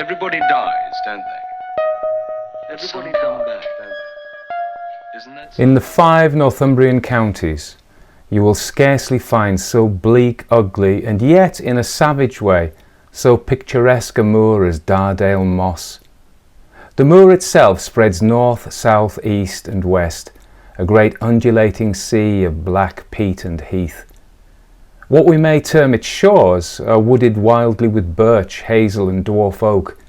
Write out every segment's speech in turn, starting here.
Everybody dies, don't they? Everybody come back, don't they? Isn't that so? In the 5 Northumbrian counties, you will scarcely find so bleak, ugly, and yet, in a savage way, so picturesque a moor as Dardale Moss. The moor itself spreads north, south, east and west, a great undulating sea of black peat and heath. What we may term its shores are wooded wildly with birch, hazel and dwarf oak.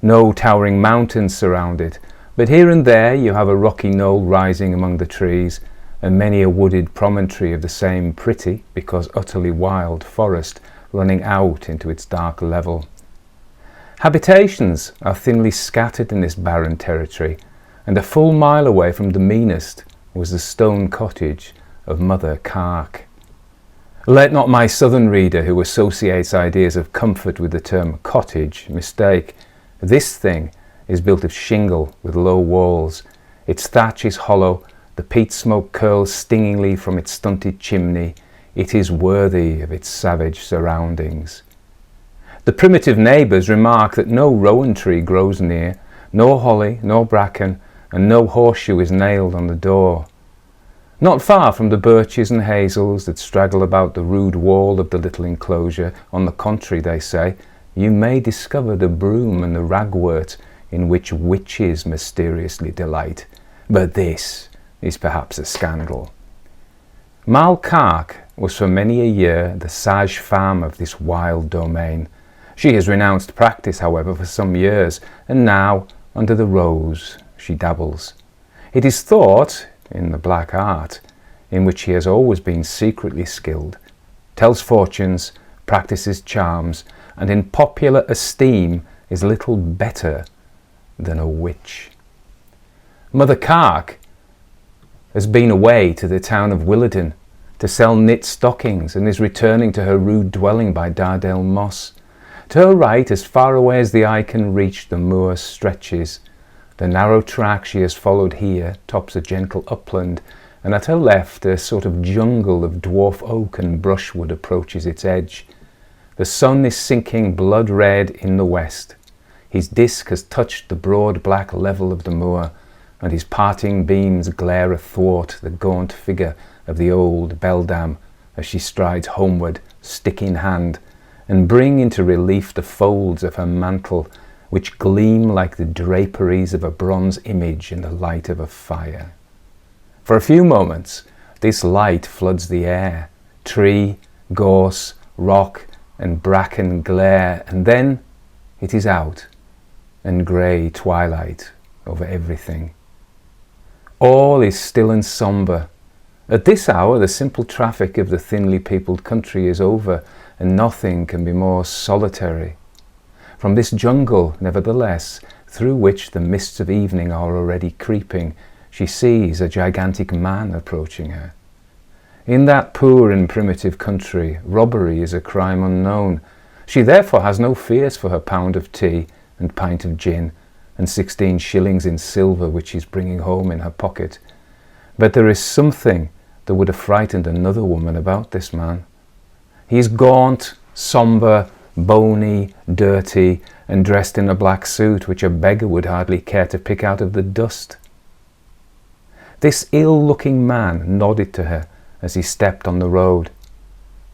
No towering mountains surround it, but here and there you have a rocky knoll rising among the trees, and many a wooded promontory of the same pretty, because utterly wild, forest running out into its dark level. Habitations are thinly scattered in this barren territory, and a full mile away from the meanest was the stone cottage of Mother Carke. Let not my southern reader who associates ideas of comfort with the term cottage mistake. This thing is built of shingle with low walls. Its thatch is hollow, the peat smoke curls stingingly from its stunted chimney. It is worthy of its savage surroundings. The primitive neighbours remark that no rowan tree grows near, no holly, no bracken, and no horseshoe is nailed on the door. Not far from the birches and hazels that straggle about the rude wall of the little enclosure, on the contrary, they say, you may discover the broom and the ragwort in which witches mysteriously delight. But this is perhaps a scandal. Mal Carke was for many a year the sage femme of this wild domain. She has renounced practice, however, for some years, and now, under the rose, she dabbles. It is thought, in the black art, in which he has always been secretly skilled, tells fortunes, practices charms, and in popular esteem is little better than a witch. Mother Carke has been away to the town of Willerdon to sell knit stockings and is returning to her rude dwelling by Dardale Moss. To her right, as far away as the eye can reach, the moor stretches. The narrow track she has followed here tops a gentle upland, and at her left a sort of jungle of dwarf oak and brushwood approaches its edge. The sun is sinking blood red in the west. His disk has touched the broad black level of the moor, and his parting beams glare athwart the gaunt figure of the old beldam as she strides homeward, stick in hand, and bring into relief the folds of her mantle, which gleam like the draperies of a bronze image in the light of a fire. For a few moments, this light floods the air. Tree, gorse, rock, and bracken glare, and then it is out, and grey twilight over everything. All is still and sombre. At this hour, the simple traffic of the thinly peopled country is over, and nothing can be more solitary. From this jungle, nevertheless, through which the mists of evening are already creeping, she sees a gigantic man approaching her. In that poor and primitive country, robbery is a crime unknown. She therefore has no fears for her pound of tea and pint of gin, and 16 shillings in silver which she's bringing home in her pocket. But there is something that would have frightened another woman about this man. He is gaunt, sombre, bony, dirty, and dressed in a black suit which a beggar would hardly care to pick out of the dust. This ill-looking man nodded to her as he stepped on the road.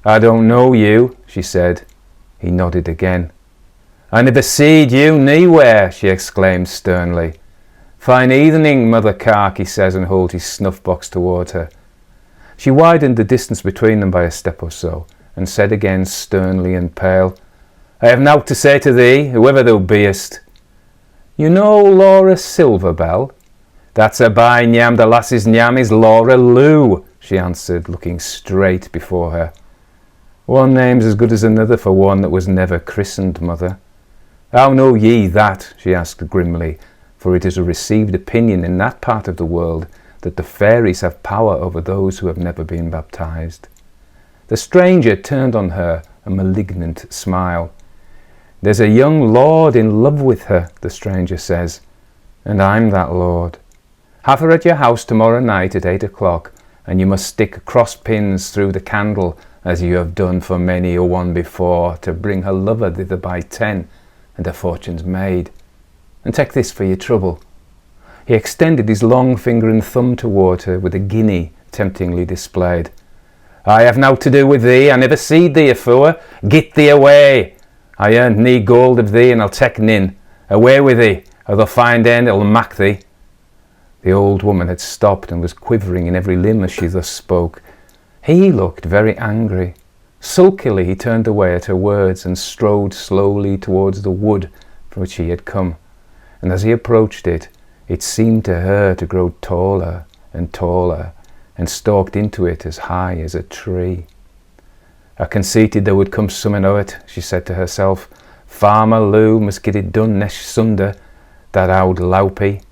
"I don't know you," she said. He nodded again. "I never seed you nowhere," she exclaimed sternly. "Fine evening, Mother Carke," he says, and holds his snuff-box toward her. She widened the distance between them by a step or so, and said again sternly and pale, "I have nought to say to thee, whoever thou beest." "You know Laura Silverbell?" "That's a by nyam, the lass's nyam is Laura Lou," she answered, looking straight before her. "One name's as good as another for one that was never christened, mother." "How know ye that?" she asked grimly, for it is a received opinion in that part of the world that the fairies have power over those who have never been baptized. The stranger turned on her a malignant smile. "There's a young lord in love with her," the stranger says, "and I'm that lord. Have her at your house tomorrow night at 8 o'clock, and you must stick cross pins through the candle, as you have done for many a one before, to bring her lover thither by 10, and her fortune's made. And take this for your trouble." He extended his long finger and thumb toward her with a guinea temptingly displayed. "I have naught to do with thee, I never seed thee afore. Get thee away! I earned nee gold of thee, and I'll take nin. Away with thee, or they'll find end it'll mack thee." The old woman had stopped and was quivering in every limb as she thus spoke. He looked very angry. Sulkily he turned away at her words and strode slowly towards the wood from which he had come, and as he approached it, it seemed to her to grow taller and taller, and stalked into it as high as a tree. "I conceited there would come something o' it," she said to herself. "Farmer Lou must get it done next Sunday, that old loupy."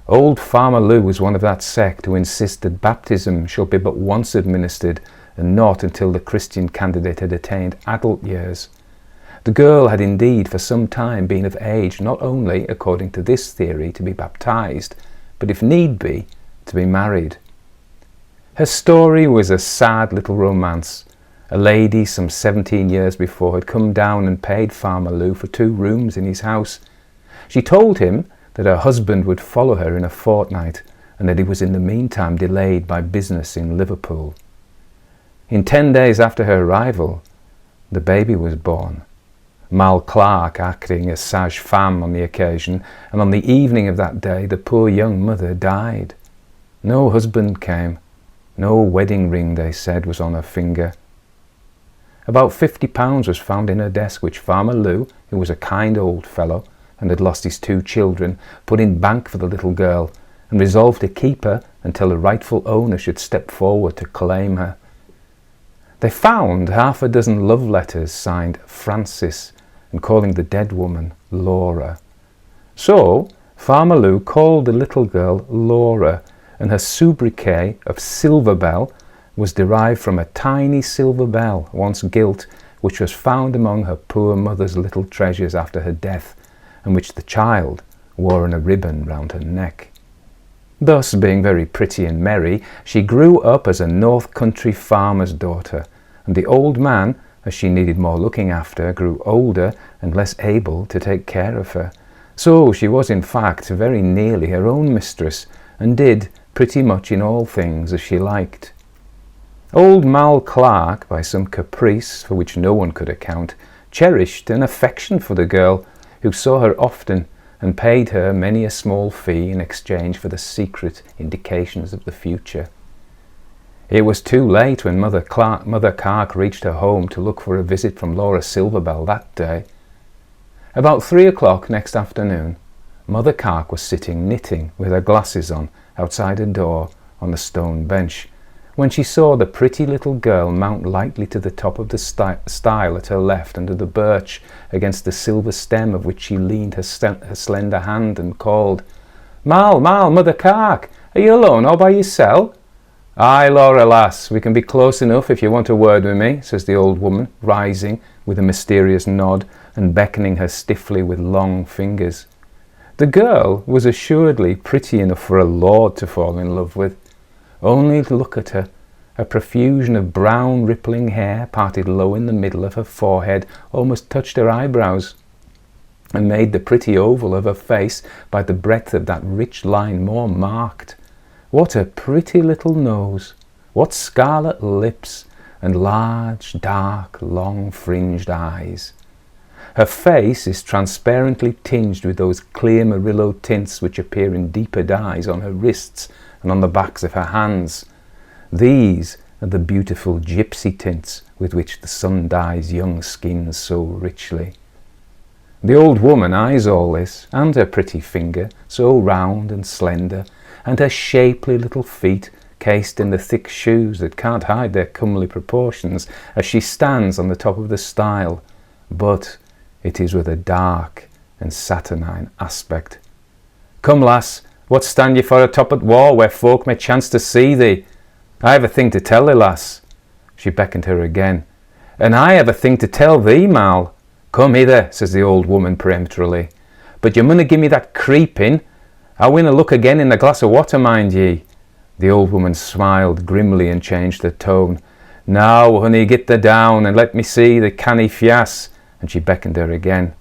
Old Farmer Lou was one of that sect who insist that baptism shall be but once administered, and not until the Christian candidate had attained adult years. The girl had indeed for some time been of age not only, according to this theory, to be baptized, but if need be, to be married. Her story was a sad little romance. A lady some 17 years before had come down and paid Farmer Lou for 2 rooms in his house. She told him that her husband would follow her in a fortnight, and that he was in the meantime delayed by business in Liverpool. In 10 days after her arrival, the baby was born, Mal Clark acting as sage-femme on the occasion, and on the evening of that day the poor young mother died. No husband came. No wedding ring, they said, was on her finger. About £50 was found in her desk, which Farmer Lou, who was a kind old fellow and had lost his 2 children, put in bank for the little girl, and resolved to keep her until the rightful owner should step forward to claim her. They found half a dozen love letters signed Francis and calling the dead woman Laura. So Farmer Lou called the little girl Laura, and her sobriquet of Silverbell was derived from a tiny silver bell, once gilt, which was found among her poor mother's little treasures after her death, and which the child wore in a ribbon round her neck. Thus, being very pretty and merry, she grew up as a North Country farmer's daughter, and the old man, as she needed more looking after, grew older and less able to take care of her. So she was in fact very nearly her own mistress, and did pretty much in all things as she liked. Old Mal Clark, by some caprice for which no one could account, cherished an affection for the girl, who saw her often and paid her many a small fee in exchange for the secret indications of the future. It was too late when Mother Clark reached her home to look for a visit from Laura Silverbell that day. About 3 o'clock next afternoon, Mother Clark was sitting knitting with her glasses on outside her door on the stone bench, when she saw the pretty little girl mount lightly to the top of the stile at her left under the birch, against the silver stem of which she leaned her slender hand, and called, Mal, Mother Clark, are you alone all by yourself?" "Aye, Laura, lass, we can be close enough if you want a word with me," says the old woman, rising with a mysterious nod and beckoning her stiffly with long fingers. The girl was assuredly pretty enough for a lord to fall in love with. Only look at her. A profusion of brown rippling hair, parted low in the middle of her forehead, almost touched her eyebrows, and made the pretty oval of her face by the breadth of that rich line more marked. What a pretty little nose! What scarlet lips! And large, dark, long-fringed eyes. Her face is transparently tinged with those clear Murillo tints which appear in deeper dyes on her wrists and on the backs of her hands. These are the beautiful gypsy tints with which the sun dyes young skins so richly. The old woman eyes all this, and her pretty finger, so round and slender, and her shapely little feet, cased in the thick shoes that can't hide their comely proportions, as she stands on the top of the stile, but it is with a dark and saturnine aspect. "Come, lass, what stand ye for atop at wall, where folk may chance to see thee? I have a thing to tell thee, lass." She beckoned her again. "And I have a thing to tell thee, Mal." "Come hither," says the old woman peremptorily. "But you munna give me that creeping. I winna look again in the glass of water, mind ye." The old woman smiled grimly and changed her tone. "Now, honey, get thee down and let me see the canny fias," and she beckoned her again.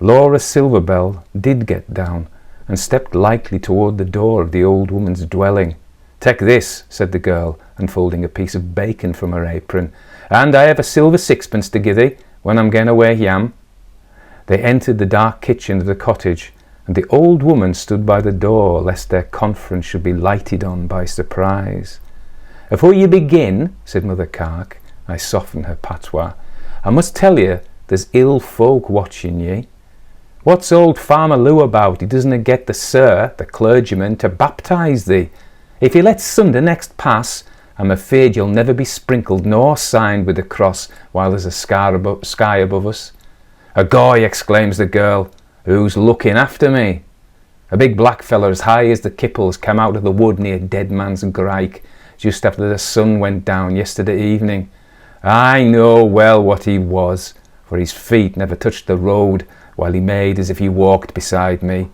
Laura Silverbell did get down and stepped lightly toward the door of the old woman's dwelling. "Take this," said the girl, unfolding a piece of bacon from her apron, "and I have a silver sixpence to give thee when I'm going away yam." They entered the dark kitchen of the cottage, and the old woman stood by the door lest their conference should be lighted on by surprise. "Afore you begin," said Mother Cark, I softened her patois, "I must tell you there's ill folk watching ye. What's old Farmer Lou about? He doesn't get the sir, the clergyman, to baptise thee. If he lets Sunday next pass, I'm afraid you'll never be sprinkled nor signed with the cross while there's a sky above us." "A goy," exclaims the girl, "who's looking after me?" "A big black feller as high as the Kipples came out of the wood near Dead Man's Grike just after the sun went down yesterday evening. I know well what he was, for his feet never touched the road while he made as if he walked beside me,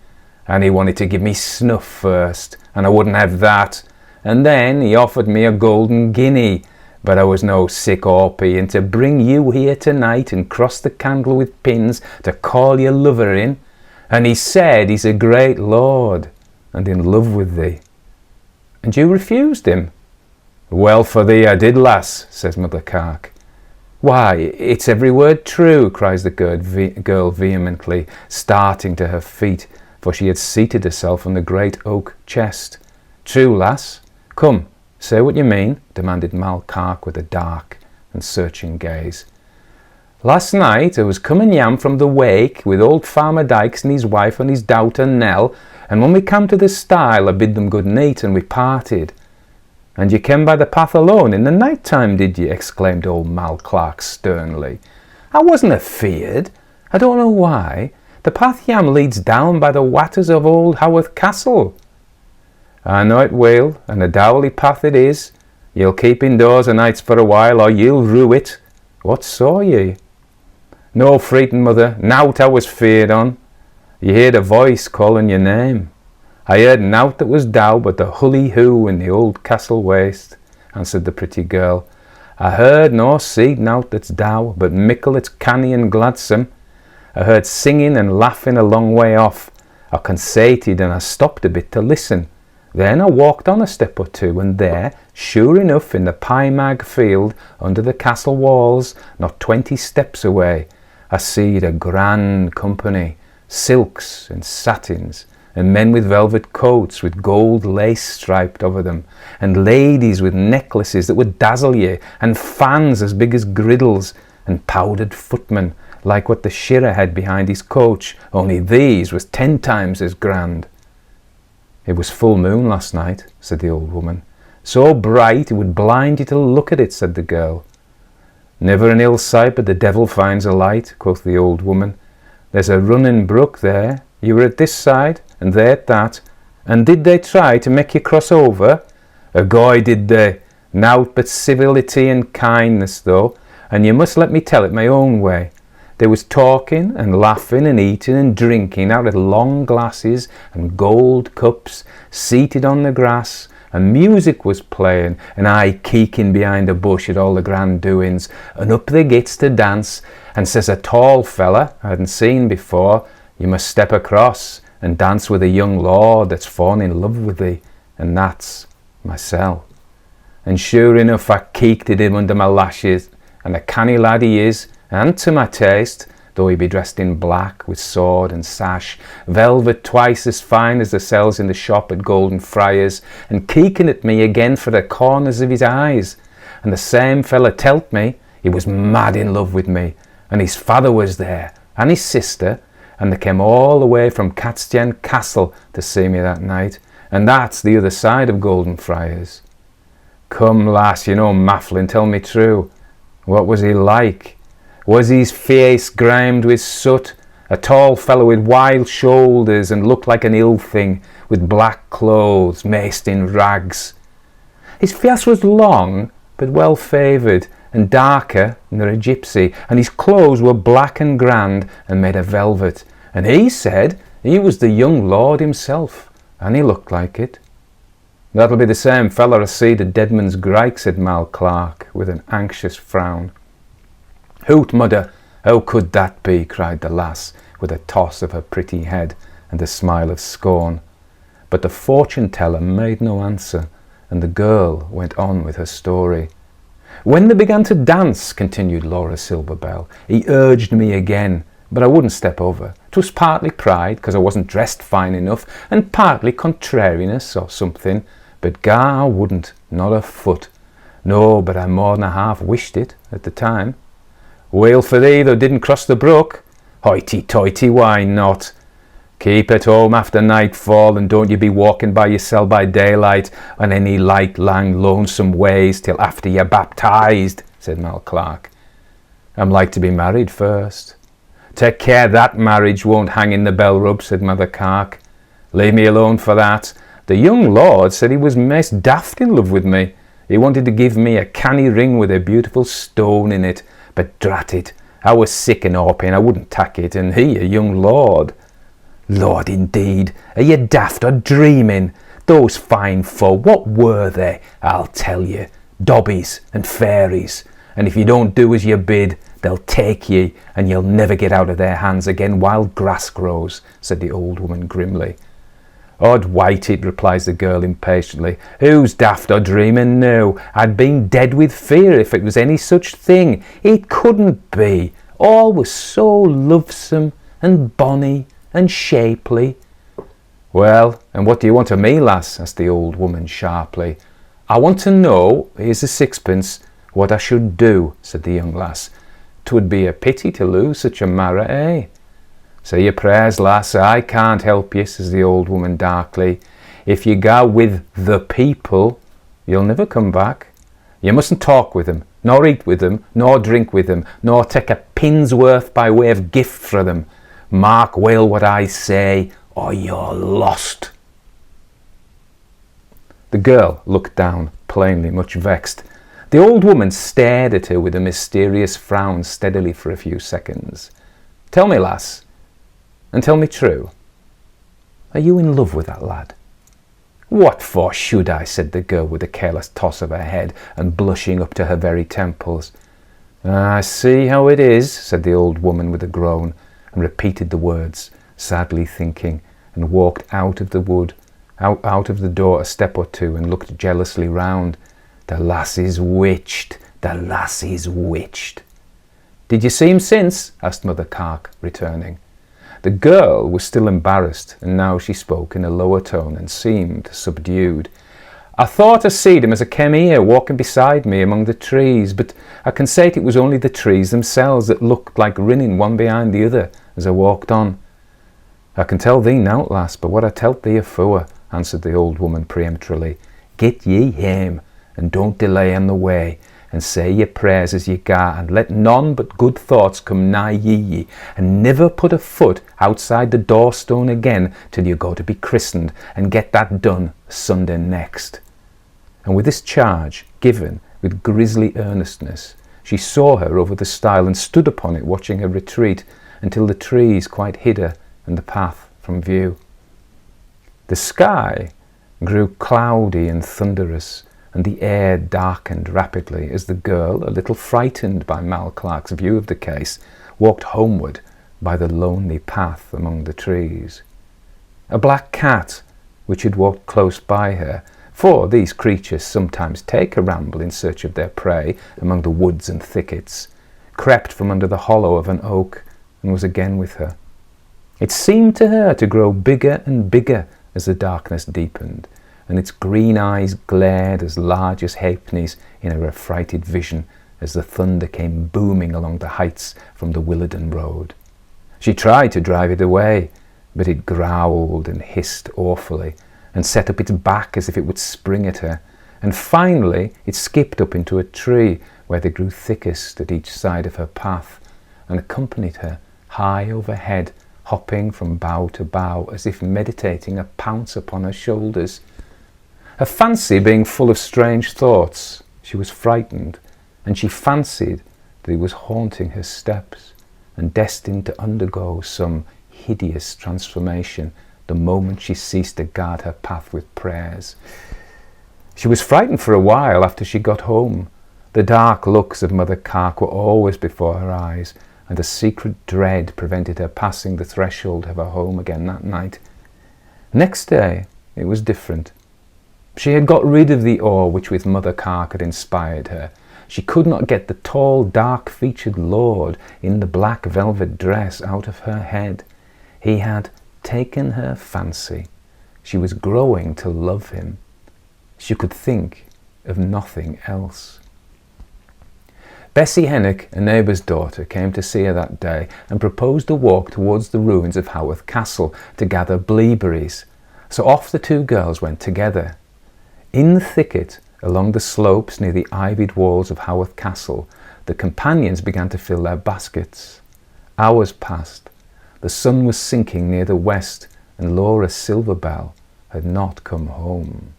and he wanted to give me snuff first, and I wouldn't have that, and then he offered me a golden guinea, but I was no sick orpy, and to bring you here tonight and cross the candle with pins to call your lover in, and he said he's a great lord and in love with thee." "And you refused him?" "Well for thee I did, lass," says Mother Cark. "Why, it's every word true," cries the girl vehemently, starting to her feet, for she had seated herself on the great oak chest. "True, lass? Come, say what you mean," demanded Mal Cark with a dark and searching gaze. "Last night I was coming yam from the wake with old Farmer Dykes and his wife and his daughter Nell, and when we came to the stile I bid them good night and we parted." "And you came by the path alone in the night time, did you?" exclaimed old Mal Clark sternly. "I wasn't afeared. I don't know why. The path yam leads down by the waters of old Haworth Castle." "I know it will, and a dowly path it is. You'll keep indoors o' nights for a while, or you'll rue it. What saw ye?" "No freetin', mother, nowt I was feared on." "You heard a voice calling your name." "I heard nowt that was dow but the hully-hoo in the old castle waste," answered the pretty girl. "I heard nor seed nowt that's dow, but mickle it's canny and gladsome. I heard singing and laughing a long way off. I consated and I stopped a bit to listen. Then I walked on a step or two, and there, sure enough, in the pie-mag field under the castle walls, not 20 steps away, I seed a grand company, silks and satins, and men with velvet coats with gold lace striped over them, and ladies with necklaces that would dazzle ye, and fans as big as griddles, and powdered footmen like what the shirra had behind his coach, only these was 10 times as grand." "It was full moon last night," said the old woman. "So bright it would blind you to look at it," said the girl. "Never an ill sight but the devil finds a light," quoth the old woman. "There's a running brook there. You were at this side, and they at that, and did they try to make you cross over?" "A goy did they. Nowt but civility and kindness though, and you must let me tell it my own way. They was talking and laughing and eating and drinking out of long glasses and gold cups, seated on the grass, and music was playing, and I keeking behind a bush at all the grand doings, and up they gets to dance, and says a tall fella I hadn't seen before, 'You must step across and dance with a young lord that's fallen in love with thee, and that's mysel'.' And sure enough I keeked at him under my lashes, and a canny lad he is, and to my taste, though he be dressed in black with sword and sash, velvet twice as fine as the sells in the shop at Golden Friars, and keeking at me again for the corners of his eyes. And the same fella telt me he was mad in love with me, and his father was there, and his sister, and they came all the way from Catstean Castle to see me that night, and that's the other side of Golden Friars." "Come, lass, you know mafflin, tell me true. What was he like? Was his face grimed with soot? A tall fellow with wide shoulders and looked like an ill thing, with black clothes, maced in rags?" "His face was long, but well favoured, and darker nor a gypsy, and his clothes were black and grand, and made of velvet, and he said he was the young lord himself, and he looked like it." "That'll be the same fella I seed at Deadman's Grike," said Mal Clark, with an anxious frown. "Hoot, mother, how could that be?" cried the lass, with a toss of her pretty head and a smile of scorn. But the fortune-teller made no answer, and the girl went on with her story. "When they began to dance," continued Laura Silverbell, "he urged me again, but I wouldn't step over. 'Twas partly pride, 'cause I wasn't dressed fine enough, and partly contrariness or something, but gar I wouldn't, not a foot. No, but I more than half wished it at the time. Wail for thee, thou didn't cross the brook. Hoity-toity, why not? Keep at home after nightfall, and don't you be walking by yourself by daylight on any light, lang, lonesome ways till after you're baptised," said Mal Clark. "I'm like to be married first." "Take care that marriage won't hang in the bell rub," said Mother Cark. "Leave me alone for that. The young lord said he was maist daft in love with me. He wanted to give me a canny ring with a beautiful stone in it, but drat it, I was sick and orping, I wouldn't tack it, and he a young lord." "Lord, indeed, are you daft or dreaming? Those fine folk, what were they? I'll tell you, dobbies and fairies, and if you don't do as you're bid, they'll take ye, and you'll never get out of their hands again while grass grows," said the old woman grimly. "Od wait it," replies the girl impatiently. "Who's daft or dreaming now? I'd been dead with fear if it was any such thing. It couldn't be. All was so lovesome and bonny and shapely." "Well, and what do you want of me, lass?" asked the old woman sharply. "I want to know, here's a sixpence, what I should do," said the young lass. "'Twould be a pity to lose such a marrow, eh?" "Say your prayers, lass, I can't help you," says the old woman darkly. "If you go with the people, you'll never come back. You mustn't talk with them, nor eat with them, nor drink with them, nor take a pin's worth by way of gift fra them. Mark well what I say, or you're lost." The girl looked down, plainly much vexed. The old woman stared at her with a mysterious frown steadily for a few seconds. "Tell me, lass, and tell me true, are you in love with that lad?" "What for should I?" said the girl with a careless toss of her head and blushing up to her very temples. "I see how it is," said the old woman with a groan, and repeated the words, sadly thinking, and walked out of the wood, out of the door a step or two, and looked jealously round. "The lass is witched, the lass is witched." "Did you see him since?" asked Mother Cark, returning. The girl was still embarrassed, and now she spoke in a lower tone and seemed subdued. "I thought I seed him as I came here, walking beside me among the trees, but I can say it was only the trees themselves that looked like rinning one behind the other as I walked on." "I can tell thee nowt, lass, but what I tell't thee afore," answered the old woman peremptorily. "Get ye hame, and don't delay on the way, and say your prayers as ye ga, and let none but good thoughts come nigh ye, and never put a foot outside the doorstone again till you go to be christened, and get that done Sunday next." And with this charge, given with grisly earnestness, she saw her over the stile and stood upon it, watching her retreat until the trees quite hid her and the path from view. The sky grew cloudy and thunderous, and the air darkened rapidly as the girl, a little frightened by Mal Clark's view of the case, walked homeward by the lonely path among the trees. A black cat, which had walked close by her, for these creatures sometimes take a ramble in search of their prey among the woods and thickets, crept from under the hollow of an oak and was again with her. It seemed to her to grow bigger and bigger as the darkness deepened, and its green eyes glared as large as halfpennies in her affrighted vision as the thunder came booming along the heights from the Willarden road. She tried to drive it away, but it growled and hissed awfully, and set up its back as if it would spring at her, and finally it skipped up into a tree where they grew thickest at each side of her path, and accompanied her high overhead, hopping from bough to bough as if meditating a pounce upon her shoulders. Her fancy being full of strange thoughts, she was frightened, and she fancied that he was haunting her steps and destined to undergo some hideous transformation the moment she ceased to guard her path with prayers. She was frightened for a while after she got home. The dark looks of Mother Cark were always before her eyes, and a secret dread prevented her passing the threshold of her home again that night. Next day it was different. She had got rid of the awe which with Mother Cark had inspired her. She could not get the tall, dark-featured lord in the black velvet dress out of her head. He had taken her fancy. She was growing to love him. She could think of nothing else. Bessie Hennock, a neighbour's daughter, came to see her that day and proposed a walk towards the ruins of Haworth Castle to gather bleaberries. So off the two girls went together. In the thicket, along the slopes near the ivied walls of Haworth Castle, the companions began to fill their baskets. Hours passed. The sun was sinking near the west, and Laura Silverbell had not come home.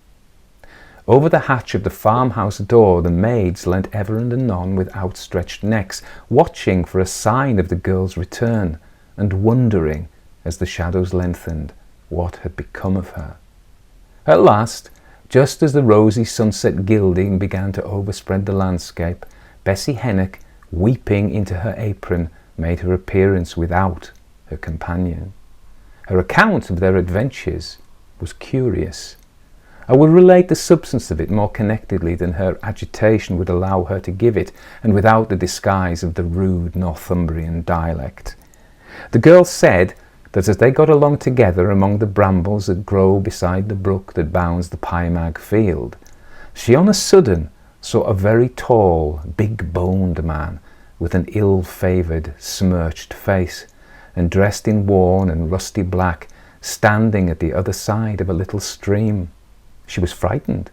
Over the hatch of the farmhouse door the maids leant ever and anon with outstretched necks, watching for a sign of the girl's return, and wondering, as the shadows lengthened, what had become of her. At last, just as the rosy sunset gilding began to overspread the landscape, Bessie Hennock, weeping into her apron, made her appearance without her companion. Her account of their adventures was curious. I will relate the substance of it more connectedly than her agitation would allow her to give it, and without the disguise of the rude Northumbrian dialect. The girl said that as they got along together among the brambles that grow beside the brook that bounds the Pymag field, she on a sudden saw a very tall, big-boned man with an ill-favoured, smirched face, and dressed in worn and rusty black, standing at the other side of a little stream. She was frightened,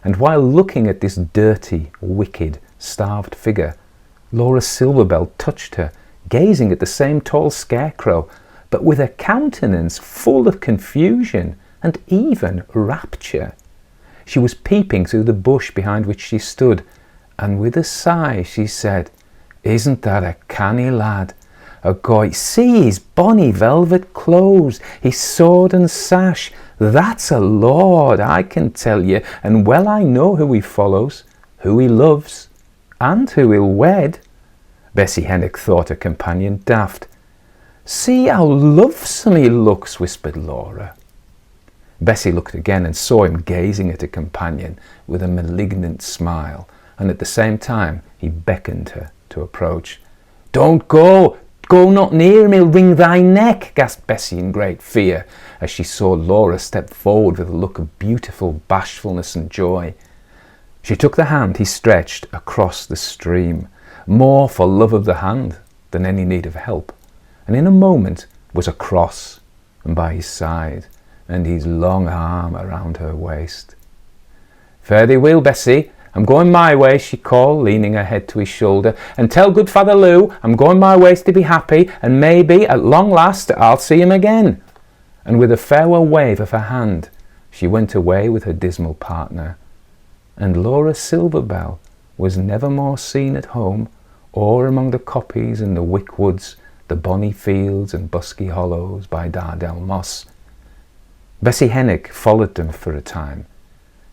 and while looking at this dirty, wicked, starved figure, Laura Silverbell touched her, gazing at the same tall scarecrow, but with a countenance full of confusion and even rapture. She was peeping through the bush behind which she stood, and with a sigh she said, "Isn't that a canny lad? A goy, see his bonny velvet clothes, his sword and sash. That's a lord, I can tell you, and well I know who he follows, who he loves, and who he'll wed." Bessie Hennock thought her companion daft. "See how lovesome he looks," whispered Laura. Bessie looked again and saw him gazing at her companion with a malignant smile, and at the same time he beckoned her to approach. "Don't go! Go not near him, he'll wring thy neck," gasped Bessie in great fear, as she saw Laura step forward with a look of beautiful bashfulness and joy. She took the hand he stretched across the stream, more for love of the hand than any need of help, and in a moment was across and by his side, and his long arm around her waist. "Fare thee weel, Bessie, I'm going my way," she called, leaning her head to his shoulder, "and tell good Father Lou I'm going my ways to be happy, and maybe, at long last, I'll see him again." And with a farewell wave of her hand, she went away with her dismal partner, and Laura Silverbell was never more seen at home, or among the coppies and the wick woods, the bonny fields and busky hollows by Dardell Moss. Bessie Hennock followed them for a time.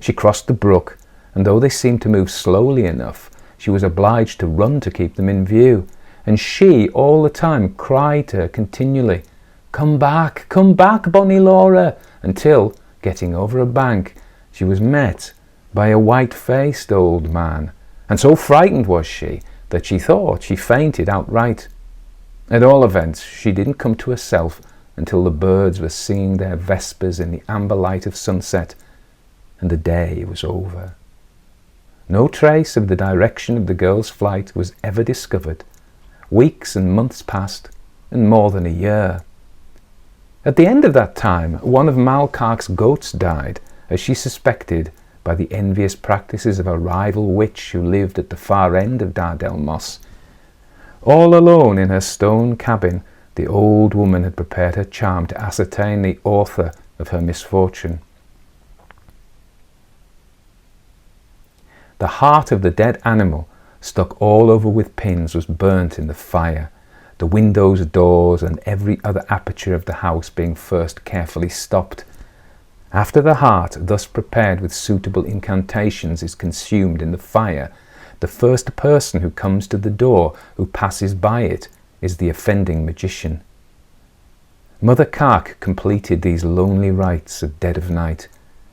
She crossed the brook, and though they seemed to move slowly enough, she was obliged to run to keep them in view, and she all the time cried to her continually, come back, bonny Laura," until, getting over a bank, she was met by a white-faced old man, and so frightened was she that she thought she fainted outright. At all events, she didn't come to herself until the birds were singing their vespers in the amber light of sunset, and the day was over. No trace of the direction of the girl's flight was ever discovered. Weeks and months passed, and more than a year. At the end of that time, one of Malcark's goats died, as she suspected, by the envious practices of a rival witch who lived at the far end of Dardell Moss. All alone in her stone cabin, the old woman had prepared her charm to ascertain the author of her misfortune. The heart of the dead animal, stuck all over with pins, was burnt in the fire, the windows, doors, and every other aperture of the house being first carefully stopped. After the heart, thus prepared with suitable incantations, is consumed in the fire, the first person who comes to the door, who passes by it, is the offending magician. Mother Cark completed these lonely rites at dead of night.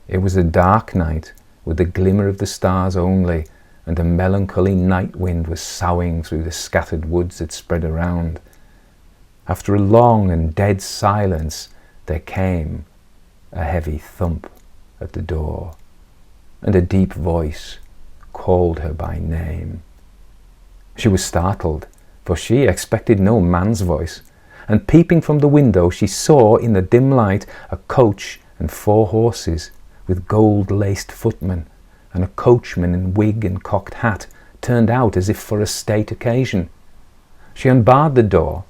It was a dark night, with the glimmer of the stars only, and a melancholy night wind was soughing through the scattered woods that spread around. After a long and dead silence, there came a heavy thump at the door, and a deep voice called her by name. She was startled, for she expected no man's voice, and peeping from the window she saw in the dim light a coach and 4 horses, with gold-laced footmen, and a coachman in wig and cocked hat, turned out as if for a state occasion. She unbarred the door,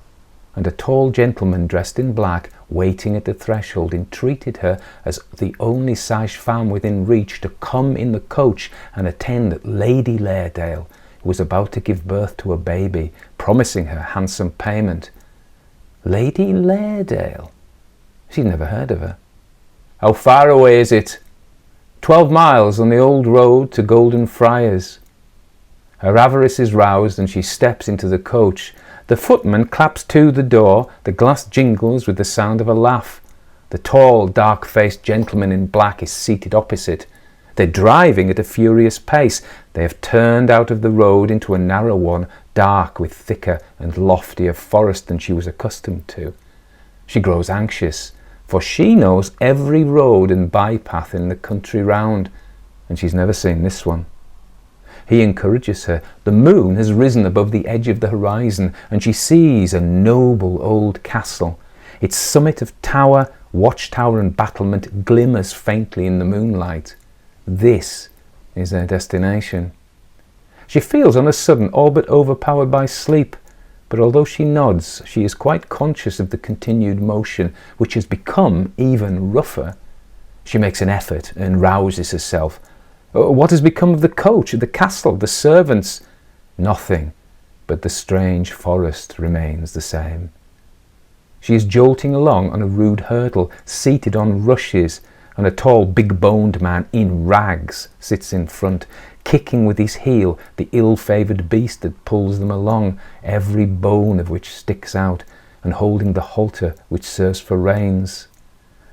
and a tall gentleman dressed in black, waiting at the threshold, entreated her as the only sage-femme within reach to come in the coach and attend Lady Lairdale, who was about to give birth to a baby, promising her handsome payment. Lady Lairdale? She'd never heard of her. How far away is it? 12 miles on the old road to Golden Friars. Her avarice is roused and she steps into the coach. The footman claps to the door, the glass jingles with the sound of a laugh. The tall, dark-faced gentleman in black is seated opposite. They're driving at a furious pace. They have turned out of the road into a narrow one, dark with thicker and loftier forest than she was accustomed to. She grows anxious, for she knows every road and bypath in the country round, and she's never seen this one. He encourages her. The moon has risen above the edge of the horizon, and she sees a noble old castle. Its summit of tower, watchtower and battlement glimmers faintly in the moonlight. This is their destination. She feels on a sudden all but overpowered by sleep, but although she nods, she is quite conscious of the continued motion, which has become even rougher. She makes an effort and rouses herself. What has become of the coach, the castle, the servants? Nothing, but the strange forest remains the same. She is jolting along on a rude hurdle, seated on rushes, and a tall, big-boned man in rags sits in front, kicking with his heel the ill-favoured beast that pulls them along, every bone of which sticks out, and holding the halter which serves for reins.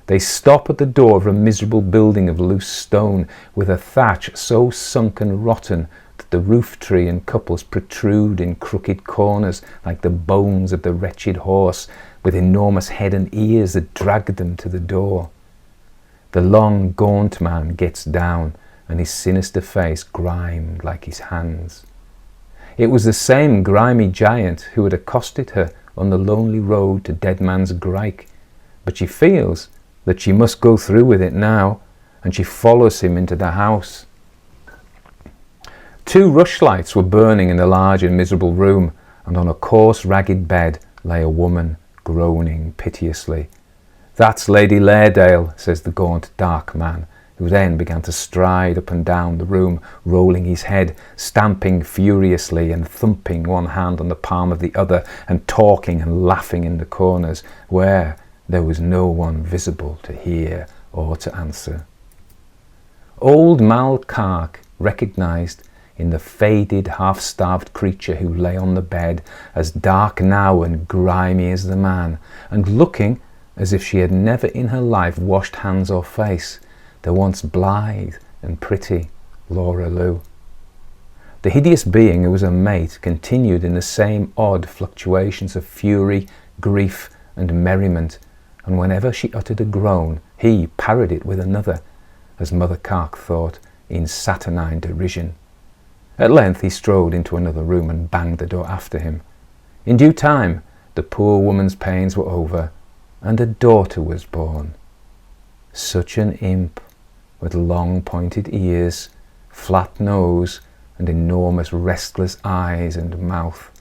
They stop at the door of a miserable building of loose stone, with a thatch so sunk and rotten that the roof tree and couples protrude in crooked corners like the bones of the wretched horse, with enormous head and ears that dragged them to the door. The long, gaunt man gets down, and his sinister face grimed like his hands. It was the same grimy giant who had accosted her on the lonely road to Dead Man's Grike, but she feels that she must go through with it now, and she follows him into the house. 2 rushlights were burning in the large and miserable room, and on a coarse, ragged bed lay a woman, groaning piteously. "That's Lady Lairdale," says the gaunt, dark man, who then began to stride up and down the room, rolling his head, stamping furiously and thumping one hand on the palm of the other, and talking and laughing in the corners, where there was no one visible to hear or to answer. Old Mal Cark recognised in the faded, half-starved creature who lay on the bed, as dark now and grimy as the man, and looking as if she had never in her life washed hands or face, the once blithe and pretty Laura Lou. The hideous being who was her mate continued in the same odd fluctuations of fury, grief and merriment, and whenever she uttered a groan, he parried it with another, as Mother Cark thought, in saturnine derision. At length he strode into another room and banged the door after him. In due time the poor woman's pains were over, and a daughter was born. Such an imp, with long pointed ears, flat nose, and enormous restless eyes and mouth.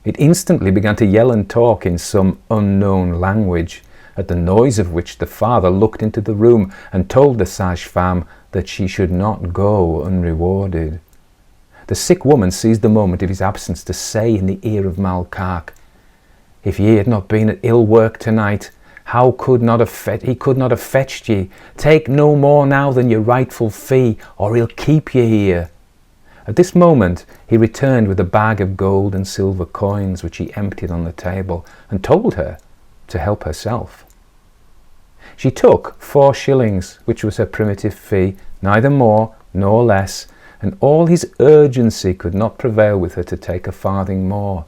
It instantly began to yell and talk in some unknown language, at the noise of which the father looked into the room and told the sage-femme that she should not go unrewarded. The sick woman seized the moment of his absence to say in the ear of Mal Cark, "If ye had not been at ill work tonight, he could not have fetched ye. Take no more now than your rightful fee, or he'll keep ye here." At this moment he returned with a bag of gold and silver coins, which he emptied on the table, and told her to help herself. She took 4 shillings, which was her primitive fee, neither more nor less, and all his urgency could not prevail with her to take a farthing more.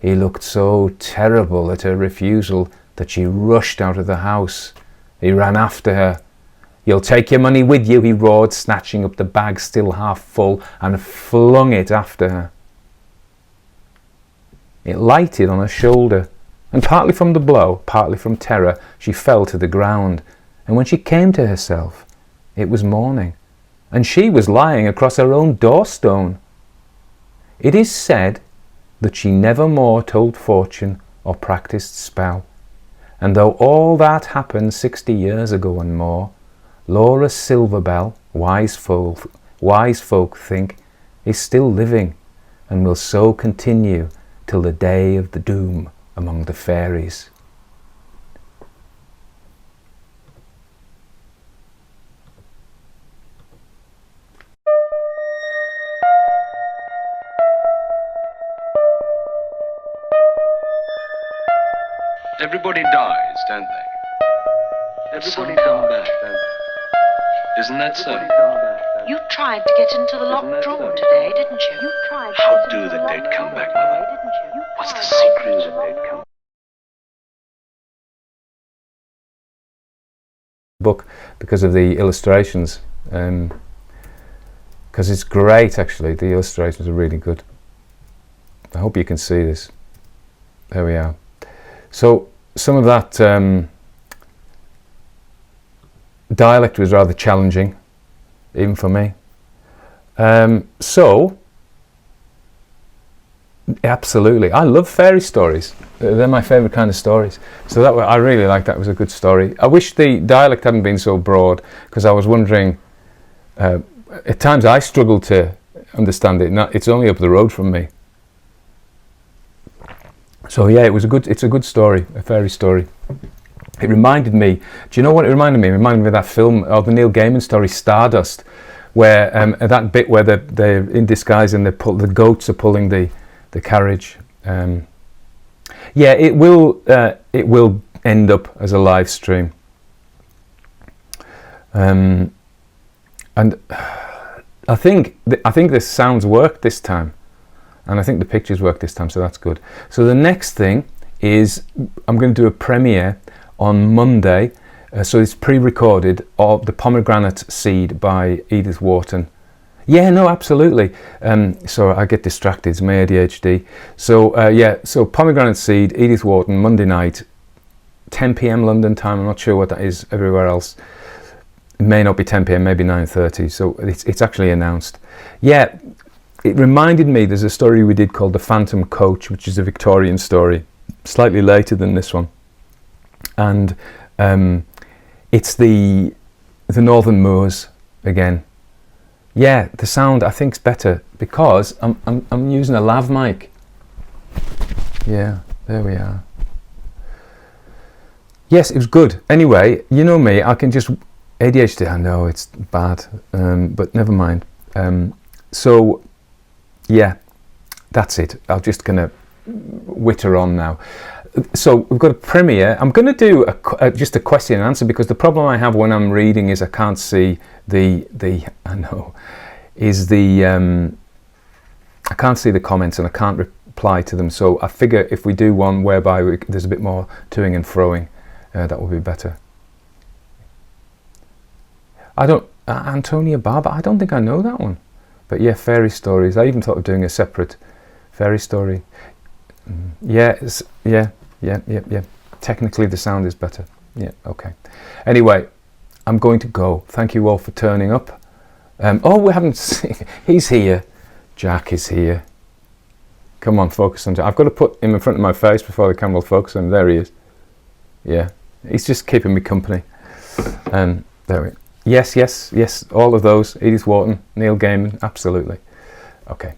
He looked so terrible at her refusal that she rushed out of the house. He ran after her. "You'll take your money with you," he roared, snatching up the bag still half full, and flung it after her. It lighted on her shoulder, and partly from the blow, partly from terror, she fell to the ground, and when she came to herself, it was morning, and she was lying across her own doorstone. It is said that she never more told fortune or practised spell, and though all that happened 60 years ago and more, Laura Silverbell, wise folk think, is still living, and will so continue till the day of the doom among the fairies. Everybody dies, don't they? Everybody come back, don't they? Isn't that so? You tried to get into the locked room today, didn't you? How do the dead come back, Mother? What's the secret of the dead come back? Book because of the illustrations, because it's great. Actually, the illustrations are really good. I hope you can see this. There we are. So some of that dialect was rather challenging, even for me. So absolutely, I love fairy stories. They're my favourite kind of stories. So that I really like that. It was a good story. I wish the dialect hadn't been so broad, because I was wondering. At times I struggle to understand it. It's only up the road from me. So yeah, it's a good story, a fairy story. It reminded me, do you know what it reminded me? It reminded me of that film, of the Neil Gaiman story, Stardust, where that bit where they're in disguise and the goats are pulling the carriage. Yeah, it will end up as a live stream. And I think the sounds worked this time. And I think the pictures work this time, so that's good. So the next thing is I'm going to do a premiere on Monday. So it's pre-recorded of The Pomegranate Seed by Edith Wharton. Yeah, no, absolutely. So I get distracted, it's my ADHD. So yeah, so Pomegranate Seed, Edith Wharton, Monday night, 10 p.m. London time. I'm not sure what that is everywhere else. It may not be 10 p.m, maybe 9:30. So it's actually announced. Yeah. It reminded me, there's a story we did called The Phantom Coach, which is a Victorian story, slightly later than this one. And it's the Northern Moors again. Yeah, the sound I think's better because I'm using a lav mic. Yeah, there we are. Yes, it was good. Anyway, you know me, I can just ADHD. I know it's bad, but never mind. So. Yeah, that's it. I'm just going to witter on now. So we've got a premiere. I'm going to do just a question and answer, because the problem I have when I'm reading is I can't see I can't see the comments and I can't reply to them. So I figure if we do one whereby there's a bit more toing and froing, that will be better. Antonia Barber, I don't think I know that one. But yeah, fairy stories. I even thought of doing a separate fairy story. Yeah. Technically the sound is better. Yeah, okay. Anyway, I'm going to go. Thank you all for turning up. We haven't seen, he's here. Jack is here. Come on, focus on Jack. I've got to put him in front of my face before the camera will focus on him. There he is. Yeah, he's just keeping me company. There we go. Yes, all of those. Edith Wharton, Neil Gaiman, absolutely. Okay.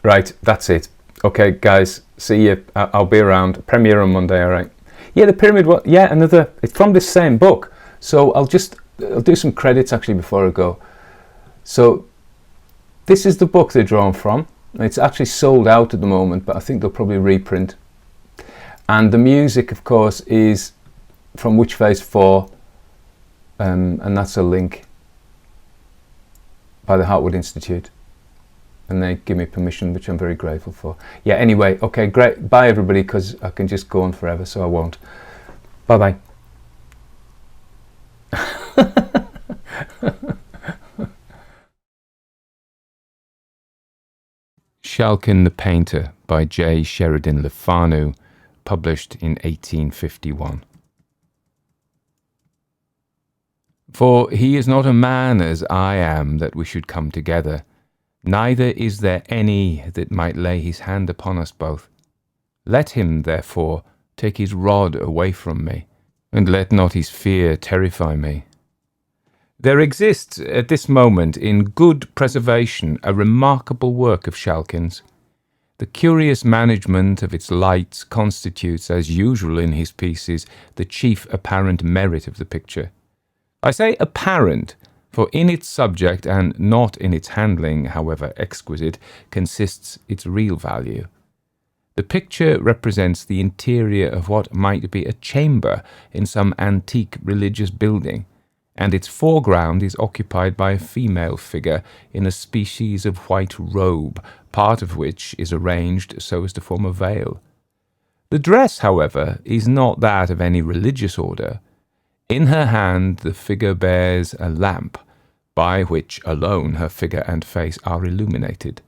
Right, that's it. Okay, guys, see you. I'll be around. Premiere on Monday, all right. Yeah, the Pyramid one. Yeah, another. It's from this same book. So I'll do some credits actually before I go. So This is the book they're drawn from. It's actually sold out at the moment, but I think they'll probably reprint. And the music, of course, is from Witch Phase 4, and that's a link by the Heartwood Institute. And they give me permission, which I'm very grateful for. Yeah, anyway, okay, great. Bye, everybody, because I can just go on forever, so I won't. Bye-bye. Schalken the Painter by J. Sheridan Le Fanu, published in 1851. For he is not a man as I am, that we should come together, neither is there any that might lay his hand upon us both. Let him, therefore, take his rod away from me, and let not his fear terrify me. There exists at this moment in good preservation a remarkable work of Schalken's. The curious management of its lights constitutes, as usual in his pieces, the chief apparent merit of the picture. I say apparent, for in its subject and not in its handling, however exquisite, consists its real value. The picture represents the interior of what might be a chamber in some antique religious building, and its foreground is occupied by a female figure in a species of white robe, part of which is arranged so as to form a veil. The dress, however, is not that of any religious order. In her hand the figure bears a lamp, by which alone her figure and face are illuminated,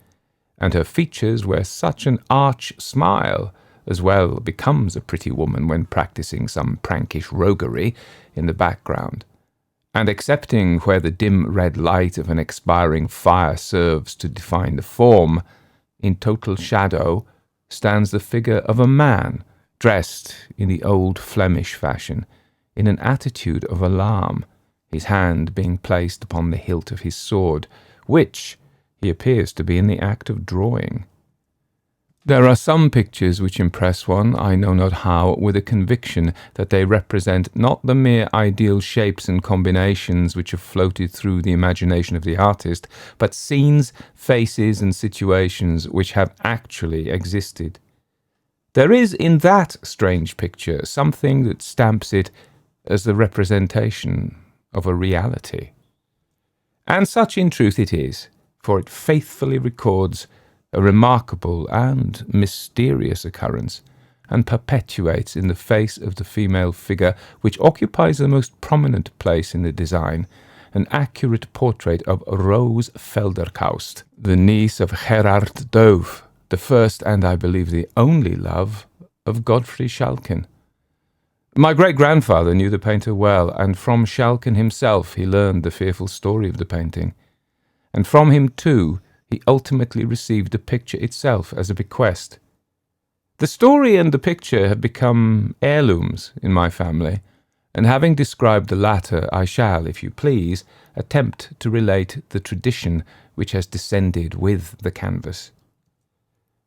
and her features wear such an arch smile as well becomes a pretty woman when practising some prankish roguery in the background. And excepting where the dim red light of an expiring fire serves to define the form, in total shadow stands the figure of a man, dressed in the old Flemish fashion, in an attitude of alarm, his hand being placed upon the hilt of his sword, which he appears to be in the act of drawing. There are some pictures which impress one, I know not how, with a conviction that they represent not the mere ideal shapes and combinations which have floated through the imagination of the artist, but scenes, faces, and situations which have actually existed. There is in that strange picture something that stamps it as the representation of a reality. And such in truth it is, for it faithfully records a remarkable and mysterious occurrence, and perpetuates in the face of the female figure, which occupies the most prominent place in the design, an accurate portrait of Rose Felderkaust, the niece of Gerard Dove, the first and I believe the only love of Godfrey Schalken. My great-grandfather knew the painter well, and from Schalken himself he learned the fearful story of the painting. And from him, too, he ultimately received the picture itself as a bequest. The story and the picture have become heirlooms in my family, and having described the latter, I shall, if you please, attempt to relate the tradition which has descended with the canvas.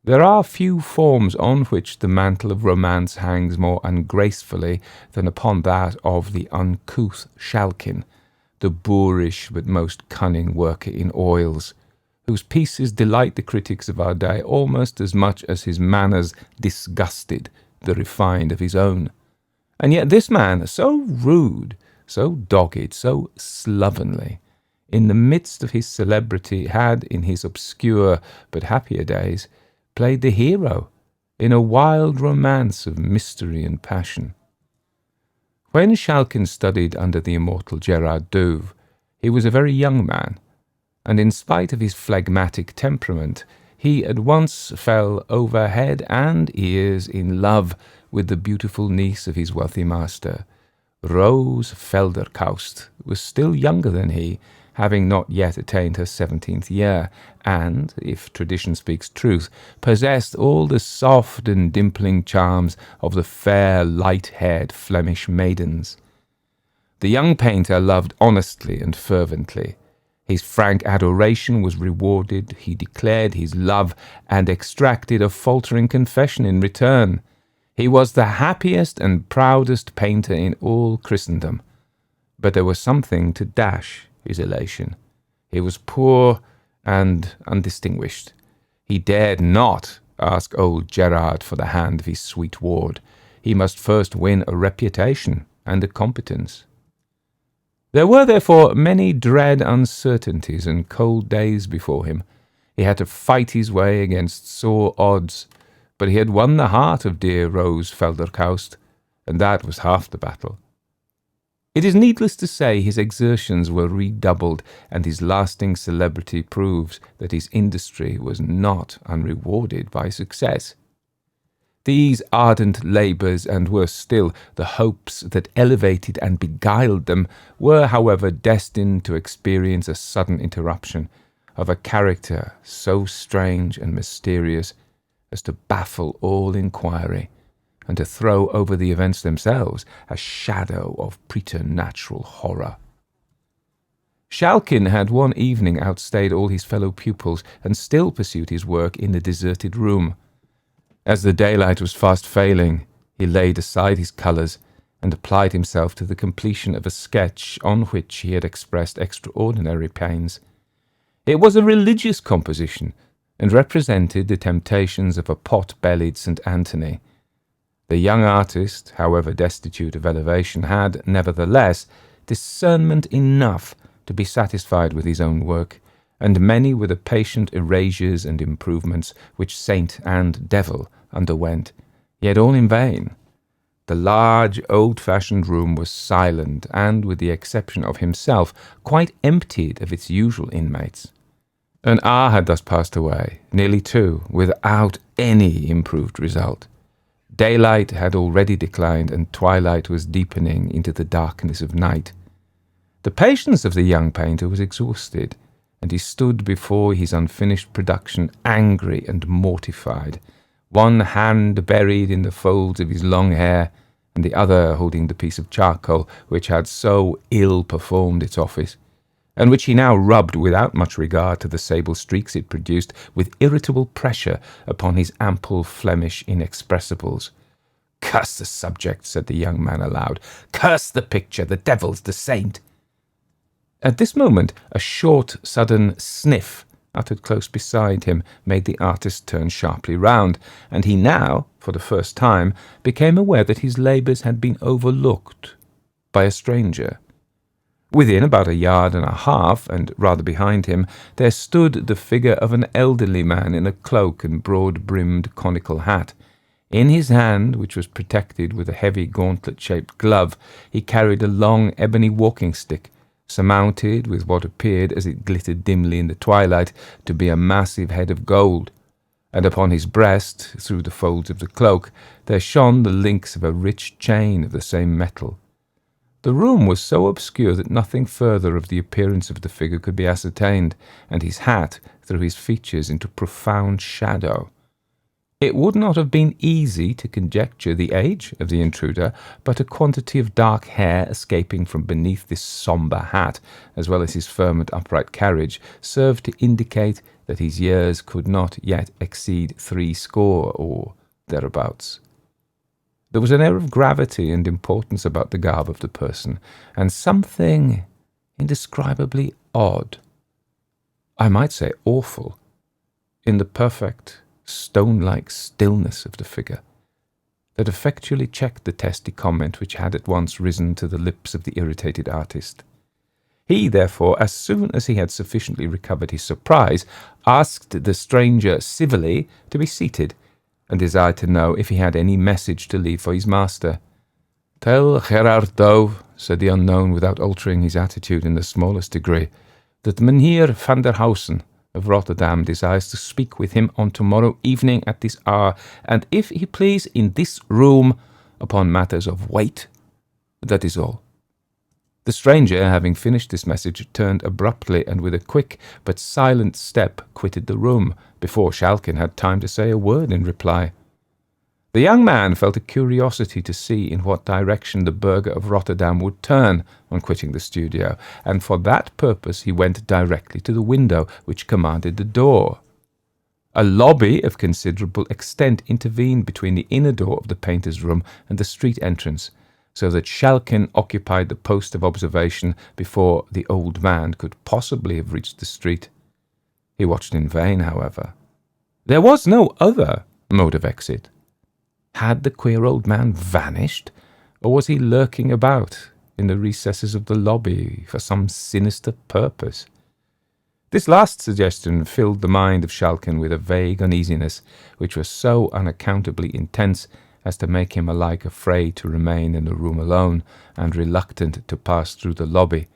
There are few forms on which the mantle of romance hangs more ungracefully than upon that of the uncouth Schalken, the boorish but most cunning worker in oils, whose pieces delight the critics of our day almost as much as his manners disgusted the refined of his own. And yet this man, so rude, so dogged, so slovenly, in the midst of his celebrity, had, in his obscure but happier days, played the hero in a wild romance of mystery and passion. When Schalken studied under the immortal Gerard Dove, he was a very young man, and in spite of his phlegmatic temperament, he at once fell over head and ears in love with the beautiful niece of his wealthy master. Rose Felderkaust was still younger than he, having not yet attained her 17th year, and, if tradition speaks truth, possessed all the soft and dimpling charms of the fair, light-haired Flemish maidens. The young painter loved honestly and fervently. His frank adoration was rewarded, he declared his love, and extracted a faltering confession in return. He was the happiest and proudest painter in all Christendom. But there was something to dash his elation. He was poor and undistinguished. He dared not ask old Gerard for the hand of his sweet ward. He must first win a reputation and a competence. There were therefore many dread uncertainties and cold days before him. He had to fight his way against sore odds, but he had won the heart of dear Rose Felderkaust, and that was half the battle. It is needless to say his exertions were redoubled, and his lasting celebrity proves that his industry was not unrewarded by success. These ardent labours, and worse still, the hopes that elevated and beguiled them, were, however, destined to experience a sudden interruption of a character so strange and mysterious as to baffle all inquiry, and to throw over the events themselves a shadow of preternatural horror. Schalken had one evening outstayed all his fellow pupils, and still pursued his work in the deserted room. As the daylight was fast failing, he laid aside his colours and applied himself to the completion of a sketch on which he had expressed extraordinary pains. It was a religious composition, and represented the temptations of a pot-bellied St. Anthony. The young artist, however destitute of elevation, had, nevertheless, discernment enough to be satisfied with his own work, and many were the patient erasures and improvements which saint and devil underwent, yet all in vain. The large, old-fashioned room was silent, and, with the exception of himself, quite emptied of its usual inmates. An hour had thus passed away, nearly 2, without any improved result. Daylight had already declined, and twilight was deepening into the darkness of night. The patience of the young painter was exhausted, and he stood before his unfinished production angry and mortified, one hand buried in the folds of his long hair, and the other holding the piece of charcoal which had so ill performed its office, and which he now rubbed, without much regard to the sable streaks it produced, with irritable pressure upon his ample Flemish inexpressibles. "Curse the subject," said the young man aloud. "Curse the picture, the devil's the saint." At this moment a short, sudden sniff, uttered close beside him, made the artist turn sharply round, and he now, for the first time, became aware that his labours had been overlooked by a stranger. Within about 1.5 yards, and rather behind him, there stood the figure of an elderly man in a cloak and broad-brimmed conical hat. In his hand, which was protected with a heavy gauntlet-shaped glove, he carried a long ebony walking-stick, surmounted with what appeared, as it glittered dimly in the twilight, to be a massive head of gold, and upon his breast, through the folds of the cloak, there shone the links of a rich chain of the same metal. The room was so obscure that nothing further of the appearance of the figure could be ascertained, and his hat threw his features into profound shadow. It would not have been easy to conjecture the age of the intruder, but a quantity of dark hair escaping from beneath this sombre hat, as well as his firm and upright carriage, served to indicate that his years could not yet exceed 80 or thereabouts. There was an air of gravity and importance about the garb of the person, and something indescribably odd, I might say awful, in the perfect, stone-like stillness of the figure, that effectually checked the testy comment which had at once risen to the lips of the irritated artist. He, therefore, as soon as he had sufficiently recovered his surprise, asked the stranger civilly to be seated, and desired to know if he had any message to leave for his master. "Tell Gerard Douw," said the unknown, without altering his attitude in the smallest degree, "that Mynheer van der Hausen of Rotterdam desires to speak with him on tomorrow evening at this hour, and if he please in this room, upon matters of weight. That is all." The stranger, having finished this message, turned abruptly and with a quick but silent step quitted the room, before Schalken had time to say a word in reply. The young man felt a curiosity to see in what direction the burgher of Rotterdam would turn on quitting the studio, and for that purpose he went directly to the window which commanded the door. A lobby of considerable extent intervened between the inner door of the painter's room and the street entrance, so that Schalken occupied the post of observation before the old man could possibly have reached the street. He watched in vain, however. There was no other mode of exit. Had the queer old man vanished, or was he lurking about in the recesses of the lobby for some sinister purpose? This last suggestion filled the mind of Schalken with a vague uneasiness which was so unaccountably intense as to make him alike afraid to remain in the room alone and reluctant to pass through the lobby.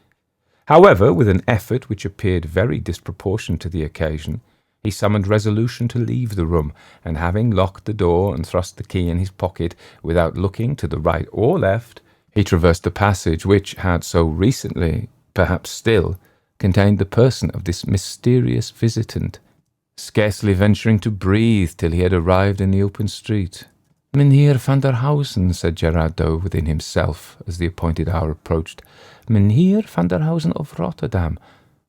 However, with an effort which appeared very disproportioned to the occasion, he summoned resolution to leave the room, and having locked the door and thrust the key in his pocket, without looking to the right or left, he traversed the passage which had so recently, perhaps still, contained the person of this mysterious visitant, scarcely venturing to breathe till he had arrived in the open street. "Mynheer van der Hausen," said Gerard Dow within himself as the appointed hour approached. "Mynheer van der Hausen of Rotterdam.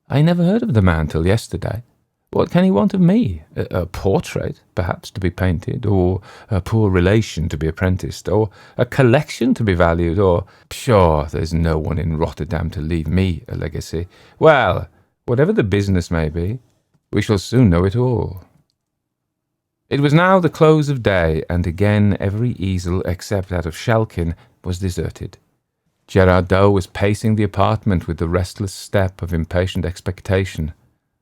I never heard of the man till yesterday. What can he want of me? A portrait, perhaps, to be painted, or a poor relation to be apprenticed, or a collection to be valued, or... Pshaw, there's no one in Rotterdam to leave me a legacy. Well, whatever the business may be, we shall soon know it all." It was now the close of day, and again every easel, except that of Schalken, was deserted. Gerard Dow was pacing the apartment with the restless step of impatient expectation,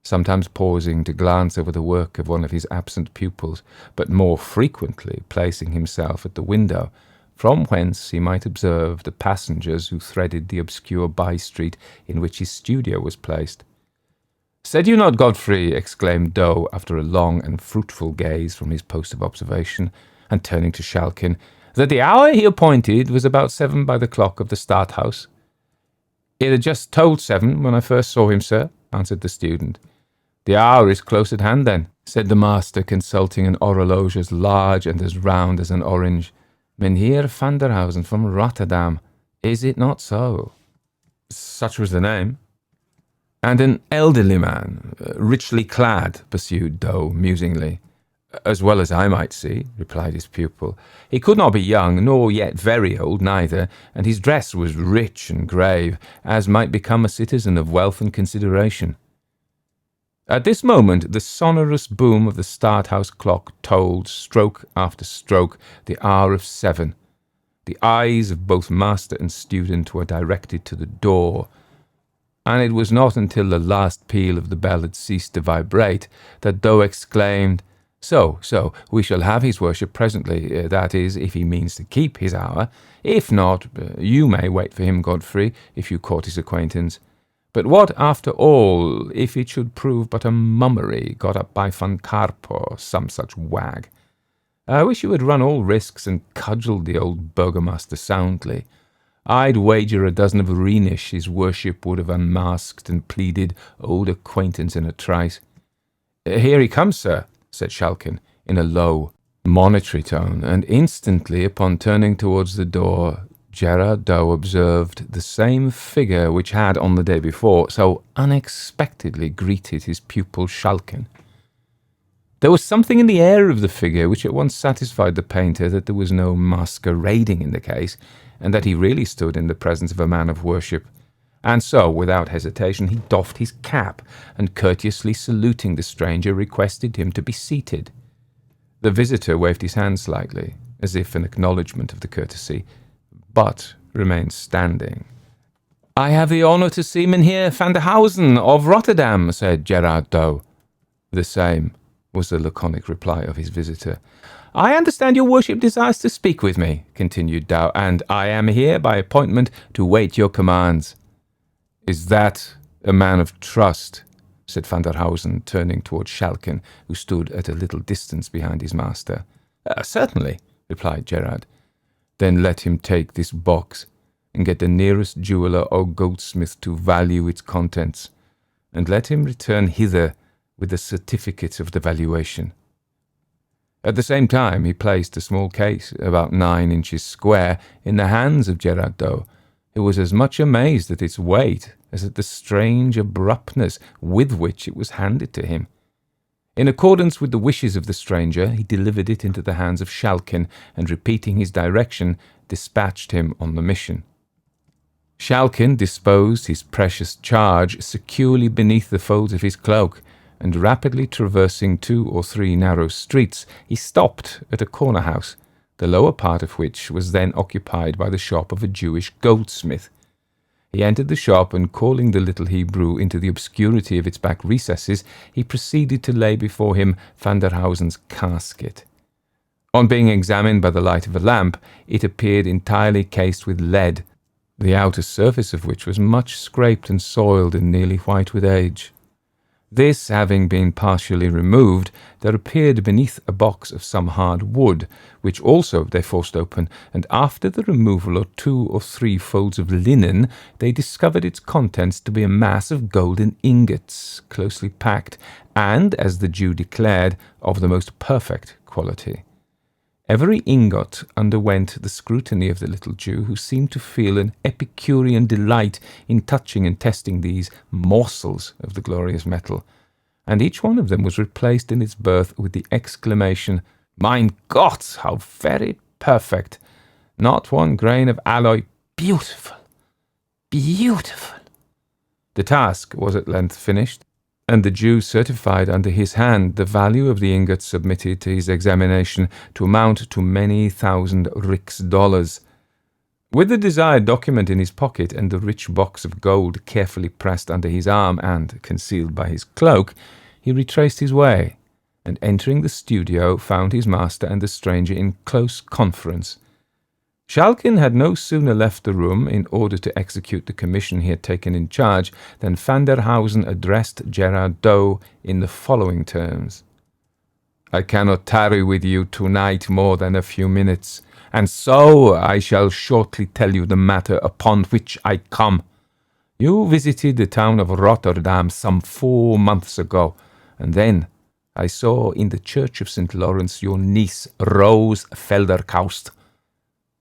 sometimes pausing to glance over the work of one of his absent pupils, but more frequently placing himself at the window, from whence he might observe the passengers who threaded the obscure by-street in which his studio was placed. "Said you not, Godfrey," exclaimed Dow, after a long and fruitful gaze from his post of observation, and turning to Schalken, "that the hour he appointed was about 7 by the clock of the Stadthouse?" "It had just told 7 when I first saw him, sir," answered the student. "The hour is close at hand, then," said the master, consulting an horologe as large and as round as an orange. "Mynheer van der Hausen from Rotterdam. Is it not so?" "Such was the name." "And an elderly man, richly clad," pursued Dow musingly. "As well as I might see," replied his pupil. "He could not be young, nor yet very old neither, and his dress was rich and grave, as might become a citizen of wealth and consideration." At this moment the sonorous boom of the Stadthouse clock tolled, stroke after stroke, the hour of 7. The eyes of both master and student were directed to the door, and it was not until the last peal of the bell had ceased to vibrate that Dow exclaimed, So, we shall have his worship presently, that is, if he means to keep his hour. If not, you may wait for him, Godfrey, if you court his acquaintance. But what, after all, if it should prove but a mummery got up by Van Karp or some such wag? I wish you had run all risks and cudgelled the old burgomaster soundly. I'd wager a dozen of Rhenish his worship would have unmasked and pleaded old acquaintance in a trice. "Here he comes, sir," said Schalken, in a low, monitory tone, and instantly, upon turning towards the door, Gerard Dow observed the same figure which had, on the day before, so unexpectedly greeted his pupil Schalken. There was something in the air of the figure which at once satisfied the painter that there was no masquerading in the case, and that he really stood in the presence of a man of worship. And so, without hesitation, he doffed his cap, and courteously saluting the stranger, requested him to be seated. The visitor waved his hand slightly, as if in acknowledgment of the courtesy, but remained standing. "I have the honour to see Mynheer van der Hausen of Rotterdam," said Gerard Dow. "The same," was the laconic reply of his visitor. "I understand your worship desires to speak with me," continued Dow, "and I am here by appointment to wait your commands." "Is that a man of trust?" said van der Hausen, turning towards Schalken, who stood at a little distance behind his master. "Certainly," replied Gerard. "Then let him take this box, and get the nearest jeweller or goldsmith to value its contents, and let him return hither with the certificate of the valuation." At the same time he placed a small case, about 9 inches square, in the hands of Gerard Dow, who was as much amazed at its weight as at the strange abruptness with which it was handed to him. In accordance with the wishes of the stranger, he delivered it into the hands of Schalken, and repeating his direction, dispatched him on the mission. Schalken disposed his precious charge securely beneath the folds of his cloak, and rapidly traversing 2 or 3 narrow streets, he stopped at a corner house, the lower part of which was then occupied by the shop of a Jewish goldsmith. He entered the shop, and calling the little Hebrew into the obscurity of its back recesses, he proceeded to lay before him Van der Hausen's casket. On being examined by the light of a lamp, it appeared entirely cased with lead, the outer surface of which was much scraped and soiled and nearly white with age. This having been partially removed, there appeared beneath a box of some hard wood, which also they forced open, and after the removal of 2 or 3 folds of linen, they discovered its contents to be a mass of golden ingots, closely packed, and, as the Jew declared, of the most perfect quality. Every ingot underwent the scrutiny of the little Jew, who seemed to feel an Epicurean delight in touching and testing these morsels of the glorious metal, and each one of them was replaced in its berth with the exclamation, "Mein Gott, how very perfect! Not one grain of alloy. Beautiful! Beautiful!" The task was at length finished, and the Jew certified under his hand the value of the ingots submitted to his examination to amount to many thousand rix dollars. With the desired document in his pocket and the rich box of gold carefully pressed under his arm and concealed by his cloak, he retraced his way, and entering the studio found his master and the stranger in close conference. Schalken had no sooner left the room in order to execute the commission he had taken in charge than Van der Hausen addressed Gerard Doe in the following terms. "I cannot tarry with you tonight more than a few minutes, and so I shall shortly tell you the matter upon which I come. You visited the town of Rotterdam some 4 months ago, and then I saw in the church of St. Lawrence your niece, Rose Felderkaust.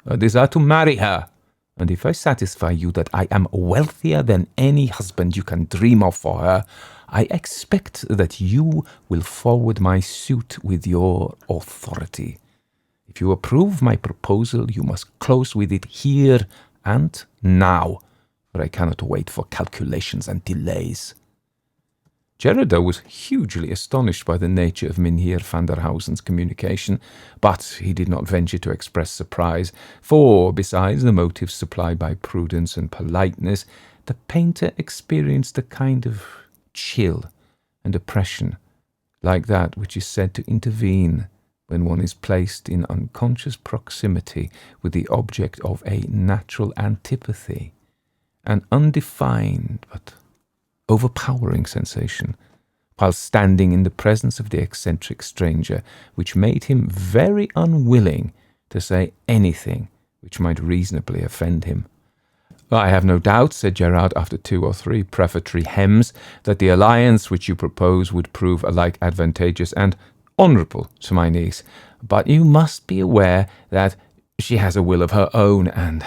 I desire to marry her, and if I satisfy you that I am wealthier than any husband you can dream of for her, I expect that you will forward my suit with your authority. If you approve my proposal, you must close with it here and now, for I cannot wait for calculations and delays." Gerardo was hugely astonished by the nature of Mynheer van der Hausen's communication, but he did not venture to express surprise, for, besides the motives supplied by prudence and politeness, the painter experienced a kind of chill and oppression, like that which is said to intervene when one is placed in unconscious proximity with the object of a natural antipathy, an undefined but overpowering sensation, while standing in the presence of the eccentric stranger, which made him very unwilling to say anything which might reasonably offend him. "I have no doubt," said Gerard, after 2 or 3 prefatory hems, "that the alliance which you propose would prove alike advantageous and honourable to my niece, but you must be aware that she has a will of her own, and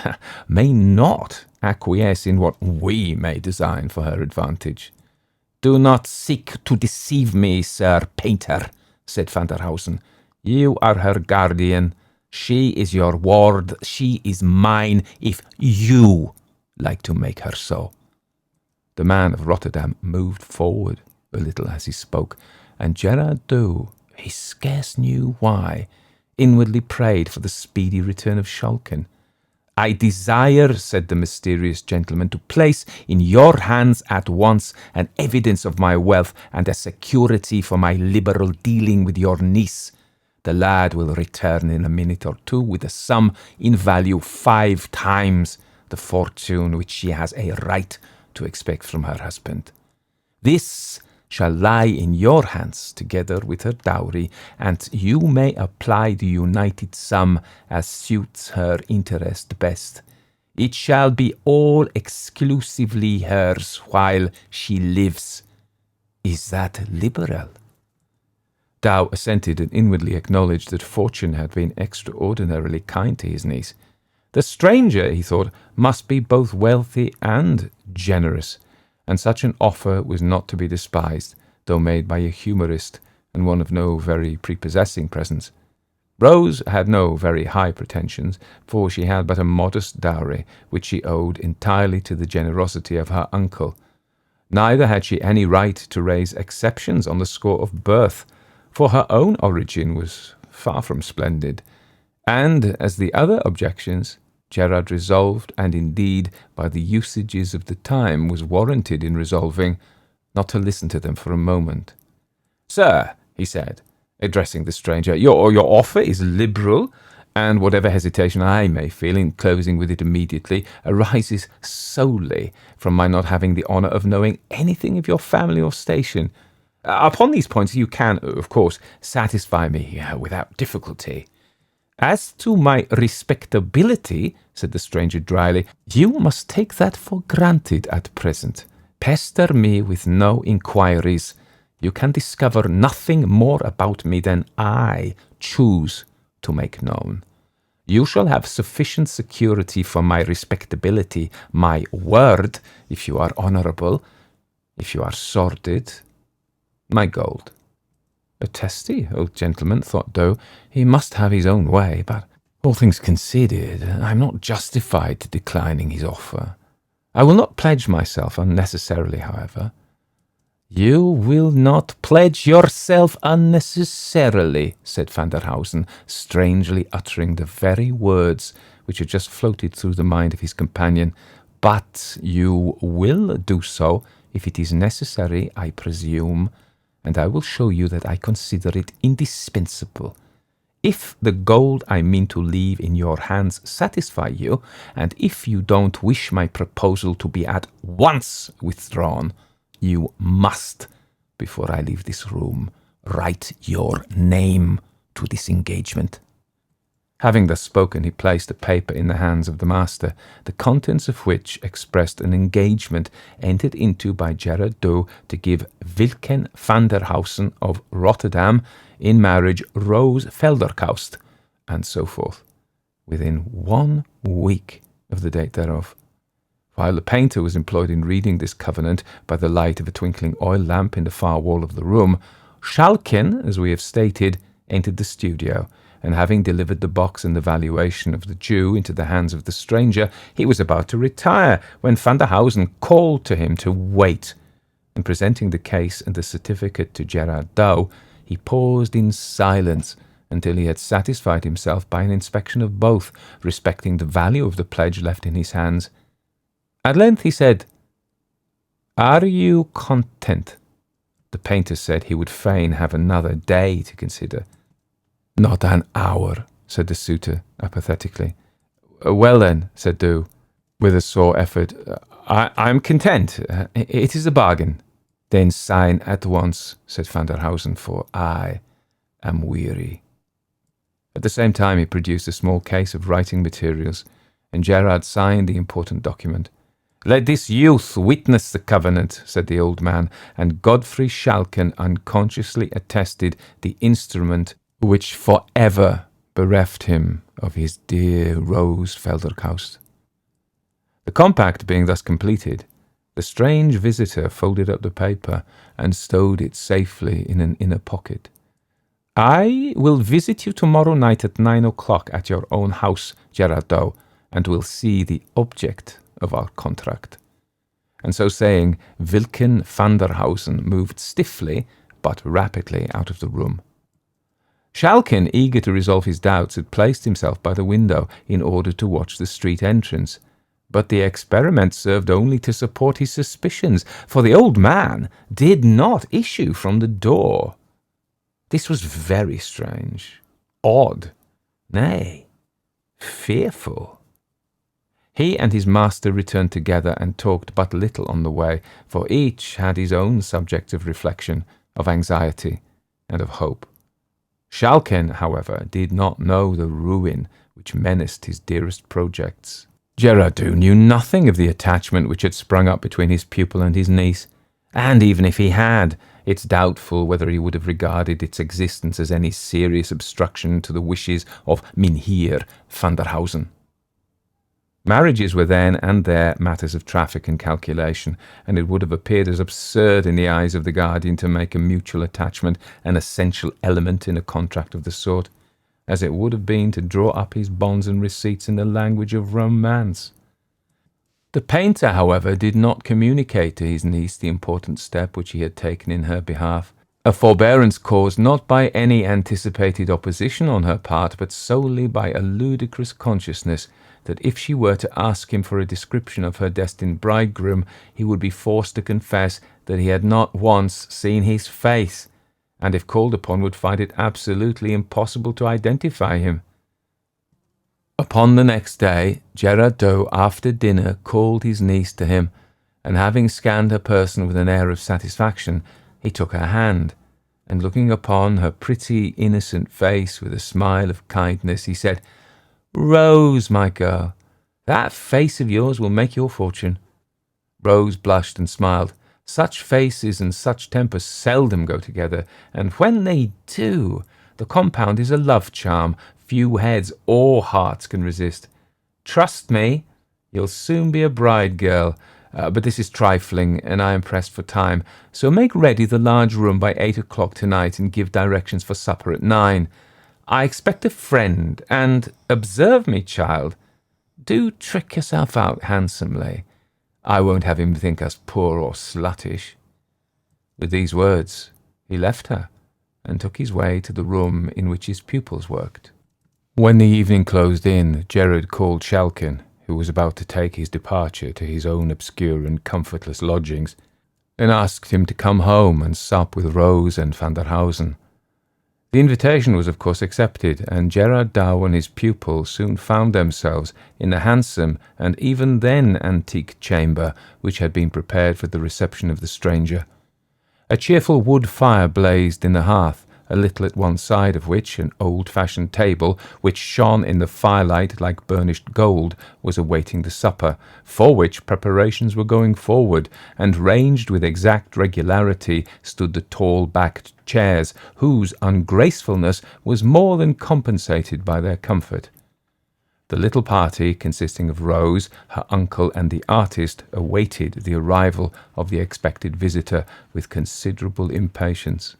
may not acquiesce in what we may design for her advantage." "Do not seek to deceive me, Sir Painter," said Van der Hausen. "You are her guardian. She is your ward. She is mine, if you like to make her so." The man of Rotterdam moved forward a little as he spoke, and Gerard Doe, he scarce knew why, inwardly prayed for the speedy return of Schalken. "I desire," said the mysterious gentleman, "to place in your hands at once an evidence of my wealth and a security for my liberal dealing with your niece. The lad will return in a minute or 2 with a sum in value 5 times the fortune which she has a right to expect from her husband. This shall lie in your hands together with her dowry, and you may apply the united sum as suits her interest best. It shall be all exclusively hers while she lives. Is that liberal?" Dow assented and inwardly acknowledged that fortune had been extraordinarily kind to his niece. The stranger, he thought, must be both wealthy and generous, and such an offer was not to be despised, though made by a humorist and one of no very prepossessing presence. Rose had no very high pretensions, for she had but a modest dowry, which she owed entirely to the generosity of her uncle. Neither had she any right to raise exceptions on the score of birth, for her own origin was far from splendid, and, as the other objections, Gerard resolved, and indeed, by the usages of the time, was warranted in resolving, not to listen to them for a moment. "Sir," he said, addressing the stranger, your offer is liberal, and whatever hesitation I may feel in closing with it immediately arises solely from my not having the honour of knowing anything of your family or station. Upon these points you can, of course, satisfy me without difficulty. As to my respectability," said the stranger dryly, "you must take that for granted at present. Pester me with no inquiries. You can discover nothing more about me than I choose to make known. You shall have sufficient security for my respectability, my word, if you are honourable. If you are sordid, my gold." A testy old gentleman, thought Doe. He must have his own way, but all things considered, I am not justified to declining his offer. I will not pledge myself unnecessarily, however. "You will not pledge yourself unnecessarily," said Van der Hausen, strangely uttering the very words which had just floated through the mind of his companion. "But you will do so, if it is necessary, I presume, and I will show you that I consider it indispensable. If the gold I mean to leave in your hands satisfy you, and if you don't wish my proposal to be at once withdrawn, you must, before I leave this room, write your name to this engagement." Having thus spoken, he placed a paper in the hands of the master, the contents of which expressed an engagement entered into by Gerard Doe to give Wilken van der Hausen of Rotterdam in marriage Rose Felderkaust, and so forth, within 1 week of the date thereof. While the painter was employed in reading this covenant by the light of a twinkling oil lamp in the far wall of the room, Schalken, as we have stated, entered the studio, and having delivered the box and the valuation of the Jew into the hands of the stranger, he was about to retire, when Van der Hausen called to him to wait, and presenting the case and the certificate to Gerard Doe, he paused in silence until he had satisfied himself by an inspection of both, respecting the value of the pledge left in his hands. At length he said, "Are you content?" The painter said he would fain have another day to consider. "Not an hour," said the suitor apathetically. "Well then," said Doe, with a sore effort, I'm content. It is a bargain." "Then sign at once," said Van der Hausen, "for I am weary." At the same time he produced a small case of writing materials, and Gerard signed the important document. "Let this youth witness the covenant," said the old man, and Godfrey Schalken unconsciously attested the instrument which forever bereft him of his dear Rose Felderkaust. The compact being thus completed, the strange visitor folded up the paper and stowed it safely in an inner pocket. "I will visit you tomorrow night at 9 o'clock at your own house, Gerard Doe, and will see the object of our contract." And so saying, Wilken van der Hausen moved stiffly but rapidly out of the room. Schalken, eager to resolve his doubts, had placed himself by the window in order to watch the street entrance. But the experiment served only to support his suspicions, for the old man did not issue from the door. This was very strange, odd, nay, fearful. He and his master returned together and talked but little on the way, for each had his own subjects of reflection, of anxiety, and of hope. Schalken, however, did not know the ruin which menaced his dearest projects. Gerard Doe knew nothing of the attachment which had sprung up between his pupil and his niece, and even if he had, it's doubtful whether he would have regarded its existence as any serious obstruction to the wishes of Mynheer van der Hausen. Marriages were then and there matters of traffic and calculation, and it would have appeared as absurd in the eyes of the guardian to make a mutual attachment an essential element in a contract of the sort, as it would have been to draw up his bonds and receipts in the language of romance. The painter, however, did not communicate to his niece the important step which he had taken in her behalf, a forbearance caused not by any anticipated opposition on her part, but solely by a ludicrous consciousness that if she were to ask him for a description of her destined bridegroom, he would be forced to confess that he had not once seen his face, and if called upon would find it absolutely impossible to identify him. Upon the next day, Gerard Dow, after dinner, called his niece to him, and having scanned her person with an air of satisfaction, he took her hand, and looking upon her pretty, innocent face with a smile of kindness, he said, "Rose, my girl, that face of yours will make your fortune." Rose blushed and smiled. Such faces and such tempers seldom go together, and when they do, the compound is a love charm few heads or hearts can resist. Trust me, you'll soon be a bride girl, but this is trifling, and I am pressed for time, so make ready the large room by 8 o'clock tonight and give directions for supper at 9. I expect a friend, and observe me, child, do trick yourself out handsomely. I won't have him think us poor or sluttish." With these words, he left her, and took his way to the room in which his pupils worked. When the evening closed in, Gerard called Schalken, who was about to take his departure to his own obscure and comfortless lodgings, and asked him to come home and sup with Rose and van der Hausen. The invitation was of course accepted, and Gerard Dow and his pupil soon found themselves in a handsome and even then antique chamber which had been prepared for the reception of the stranger. A cheerful wood fire blazed in the hearth, a little at one side of which an old-fashioned table, which shone in the firelight like burnished gold, was awaiting the supper, for which preparations were going forward, and ranged with exact regularity stood the tall-backed chairs, whose ungracefulness was more than compensated by their comfort. The little party, consisting of Rose, her uncle, and the artist, awaited the arrival of the expected visitor with considerable impatience.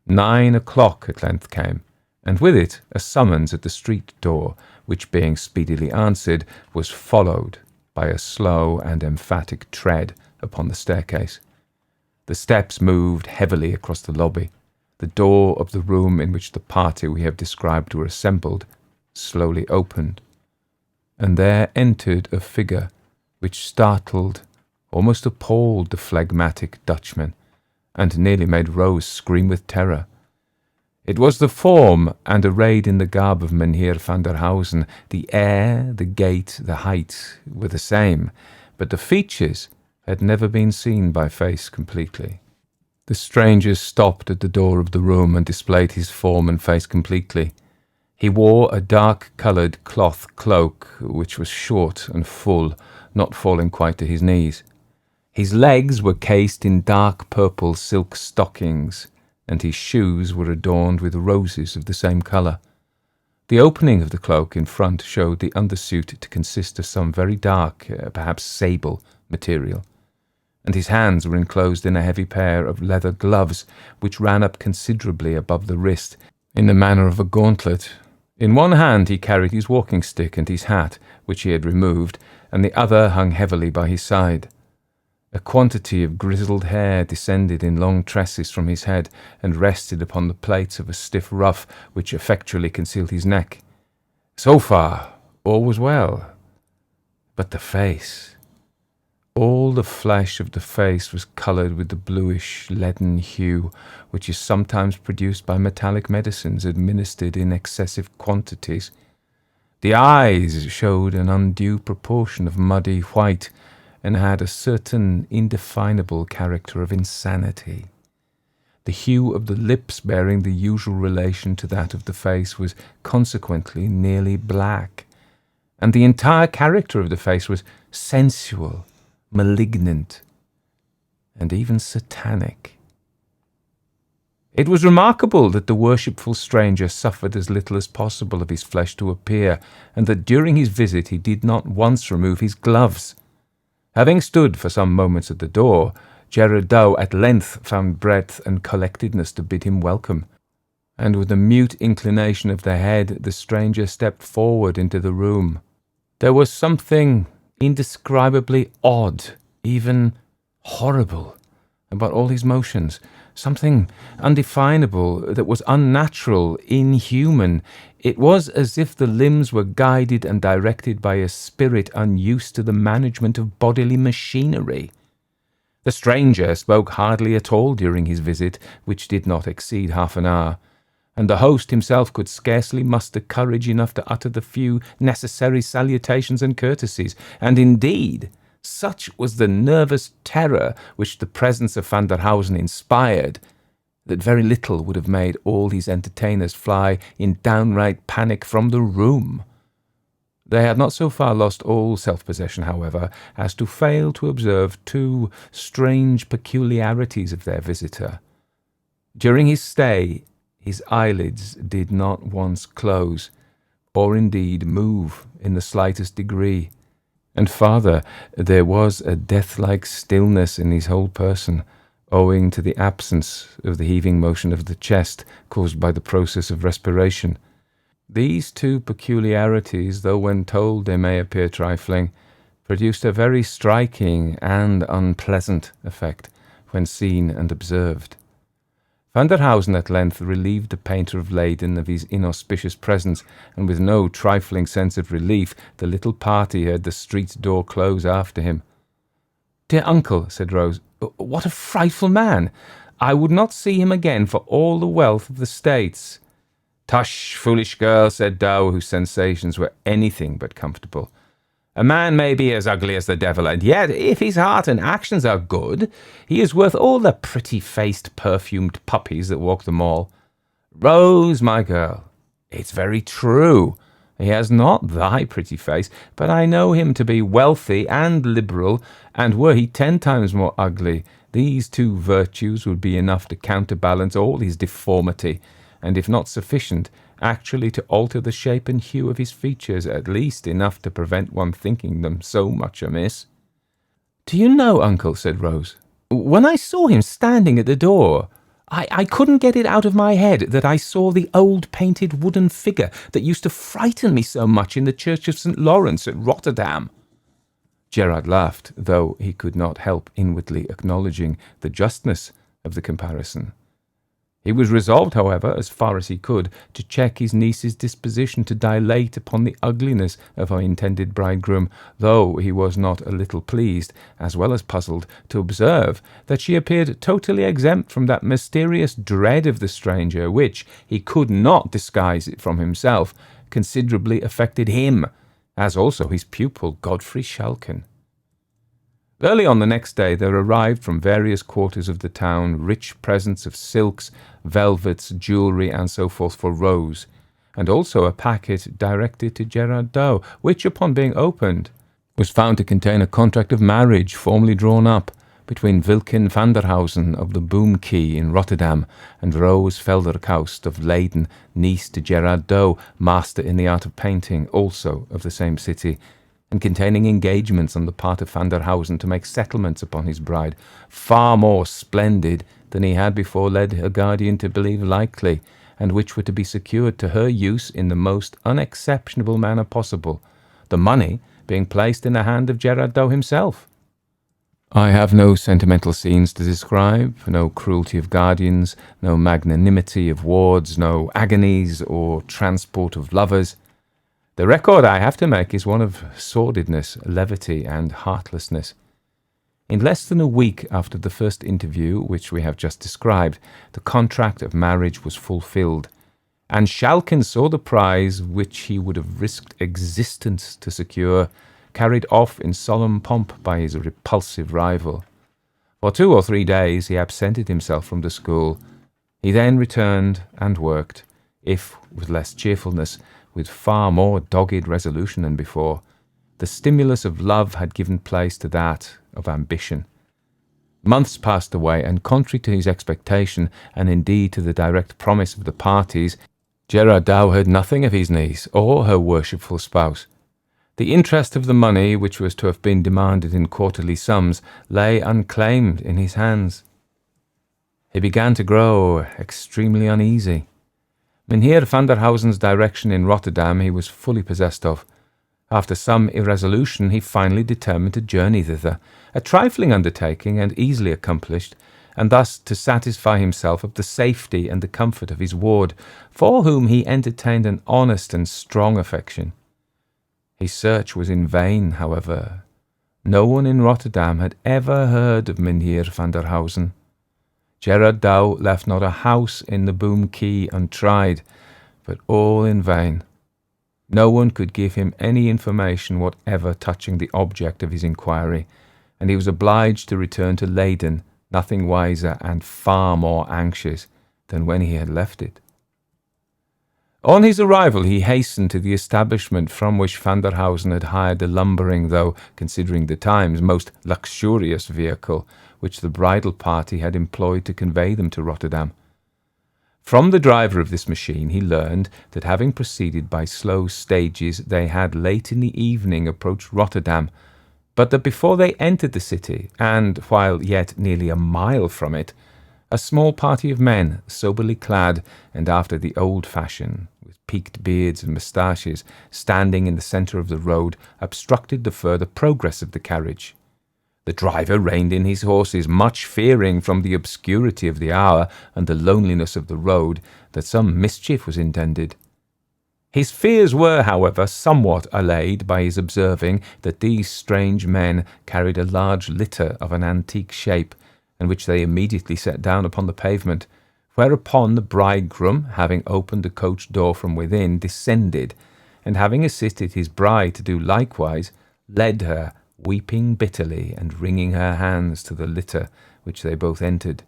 9 o'clock at length came, and with it a summons at the street door, which being speedily answered, was followed by a slow and emphatic tread upon the staircase. The steps moved heavily across the lobby. The door of the room in which the party we have described were assembled slowly opened, and there entered a figure which startled, almost appalled the phlegmatic Dutchman, and nearly made Rose scream with terror. It was the form, and arrayed in the garb of Mynheer van der Hausen. The air, the gait, the height were the same, but the features had never been seen by face completely. The stranger stopped at the door of the room and displayed his form and face completely. He wore a dark-coloured cloth cloak, which was short and full, not falling quite to his knees. His legs were cased in dark purple silk stockings, and his shoes were adorned with roses of the same colour. The opening of the cloak in front showed the undersuit to consist of some very dark, perhaps sable, material, and his hands were enclosed in a heavy pair of leather gloves, which ran up considerably above the wrist, in the manner of a gauntlet. In one hand he carried his walking stick and his hat, which he had removed, and the other hung heavily by his side. A quantity of grizzled hair descended in long tresses from his head, and rested upon the plaits of a stiff ruff which effectually concealed his neck. So far, all was well. But the face! All the flesh of the face was coloured with the bluish, leaden hue, which is sometimes produced by metallic medicines administered in excessive quantities. The eyes showed an undue proportion of muddy white, and had a certain indefinable character of insanity. The hue of the lips, bearing the usual relation to that of the face, was consequently nearly black, and the entire character of the face was sensual, malignant, and even satanic. It was remarkable that the worshipful stranger suffered as little as possible of his flesh to appear, and that during his visit he did not once remove his gloves. Having stood for some moments at the door, Gerard Dow at length found breath and collectedness to bid him welcome, and with a mute inclination of the head the stranger stepped forward into the room. There was something indescribably odd, even horrible, about all his motions. Something undefinable that was unnatural, inhuman. It was as if the limbs were guided and directed by a spirit unused to the management of bodily machinery. The stranger spoke hardly at all during his visit, which did not exceed half an hour, and the host himself could scarcely muster courage enough to utter the few necessary salutations and courtesies, and indeed, such was the nervous terror which the presence of Van der Hausen inspired, that very little would have made all his entertainers fly in downright panic from the room. They had not so far lost all self-possession, however, as to fail to observe two strange peculiarities of their visitor. During his stay, his eyelids did not once close, or indeed move in the slightest degree. And farther, there was a death-like stillness in his whole person, owing to the absence of the heaving motion of the chest caused by the process of respiration. These two peculiarities, though when told they may appear trifling, produced a very striking and unpleasant effect when seen and observed. Van der Hausen at length relieved the painter of Leyden of his inauspicious presence, and with no trifling sense of relief, the little party heard the street door close after him. "Dear uncle," said Rose, "what a frightful man! I would not see him again for all the wealth of the States." "Tush, foolish girl," said Dow, whose sensations were anything but comfortable. "A man may be as ugly as the devil, and yet, if his heart and actions are good, he is worth all the pretty-faced, perfumed puppies that walk the mall. Rose, my girl, it's very true. He has not thy pretty face, but I know him to be wealthy and liberal, and were he 10 times more ugly, these two virtues would be enough to counterbalance all his deformity, and if not sufficient, actually to alter the shape and hue of his features, at least enough to prevent one thinking them so much amiss." "Do you know, uncle," said Rose, "when I saw him standing at the door, I couldn't get it out of my head that I saw the old painted wooden figure that used to frighten me so much in the church of St. Lawrence at Rotterdam." Gerard laughed, though he could not help inwardly acknowledging the justness of the comparison. He was resolved, however, as far as he could, to check his niece's disposition to dilate upon the ugliness of her intended bridegroom, though he was not a little pleased, as well as puzzled, to observe that she appeared totally exempt from that mysterious dread of the stranger which, he could not disguise it from himself, considerably affected him, as also his pupil Godfrey Schalken. Early on the next day there arrived from various quarters of the town rich presents of silks, velvets, jewellery, and so forth for Rose, and also a packet directed to Gerard Dow, which, upon being opened, was found to contain a contract of marriage formally drawn up between Wilkin van der Hausen of the Boom Key in Rotterdam and Rose Velderkaust of Leyden, niece to Gerard Dow, master in the art of painting, also of the same city, and containing engagements on the part of Van der Hausen to make settlements upon his bride, far more splendid than he had before led her guardian to believe likely, and which were to be secured to her use in the most unexceptionable manner possible, the money being placed in the hand of Gerard Dow himself. I have no sentimental scenes to describe, no cruelty of guardians, no magnanimity of wards, no agonies or transport of lovers. The record I have to make is one of sordidness, levity, and heartlessness. In less than a week after the first interview, which we have just described, the contract of marriage was fulfilled, and Schalken saw the prize which he would have risked existence to secure, carried off in solemn pomp by his repulsive rival. For 2 or 3 days he absented himself from the school. He then returned and worked, if with less cheerfulness, with far more dogged resolution than before. The stimulus of love had given place to that of ambition. Months passed away, and contrary to his expectation, and indeed to the direct promise of the parties, Gerard Dow heard nothing of his niece or her worshipful spouse. The interest of the money, which was to have been demanded in quarterly sums, lay unclaimed in his hands. He began to grow extremely uneasy. Mynheer van der Hausen's direction in Rotterdam he was fully possessed of. After some irresolution, he finally determined to journey thither, a trifling undertaking and easily accomplished, and thus to satisfy himself of the safety and the comfort of his ward, for whom he entertained an honest and strong affection. His search was in vain, however. No one in Rotterdam had ever heard of Mynheer van der Hausen. Gerard Dow left not a house in the Boom Key untried, but all in vain. No one could give him any information whatever touching the object of his inquiry, and he was obliged to return to Leyden, nothing wiser and far more anxious than when he had left it. On his arrival, he hastened to the establishment from which van der Hausen had hired the lumbering, though, considering the times, most luxurious vehicle which the bridal party had employed to convey them to Rotterdam. From the driver of this machine he learned that, having proceeded by slow stages, they had late in the evening approached Rotterdam, but that before they entered the city, and while yet nearly a mile from it, a small party of men, soberly clad and after the old fashion, with peaked beards and moustaches, standing in the centre of the road, obstructed the further progress of the carriage. The driver reined in his horses, much fearing from the obscurity of the hour and the loneliness of the road that some mischief was intended. His fears were, however, somewhat allayed by his observing that these strange men carried a large litter of an antique shape, and which they immediately set down upon the pavement, whereupon the bridegroom, having opened the coach door from within, descended, and having assisted his bride to do likewise, led her, weeping bitterly and wringing her hands, to the litter, which they both entered.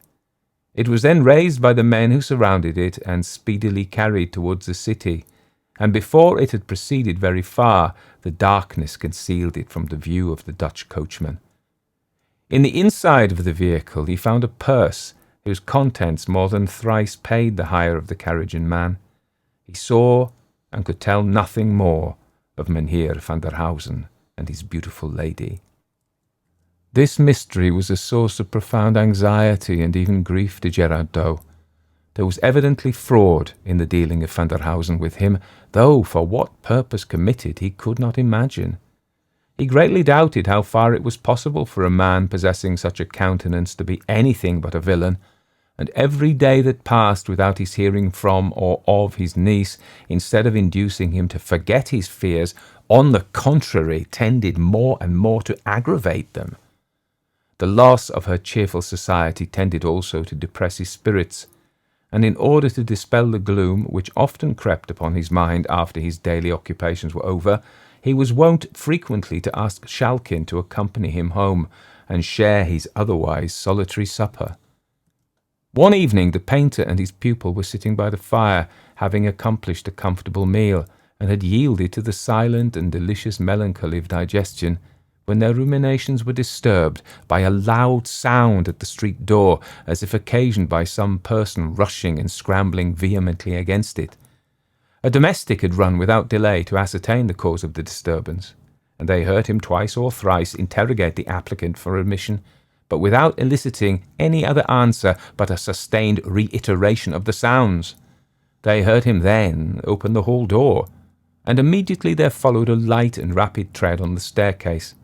It was then raised by the men who surrounded it, and speedily carried towards the city, and before it had proceeded very far, the darkness concealed it from the view of the Dutch coachman. In the inside of the vehicle he found a purse, whose contents more than thrice paid the hire of the carriage and man. He saw and could tell nothing more of Mynheer van der Hausen and his beautiful lady. This mystery was a source of profound anxiety and even grief to Gerard Dow. There was evidently fraud in the dealing of van der Hausen with him, though for what purpose committed he could not imagine. He greatly doubted how far it was possible for a man possessing such a countenance to be anything but a villain, and every day that passed without his hearing from or of his niece, instead of inducing him to forget his fears, on the contrary, tended more and more to aggravate them. The loss of her cheerful society tended also to depress his spirits, and in order to dispel the gloom which often crept upon his mind after his daily occupations were over, he was wont frequently to ask Schalken to accompany him home and share his otherwise solitary supper. One evening the painter and his pupil were sitting by the fire, having accomplished a comfortable meal, and had yielded to the silent and delicious melancholy of digestion, when their ruminations were disturbed by a loud sound at the street door, as if occasioned by some person rushing and scrambling vehemently against it. A domestic had run without delay to ascertain the cause of the disturbance, and they heard him twice or thrice interrogate the applicant for admission, but without eliciting any other answer but a sustained reiteration of the sounds. They heard him then open the hall door, and immediately there followed a light and rapid tread on the staircase.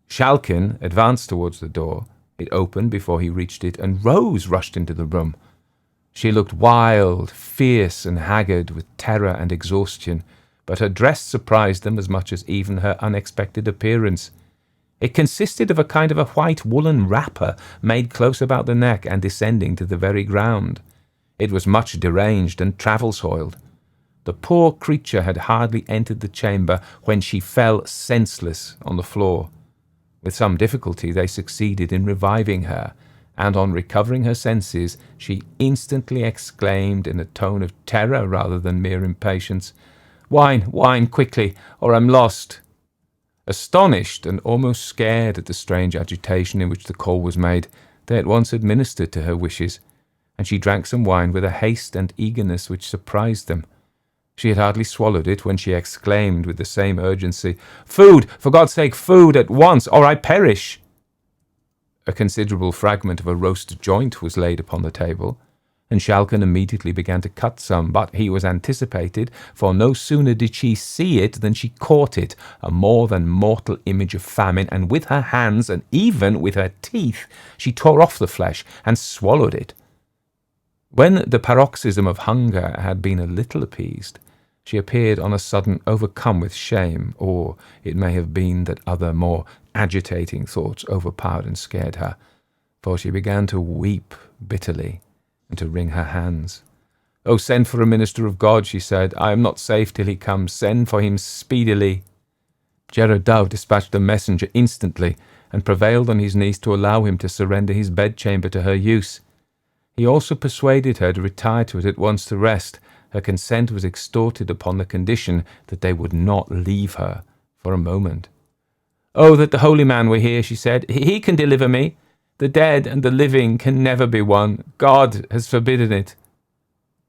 Schalken advanced towards the door. It opened before he reached it, and Rose rushed into the room. She looked wild, fierce, and haggard with terror and exhaustion, but her dress surprised them as much as even her unexpected appearance. It consisted of a kind of a white woolen wrapper made close about the neck and descending to the very ground. It was much deranged and travel-soiled. The poor creature had hardly entered the chamber when she fell senseless on the floor. With some difficulty they succeeded in reviving her, and on recovering her senses she instantly exclaimed in a tone of terror rather than mere impatience, "Wine, wine, quickly, or I'm lost!" Astonished and almost scared at the strange agitation in which the call was made, they at once administered to her wishes, and she drank some wine with a haste and eagerness which surprised them. She had hardly swallowed it when she exclaimed with the same urgency, "Food! For God's sake, food at once, or I perish!" A considerable fragment of a roast joint was laid upon the table, and Schalken immediately began to cut some, but he was anticipated, for no sooner did she see it than she caught it, a more than mortal image of famine, and with her hands, and even with her teeth, she tore off the flesh and swallowed it. When the paroxysm of hunger had been a little appeased, she appeared on a sudden overcome with shame, or it may have been that other more agitating thoughts overpowered and scared her, for she began to weep bitterly and to wring her hands. "Oh, send for a minister of God," she said. "I am not safe till he comes. Send for him speedily." Gerard Dow dispatched a messenger instantly, and prevailed on his niece to allow him to surrender his bedchamber to her use. He also persuaded her to retire to it at once to rest. Her consent was extorted upon the condition that they would not leave her for a moment. "Oh, that the holy man were here," she said. "He can deliver me. The dead and the living can never be one. God has forbidden it."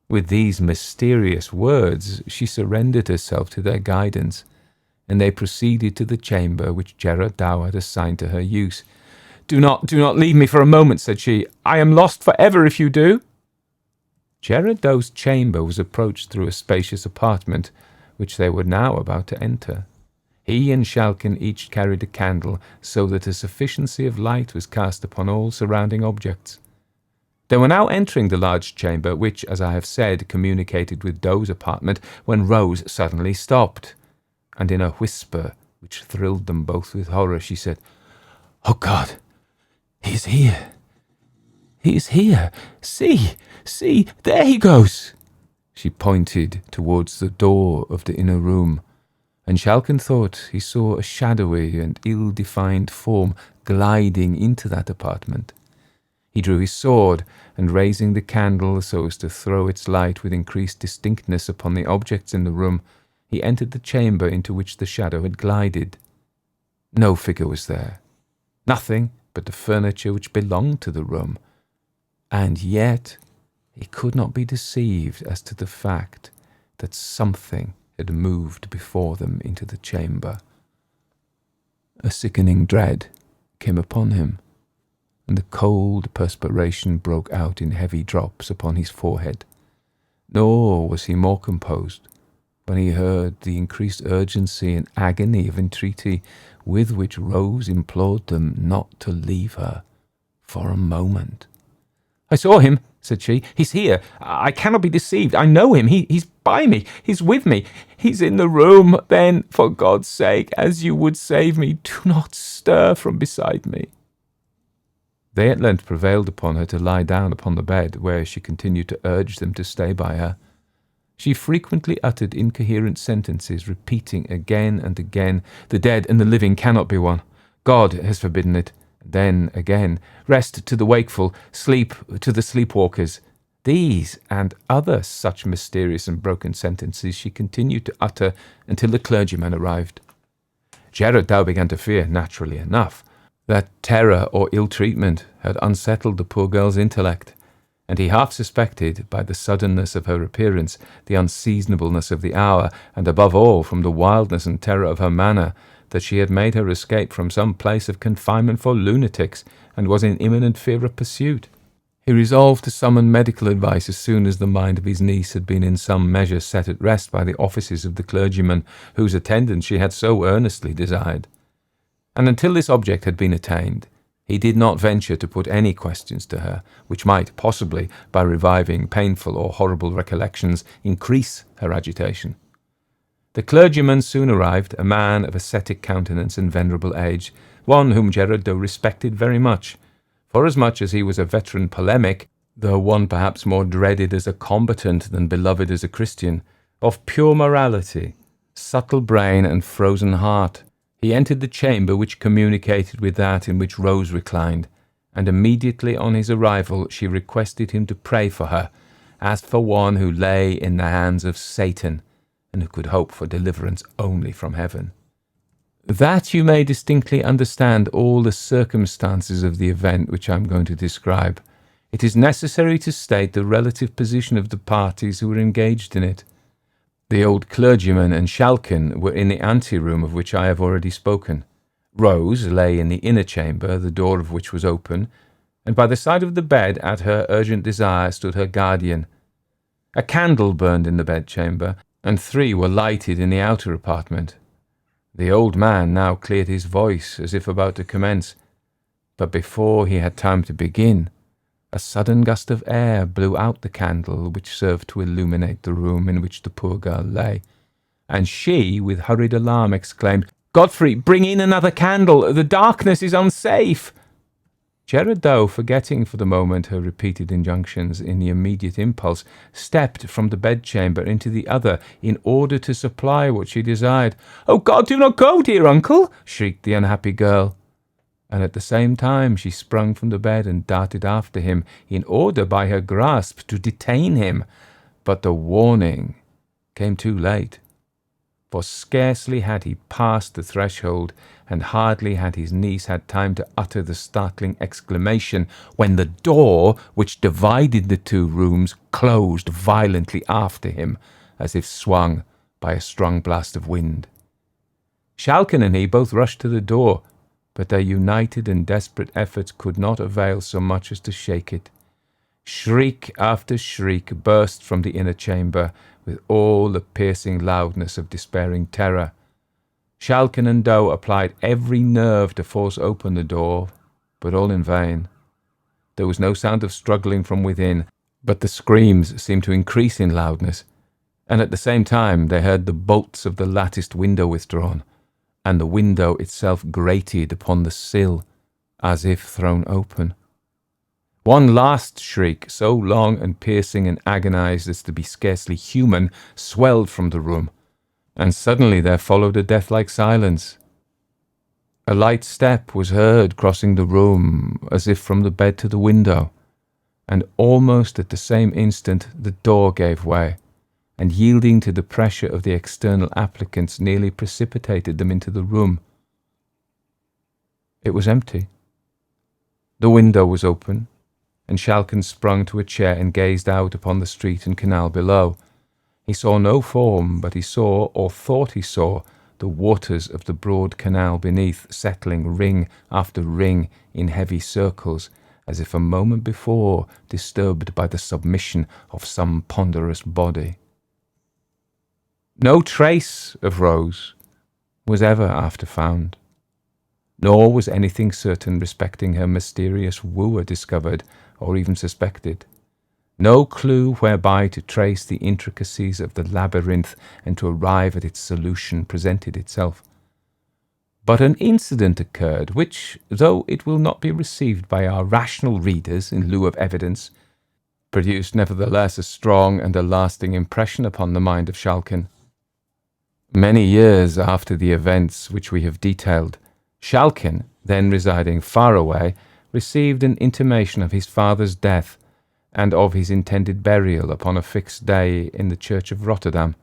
With these mysterious words, she surrendered herself to their guidance, and they proceeded to the chamber which Gerard Dow had assigned to her use. Do not leave me for a moment," said she. "I am lost for ever if you do." Gerard Dow's chamber was approached through a spacious apartment, which they were now about to enter. He and Schalken each carried a candle, so that a sufficiency of light was cast upon all surrounding objects. They were now entering the large chamber, which, as I have said, communicated with Dow's apartment, when Rose suddenly stopped, and in a whisper which thrilled them both with horror, she said, "Oh God, he is here! He is here! See, there he goes!" She pointed towards the door of the inner room, and Schalken thought he saw a shadowy and ill-defined form gliding into that apartment. He drew his sword, and raising the candle so as to throw its light with increased distinctness upon the objects in the room, he entered the chamber into which the shadow had glided. No figure was there, nothing but the furniture which belonged to the room, and yet he could not be deceived as to the fact that something had moved before them into the chamber. A sickening dread came upon him, and the cold perspiration broke out in heavy drops upon his forehead. Nor was he more composed when he heard the increased urgency and agony of entreaty with which Rose implored them not to leave her for a moment. "I saw him," said she. "He's here. I cannot be deceived. I know him. He's by me. He's with me. He's in the room. Then, for God's sake, as you would save me, do not stir from beside me." They at length prevailed upon her to lie down upon the bed, where she continued to urge them to stay by her. She frequently uttered incoherent sentences, repeating again and again, "The dead and the living cannot be one. God has forbidden it." Then again, "Rest to the wakeful, sleep to the sleepwalkers." These and other such mysterious and broken sentences she continued to utter until the clergyman arrived. Gerard Dow began to fear, naturally enough, that terror or ill-treatment had unsettled the poor girl's intellect, and he half suspected, by the suddenness of her appearance, the unseasonableness of the hour, and above all from the wildness and terror of her manner, that she had made her escape from some place of confinement for lunatics, and was in imminent fear of pursuit. He resolved to summon medical advice as soon as the mind of his niece had been in some measure set at rest by the offices of the clergyman, whose attendance she had so earnestly desired. And until this object had been attained, he did not venture to put any questions to her, which might possibly, by reviving painful or horrible recollections, increase her agitation. The clergyman soon arrived, a man of ascetic countenance and venerable age, one whom Gerard Dow respected very much, forasmuch as he was a veteran polemic, though one perhaps more dreaded as a combatant than beloved as a Christian, of pure morality, subtle brain, and frozen heart. He entered the chamber which communicated with that in which Rose reclined, and immediately on his arrival she requested him to pray for her, as for one who lay in the hands of Satan, and who could hope for deliverance only from heaven. That you may distinctly understand all the circumstances of the event which I am going to describe, it is necessary to state the relative position of the parties who were engaged in it. The old clergyman and Schalken were in the anteroom of which I have already spoken. Rose lay in the inner chamber, the door of which was open, and by the side of the bed, at her urgent desire, stood her guardian. A candle burned in the bedchamber, and 3 were lighted in the outer apartment. The old man now cleared his voice, as if about to commence, but before he had time to begin, a sudden gust of air blew out the candle which served to illuminate the room in which the poor girl lay, and she, with hurried alarm, exclaimed, "Godfrey, bring in another candle! The darkness is unsafe!" Gerard, though forgetting for the moment her repeated injunctions in the immediate impulse, stepped from the bedchamber into the other in order to supply what she desired. "Oh God, do not go, dear uncle!" shrieked the unhappy girl. And at the same time she sprung from the bed and darted after him, in order by her grasp to detain him. But the warning came too late, for scarcely had he passed the threshold, and hardly had his niece had time to utter the startling exclamation, when the door which divided the 2 rooms closed violently after him, as if swung by a strong blast of wind. Schalken and he both rushed to the door, but their united and desperate efforts could not avail so much as to shake it. Shriek after shriek burst from the inner chamber, with all the piercing loudness of despairing terror. Schalken and Doe applied every nerve to force open the door, but all in vain. There was no sound of struggling from within, but the screams seemed to increase in loudness, and at the same time they heard the bolts of the latticed window withdrawn, and the window itself grated upon the sill, as if thrown open. One last shriek, so long and piercing and agonized as to be scarcely human, swelled from the room, and suddenly there followed a death-like silence. A light step was heard crossing the room, as if from the bed to the window, and almost at the same instant the door gave way, and yielding to the pressure of the external applicants, nearly precipitated them into the room. It was empty. The window was open, and Schalken sprung to a chair and gazed out upon the street and canal below. He saw no form, but he saw, or thought he saw, the waters of the broad canal beneath settling ring after ring in heavy circles, as if a moment before disturbed by the submission of some ponderous body. No trace of Rose was ever after found, nor was anything certain respecting her mysterious wooer discovered or even suspected. No clue whereby to trace the intricacies of the labyrinth and to arrive at its solution presented itself. But an incident occurred which, though it will not be received by our rational readers in lieu of evidence, produced nevertheless a strong and a lasting impression upon the mind of Schalken. Many years after the events which we have detailed, Schalken, then residing far away, received an intimation of his father's death, and of his intended burial upon a fixed day in the church of Rotterdam.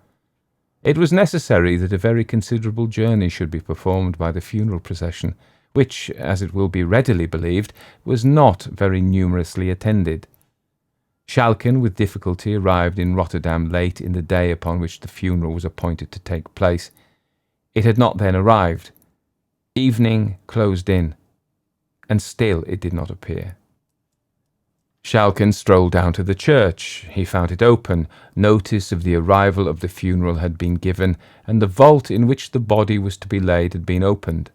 It was necessary that a very considerable journey should be performed by the funeral procession, which, as it will be readily believed, was not very numerously attended. Schalken with difficulty arrived in Rotterdam late in the day upon which the funeral was appointed to take place. It had not then arrived. Evening closed in, and still it did not appear. Schalken strolled down to the church. He found it open. Notice of the arrival of the funeral had been given, and the vault in which the body was to be laid had been opened.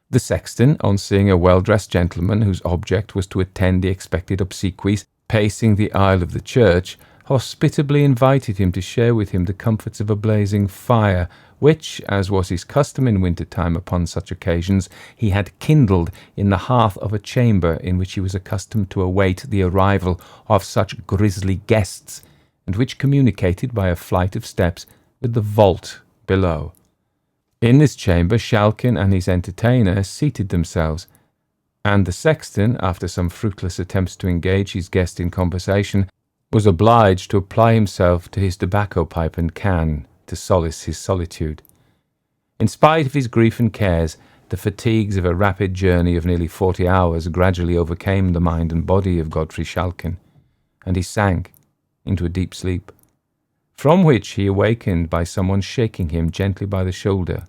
The sexton, on seeing a well-dressed gentleman whose object was to attend the expected obsequies, pacing the aisle of the church, hospitably invited him to share with him the comforts of a blazing fire, which, as was his custom in winter-time upon such occasions, he had kindled in the hearth of a chamber in which he was accustomed to await the arrival of such grisly guests, and which communicated by a flight of steps with the vault below. In this chamber Schalken and his entertainer seated themselves, and the sexton, after some fruitless attempts to engage his guest in conversation, was obliged to apply himself to his tobacco pipe and can to solace his solitude. In spite of his grief and cares, the fatigues of a rapid journey of nearly 40 hours gradually overcame the mind and body of Godfrey Schalken, and he sank into a deep sleep, from which he awakened by someone shaking him gently by the shoulder.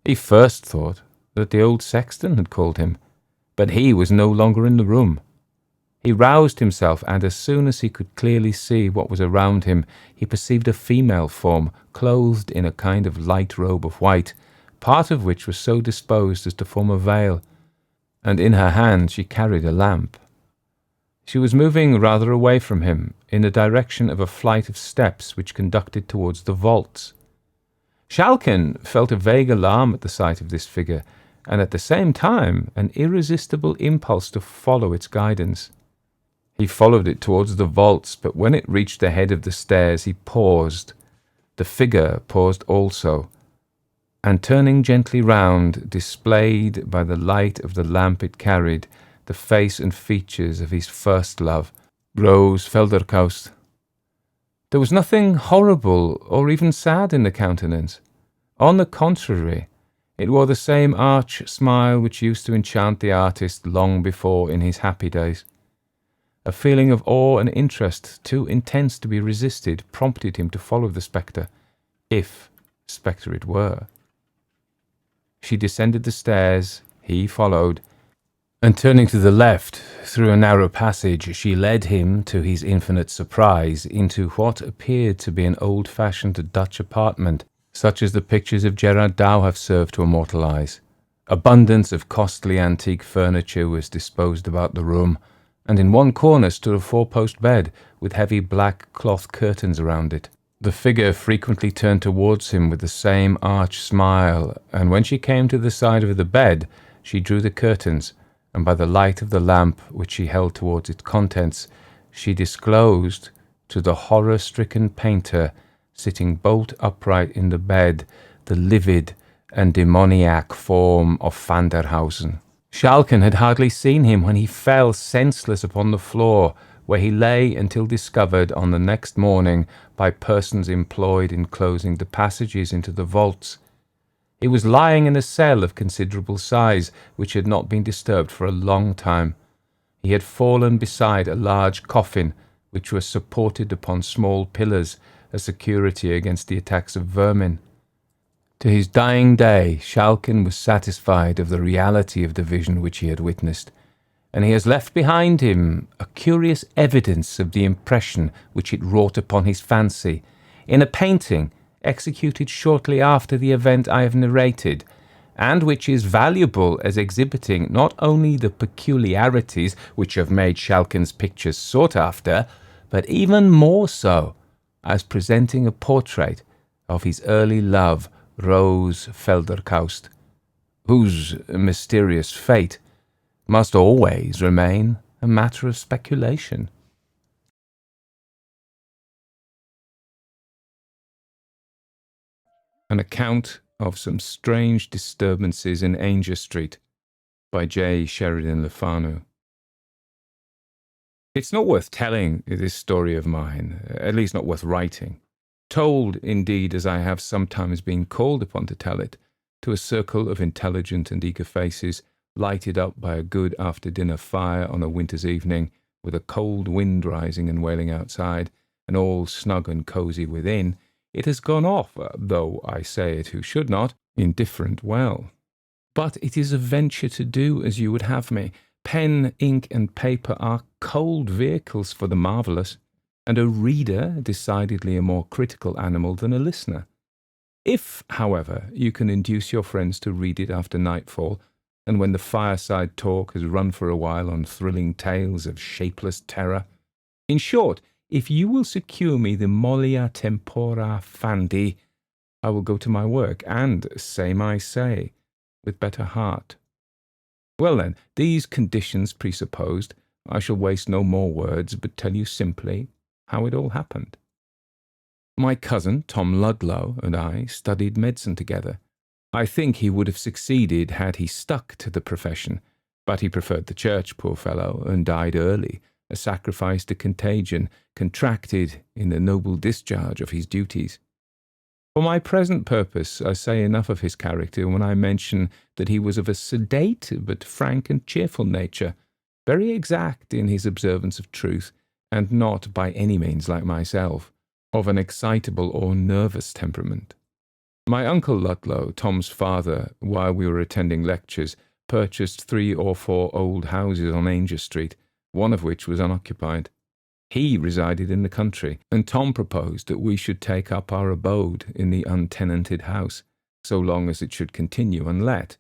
He first thought that the old sexton had called him, but he was no longer in the room. He roused himself, and as soon as he could clearly see what was around him, he perceived a female form, clothed in a kind of light robe of white, part of which was so disposed as to form a veil, and in her hand she carried a lamp. She was moving rather away from him, in the direction of a flight of steps which conducted towards the vaults. Schalken felt a vague alarm at the sight of this figure, and at the same time an irresistible impulse to follow its guidance. He followed it towards the vaults, but when it reached the head of the stairs he paused. The figure paused also, and turning gently round, displayed by the light of the lamp it carried the face and features of his first love, Rose Felderkaust. There was nothing horrible or even sad in the countenance. On the contrary, it wore the same arch smile which used to enchant the artist long before in his happy days. A feeling of awe and interest, too intense to be resisted, prompted him to follow the spectre, if spectre it were. She descended the stairs, he followed, and turning to the left, through a narrow passage, she led him, to his infinite surprise, into what appeared to be an old-fashioned Dutch apartment, such as the pictures of Gerard Dow have served to immortalize. Abundance of costly antique furniture was disposed about the room, and in one corner stood a four-post bed, with heavy black cloth curtains around it. The figure frequently turned towards him with the same arch smile, and when she came to the side of the bed, she drew the curtains, and by the light of the lamp which she held towards its contents, she disclosed to the horror-stricken painter, sitting bolt upright in the bed, the livid and demoniac form of Van der Hausen. Schalken had hardly seen him when he fell senseless upon the floor, where he lay until discovered on the next morning by persons employed in closing the passages into the vaults. He was lying in a cell of considerable size, which had not been disturbed for a long time. He had fallen beside a large coffin, which was supported upon small pillars, a security against the attacks of vermin. To his dying day, Schalken was satisfied of the reality of the vision which he had witnessed, and he has left behind him a curious evidence of the impression which it wrought upon his fancy, in a painting executed shortly after the event I have narrated, and which is valuable as exhibiting not only the peculiarities which have made Schalken's pictures sought after, but even more so as presenting a portrait of his early love, Rose Felderkaust, whose mysterious fate must always remain a matter of speculation. An account of some strange disturbances in Aungier Street by J. Sheridan Le Fanu. It's not worth telling, this story of mine, at least not worth writing. Told, indeed, as I have sometimes been called upon to tell it, to a circle of intelligent and eager faces, lighted up by a good after-dinner fire on a winter's evening, with a cold wind rising and wailing outside, and all snug and cosy within, it has gone off, though I say it who should not, indifferent well. But it is a venture to do as you would have me. Pen, ink, and paper are cold vehicles for the marvellous, and a reader decidedly a more critical animal than a listener. If, however, you can induce your friends to read it after nightfall, and when the fireside talk has run for a while on thrilling tales of shapeless terror, in short, if you will secure me the mollia tempora fandi, I will go to my work, and, same I say, with better heart. Well then, these conditions presupposed, I shall waste no more words, but tell you simply how it all happened. My cousin, Tom Ludlow, and I studied medicine together. I think he would have succeeded had he stuck to the profession, but he preferred the church, poor fellow, and died early, a sacrifice to contagion, contracted in the noble discharge of his duties. For my present purpose, I say enough of his character when I mention that he was of a sedate but frank and cheerful nature, very exact in his observance of truth, and not by any means like myself, of an excitable or nervous temperament. My uncle Ludlow, Tom's father, while we were attending lectures, purchased 3 or 4 old houses on Aungier Street, one of which was unoccupied. He resided in the country, and Tom proposed that we should take up our abode in the untenanted house, so long as it should continue unlet,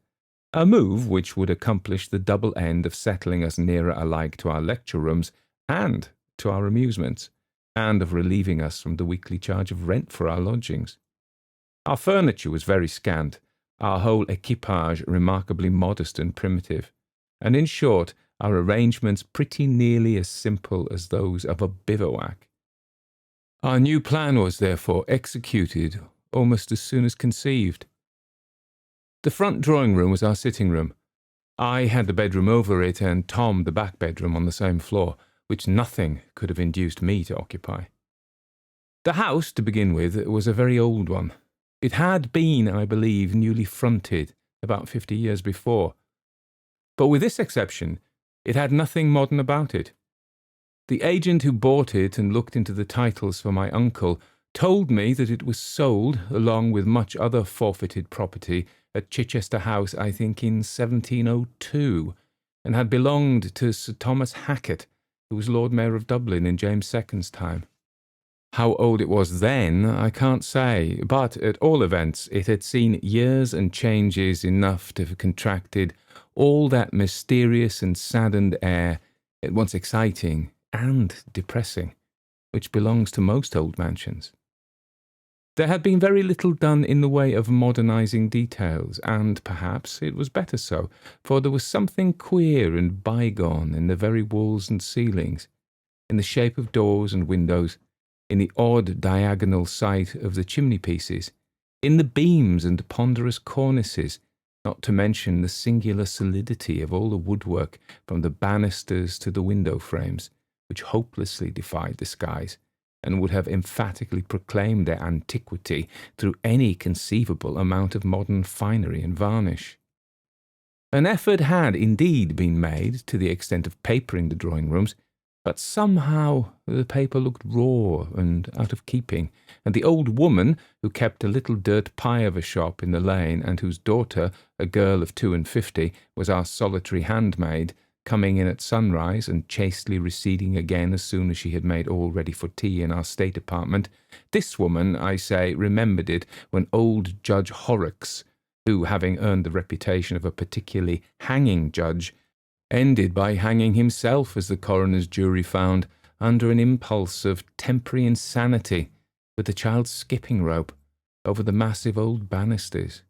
a move which would accomplish the double end of settling us nearer alike to our lecture rooms and to our amusements, and of relieving us from the weekly charge of rent for our lodgings. Our furniture was very scant, our whole equipage remarkably modest and primitive, and in short, our arrangements pretty nearly as simple as those of a bivouac. Our new plan was, therefore, executed almost as soon as conceived. The front drawing-room was our sitting-room. I had the bedroom over it, and Tom the back bedroom on the same floor, which nothing could have induced me to occupy. The house, to begin with, was a very old one. It had been, I believe, newly fronted about 50 years before. But with this exception, it had nothing modern about it. The agent who bought it and looked into the titles for my uncle told me that it was sold, along with much other forfeited property, at Chichester House, I think in 1702, and had belonged to Sir Thomas Hackett, who was Lord Mayor of Dublin in James II's time. How old it was then, I can't say, but at all events it had seen years and changes enough to have contracted all that mysterious and saddened air, at once exciting and depressing, which belongs to most old mansions. There had been very little done in the way of modernising details, and perhaps it was better so, for there was something queer and bygone in the very walls and ceilings, in the shape of doors and windows, in the odd diagonal site of the chimney-pieces, in the beams and ponderous cornices, not to mention the singular solidity of all the woodwork from the banisters to the window frames, which hopelessly defied the skies, and would have emphatically proclaimed their antiquity through any conceivable amount of modern finery and varnish. An effort had indeed been made to the extent of papering the drawing-rooms, but somehow the paper looked raw and out of keeping, and the old woman, who kept a little dirt pie of a shop in the lane, and whose daughter, a girl of 52, was our solitary handmaid, coming in at sunrise and chastely receding again as soon as she had made all ready for tea in our state apartment, this woman, I say, remembered it when old Judge Horrocks, who, having earned the reputation of a particularly hanging judge, ended by hanging himself, as the coroner's jury found, under an impulse of temporary insanity, with the child's skipping rope, over the massive old banisters,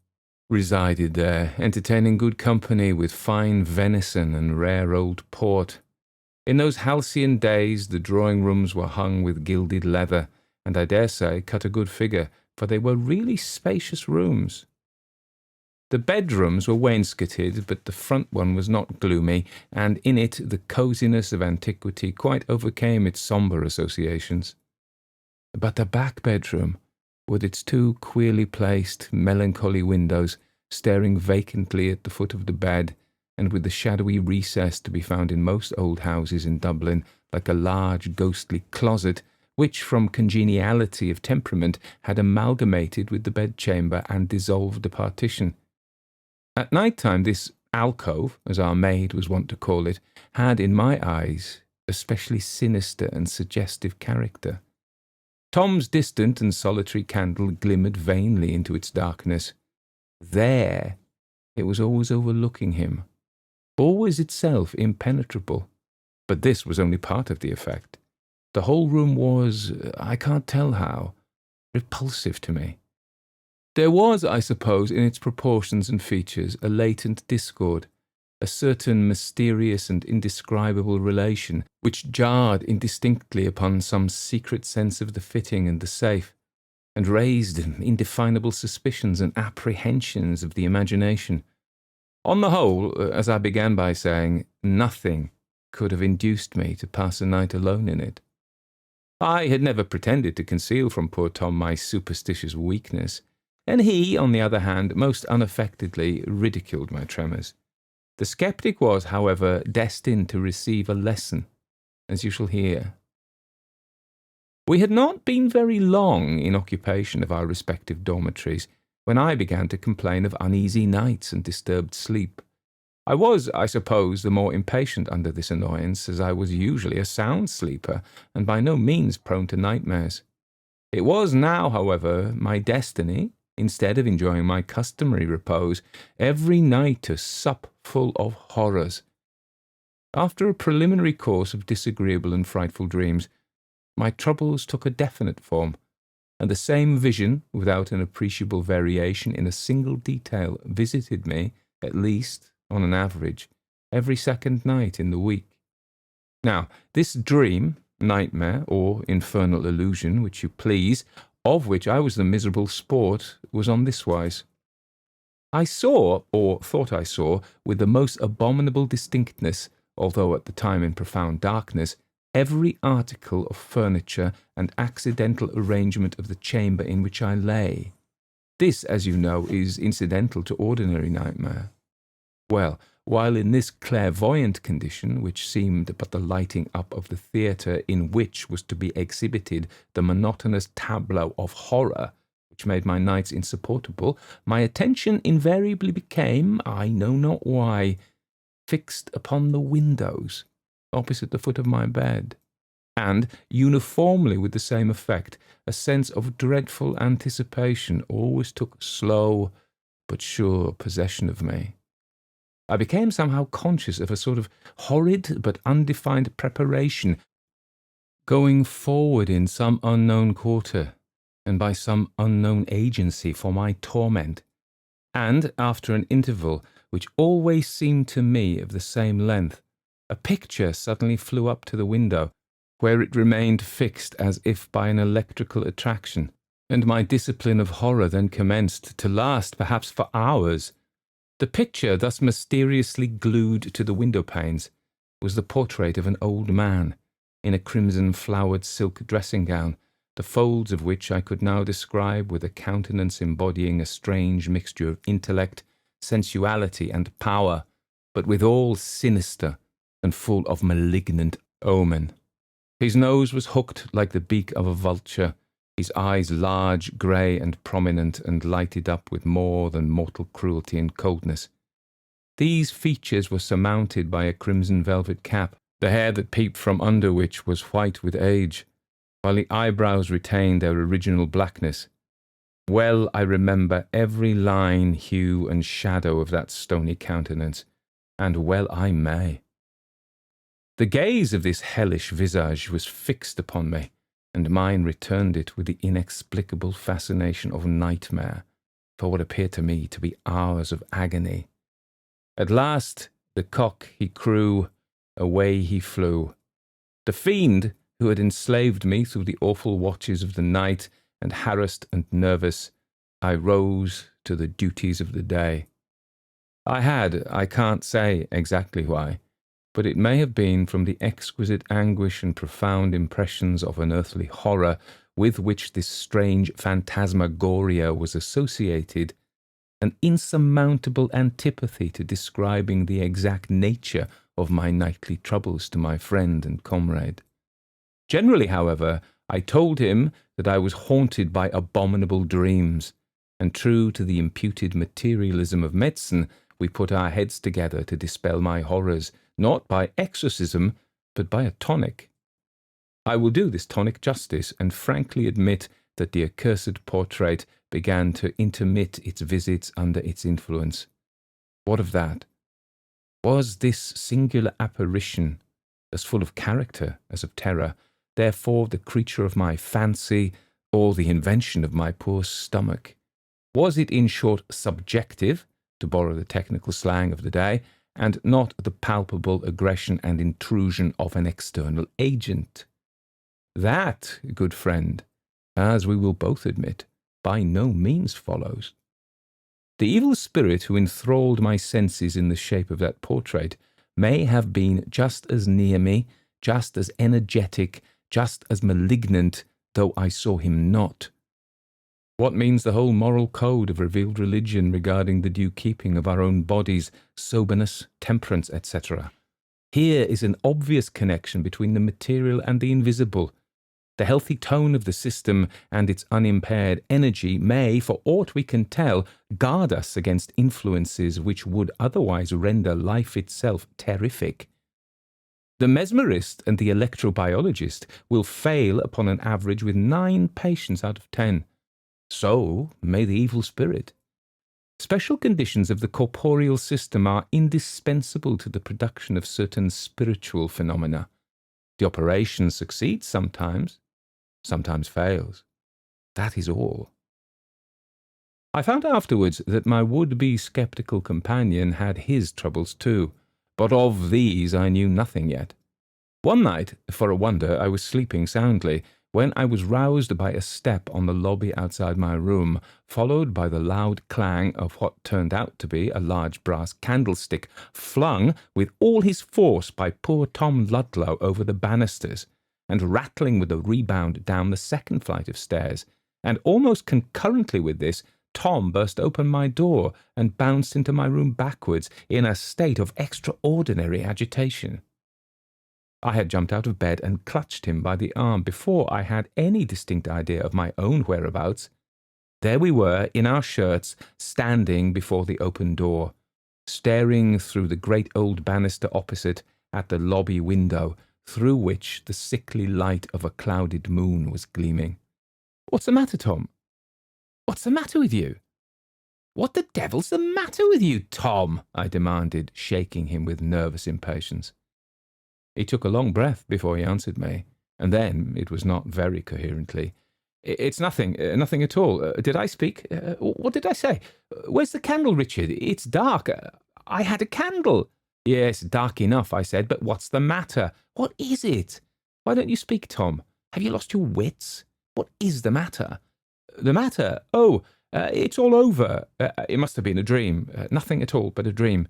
resided there, entertaining good company with fine venison and rare old port. In those halcyon days the drawing-rooms were hung with gilded leather, and I dare say cut a good figure, for they were really spacious rooms. The bedrooms were wainscoted, but the front one was not gloomy, and in it the cosiness of antiquity quite overcame its sombre associations. But the back bedroom, with its two queerly placed, melancholy windows, staring vacantly at the foot of the bed, and with the shadowy recess to be found in most old houses in Dublin, like a large ghostly closet, which from congeniality of temperament had amalgamated with the bedchamber and dissolved the partition. At night time this alcove, as our maid was wont to call it, had, in my eyes, a specially sinister and suggestive character. Tom's distant and solitary candle glimmered vainly into its darkness. There it was always overlooking him, always itself impenetrable. But this was only part of the effect. The whole room was, I can't tell how, repulsive to me. There was, I suppose, in its proportions and features, a latent discord, a certain mysterious and indescribable relation, which jarred indistinctly upon some secret sense of the fitting and the safe, and raised indefinable suspicions and apprehensions of the imagination. On the whole, as I began by saying, nothing could have induced me to pass a night alone in it. I had never pretended to conceal from poor Tom my superstitious weakness, and he, on the other hand, most unaffectedly ridiculed my tremors. The sceptic was, however, destined to receive a lesson, as you shall hear. We had not been very long in occupation of our respective dormitories when I began to complain of uneasy nights and disturbed sleep. I was, I suppose, the more impatient under this annoyance, as I was usually a sound sleeper, and by no means prone to nightmares. It was now, however, my destiny, instead of enjoying my customary repose, every night to sup full of horrors. After a preliminary course of disagreeable and frightful dreams, my troubles took a definite form, and the same vision, without an appreciable variation in a single detail, visited me, at least, on an average, every second night in the week. Now, this dream, nightmare, or infernal illusion, which you please, of which I was the miserable sport, was on this wise. I saw, or thought I saw, with the most abominable distinctness, although at the time in profound darkness, every article of furniture and accidental arrangement of the chamber in which I lay. This, as you know, is incidental to ordinary nightmare. Well, while in this clairvoyant condition, which seemed but the lighting up of the theatre in which was to be exhibited the monotonous tableau of horror, which made my nights insupportable, my attention invariably became, I know not why, fixed upon the windows opposite the foot of my bed, and, uniformly with the same effect, a sense of dreadful anticipation always took slow but sure possession of me. I became somehow conscious of a sort of horrid but undefined preparation going forward in some unknown quarter, and by some unknown agency for my torment, and, after an interval which always seemed to me of the same length, a picture suddenly flew up to the window, where it remained fixed as if by an electrical attraction, and my discipline of horror then commenced, to last perhaps for hours. The picture, thus mysteriously glued to the window-panes, was the portrait of an old man, in a crimson-flowered silk dressing-gown, the folds of which I could now describe with a countenance embodying a strange mixture of intellect, sensuality, and power, but withal sinister and full of malignant omen. His nose was hooked like the beak of a vulture, his eyes large, grey, and prominent, and lighted up with more than mortal cruelty and coldness. These features were surmounted by a crimson velvet cap, the hair that peeped from under which was white with age, while the eyebrows retained their original blackness. Well I remember every line, hue, and shadow of that stony countenance, and well I may. The gaze of this hellish visage was fixed upon me, and mine returned it with the inexplicable fascination of nightmare, for what appeared to me to be hours of agony. At last the cock he crew, away he flew. The fiend, who had enslaved me through the awful watches of the night, and harassed and nervous, I rose to the duties of the day. I had, I can't say exactly why, but it may have been from the exquisite anguish and profound impressions of unearthly horror with which this strange phantasmagoria was associated, an insurmountable antipathy to describing the exact nature of my nightly troubles to my friend and comrade. Generally, however, I told him that I was haunted by abominable dreams, and true to the imputed materialism of medicine, we put our heads together to dispel my horrors, not by exorcism, but by a tonic. I will do this tonic justice, and frankly admit that the accursed portrait began to intermit its visits under its influence. What of that? Was this singular apparition, as full of character as of terror, therefore the creature of my fancy, or the invention of my poor stomach? Was it, in short, subjective, to borrow the technical slang of the day, and not the palpable aggression and intrusion of an external agent? That, good friend, as we will both admit, by no means follows. The evil spirit who enthralled my senses in the shape of that portrait may have been just as near me, just as energetic, just as malignant, though I saw him not. What means the whole moral code of revealed religion regarding the due keeping of our own bodies, soberness, temperance, etc.? Here is an obvious connection between the material and the invisible. The healthy tone of the system and its unimpaired energy may, for aught we can tell, guard us against influences which would otherwise render life itself terrific. The mesmerist and the electrobiologist will fail upon an average with 9 patients out of 10. So may the evil spirit. Special conditions of the corporeal system are indispensable to the production of certain spiritual phenomena. The operation succeeds sometimes fails. That is all. I found afterwards that my would-be sceptical companion had his troubles too, but of these I knew nothing yet. One night, for a wonder, I was sleeping soundly, when I was roused by a step on the lobby outside my room, followed by the loud clang of what turned out to be a large brass candlestick, flung with all his force by poor Tom Ludlow over the banisters, and rattling with a rebound down the second flight of stairs, and almost concurrently with this, Tom burst open my door and bounced into my room backwards in a state of extraordinary agitation. I had jumped out of bed and clutched him by the arm before I had any distinct idea of my own whereabouts. There we were, in our shirts, standing before the open door, staring through the great old banister opposite at the lobby window, through which the sickly light of a clouded moon was gleaming. "What's the matter, Tom? What's the matter with you?" "What the devil's the matter with you, Tom?" I demanded, shaking him with nervous impatience. He took a long breath before he answered me, and then it was not very coherently. "It's nothing, nothing at all. Did I speak? What did I say? Where's the candle, Richard? It's dark. I had a candle." "Yes, dark enough," I said, "but what's the matter? What is it? Why don't you speak, Tom? Have you lost your wits? What is the matter?" "The matter? Oh, it's all over. It must have been a dream. Nothing at all but a dream.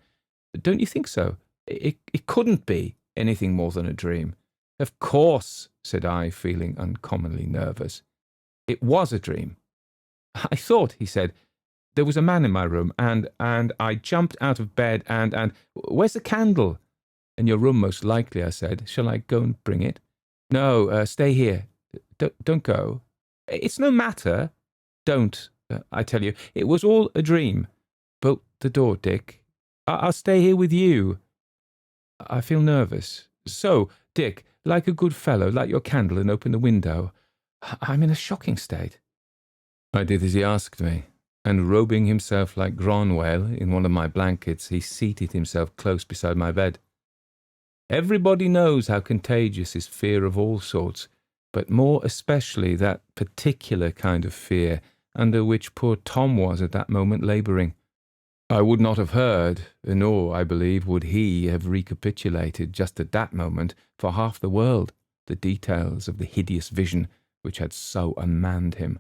Don't you think so? It couldn't be anything more than a dream." "Of course," said I, feeling uncommonly nervous. "It was a dream. I thought," he said, "there was a man in my room, and I jumped out of bed, and where's the candle?" "In your room, most likely," I said. "Shall I go and bring it?" "No, stay here. Don't go. It's no matter. Don't, I tell you. It was all a dream. Bolt the door, Dick. I'll stay here with you. I feel nervous. So, Dick, like a good fellow, light your candle and open the window. I'm in a shocking state." I did as he asked me, and robing himself like Gronwale in one of my blankets, he seated himself close beside my bed. Everybody knows how contagious is fear of all sorts, but more especially that particular kind of fear under which poor Tom was at that moment labouring. I would not have heard, nor, I believe, would he have recapitulated just at that moment for half the world the details of the hideous vision which had so unmanned him.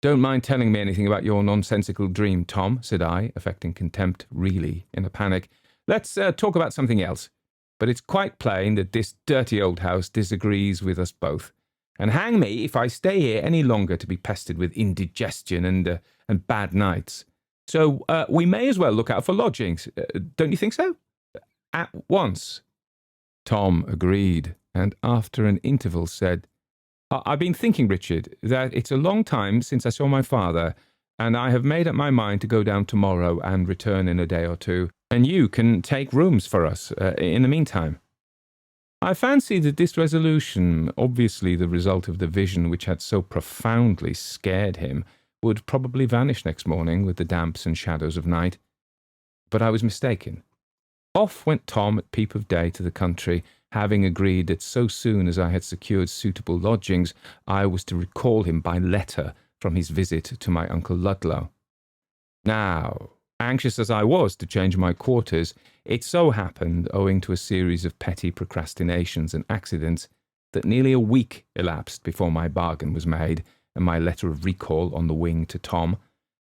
"Don't mind telling me anything about your nonsensical dream, Tom," said I, affecting contempt, really, in a panic. "Let's talk about something else. But it's quite plain that this dirty old house disagrees with us both, and hang me if I stay here any longer to be pestered with indigestion and bad nights. So we may as well look out for lodgings. Don't you think so? At once." Tom agreed, and after an interval said, "I've been thinking, Richard, that it's a long time since I saw my father, and I have made up my mind to go down tomorrow and return in a day or two, and you can take rooms for us in the meantime." I fancy that this resolution, obviously the result of the vision which had so profoundly scared him, would probably vanish next morning with the damps and shadows of night. But I was mistaken. Off went Tom at peep of day to the country, having agreed that so soon as I had secured suitable lodgings, I was to recall him by letter from his visit to my Uncle Ludlow. Now, anxious as I was to change my quarters, it so happened, owing to a series of petty procrastinations and accidents, that nearly a week elapsed before my bargain was made, and my letter of recall on the wing to Tom,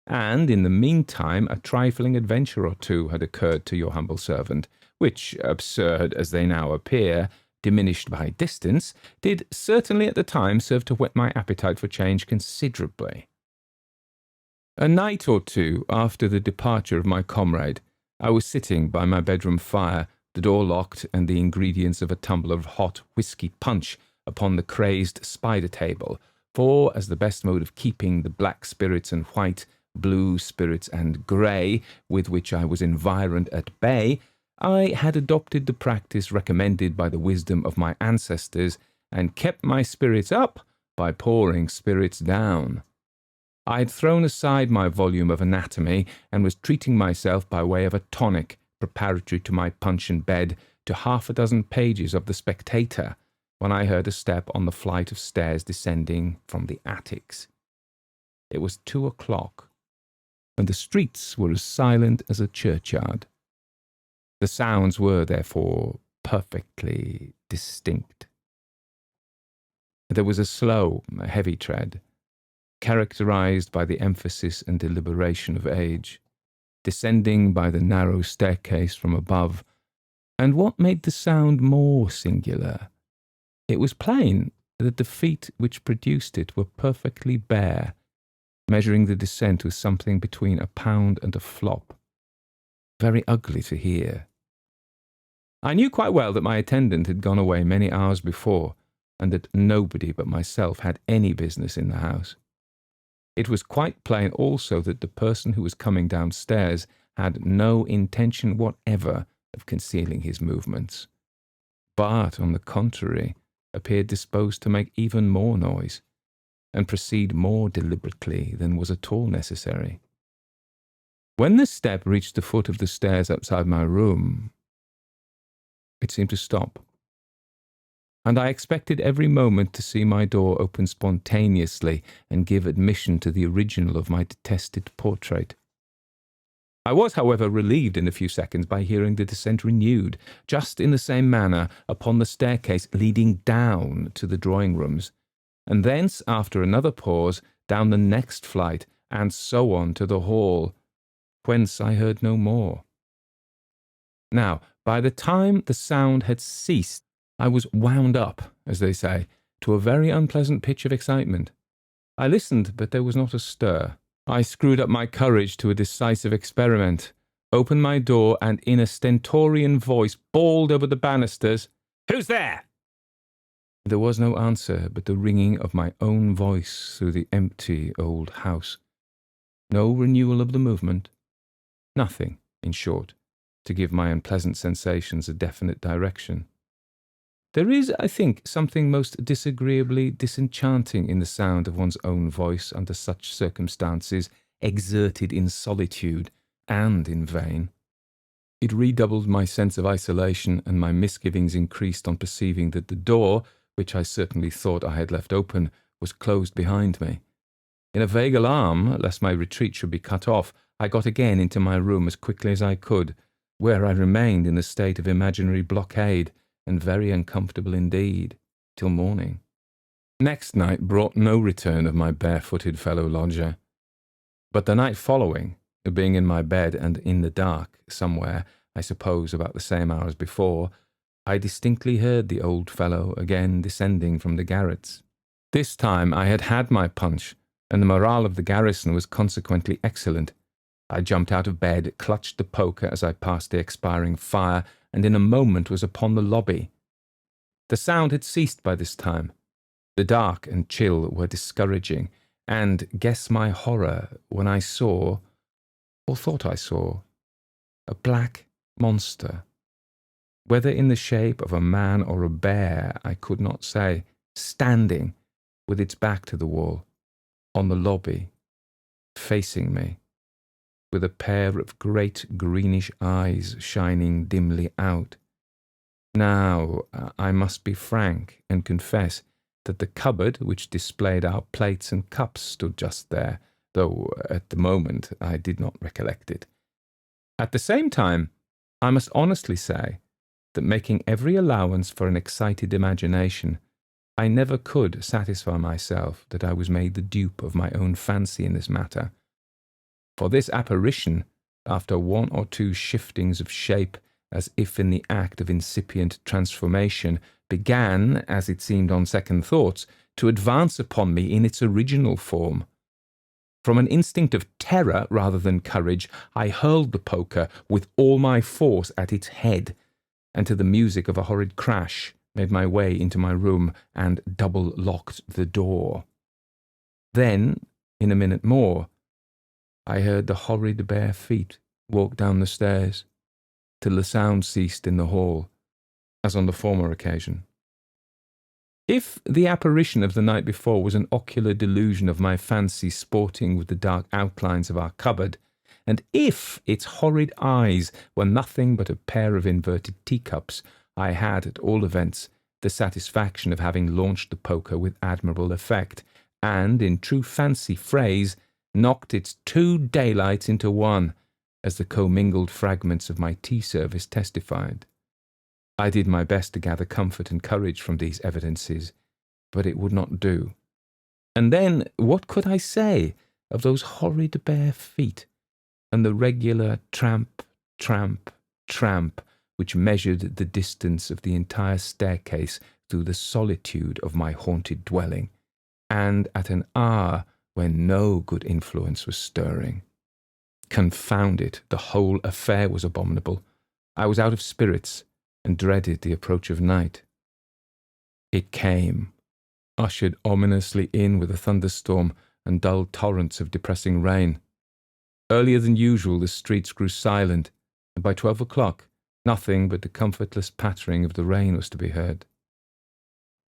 and in the meantime a trifling adventure or two had occurred to your humble servant, which, absurd as they now appear, diminished by distance, did certainly at the time serve to whet my appetite for change considerably. A night or two after the departure of my comrade, I was sitting by my bedroom fire, the door locked and the ingredients of a tumbler of hot whisky punch upon the crazed spider table, for, as the best mode of keeping the black spirits and white, blue spirits and grey, with which I was environed at bay, I had adopted the practice recommended by the wisdom of my ancestors, and kept my spirits up by pouring spirits down. I had thrown aside my volume of anatomy, and was treating myself by way of a tonic preparatory to my punch and bed to 6 pages of the Spectator, when I heard a step on the flight of stairs descending from the attics. It was 2:00, and the streets were as silent as a churchyard. The sounds were, therefore, perfectly distinct. There was a slow, heavy tread, characterized by the emphasis and deliberation of age, descending by the narrow staircase from above, and what made the sound more singular, it was plain that the feet which produced it were perfectly bare, measuring the descent with something between a pound and a flop. Very ugly to hear. I knew quite well that my attendant had gone away many hours before, and that nobody but myself had any business in the house. It was quite plain also that the person who was coming downstairs had no intention whatever of concealing his movements, but, on the contrary, appeared disposed to make even more noise, and proceed more deliberately than was at all necessary. When the step reached the foot of the stairs outside my room, it seemed to stop, and I expected every moment to see my door open spontaneously and give admission to the original of my detested portrait. I was, however, relieved in a few seconds by hearing the descent renewed, just in the same manner, upon the staircase leading down to the drawing-rooms, and thence, after another pause, down the next flight, and so on to the hall, whence I heard no more. Now, by the time the sound had ceased, I was wound up, as they say, to a very unpleasant pitch of excitement. I listened, but there was not a stir. I screwed up my courage to a decisive experiment, opened my door, and in a stentorian voice bawled over the banisters, "Who's there?" There was no answer but the ringing of my own voice through the empty old house. No renewal of the movement. Nothing, in short, to give my unpleasant sensations a definite direction. There is, I think, something most disagreeably disenchanting in the sound of one's own voice under such circumstances, exerted in solitude and in vain. It redoubled my sense of isolation, and my misgivings increased on perceiving that the door, which I certainly thought I had left open, was closed behind me. In a vague alarm, lest my retreat should be cut off, I got again into my room as quickly as I could, where I remained in a state of imaginary blockade, and very uncomfortable indeed, till morning. Next night brought no return of my barefooted fellow-lodger, but the night following, being in my bed and in the dark, somewhere, I suppose about the same hour as before, I distinctly heard the old fellow again descending from the garrets. This time I had had my punch, and the morale of the garrison was consequently excellent. I jumped out of bed, clutched the poker as I passed the expiring fire, and in a moment was upon the lobby. The sound had ceased by this time. The dark and chill were discouraging, and guess my horror when I saw, or thought I saw, a black monster, whether in the shape of a man or a bear I could not say, standing, with its back to the wall, on the lobby, facing me, with a pair of great greenish eyes shining dimly out. Now, I must be frank and confess that the cupboard which displayed our plates and cups stood just there, though at the moment I did not recollect it. At the same time, I must honestly say that, making every allowance for an excited imagination, I never could satisfy myself that I was made the dupe of my own fancy in this matter. For this apparition, after one or two shiftings of shape, as if in the act of incipient transformation, began, as it seemed on second thoughts, to advance upon me in its original form. From an instinct of terror rather than courage, I hurled the poker with all my force at its head, and to the music of a horrid crash, made my way into my room, and double-locked the door. Then, in a minute more, I heard the horrid bare feet walk down the stairs, till the sound ceased in the hall, as on the former occasion. If the apparition of the night before was an ocular delusion of my fancy sporting with the dark outlines of our cupboard, and if its horrid eyes were nothing but a pair of inverted teacups, I had, at all events, the satisfaction of having launched the poker with admirable effect, and, in true fancy phrase, knocked its 2 daylights into 1, as the commingled fragments of my tea service testified. I did my best to gather comfort and courage from these evidences, but it would not do. And then, what could I say of those horrid bare feet, and the regular tramp, tramp, tramp, which measured the distance of the entire staircase through the solitude of my haunted dwelling, and at an hour when no good influence was stirring? Confound it, the whole affair was abominable. I was out of spirits, and dreaded the approach of night. It came, ushered ominously in with a thunderstorm and dull torrents of depressing rain. Earlier than usual, the streets grew silent, and by 12 o'clock, nothing but the comfortless pattering of the rain was to be heard.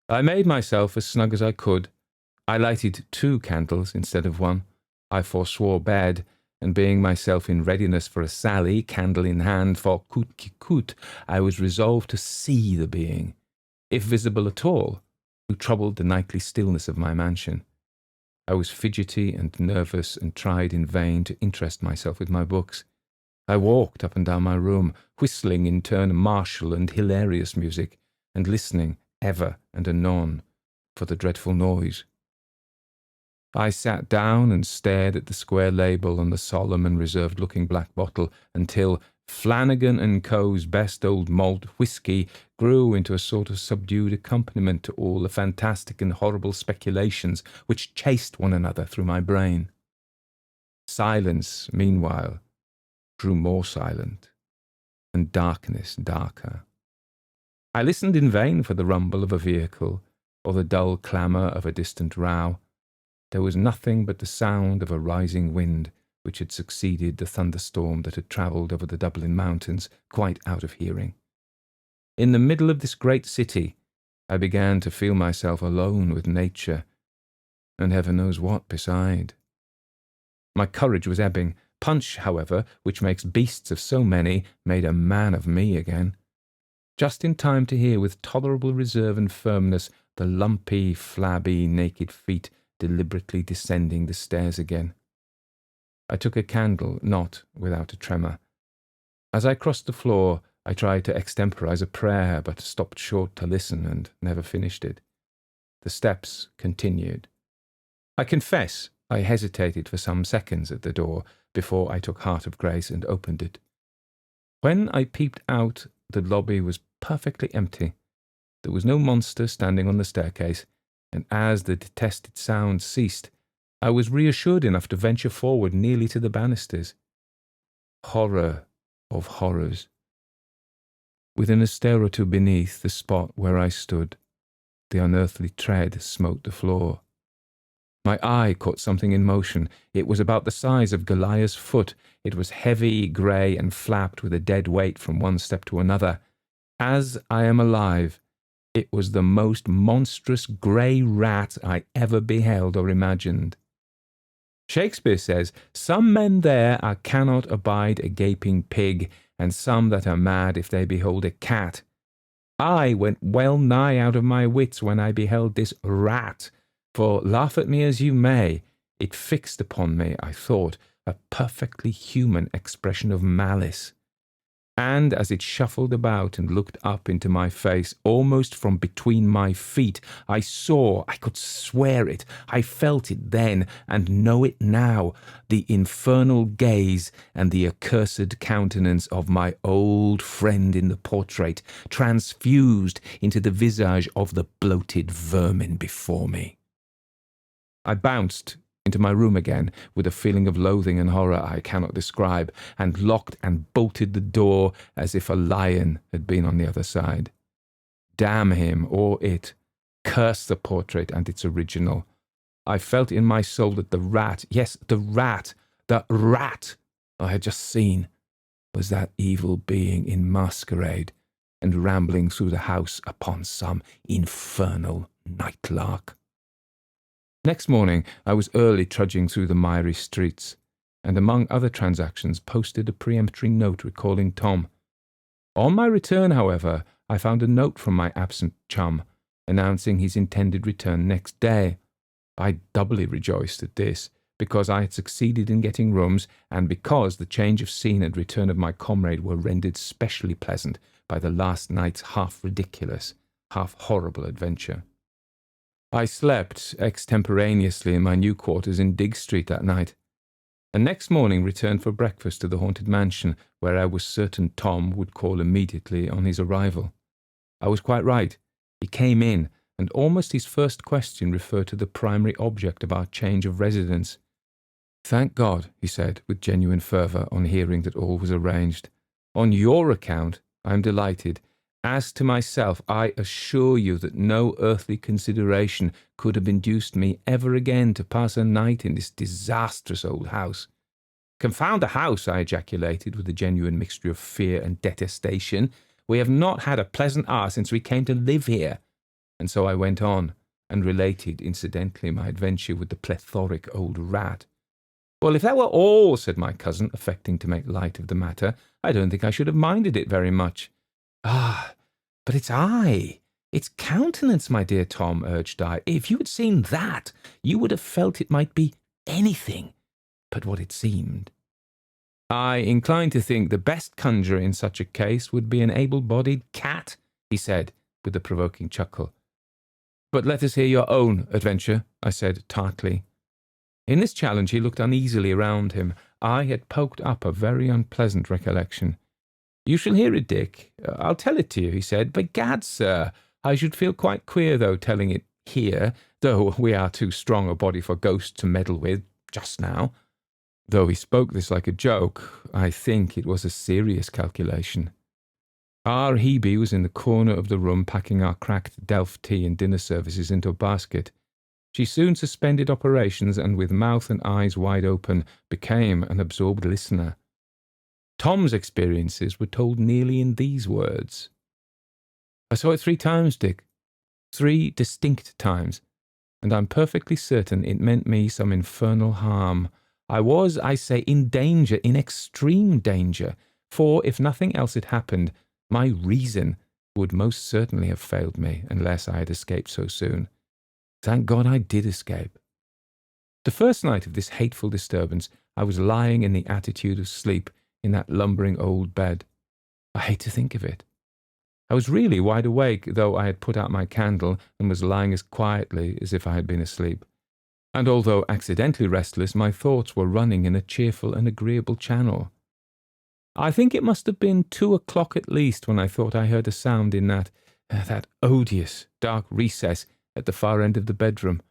I made myself as snug as I could. I lighted 2 candles instead of 1. I forswore bed, and being myself in readiness for a sally, candle in hand, for coûte qui coûte, I was resolved to see the being, if visible at all, who troubled the nightly stillness of my mansion. I was fidgety and nervous, and tried in vain to interest myself with my books. I walked up and down my room, whistling in turn martial and hilarious music, and listening ever and anon for the dreadful noise. I sat down and stared at the square label on the solemn and reserved-looking black bottle until Flanagan & Co.'s best old malt whisky grew into a sort of subdued accompaniment to all the fantastic and horrible speculations which chased one another through my brain. Silence, meanwhile, grew more silent, and darkness darker. I listened in vain for the rumble of a vehicle or the dull clamour of a distant row. There was nothing but the sound of a rising wind which had succeeded the thunderstorm that had travelled over the Dublin mountains, quite out of hearing. In the middle of this great city, I began to feel myself alone with nature, and heaven knows what beside. My courage was ebbing. Punch, however, which makes beasts of so many, made a man of me again. Just in time to hear with tolerable reserve and firmness the lumpy, flabby, naked feet deliberately descending the stairs again. I took a candle, not without a tremor. As I crossed the floor, I tried to extemporize a prayer, but stopped short to listen and never finished it. The steps continued. I confess I hesitated for some seconds at the door before I took heart of grace and opened it. When I peeped out, the lobby was perfectly empty. There was no monster standing on the staircase, and as the detested sound ceased, I was reassured enough to venture forward nearly to the banisters. Horror of horrors. Within a stair or two beneath the spot where I stood, the unearthly tread smote the floor. My eye caught something in motion. It was about the size of Goliath's foot. It was heavy, grey, and flapped with a dead weight from one step to another. As I am alive, it was the most monstrous grey rat I ever beheld or imagined. Shakespeare says, "Some men there are cannot abide a gaping pig, and some that are mad if they behold a cat." I went well nigh out of my wits when I beheld this rat, for, laugh at me as you may, it fixed upon me, I thought, a perfectly human expression of malice. And as it shuffled about and looked up into my face, almost from between my feet, I saw, I could swear it, I felt it then, and know it now, the infernal gaze and the accursed countenance of my old friend in the portrait, transfused into the visage of the bloated vermin before me. I bounced into my room again with a feeling of loathing and horror I cannot describe, and locked and bolted the door as if a lion had been on the other side. Damn him, or it. Curse the portrait and its original. I felt in my soul that the rat I had just seen was that evil being in masquerade and rambling through the house upon some infernal night-lark. Next morning I was early trudging through the miry streets, and among other transactions posted a peremptory note recalling Tom. On my return, however, I found a note from my absent chum, announcing his intended return next day. I doubly rejoiced at this, because I had succeeded in getting rooms, and because the change of scene and return of my comrade were rendered specially pleasant by the last night's half-ridiculous, half-horrible adventure. I slept extemporaneously in my new quarters in Digg Street that night, and next morning returned for breakfast to the haunted mansion, where I was certain Tom would call immediately on his arrival. I was quite right. He came in, and almost his first question referred to the primary object of our change of residence. "Thank God," he said, with genuine fervour, on hearing that all was arranged. "On your account, I am delighted. As to myself, I assure you that no earthly consideration could have induced me ever again to pass a night in this disastrous old house." "Confound the house!" I ejaculated, with a genuine mixture of fear and detestation. "We have not had a pleasant hour since we came to live here." And so I went on, and related incidentally my adventure with the plethoric old rat. "Well, if that were all," said my cousin, affecting to make light of the matter, "I don't think I should have minded it very much." "Ah, but it's its countenance, my dear Tom," urged I. "If you had seen that, you would have felt it might be anything but what it seemed." "I incline to think the best conjurer in such a case would be an able-bodied cat," he said, with a provoking chuckle. "But let us hear your own adventure," I said tartly. In this challenge he looked uneasily around him. I had poked up a very unpleasant recollection. "You shall hear it, Dick. I'll tell it to you," he said. "By gad, sir, I should feel quite queer, though, telling it here, though we are too strong a body for ghosts to meddle with just now." Though he spoke this like a joke, I think it was a serious calculation. Our Hebe was in the corner of the room packing our cracked Delft tea and dinner services into a basket. She soon suspended operations and, with mouth and eyes wide open, became an absorbed listener. Tom's experiences were told nearly in these words. "I saw it 3 times, Dick. 3 distinct times, and I'm perfectly certain it meant me some infernal harm. I was, I say, in danger, in extreme danger, for if nothing else had happened, my reason would most certainly have failed me unless I had escaped so soon. Thank God I did escape. The first night of this hateful disturbance, I was lying in the attitude of sleep in that lumbering old bed. I hate to think of it. I was really wide awake, though I had put out my candle and was lying as quietly as if I had been asleep. And although accidentally restless, my thoughts were running in a cheerful and agreeable channel. I think it must have been 2 o'clock at least when I thought I heard a sound in that odious dark recess at the far end of the bedroom.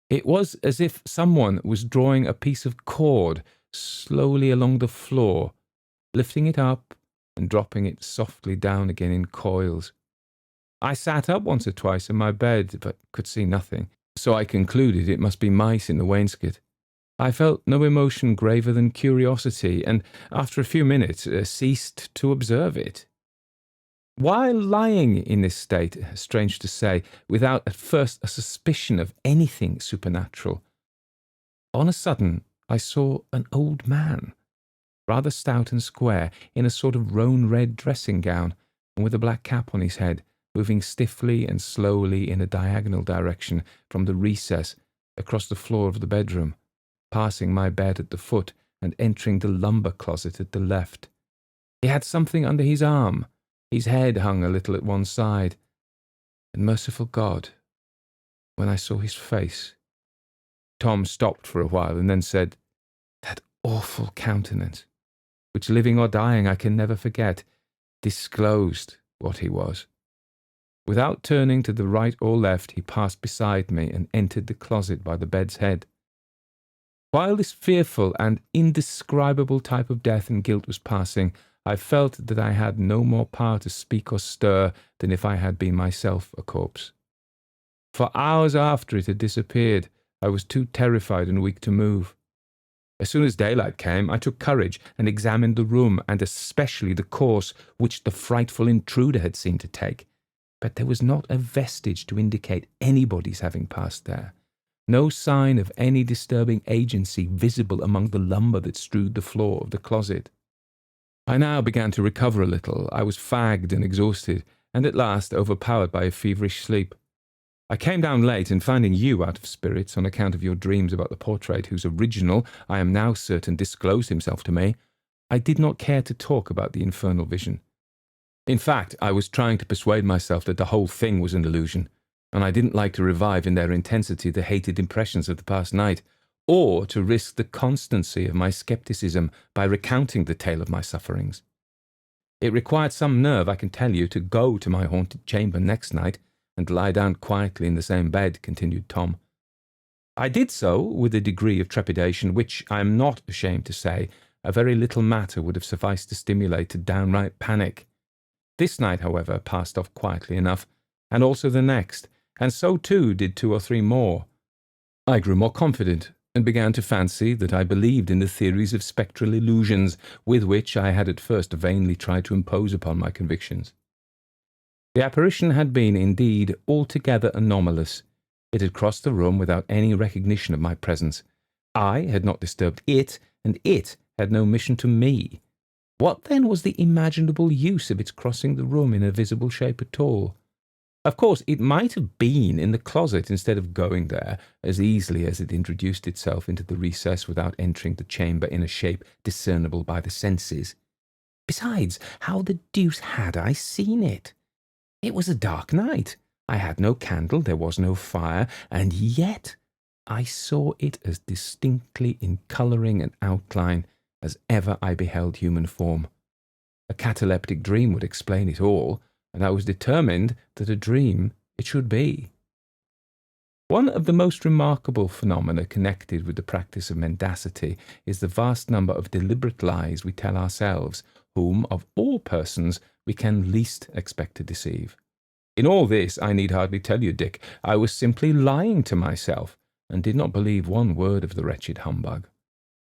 It was as if someone was drawing a piece of cord slowly along the floor, lifting it up and dropping it softly down again in coils. I sat up once or twice in my bed, but could see nothing, so I concluded it must be mice in the wainscot. I felt no emotion graver than curiosity, and after a few minutes ceased to observe it. While lying in this state, strange to say, without at first a suspicion of anything supernatural, on a sudden I saw an old man, rather stout and square, in a sort of roan-red dressing gown, and with a black cap on his head, moving stiffly and slowly in a diagonal direction from the recess across the floor of the bedroom, passing my bed at the foot and entering the lumber closet at the left. He had something under his arm. His head hung a little at one side. And merciful God, when I saw his face... Tom stopped for a while and then said, "That awful countenance, which living or dying I can never forget, disclosed what he was." Without turning to the right or left, he passed beside me and entered the closet by the bed's head. While this fearful and indescribable type of death and guilt was passing, I felt that I had no more power to speak or stir than if I had been myself a corpse. For hours after it had disappeared, I was too terrified and weak to move. As soon as daylight came, I took courage and examined the room, and especially the course which the frightful intruder had seemed to take. But there was not a vestige to indicate anybody's having passed there. No sign of any disturbing agency visible among the lumber that strewed the floor of the closet. I now began to recover a little. I was fagged and exhausted, and at last overpowered by a feverish sleep. I came down late, and finding you out of spirits on account of your dreams about the portrait whose original, I am now certain, disclosed himself to me, I did not care to talk about the infernal vision. In fact, I was trying to persuade myself that the whole thing was an illusion, and I didn't like to revive in their intensity the hated impressions of the past night, or to risk the constancy of my scepticism by recounting the tale of my sufferings. It required some nerve, I can tell you, to go to my haunted chamber next night and lie down quietly in the same bed, continued Tom. I did so with a degree of trepidation which, I am not ashamed to say, a very little matter would have sufficed to stimulate a downright panic. This night, however, passed off quietly enough, and also the next, and so too did 2 or 3 more. I grew more confident, and began to fancy that I believed in the theories of spectral illusions with which I had at first vainly tried to impose upon my convictions. The apparition had been, indeed, altogether anomalous. It had crossed the room without any recognition of my presence. I had not disturbed it, and it had no mission to me. What then was the imaginable use of its crossing the room in a visible shape at all? Of course, it might have been in the closet instead of going there, as easily as it introduced itself into the recess without entering the chamber in a shape discernible by the senses. Besides, how the deuce had I seen it? It was a dark night. I had no candle, there was no fire, and yet I saw it as distinctly in colouring and outline as ever I beheld human form. A cataleptic dream would explain it all, and I was determined that a dream it should be. One of the most remarkable phenomena connected with the practice of mendacity is the vast number of deliberate lies we tell ourselves, whom, of all persons, we can least expect to deceive. In all this, I need hardly tell you, Dick, I was simply lying to myself, and did not believe one word of the wretched humbug.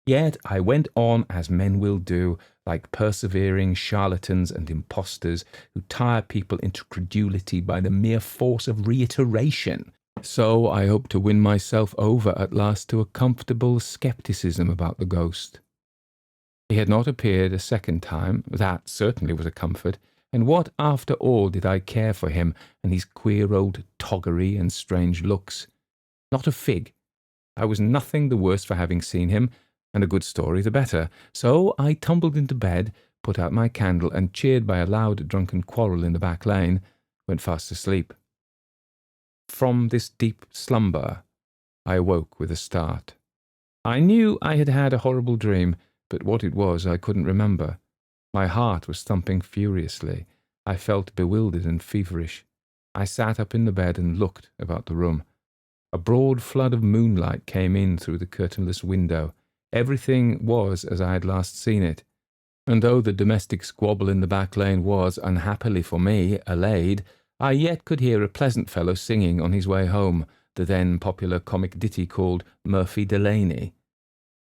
Yet I went on as men will do, like persevering charlatans and impostors who tire people into credulity by the mere force of reiteration. So I hope to win myself over at last to a comfortable scepticism about the ghost. He had not appeared a second time, that certainly was a comfort, and what, after all, did I care for him and his queer old toggery and strange looks? Not a fig. I was nothing the worse for having seen him, and a good story the better. So I tumbled into bed, put out my candle, and, cheered by a loud drunken quarrel in the back lane, went fast asleep. From this deep slumber I awoke with a start. I knew I had had a horrible dream, but what it was I couldn't remember. My heart was thumping furiously. I felt bewildered and feverish. I sat up in the bed and looked about the room. A broad flood of moonlight came in through the curtainless window. Everything was as I had last seen it, and though the domestic squabble in the back lane was, unhappily for me, allayed, I yet could hear a pleasant fellow singing on his way home the then popular comic ditty called Murphy Delaney.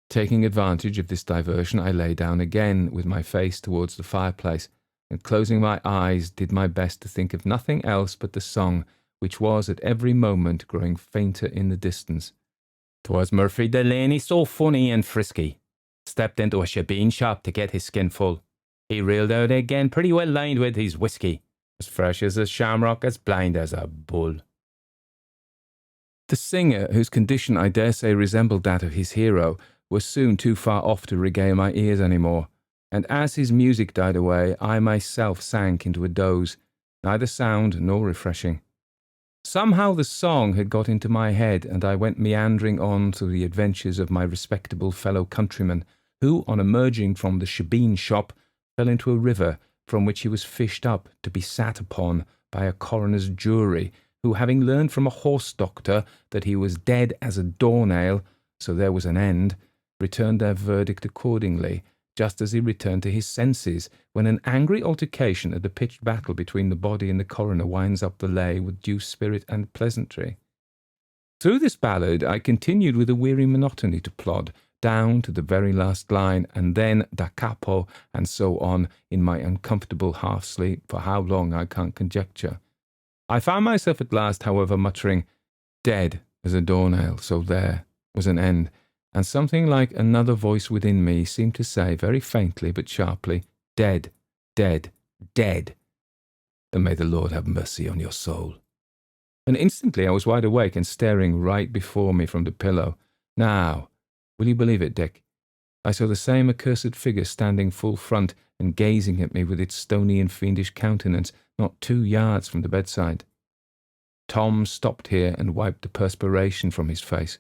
Taking advantage of this diversion, I lay down again with my face towards the fireplace, and closing my eyes did my best to think of nothing else but the song, which was at every moment growing fainter in the distance. 'Twas Murphy Delaney, so funny and frisky, stepped into a shebeen shop to get his skin full. He reeled out again pretty well lined with his whiskey, as fresh as a shamrock, as blind as a bull. The singer, whose condition I dare say resembled that of his hero, was soon too far off to regale my ears any more, and as his music died away, I myself sank into a doze, neither sound nor refreshing. Somehow the song had got into my head, and I went meandering on through the adventures of my respectable fellow countryman, who, on emerging from the shebeen shop, fell into a river, from which he was fished up to be sat upon by a coroner's jury, who, having learned from a horse doctor that he was dead as a doornail, so there was an end, returned their verdict accordingly, just as he returned to his senses, when an angry altercation at the pitched battle between the body and the coroner winds up the lay with due spirit and pleasantry. Through this ballad I continued with a weary monotony to plod, down to the very last line, and then da capo, and so on, in my uncomfortable half-sleep, for how long I can't conjecture. I found myself at last, however, muttering, "Dead as a doornail, so there was an end," and something like another voice within me seemed to say, very faintly but sharply, "Dead, dead, dead, and may the Lord have mercy on your soul." And instantly I was wide awake and staring right before me from the pillow. Now, will you believe it, Dick? I saw the same accursed figure standing full front and gazing at me with its stony and fiendish countenance, not 2 yards from the bedside. Tom stopped here and wiped the perspiration from his face.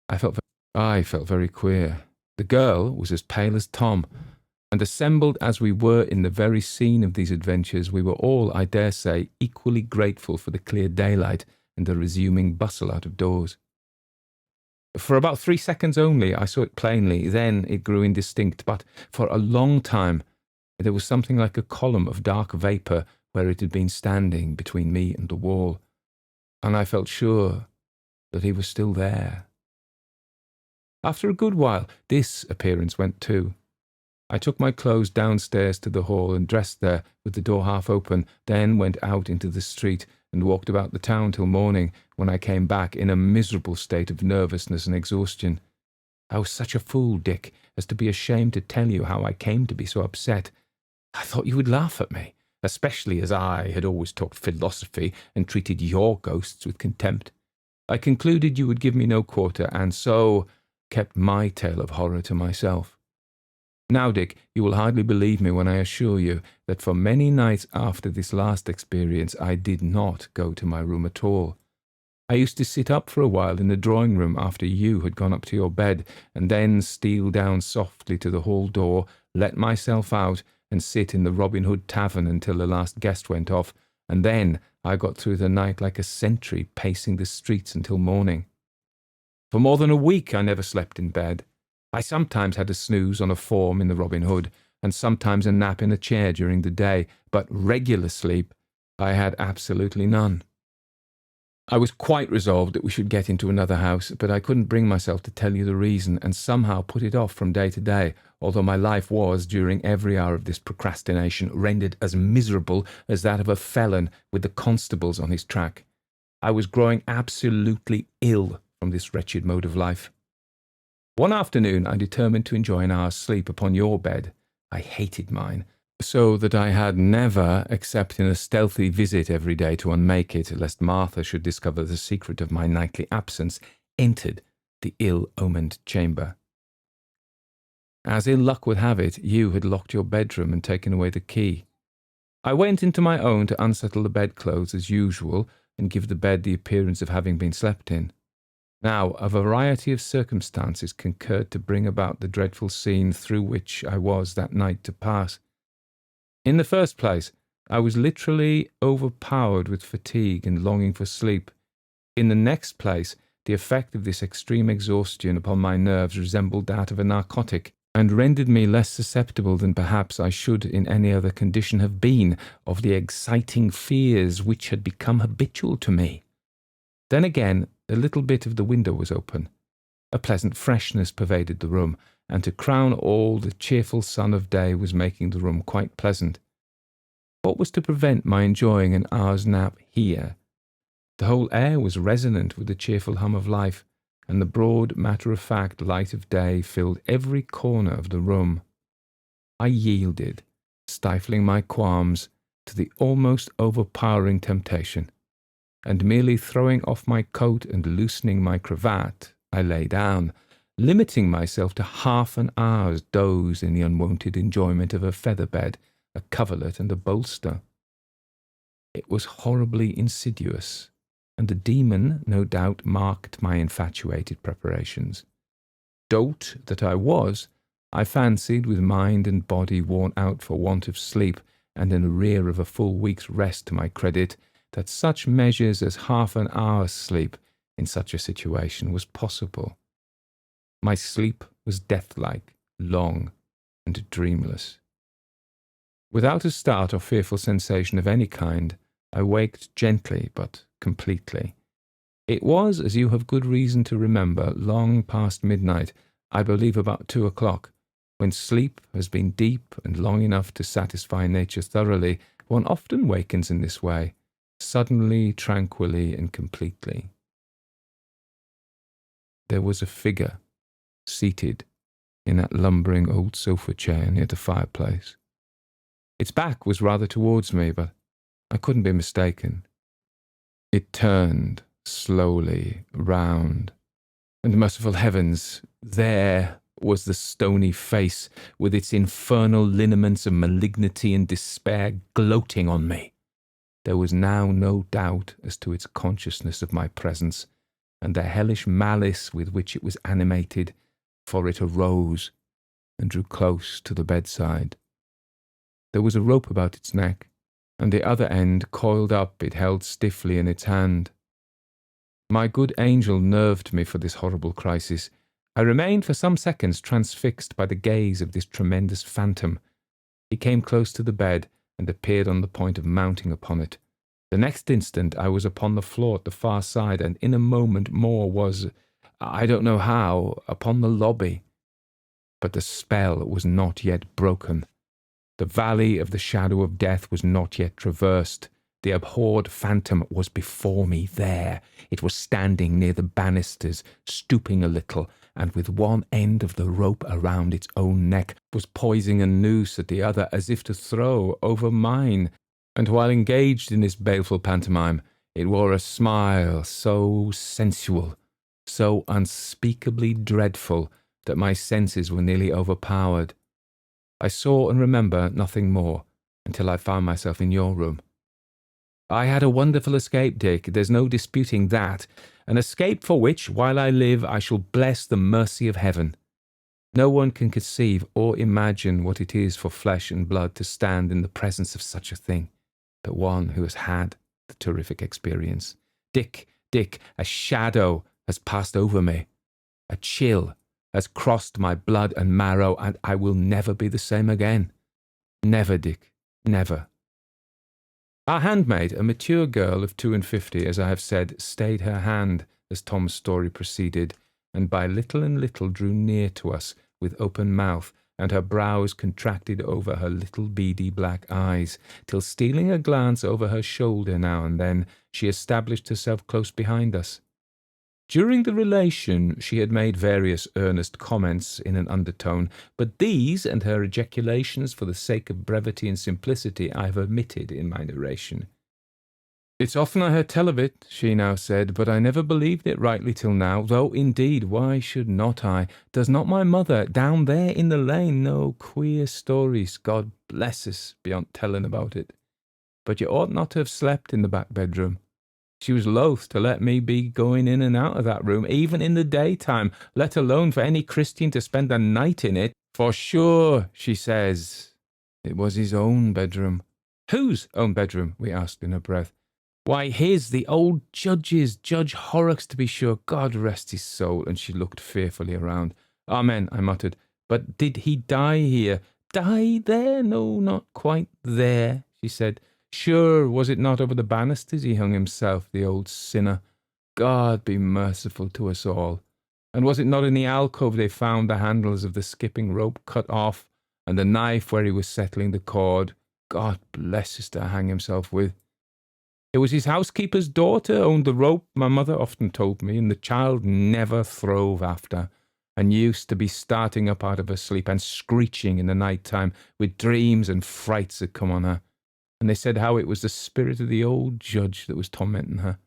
I felt very queer. The girl was as pale as Tom, and assembled as we were in the very scene of these adventures, we were all, I dare say, equally grateful for the clear daylight and the resuming bustle out of doors. For about 3 seconds only I saw it plainly, then it grew indistinct, but for a long time there was something like a column of dark vapour where it had been standing between me and the wall, and I felt sure that he was still there. After a good while this appearance went too. I took my clothes downstairs to the hall and dressed there with the door half open, then went out into the street and walked about the town till morning, when I came back in a miserable state of nervousness and exhaustion. I was such a fool, Dick, as to be ashamed to tell you how I came to be so upset. I thought you would laugh at me, especially as I had always talked philosophy and treated your ghosts with contempt. I concluded you would give me no quarter, and so kept my tale of horror to myself. Now, Dick, you will hardly believe me when I assure you that for many nights after this last experience I did not go to my room at all. I used to sit up for a while in the drawing-room after you had gone up to your bed, and then steal down softly to the hall door, let myself out, and sit in the Robin Hood Tavern until the last guest went off, and then I got through the night like a sentry, pacing the streets until morning. For more than a week I never slept in bed. I sometimes had a snooze on a form in the Robin Hood, and sometimes a nap in a chair during the day, but regular sleep I had absolutely none. I was quite resolved that we should get into another house, but I couldn't bring myself to tell you the reason, and somehow put it off from day to day, although my life was, during every hour of this procrastination, rendered as miserable as that of a felon with the constables on his track. I was growing absolutely ill from this wretched mode of life. One afternoon I determined to enjoy an hour's sleep upon your bed. I hated mine, so that I had never, except in a stealthy visit every day to unmake it, lest Martha should discover the secret of my nightly absence, entered the ill-omened chamber. As ill luck would have it, you had locked your bedroom and taken away the key. I went into my own to unsettle the bedclothes as usual, and give the bed the appearance of having been slept in. Now, a variety of circumstances concurred to bring about the dreadful scene through which I was that night to pass. In the first place, I was literally overpowered with fatigue and longing for sleep. In the next place, the effect of this extreme exhaustion upon my nerves resembled that of a narcotic, and rendered me less susceptible than perhaps I should in any other condition have been of the exciting fears which had become habitual to me. Then again, a little bit of the window was open. A pleasant freshness pervaded the room, and to crown all, the cheerful sun of day was making the room quite pleasant. What was to prevent my enjoying an hour's nap here? The whole air was resonant with the cheerful hum of life, and the broad, matter-of-fact light of day filled every corner of the room. I yielded, stifling my qualms, to the almost overpowering temptation, and merely throwing off my coat and loosening my cravat, I lay down, limiting myself to half an hour's doze in the unwonted enjoyment of a feather bed, a coverlet, and a bolster. It was horribly insidious, and the demon, no doubt, marked my infatuated preparations. Dote that I was, I fancied, with mind and body worn out for want of sleep, and in arrear of a full week's rest to my credit, that such measures as half an hour's sleep in such a situation was possible. My sleep was death-like, long, and dreamless. Without a start or fearful sensation of any kind, I waked gently but completely. It was, as you have good reason to remember, long past midnight, I believe about 2 o'clock. When sleep has been deep and long enough to satisfy nature thoroughly, one often wakens in this way, suddenly, tranquilly, and completely. There was a figure seated in that lumbering old sofa chair near the fireplace. Its back was rather towards me, but I couldn't be mistaken. It turned slowly round, and merciful heavens, there was the stony face, with its infernal lineaments of malignity and despair gloating on me. There was now no doubt as to its consciousness of my presence, and the hellish malice with which it was animated, for it arose and drew close to the bedside. There was a rope about its neck, and the other end, coiled up, it held stiffly in its hand. My good angel nerved me for this horrible crisis. I remained for some seconds transfixed by the gaze of this tremendous phantom. He came close to the bed and appeared on the point of mounting upon it. The next instant I was upon the floor at the far side, and in a moment more was, I don't know how, upon the lobby. But the spell was not yet broken. The valley of the shadow of death was not yet traversed. The abhorred phantom was before me there. It was standing near the banisters, stooping a little, and with one end of the rope around its own neck, was poising a noose at the other as if to throw over mine. And while engaged in this baleful pantomime, it wore a smile so sensual, so unspeakably dreadful, that my senses were nearly overpowered. I saw and remember nothing more until I found myself in your room. I had a wonderful escape, Dick, there's no disputing that, an escape for which, while I live, I shall bless the mercy of heaven. No one can conceive or imagine what it is for flesh and blood to stand in the presence of such a thing, but one who has had the terrific experience. Dick, a shadow has passed over me. A chill has crossed my blood and marrow, and I will never be the same again. Never, Dick, never. Our handmaid, a mature girl of 52, as I have said, stayed her hand as Tom's story proceeded, and by little and little drew near to us with open mouth, and her brows contracted over her little beady black eyes, till stealing a glance over her shoulder now and then, she established herself close behind us. During the relation she had made various earnest comments in an undertone, but these and her ejaculations for the sake of brevity and simplicity I have omitted in my narration. "It's often I heard tell of it," she now said, "but I never believed it rightly till now, though indeed why should not I? Does not my mother, down there in the lane, know queer stories, God bless us, beyond telling about it? But you ought not to have slept in the back bedroom. She was loath to let me be going in and out of that room, even in the daytime, let alone for any Christian to spend a night in it. For sure, she says, it was his own bedroom." "Whose own bedroom?" we asked in a breath. "Why, his, the old judge's, Judge Horrocks to be sure, God rest his soul," and she looked fearfully around. "Amen," I muttered. "But did he die here?" "Die there? No, not quite there," she said. "Sure, was it not over the banisters he hung himself, the old sinner? God be merciful to us all. And was it not in the alcove they found the handles of the skipping rope cut off, and the knife where he was settling the cord? God bless us to hang himself with. It was his housekeeper's daughter owned the rope, my mother often told me, and the child never throve after, and used to be starting up out of her sleep and screeching in the night time with dreams and frights that come on her. And they said how it was the spirit of the old judge that was tormenting her.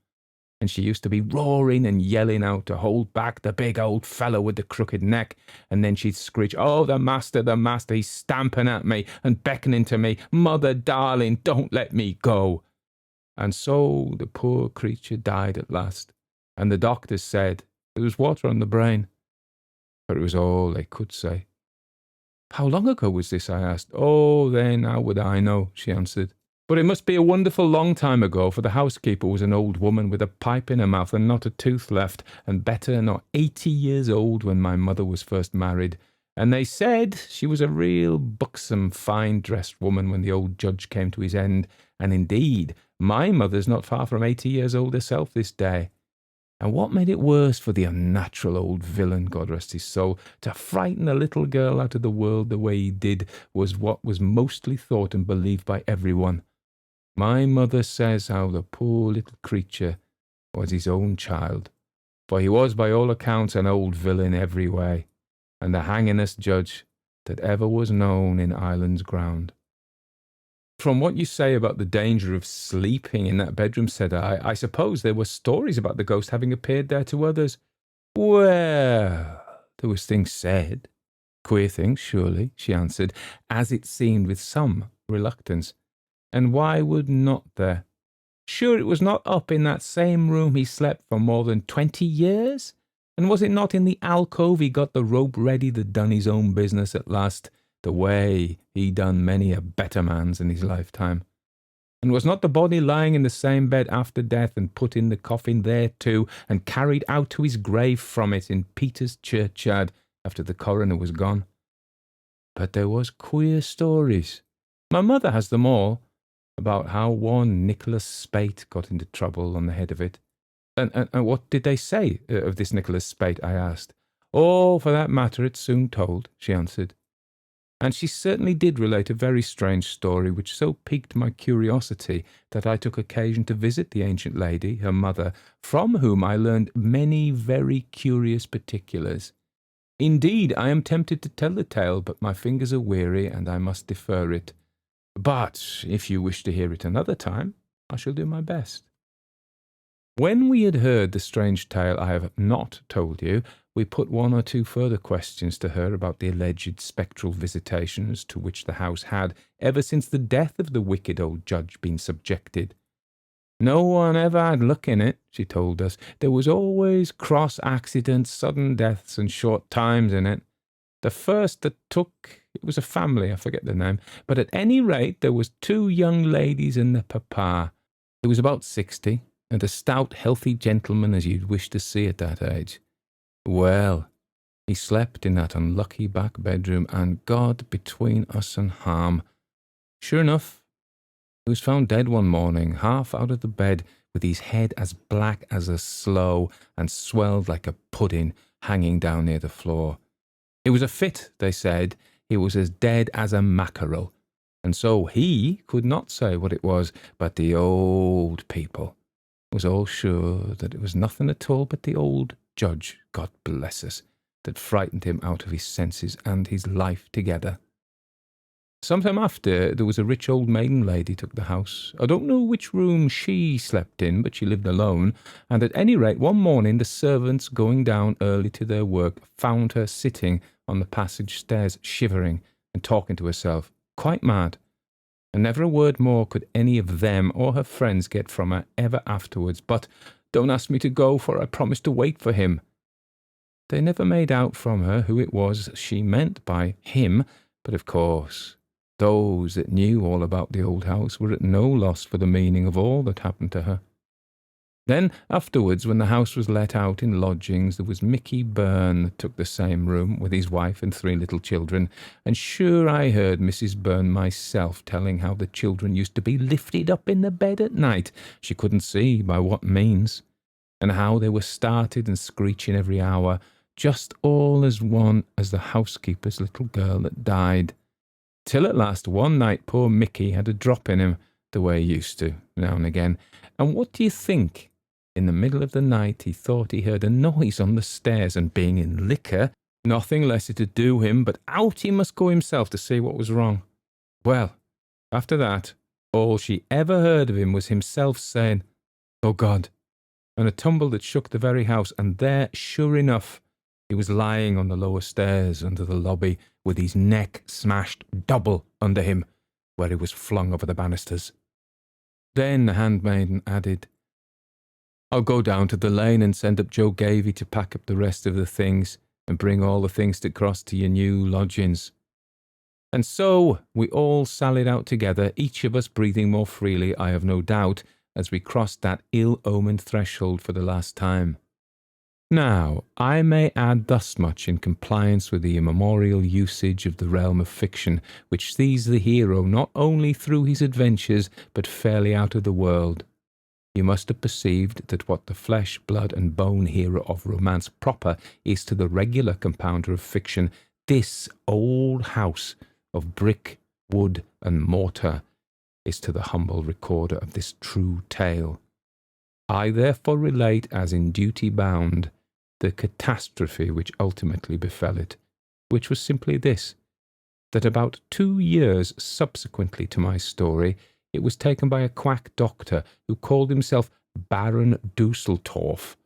And she used to be roaring and yelling out to hold back the big old fellow with the crooked neck, and then she'd screech, 'Oh, the master, he's stamping at me and beckoning to me. Mother, darling, don't let me go.' And so the poor creature died at last, and the doctors said it was water on the brain. But it was all they could say." "How long ago was this?" I asked. "Oh, then how would I know?" she answered. "But it must be a wonderful long time ago, for the housekeeper was an old woman with a pipe in her mouth and not a tooth left, and better nor 80 years old when my mother was first married, and they said she was a real buxom, fine-dressed woman when the old judge came to his end, and indeed, my mother's not far from 80 years old herself this day. And what made it worse for the unnatural old villain, God rest his soul, to frighten a little girl out of the world the way he did was what was mostly thought and believed by everyone. My mother says how the poor little creature was his own child, for he was by all accounts an old villain every way, and the hangingest judge that ever was known in Ireland's ground. From what you say about the danger of sleeping in that bedroom, said I suppose there were stories about the ghost having appeared there to others. Well, there was things said. Queer things, surely, she answered, as it seemed with some reluctance. And why would not there? Sure, it was not up in that same room he slept for more than 20 years? And was it not in the alcove he got the rope ready that done his own business at last, the way he done many a better man's in his lifetime? And was not the body lying in the same bed after death and put in the coffin there too, and carried out to his grave from it in Peter's churchyard after the coroner was gone? But there was queer stories. My mother has them all, about how one Nicholas Spate got into trouble on the head of it. And what did they say of this Nicholas Spate, I asked. Oh, for that matter, it's soon told, she answered. And she certainly did relate a very strange story which so piqued my curiosity that I took occasion to visit the ancient lady, her mother, from whom I learned many very curious particulars. Indeed, I am tempted to tell the tale, but my fingers are weary and I must defer it. But if you wish to hear it another time, I shall do my best. When we had heard the strange tale I have not told you, we put one or two further questions to her about the alleged spectral visitations to which the house had, ever since the death of the wicked old judge, been subjected. No one ever had luck in it, she told us. There was always cross accidents, sudden deaths, and short times in it. The first that took, it was a family, I forget the name, but at any rate there was 2 young ladies and the papa. He was about 60, and a stout, healthy gentleman as you'd wish to see at that age. Well, he slept in that unlucky back bedroom, and God between us and harm. Sure enough, he was found dead one morning, half out of the bed, with his head as black as a sloe, and swelled like a pudding, hanging down near the floor. It was a fit, they said. He was as dead as a mackerel, and so he could not say what it was, but the old people was all sure that it was nothing at all but the old judge, God bless us, that frightened him out of his senses and his life together. Some time after, there was a rich old maiden lady took the house. I don't know which room she slept in, but she lived alone, and at any rate one morning the servants, going down early to their work, found her sitting on the passage stairs, shivering and talking to herself, quite mad. And never a word more could any of them or her friends get from her ever afterwards. But don't ask me to go, for I promised to wait for him. They never made out from her who it was she meant by him, but of course those that knew all about the old house were at no loss for the meaning of all that happened to her. Then, afterwards, when the house was let out in lodgings, there was Mickey Byrne that took the same room with his wife and 3 little children, and sure I heard Mrs. Byrne myself telling how the children used to be lifted up in the bed at night, she couldn't see by what means, and how they were started and screeching every hour, just all as one as the housekeeper's little girl that died. Till at last one night poor Mickey had a drop in him, the way he used to, now and again, and what do you think? In the middle of the night he thought he heard a noise on the stairs, and being in liquor, nothing less to do him, but out he must go himself to see what was wrong. Well, after that, all she ever heard of him was himself saying, "Oh God," and a tumble that shook the very house, and there, sure enough, he was lying on the lower stairs under the lobby, with his neck smashed double under him, where he was flung over the banisters. Then the handmaiden added, "I'll go down to the lane and send up Joe Gavey to pack up the rest of the things and bring all the things to cross to your new lodgings." And so we all sallied out together, each of us breathing more freely, I have no doubt, as we crossed that ill-omened threshold for the last time. Now, I may add thus much in compliance with the immemorial usage of the realm of fiction, which sees the hero not only through his adventures, but fairly out of the world. You must have perceived that what the flesh, blood, and bone hero of romance proper is to the regular compounder of fiction, this old house of brick, wood, and mortar is to the humble recorder of this true tale. I therefore relate, as in duty bound, the catastrophe which ultimately befell it, which was simply this, that about 2 years subsequently to my story, it was taken by a quack doctor who called himself Baron Dusseldorf,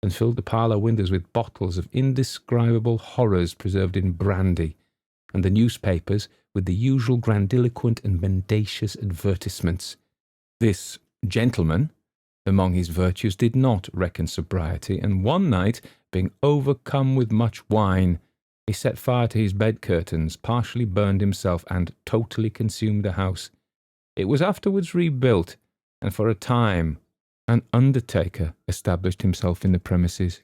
and filled the parlour windows with bottles of indescribable horrors preserved in brandy, and the newspapers with the usual grandiloquent and mendacious advertisements. This gentleman, among his virtues, did not reckon sobriety, and one night, being overcome with much wine, he set fire to his bed curtains, partially burned himself, and totally consumed the house. It was afterwards rebuilt, and for a time an undertaker established himself in the premises.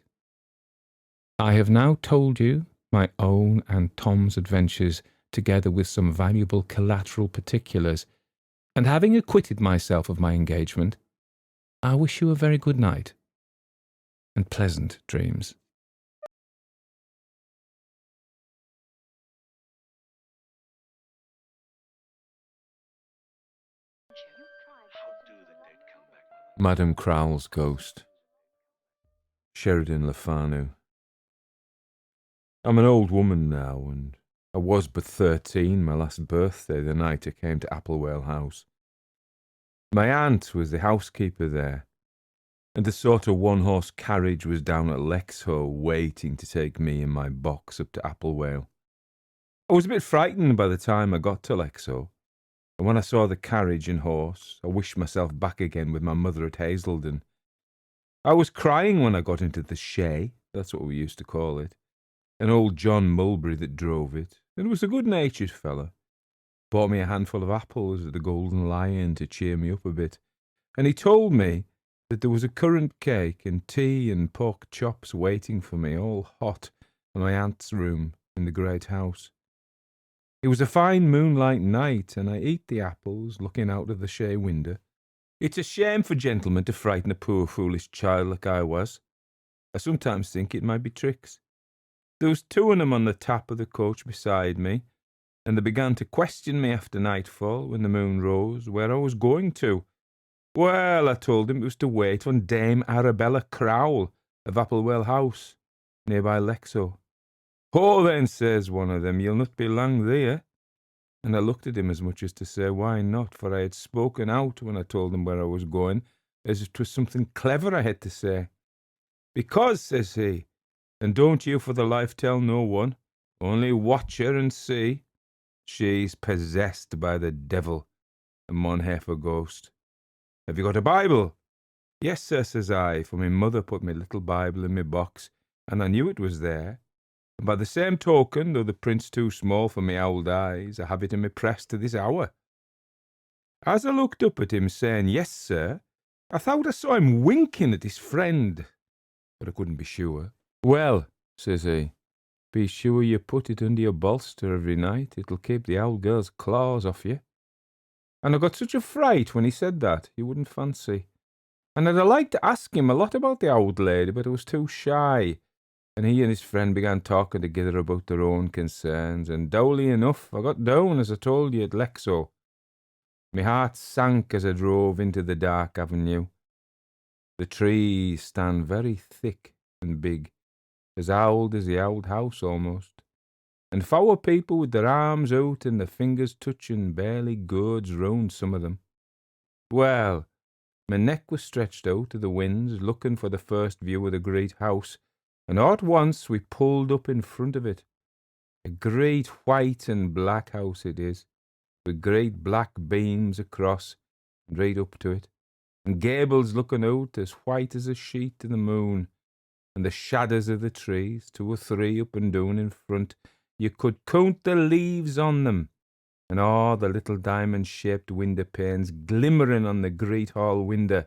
I have now told you my own and Tom's adventures, together with some valuable collateral particulars, and having acquitted myself of my engagement, I wish you a very good night, and pleasant dreams. Madame Crowl's Ghost. Sheridan Le Fanu. I'm an old woman now, and I was but 13, my last birthday, the night I came to Applewell House. My aunt was the housekeeper there, and the sort of one-horse carriage was down at Lexhow waiting to take me and my box up to Applewell. I was a bit frightened by the time I got to Lexhow, and when I saw the carriage and horse, I wished myself back again with my mother at Hazelden. I was crying when I got into the shay, that's what we used to call it, and old John Mulberry that drove it, and was a good-natured fellow. Bought me a handful of apples at the Golden Lion to cheer me up a bit, and he told me that there was a currant cake and tea and pork chops waiting for me, all hot, in my aunt's room in the great house. It was a fine moonlight night, and I ate the apples, looking out of the shay window. It's a shame for gentlemen to frighten a poor foolish child like I was. I sometimes think it might be tricks. There was 2 of them on the top of the coach beside me, and they began to question me after nightfall, when the moon rose, where I was going to. Well, I told him it was to wait on Dame Arabella Crowl of Applewell House, nearby Lexhow. "Oh, then," says one of them, "you'll not be long there." And I looked at him as much as to say, why not, for I had spoken out when I told him where I was going, as if 'twas something clever I had to say. "Because," says he, "and don't you for the life tell no one, only watch her and see. She's possessed by the devil, and one half a ghost. Have you got a Bible?" "Yes, sir," says I, for my mother put my little Bible in my box, and I knew it was there. And by the same token, though the print's too small for my old eyes, I have it in my press to this hour. As I looked up at him saying, "Yes, sir," I thought I saw him winking at his friend, but I couldn't be sure. "Well," says he, "be sure you put it under your bolster every night. It'll keep the old girl's claws off you." And I got such a fright when he said that, you wouldn't fancy. And I'd like to ask him a lot about the old lady, but I was too shy. And he and his friend began talking together about their own concerns, and dowly enough, I got down, as I told you, at Lexhow. My heart sank as I drove into the dark avenue. The trees stand very thick and big, as old as the old house almost, and 4 people with their arms out and their fingers touching barely gourds round some of them. Well, my neck was stretched out to the winds, looking for the first view of the great house, and all at once we pulled up in front of it. A great white and black house it is, with great black beams across and right up to it, and gables looking out as white as a sheet to the moon, and the shadows of the trees, 2 or 3 up and down in front. You could count the leaves on them, and all the little diamond-shaped window panes glimmering on the great hall window,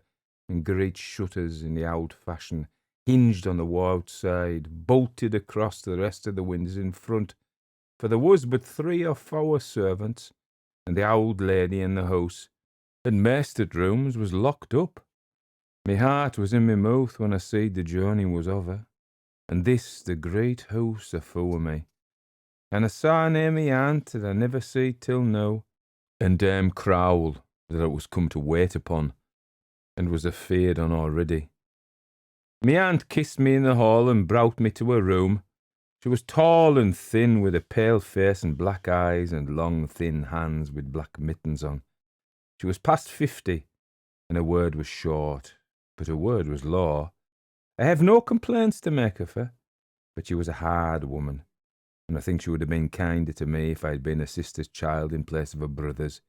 and great shutters in the old fashion, hinged on the wall outside, bolted across the rest of the windows in front, for there was but 3 or 4 servants, and the old lady in the house, and mastered rooms was locked up. Me heart was in me mouth when I seed the journey was over, and this the great house afore me. And I saw near me aunt that I never seed till now, and Dame Crowl that I was come to wait upon, and was afeard on already. Me aunt kissed me in the hall and brought me to her room. She was tall and thin, with a pale face and black eyes, and long thin hands with black mittens on. She was past 50, and her word was short, but her word was law. I have no complaints to make of her, but she was a hard woman, and I think she would have been kinder to me if I had been a sister's child in place of a brother's.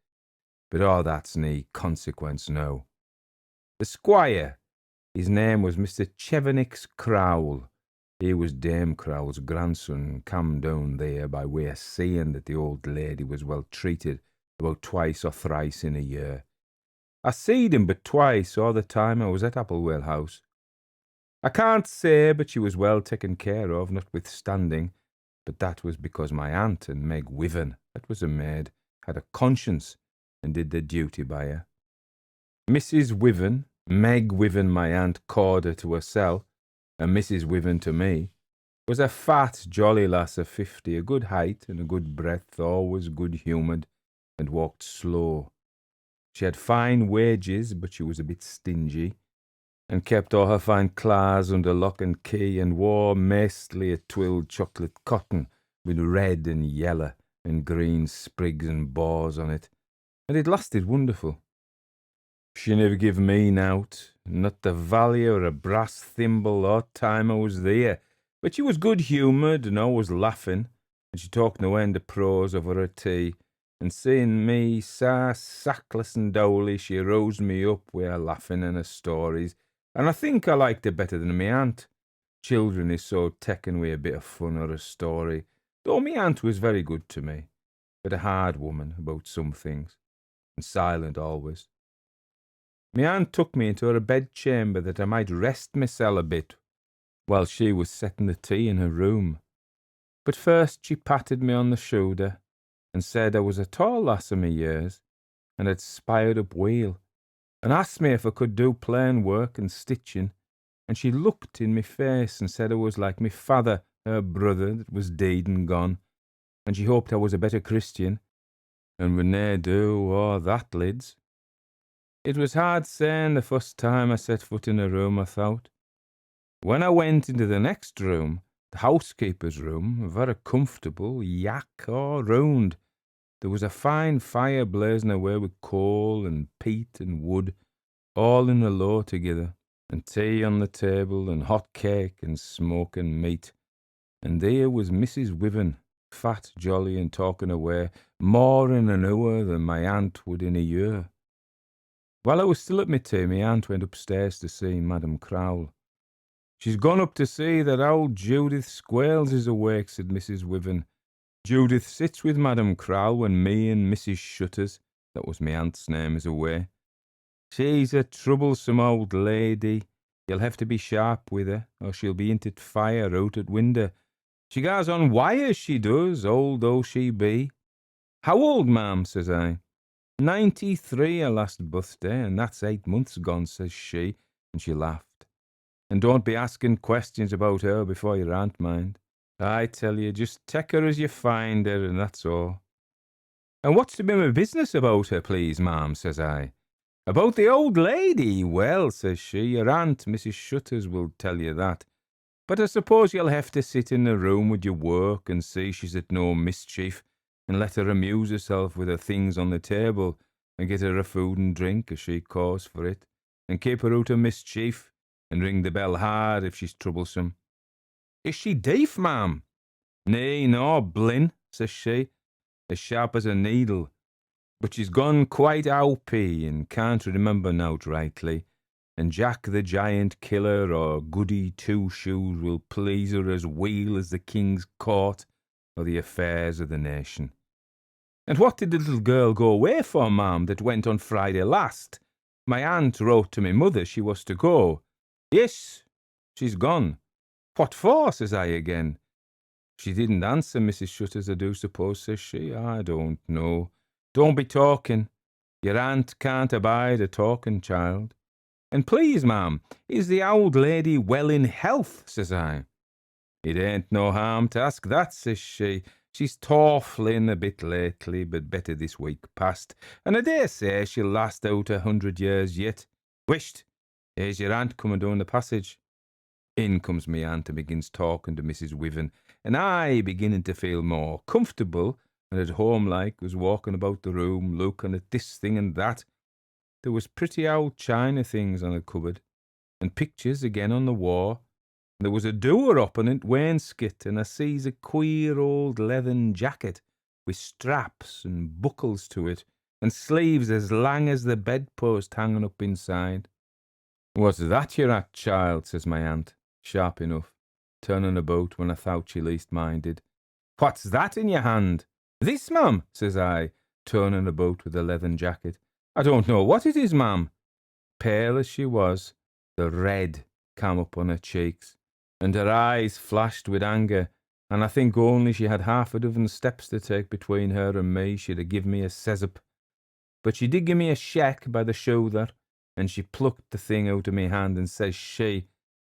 But all that's nae consequence now. The squire, his name was Mr. Chevenix Crowl. He was Dame Crowl's grandson, come down there by way of seeing that the old lady was well treated about 2 or 3 in a year. I seed him but 2 all the time I was at Applewell House. I can't say but she was well taken care of, notwithstanding, but that was because my aunt and Meg Wiven, that was a maid, had a conscience and did their duty by her. Mrs. Wiven, Meg Wiven, my aunt called her to herself, and Mrs. Wiven to me, was a fat, jolly lass of 50, a good height and a good breadth, always good-humoured, and walked slow. She had fine wages, but she was a bit stingy, and kept all her fine clothes under lock and key, and wore mostly a twilled chocolate cotton with red and yellow and green sprigs and bars on it, and it lasted wonderful. She never give me nowt, not the value of a brass thimble all time I was there, but she was good-humoured and always laughing, and she talked no end of prose over her tea, and seeing me sae sackless and dowly, she roused me up with her laughing and her stories, and I think I liked her better than me aunt. Children is so taken with a bit of fun or a story, though me aunt was very good to me, but a hard woman about some things, and silent always. Me aunt took me into her bedchamber that I might rest mysel a bit while she was setting the tea in her room. But first she patted me on the shoulder and said I was a tall lass of me years and had spired up weel, and asked me if I could do plain work and stitching, and she looked in me face and said I was like me father, her brother, that was dead and gone, and she hoped I was a better Christian, and would nae do all that lids. It was hard saying the first time I set foot in a room, I thought. When I went into the next room, the housekeeper's room, very comfortable, yak all round, there was a fine fire blazing away with coal and peat and wood, all in a low together, and tea on the table, and hot cake and smoking meat. And there was Mrs. Wiven, fat, jolly, and talking away more in an hour than my aunt would in a year. While I was still at my tea, my aunt went upstairs to see Madam Crowl. She's gone up to see that old Judith Squales is awake, said Mrs. Wiven. Judith sits with Madam Crowl when me and Mrs. Shutters, that was my aunt's name, is away. She's a troublesome old lady. You'll have to be sharp with her, or she'll be into t' fire out at window. She goes on wires, she does, old though she be. How old, ma'am, says I. 93 her last birthday, and that's 8 months gone, says she, and she laughed. And don't be asking questions about her before your aunt, mind. I tell you, just take her as you find her, and that's all. And what's to be my business about her, please, ma'am, says I. About the old lady? Well, says she, your aunt, Mrs. Shutters, will tell you that. But I suppose you'll have to sit in the room with your work and see she's at no mischief, and let her amuse herself with her things on the table, and get her a food and drink as she calls for it, and keep her out of mischief, and ring the bell hard if she's troublesome. Is she deaf, ma'am? Nay, no, blin, says she, as sharp as a needle, but she's gone quite outpy, and can't remember nowt rightly, and Jack the Giant Killer or Goody Two Shoes will please her as weel as the King's Court or the affairs of the nation. And what did the little girl go away for, ma'am, that went on Friday last? My aunt wrote to me mother she was to go. Yes, She's gone. What for? Says I again. She didn't answer, Mrs. Shutters, I do suppose, says she. I don't know. Don't be talking. Your aunt can't abide a talking child. And please, ma'am, is the old lady well in health, says I. It ain't no harm to ask that, says she. She's toffling a bit lately, but better this week past, and I dare say she'll last out 100 years yet. Wisht, here's your aunt coming down the passage. In comes me aunt and begins talking to Mrs. Wiven, and I beginning to feel more comfortable and at home like, was walking about the room, looking at this thing and that. There was pretty old china things on the cupboard, and pictures again on the wall. There was a door up on it wainscot, and I sees a queer old leathern jacket with straps and buckles to it, and sleeves as long as the bedpost hanging up inside. What's that you're at, child? Says my aunt, sharp enough, turning about when I thought she least minded. What's that in your hand? This, ma'am, says I, turning about with the leathern jacket. I don't know what it is, ma'am. Pale as she was, the red came up on her cheeks, and her eyes flashed with anger, and I think only she had half a dozen steps to take between her and me she'd have given me a sessup. But she did give me a shack by the shoulder, and she plucked the thing out of me hand, and says she,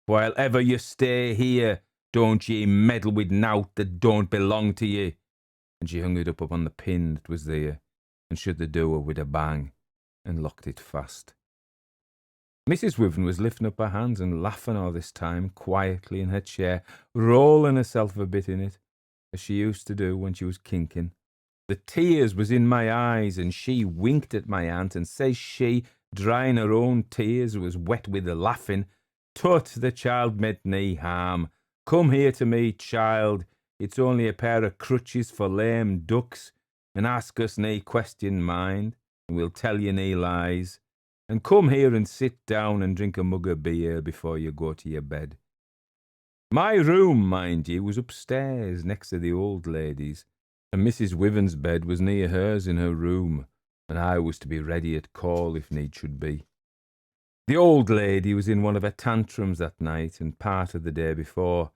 "While ever you stay here, don't ye meddle with nowt that don't belong to ye." And she hung it up on the pin that was there, and shut the door with a bang, and locked it fast. Mrs. Wiven was lifting up her hands and laughing all this time, quietly in her chair, rolling herself a bit in it, as she used to do when she was kinking. The tears was in my eyes, and she winked at my aunt, and says she, drying her own tears, was wet with the laughing, "Tut, the child meant nae harm. Come here to me, child. It's only a pair of crutches for lame ducks, and ask us nae question, mind, and we'll tell you nae lies. And come here and sit down and drink a mug of beer before you go to your bed." My room, mind ye, was upstairs next to the old lady's, and Mrs. Wiven's bed was near hers in her room, and I was to be ready at call if need should be. The old lady was in one of her tantrums that night and part of the day before.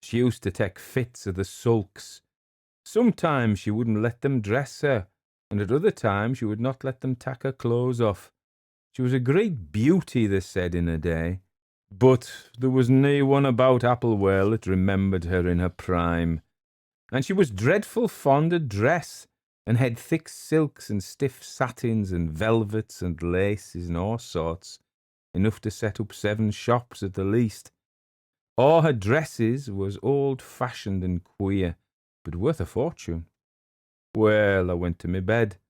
She used to take fits of the sulks. Sometimes she wouldn't let them dress her, and at other times she would not let them take her clothes off. She was a great beauty, they said, in her day, but there was nae one about Applewell that remembered her in her prime. And she was dreadful fond of dress, and had thick silks and stiff satins and velvets and laces and all sorts, enough to set up 7 shops at the least. All her dresses was old-fashioned and queer, but worth a fortune. Well, I went to my bed.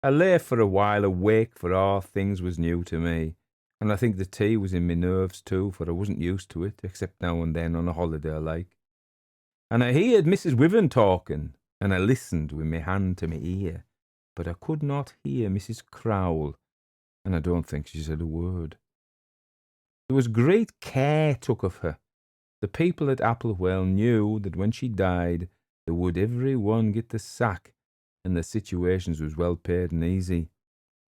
I lay for a while awake, for all things was new to me, and I think the tea was in my nerves too, for I wasn't used to it, except now and then on a holiday like. And I heard Mrs. Wiven talking, and I listened with my hand to my ear, but I could not hear Mrs. Crowl, and I don't think she said a word. There was great care took of her. The people at Applewell knew that when she died, they would every one get the sack, and the situations was well paid and easy.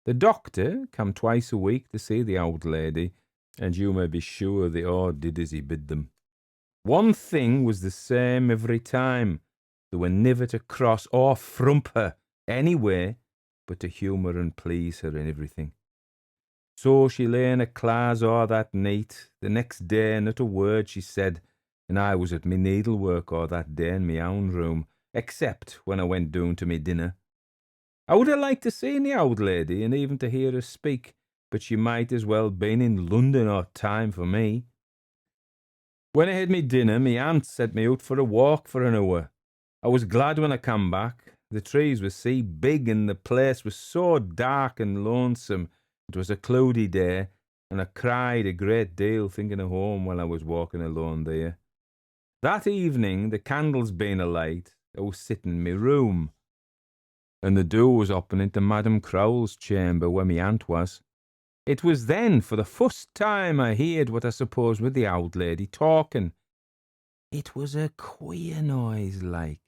The doctor come twice a week to see the old lady, and you may be sure they all did as he bid them. One thing was the same every time. They were niver to cross or frump her anyway, but to humour and please her in everything. So she lay in her clars all that night. The next day not a word she said, and I was at me needlework all that day in my own room, except when I went down to me dinner. I would have liked to see the old lady, and even to hear her speak, but she might as well been in London or time for me. When I had me dinner, me aunt sent me out for a walk for an hour. I was glad when I come back. The trees were so big, and the place was so dark and lonesome. It was a cloudy day, and I cried a great deal thinking of home while I was walking alone there. That evening, the candles being alight, I was sitting in my room, and the door was open into Madam Crowl's chamber where my aunt was. It was then, for the first time, I heard what I suppose was the old lady talking. It was a queer noise, like.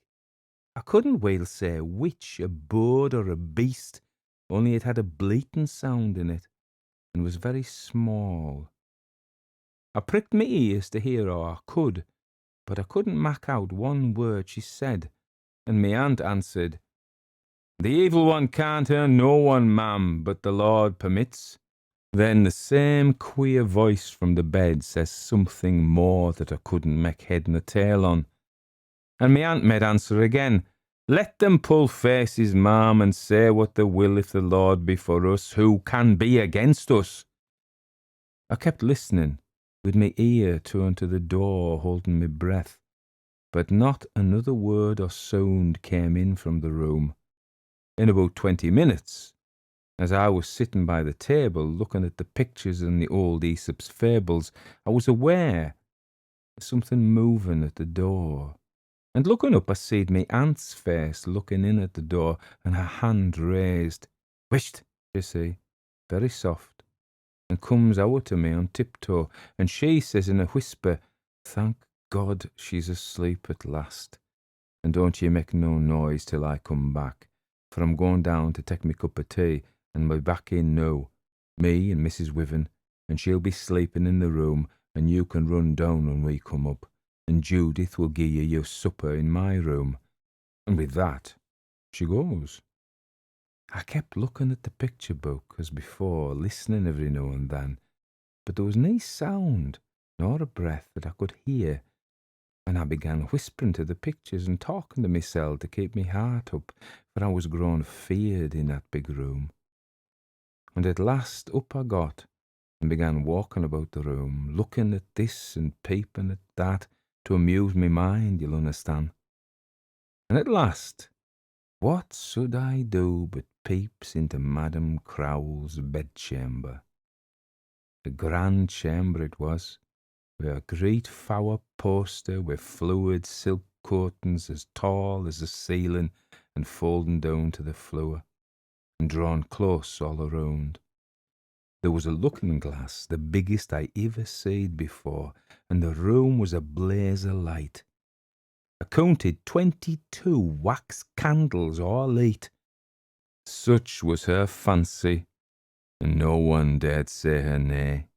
I couldn't well say which, a bird or a beast, only it had a bleating sound in it, and was very small. I pricked me ears to hear all I could, but I couldn't mak out one word she said, and me aunt answered, "The evil one can't hurt no one, ma'am, but the Lord permits." Then the same queer voice from the bed says something more that I couldn't make head nor tail on, and me aunt made answer again, "Let them pull faces, ma'am, and say what they will. If the Lord be for us, who can be against us?" I kept listening, with me ear turned to the door, holding me breath, but not another word or sound came in from the room. In about 20 minutes, as I was sitting by the table looking at the pictures in the old Aesop's fables, I was aware of something moving at the door. And looking up, I seed me aunt's face looking in at the door, and her hand raised. "Whisht," she say, very soft, and comes out to me on tiptoe, and she says in a whisper, "Thank God she's asleep at last, and don't ye make no noise till I come back, for I'm going down to take me cup of tea, and be back in now, me and Mrs. Wiven, and she'll be sleeping in the room, and you can run down when we come up, and Judith will gie you your supper in my room." And with that, she goes. I kept looking at the picture book as before, listening every now and then, but there was no sound nor a breath that I could hear, and I began whispering to the pictures and talking to myself to keep me heart up, for I was grown feared in that big room. And at last up I got and began walking about the room, looking at this and peeping at that to amuse me mind, you'll understand. And at last, what should I do but peeps into Madam Crowl's bedchamber. A grand chamber it was, with a great fower poster with fluid silk curtains as tall as the ceiling and folding down to the floor, and drawn close all around. There was a looking glass, the biggest I ever seed before, and the room was a blaze of light. I counted 22 wax candles all lit. Such was her fancy, and no one dared say her nay.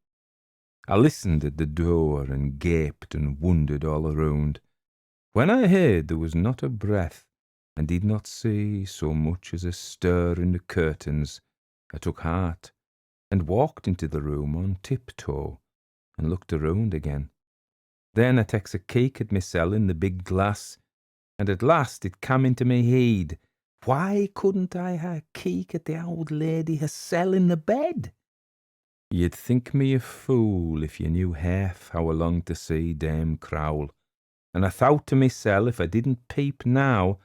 I listened at the door and gaped and wondered all around. When I heard there was not a breath, and did not see so much as a stir in the curtains, I took heart, and walked into the room on tiptoe, and looked around again. Then I takes a keek at mysel in the big glass, and at last it came into me head, why couldn't I ha' a keek at the old lady hersel in the bed? You'd think me a fool if you knew half how I longed to see Dame Crowl, and I thought to mysel if I didn't peep now,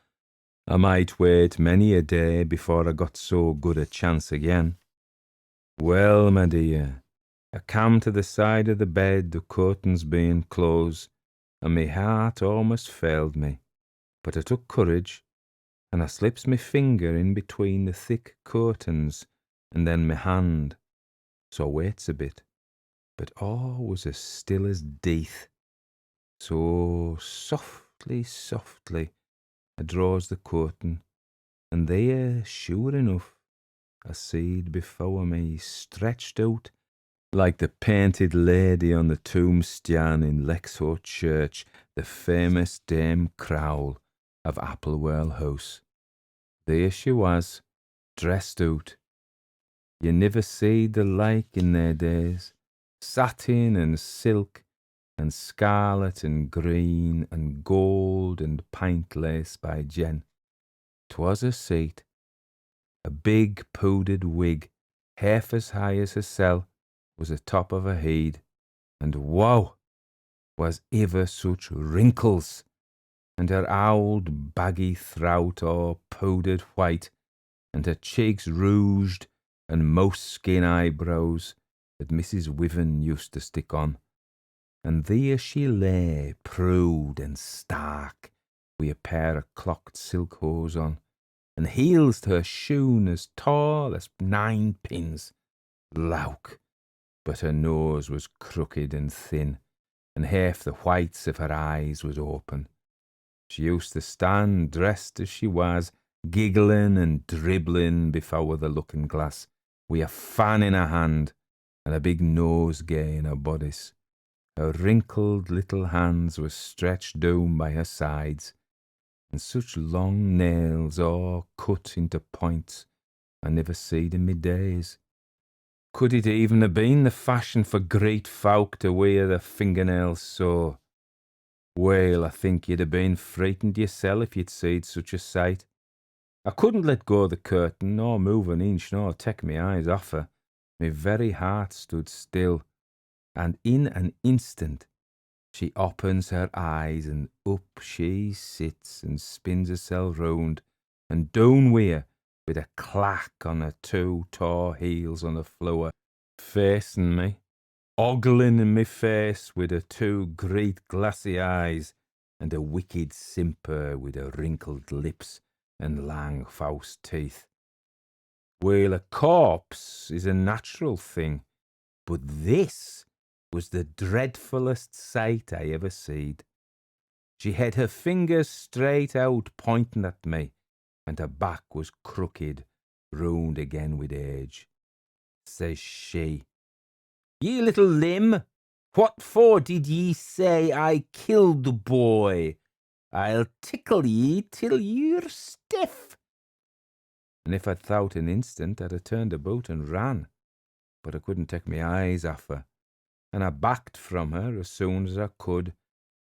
I might wait many a day before I got so good a chance again. Well, my dear, I come to the side of the bed, the curtains being closed, and my heart almost failed me, but I took courage, and I slips my finger in between the thick curtains, and then my hand, so I waits a bit, but all was as still as death. So softly, I draws the curtain, and there, sure enough, I seed before me, stretched out like the painted lady on the tombstone in Lexhorn Church, the famous Dame Crowl of Applewell House. There she was, dressed out. You never seed the like in their days, satin and silk and scarlet and green and gold and pint lace by Jen. 'Twas her seat, a big powdered wig, half as high as hersel, was the top of her head, and wow, was ever such wrinkles, and her old baggy throat all powdered white, and her cheeks rouged, and mouse skin eyebrows that Mrs. Wiven used to stick on. And there she lay, proud and stark, with a pair of clocked silk hose on, and heels to her shoon as tall as 9 pins. Lauk! But her nose was crooked and thin, and half the whites of her eyes was open. She used to stand, dressed as she was, giggling and dribbling before the looking glass, with a fan in her hand and a big nosegay in her bodice. Her wrinkled little hands were stretched down by her sides, and such long nails all cut into points I never seed in me days. Could it even have been the fashion for great folk to wear their fingernails so? Well, I think you'd have been frightened yourself if you'd seed such a sight. I couldn't let go the curtain, nor move an inch, nor take me eyes off her. My very heart stood still, and in an instant she opens her eyes, and up she sits and spins herself round, and down wi' with a clack on her two tall heels on the floor, facing me, ogling in me face with her two great glassy eyes, and a wicked simper with her wrinkled lips and lang false teeth. Well, a corpse is a natural thing, but this was the dreadfullest sight I ever seed. She had her fingers straight out pointing at me, and her back was crooked, round again with age. Says she, "Ye little limb, what for did ye say I killed the boy? I'll tickle ye till you're stiff." And if I'd thought an instant, I'd have turned about and ran, but I couldn't take my eyes off her, and I backed from her as soon as I could,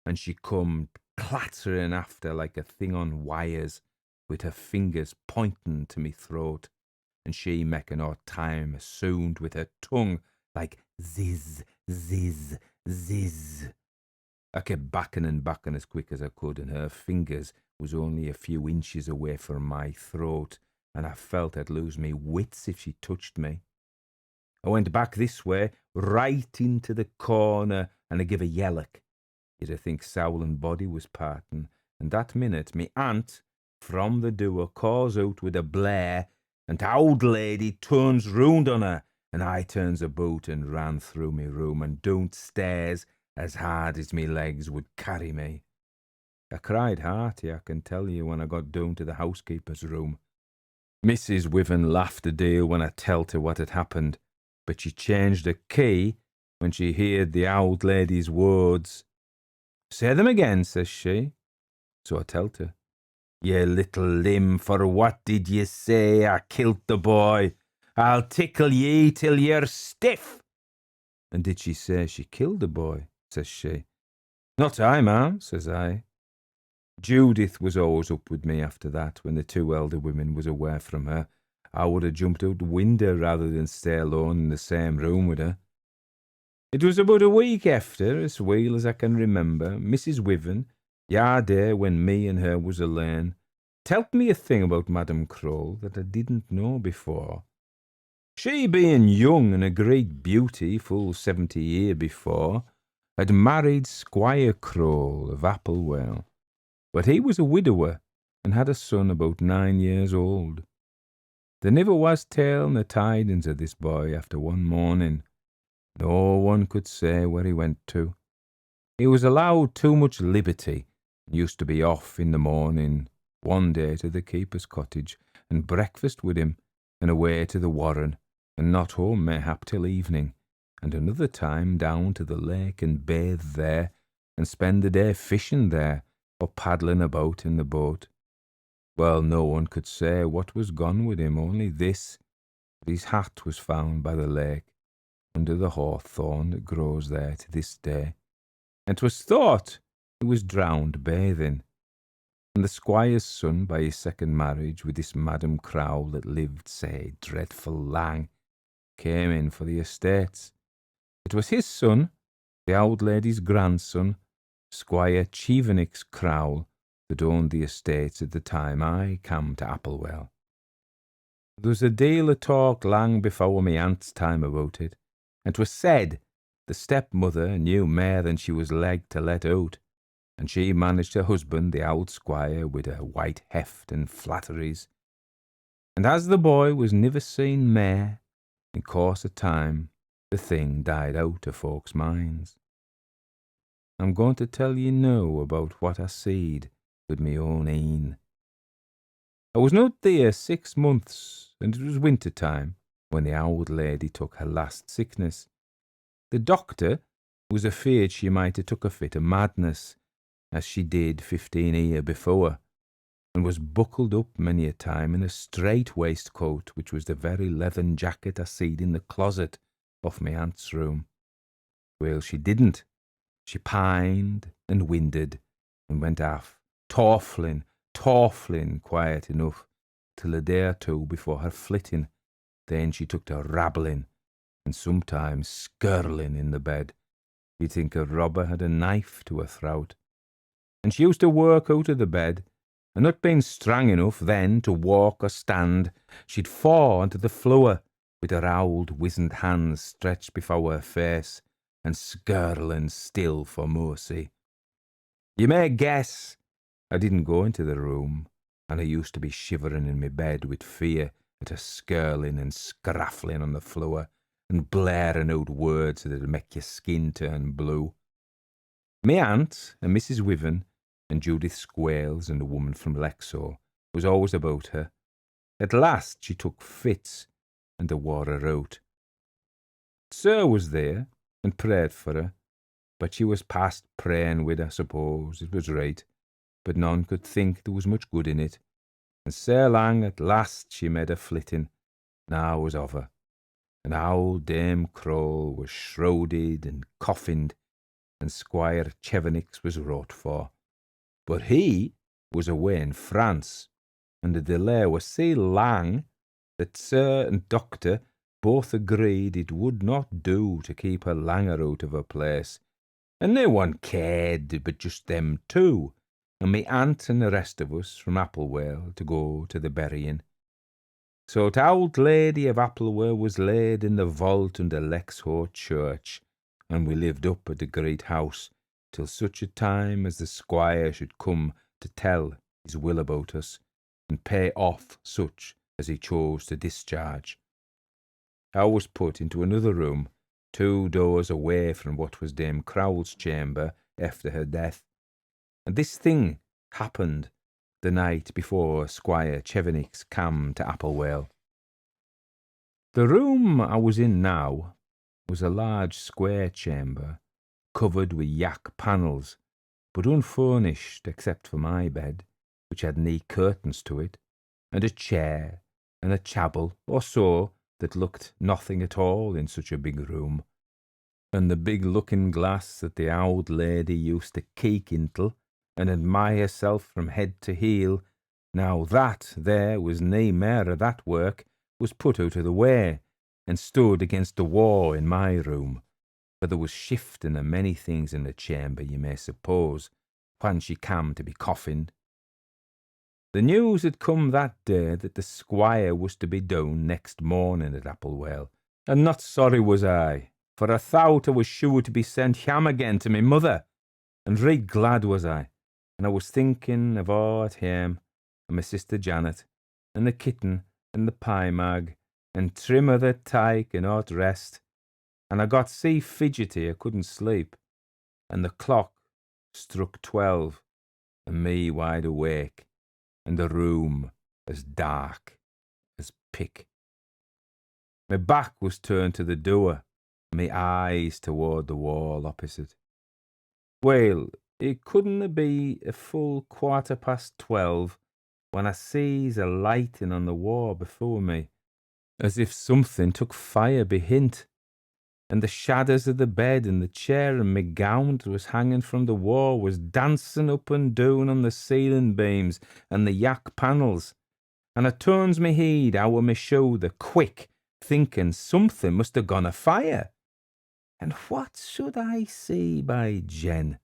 and she come clattering after like a thing on wires, with her fingers pointing to me throat, and she making all time sound with her tongue like ziz, ziz, ziz. I kept backing and backing as quick as I could, and her fingers was only a few inches away from my throat, and I felt I'd lose me wits if she touched me. I went back this way, right into the corner, and I give a yellock. You'd a think soul and body was parting, and that minute me aunt from the door calls out with a blare, and the old lady turns round on her, and I turns about and ran through me room and down stairs as hard as me legs would carry me. I cried hearty, I can tell you, when I got down to the housekeeper's room. Mrs. Wiven laughed a deal when I telled her what had happened, but she changed her key when she heard the old lady's words. "Say them again," says she. So I telled her. "Ye little limb, for what did ye say I killed the boy? I'll tickle ye till you're stiff." "And did she say she killed the boy?" says she. "Not I, ma'am," says I. Judith was always up with me after that. When the two elder women was away from her, I would have jumped out the window rather than stay alone in the same room with her. It was about a week after, as well as I can remember, Mrs. Wiven, there when me and her was alone, telled me a thing about Madam Crowl that I didn't know before. She, being young and a great beauty, full 70 year before, had married Squire Crowl of Applewell, but he was a widower and had a son about 9 years old. There never was tale nor tidings of this boy after one morning. No one could say where he went to. He was allowed too much liberty, and used to be off in the morning, one day to the keeper's cottage, and breakfast with him, and away to the warren, and not home mayhap till evening, and another time down to the lake and bathe there, and spend the day fishing there, or paddling about in the boat. Well, no one could say what was gone with him, only this, that his hat was found by the lake, under the hawthorn that grows there to this day, and 'twas thought he was drowned bathing. And the squire's son, by his second marriage with this Madam Crowl that lived, say, dreadful lang, came in for the estates. It was his son, the old lady's grandson, Squire Chevenix Crowl, that owned the estates at the time I came to Applewell. There was a deal of talk lang before my aunt's time about it, and 'twas said the stepmother knew mair than she was like to let out, and she managed her husband, the old squire, with her white heft and flatteries. And as the boy was never seen mair, in course of time, the thing died out of folks' minds. I'm going to tell ye now about what I seed with me own een. I was not there 6 months, and it was winter time when the old lady took her last sickness. The doctor, Was afeard she might have took a fit of madness, as she did 15 year before, and was buckled up many a time in a straight waistcoat, which was the very leathern jacket I seed in the closet off my aunt's room. Well, she didn't. She pined and winded, and went aff, tawflin' quiet enough, till a day or two before her flitting. Then she took to rabbling, and sometimes skirling in the bed. You'd think a robber had a knife to her throat. And she used to work out of the bed, and not being strong enough then to walk or stand, she'd fall onto the floor with her old wizened hands stretched before her face, and skirling still for mercy. You may guess I didn't go into the room, and I used to be shivering in my bed with fear at her skirling and scraffling on the floor, and blaring out words that'd make your skin turn blue. Me aunt and Mrs. Wiven and Judith Squales and a woman from Lexor was always about her. At last she took fits, and they wore her out. Sir was there and prayed for her, but she was past praying with, I suppose. It was right, but none could think there was much good in it. And sae lang at last she made a flitting. Now was over, and old Dame Crowl was shrouded and coffined, and Squire Chevenix was wrought for. But he was away in France, and the delay was so lang that Sir and Doctor both agreed it would not do to keep her langer out of her place, and no one cared but just them two, and me aunt and the rest of us from Applewell to go to the burying. So t' old lady of Applewell was laid in the vault under Lexhor Church, and we lived up at the great house till such a time as the squire should come to tell his will about us, and pay off such as he chose to discharge. I was put into another room, 2 doors away from what was Dame Crowl's chamber after her death, and this thing happened the night before Squire Chevenix came to Applewell. The room I was in now was a large square chamber, covered with yak panels, but unfurnished except for my bed, which had neat curtains to it, and a chair and a chabble or so that looked nothing at all in such a big room, and the big looking glass that the old lady used to keek intil and admire herself from head to heel. Now that there was nae mair of that work, was put out of the way, and stood against the wall in my room, for there was shifting of many things in the chamber, you may suppose, when she came to be coffined. The news had come that day that the squire was to be down next morning at Applewell, and not sorry was I, for I thought I was sure to be sent home again to my mother, and right glad was I, and I was thinking of all at home, and my sister Janet, and the kitten, and the pie mag, and trim of the tyke and all the rest, and I got so fidgety I couldn't sleep, and the clock struck 12, and me wide awake, and the room as dark as pick. My back was turned to the door, and my eyes toward the wall opposite. Well, it couldn't be a full 12:15 when I sees a lighting on the wall before me, as if something took fire behint, and the shadows of the bed and the chair and my gown that was hanging from the wall was dancing up and down on the ceiling beams and the yak panels, and I turns me head out of my shoulder quick, thinking something must have gone afire. And what should I see, by Jen,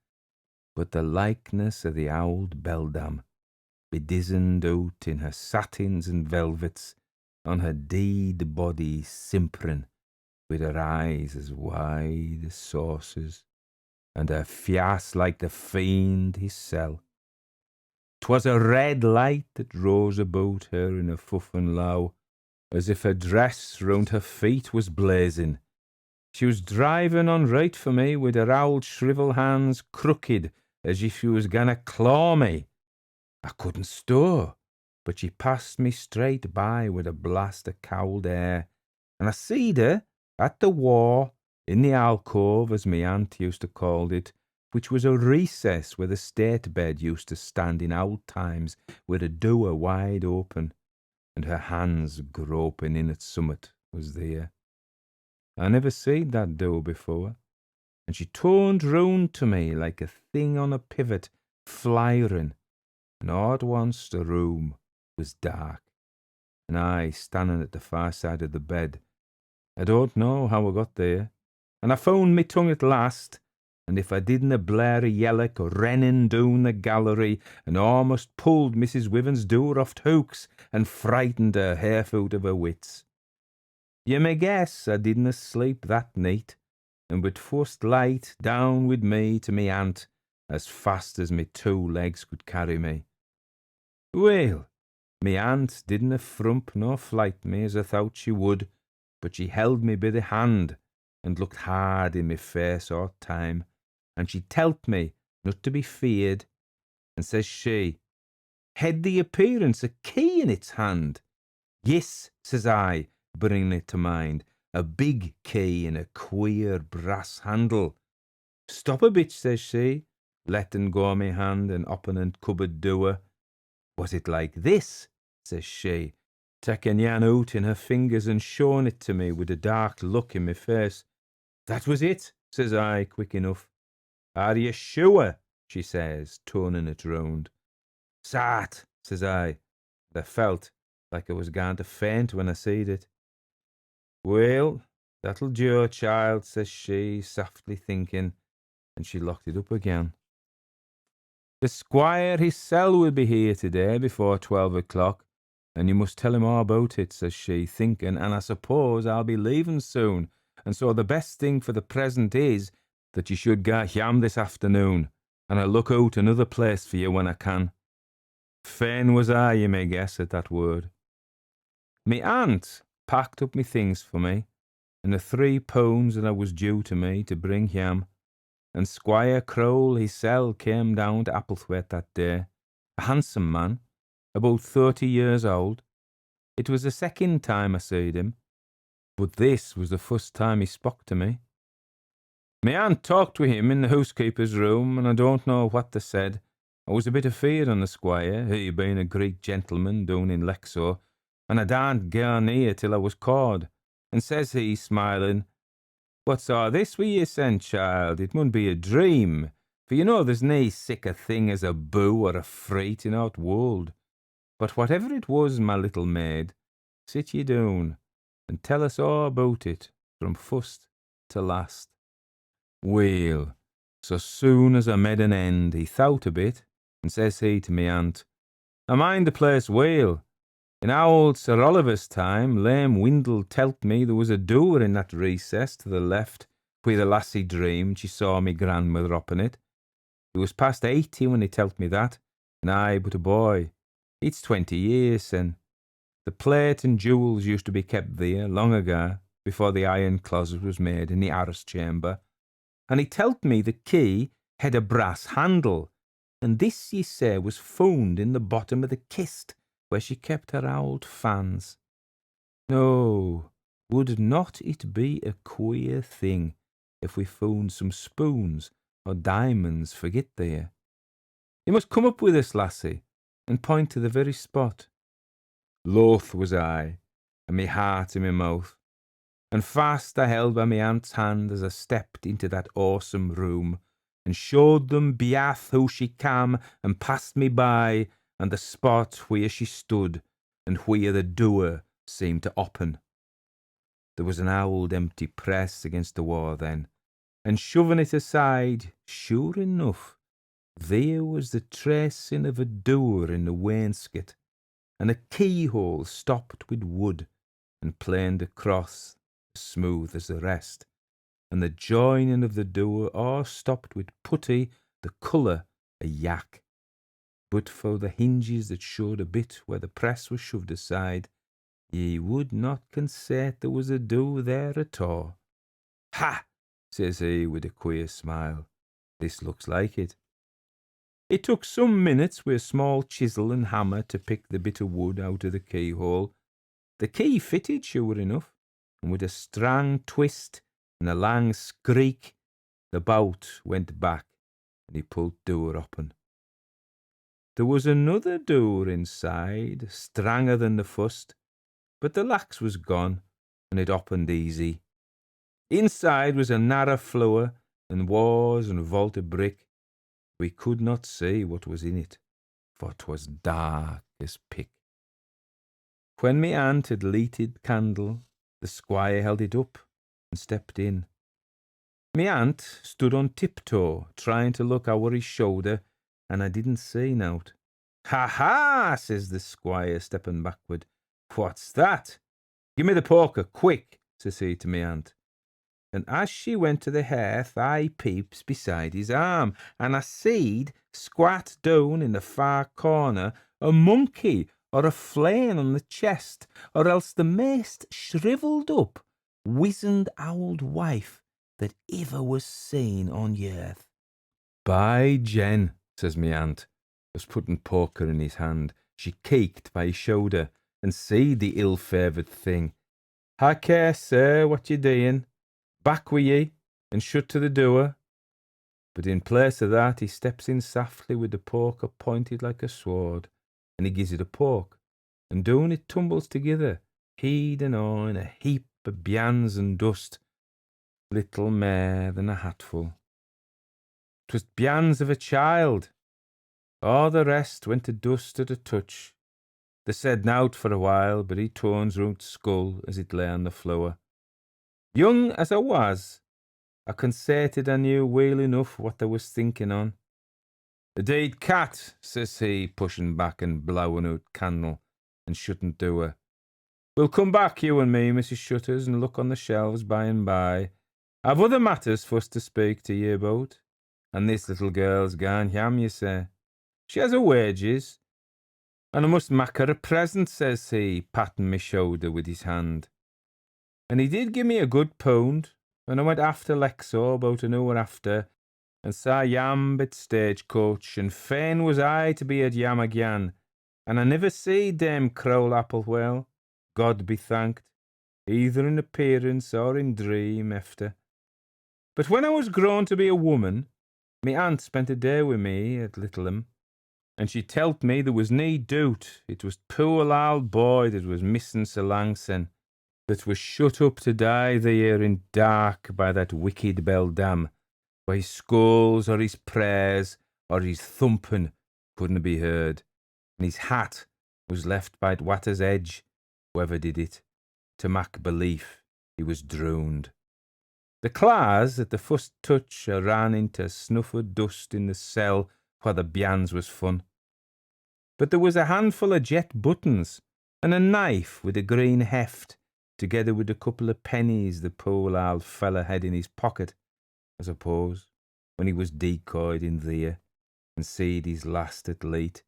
but the likeness of the old beldam, bedizened out in her satins and velvets, on her deed body simpering, with her eyes as wide as saucers, and her face like the fiend hissel. 'Twas a red light that rose about her in a fuff and low, as if her dress round her feet was blazing. She was driving on right for me with her old shrivel hands crooked, as if she was going to claw me. I couldn't stir, but she passed me straight by with a blast of cold air, and I seed her at the wall In the alcove, as me aunt used to call it, which was a recess where the state bed used to stand in old times, with a door wide open, and her hands groping in at summit, was there. I never seed that door before, and she turned round to me like a thing on a pivot, flyering, and all at once the room was dark, and I standing at the far side of the bed. I don't know how I got there, and I found me tongue at last, and if I didn't a blare a yellock or rennin' down the gallery, and almost pulled Mrs. Wiven's door off hooks, and frightened her half out of her wits. You may guess I didn't sleep that night, and with first light down with me to me aunt, as fast as me 2 legs could carry me. Well, me aunt didn't frump nor flight me as I thought she would, but she held me by the hand, and looked hard in me face all time, and she telled me not to be feared, and says she, "Had the appearance a key in its hand?" "Yes," says I, bringing it to mind, "a big key in a queer brass handle." "Stop a bit," says she, letting go me hand and opening cupboard door. "Was it like this?" says she, taking yan out in her fingers and showing it to me with a dark look in my face. "That was it," says I, quick enough. "Are you sure?" she says, turning it round. "Sat," says I, and I felt like I was going to faint when I seed it. "Well, that'll do, child," says she, softly thinking, and she locked it up again. "The squire hisself will be here today before 12 o'clock, and you must tell him all about it," says she, thinking, "and I suppose I'll be leaving soon, and so the best thing for the present is that you should get home this afternoon, and I'll look out another place for you when I can." Fain was I, you may guess, at that word. Me aunt packed up me things for me, and the £3 that I was due to me to bring home, and Squire Crowl himself came down to Applethwaite that day, a handsome man, about 30 years old. It was the second time I seed him, but this was the first time he spoke to me. Me aunt talked with him in the housekeeper's room, and I don't know what they said. I was a bit afeard on the squire, he being a Greek gentleman down in Lexor, and I daren't go near till I was called. And says he, smiling, "What's all this wi' ye, sen, child? It mun be a dream, for you know there's nae sic a thing as a boo or a freet in our world. But whatever it was, my little maid, sit ye down and tell us all about it, from first to last." Well, so soon as I made an end, he thought a bit, and says he to me aunt, "I mind the place well. In old Sir Oliver's time, Lame Windle tell't me there was a door in that recess to the left, where the lassie dreamed she saw me grandmother up in it. He was past 80 when he tell't me that, and I but a boy. It's 20 years sin. The plate and jewels used to be kept there long ago, before the iron closet was made in the arras chamber. And he tell't me the key had a brass handle, and this, ye say, was found in the bottom of the kist where she kept her old fans. No, would not it be a queer thing if we found some spoons or diamonds forget there? You must come up with us, lassie, and point to the very spot." Loth was I, and me heart in my mouth, and fast I held by me aunt's hand as I stepped into that awesome room, and showed them beath how she came and passed me by, and the spot where she stood, and where the door seemed to open. There was an old empty press against the wall then, and shoving it aside, sure enough, there was the tracing of a door in the wainscot, and a keyhole stopped with wood, and planed across, as smooth as the rest, and the joining of the door all stopped with putty the colour of yak. But for the hinges that showed a bit where the press was shoved aside, ye would not consait there was a door there at all. "Ha!" says he with a queer smile. "This looks like it." It took some minutes with a small chisel and hammer to pick the bit of wood out of the keyhole. The key fitted, sure enough, and with a strong twist and a lang skreek, the boat went back, and he pulled door open. There was another door inside, stranger than the first, but the locks was gone, and it opened easy. Inside was a narrow floor, and walls and vaulted brick. We could not see what was in it, for 'twas dark as pick. When me aunt had lighted candle, the squire held it up and stepped in. Me aunt stood on tiptoe, trying to look over his shoulder, and I didn't see nowt. "Ha ha!" says the squire, stepping backward. "What's that? Give me the poker, quick," says he to me aunt. And as she went to the hearth, I peeps beside his arm, and I seed, squat down in the far corner, a monkey or a flame on the chest, or else the most shrivelled up, wizened old wife that ever was seen on the earth. "By Jen," says me aunt, was putting poker in his hand. She keeked by his shoulder, and seed the ill-favoured thing. "Ha care, sir, what ye doing? Back wi' ye, and shut to the door." But in place of that, he steps in softly with the poker pointed like a sword, and he gives it a poke, and down it tumbles together, heed and all in a heap of bjans and dust, little mair than a hatful. 'Twas bjans of a child. All the rest went to dust at a touch. They said nowt for a while, but he turns round skull as it lay on the floor. Young as I was, I concerted I knew well enough what they was thinking on. "The deed cat," says he, pushing back and blowing out candle and shutting door. "We'll come back, you and me, Mrs. Shutters, and look on the shelves by and by. I've other matters for us to speak to ye about. And this little girl's gone yam, you say. She has her wages, and I must mak her a present," says he, patting me shoulder with his hand. And he did give me a good pound, and I went after Lexo about an hour after, and saw Yam at stagecoach, and fain was I to be at Yam again, and I never see Dame Crowl Applewell, God be thanked, either in appearance or in dream efter. But when I was grown to be a woman, me aunt spent a day with me at Littleham, and she tell't me there was nae doubt it was poor old boy that was missing so lang sen, that was shut up to die there in dark by that wicked beldam, where his skulls or his prayers or his thumping couldn't be heard, and his hat was left by the water's edge, whoever did it, to mak belief he was drowned. The claws at the first touch ran into snuff of dust in the cell where the bjans was fun. But there was a handful of jet buttons, and a knife with a green heft, together with a couple of pennies the poor old fella had in his pocket, I suppose, when he was decoyed in there, and seed his last at late.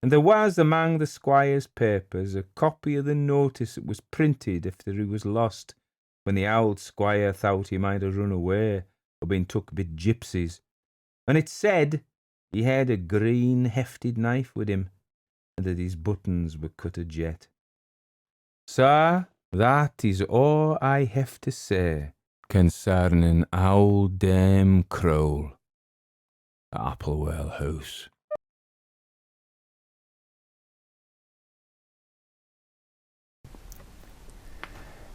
And there was among the squire's papers a copy of the notice that was printed after he was lost, when the old squire thought he might have run away or been took bit gypsies, and it said he had a green hefted knife with him, and that his buttons were cut a jet. So that is all I have to say concerning old Dame Crowl, Applewell House.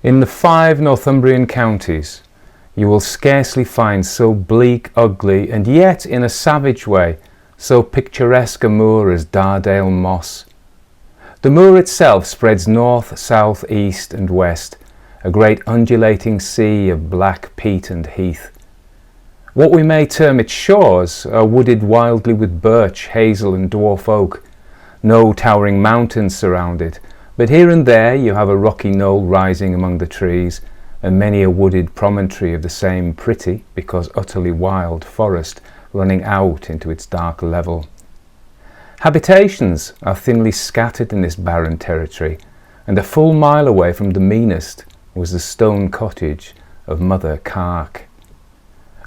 In the 5 Northumbrian counties, you will scarcely find so bleak, ugly, and yet, in a savage way, so picturesque a moor as Dardale Moss. The moor itself spreads north, south, east, and west, a great undulating sea of black peat and heath. What we may term its shores are wooded wildly with birch, hazel, and dwarf oak. No towering mountains surround it, but here and there you have a rocky knoll rising among the trees, and many a wooded promontory of the same pretty, because utterly wild, forest running out into its dark level. Habitations are thinly scattered in this barren territory, and a full mile away from the meanest was the stone cottage of Mother Cark.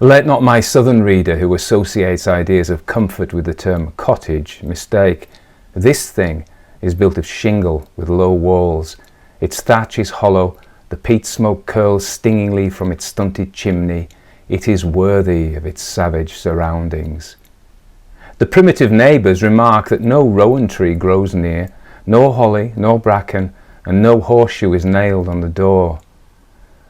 Let not my southern reader, who associates ideas of comfort with the term cottage, mistake. This thing is built of shingle with low walls. Its thatch is hollow, the peat smoke curls stingingly from its stunted chimney, it is worthy of its savage surroundings. The primitive neighbours remark that no rowan tree grows near, no holly, no bracken, and no horseshoe is nailed on the door.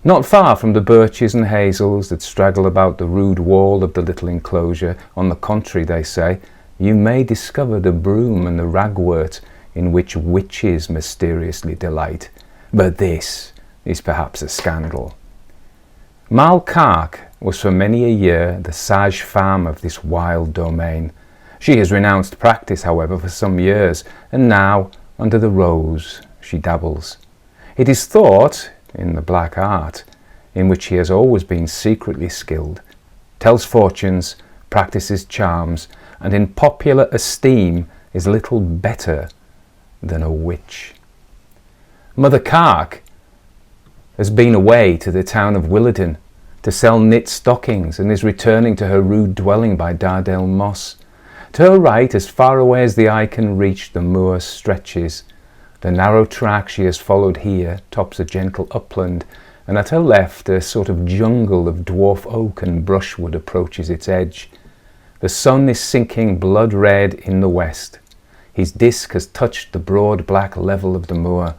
Not far from the birches and hazels that straggle about the rude wall of the little enclosure, on the contrary, they say, you may discover the broom and the ragwort in which witches mysteriously delight. But this is perhaps a scandal. Mal Cark was for many a year the sage femme of this wild domain. She has renounced practice, however, for some years, and now, under the rose, she dabbles. It is thought, in the black art, in which he has always been secretly skilled, tells fortunes, practices charms, and in popular esteem is little better than a witch. Mother Cark has been away to the town of Willardon to sell knit stockings and is returning to her rude dwelling by Dardale Moss. To her right, as far away as the eye can reach, the moor stretches. The narrow track she has followed here tops a gentle upland, and at her left a sort of jungle of dwarf oak and brushwood approaches its edge. The sun is sinking blood red in the west. His disk has touched the broad black level of the moor,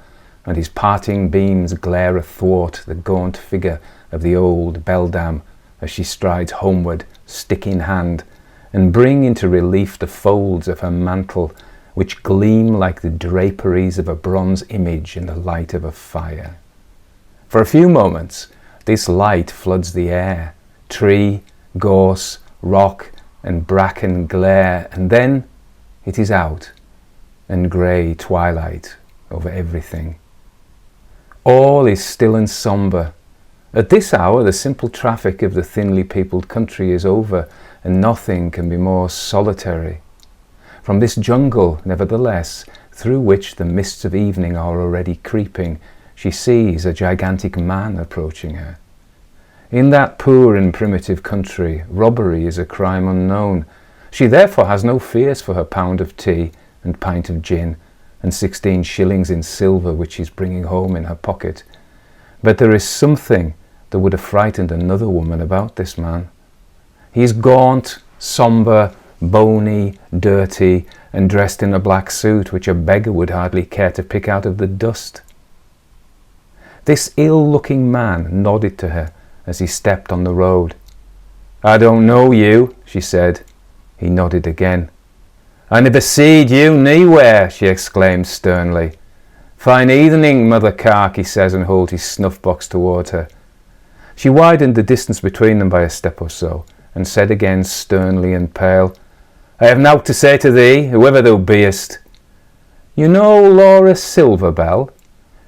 and his parting beams glare athwart the gaunt figure of the old beldam as she strides homeward, stick in hand, and bring into relief the folds of her mantle, which gleam like the draperies of a bronze image in the light of a fire. For a few moments, this light floods the air. Tree, gorse, rock, and bracken glare, and then it is out, and grey twilight over everything. All is still and sombre. At this hour, the simple traffic of the thinly peopled country is over, and nothing can be more solitary. From this jungle, nevertheless, through which the mists of evening are already creeping, she sees a gigantic man approaching her. In that poor and primitive country, robbery is a crime unknown. She therefore has no fears for her pound of tea and pint of gin, and 16 shillings in silver which she's bringing home in her pocket. But there is something that would have frightened another woman about this man. He is gaunt, sombre, bony, dirty, and dressed in a black suit which a beggar would hardly care to pick out of the dust. This ill-looking man nodded to her as he stepped on the road. "I don't know you," she said. He nodded again. "I never seed you nowhere," she exclaimed sternly. "Fine evening, Mother Cark," he says, and holds his snuff-box toward her. She widened the distance between them by a step or so, and said again sternly and pale, "I have nought to say to thee, whoever thou beest." "You know Laura Silverbell?"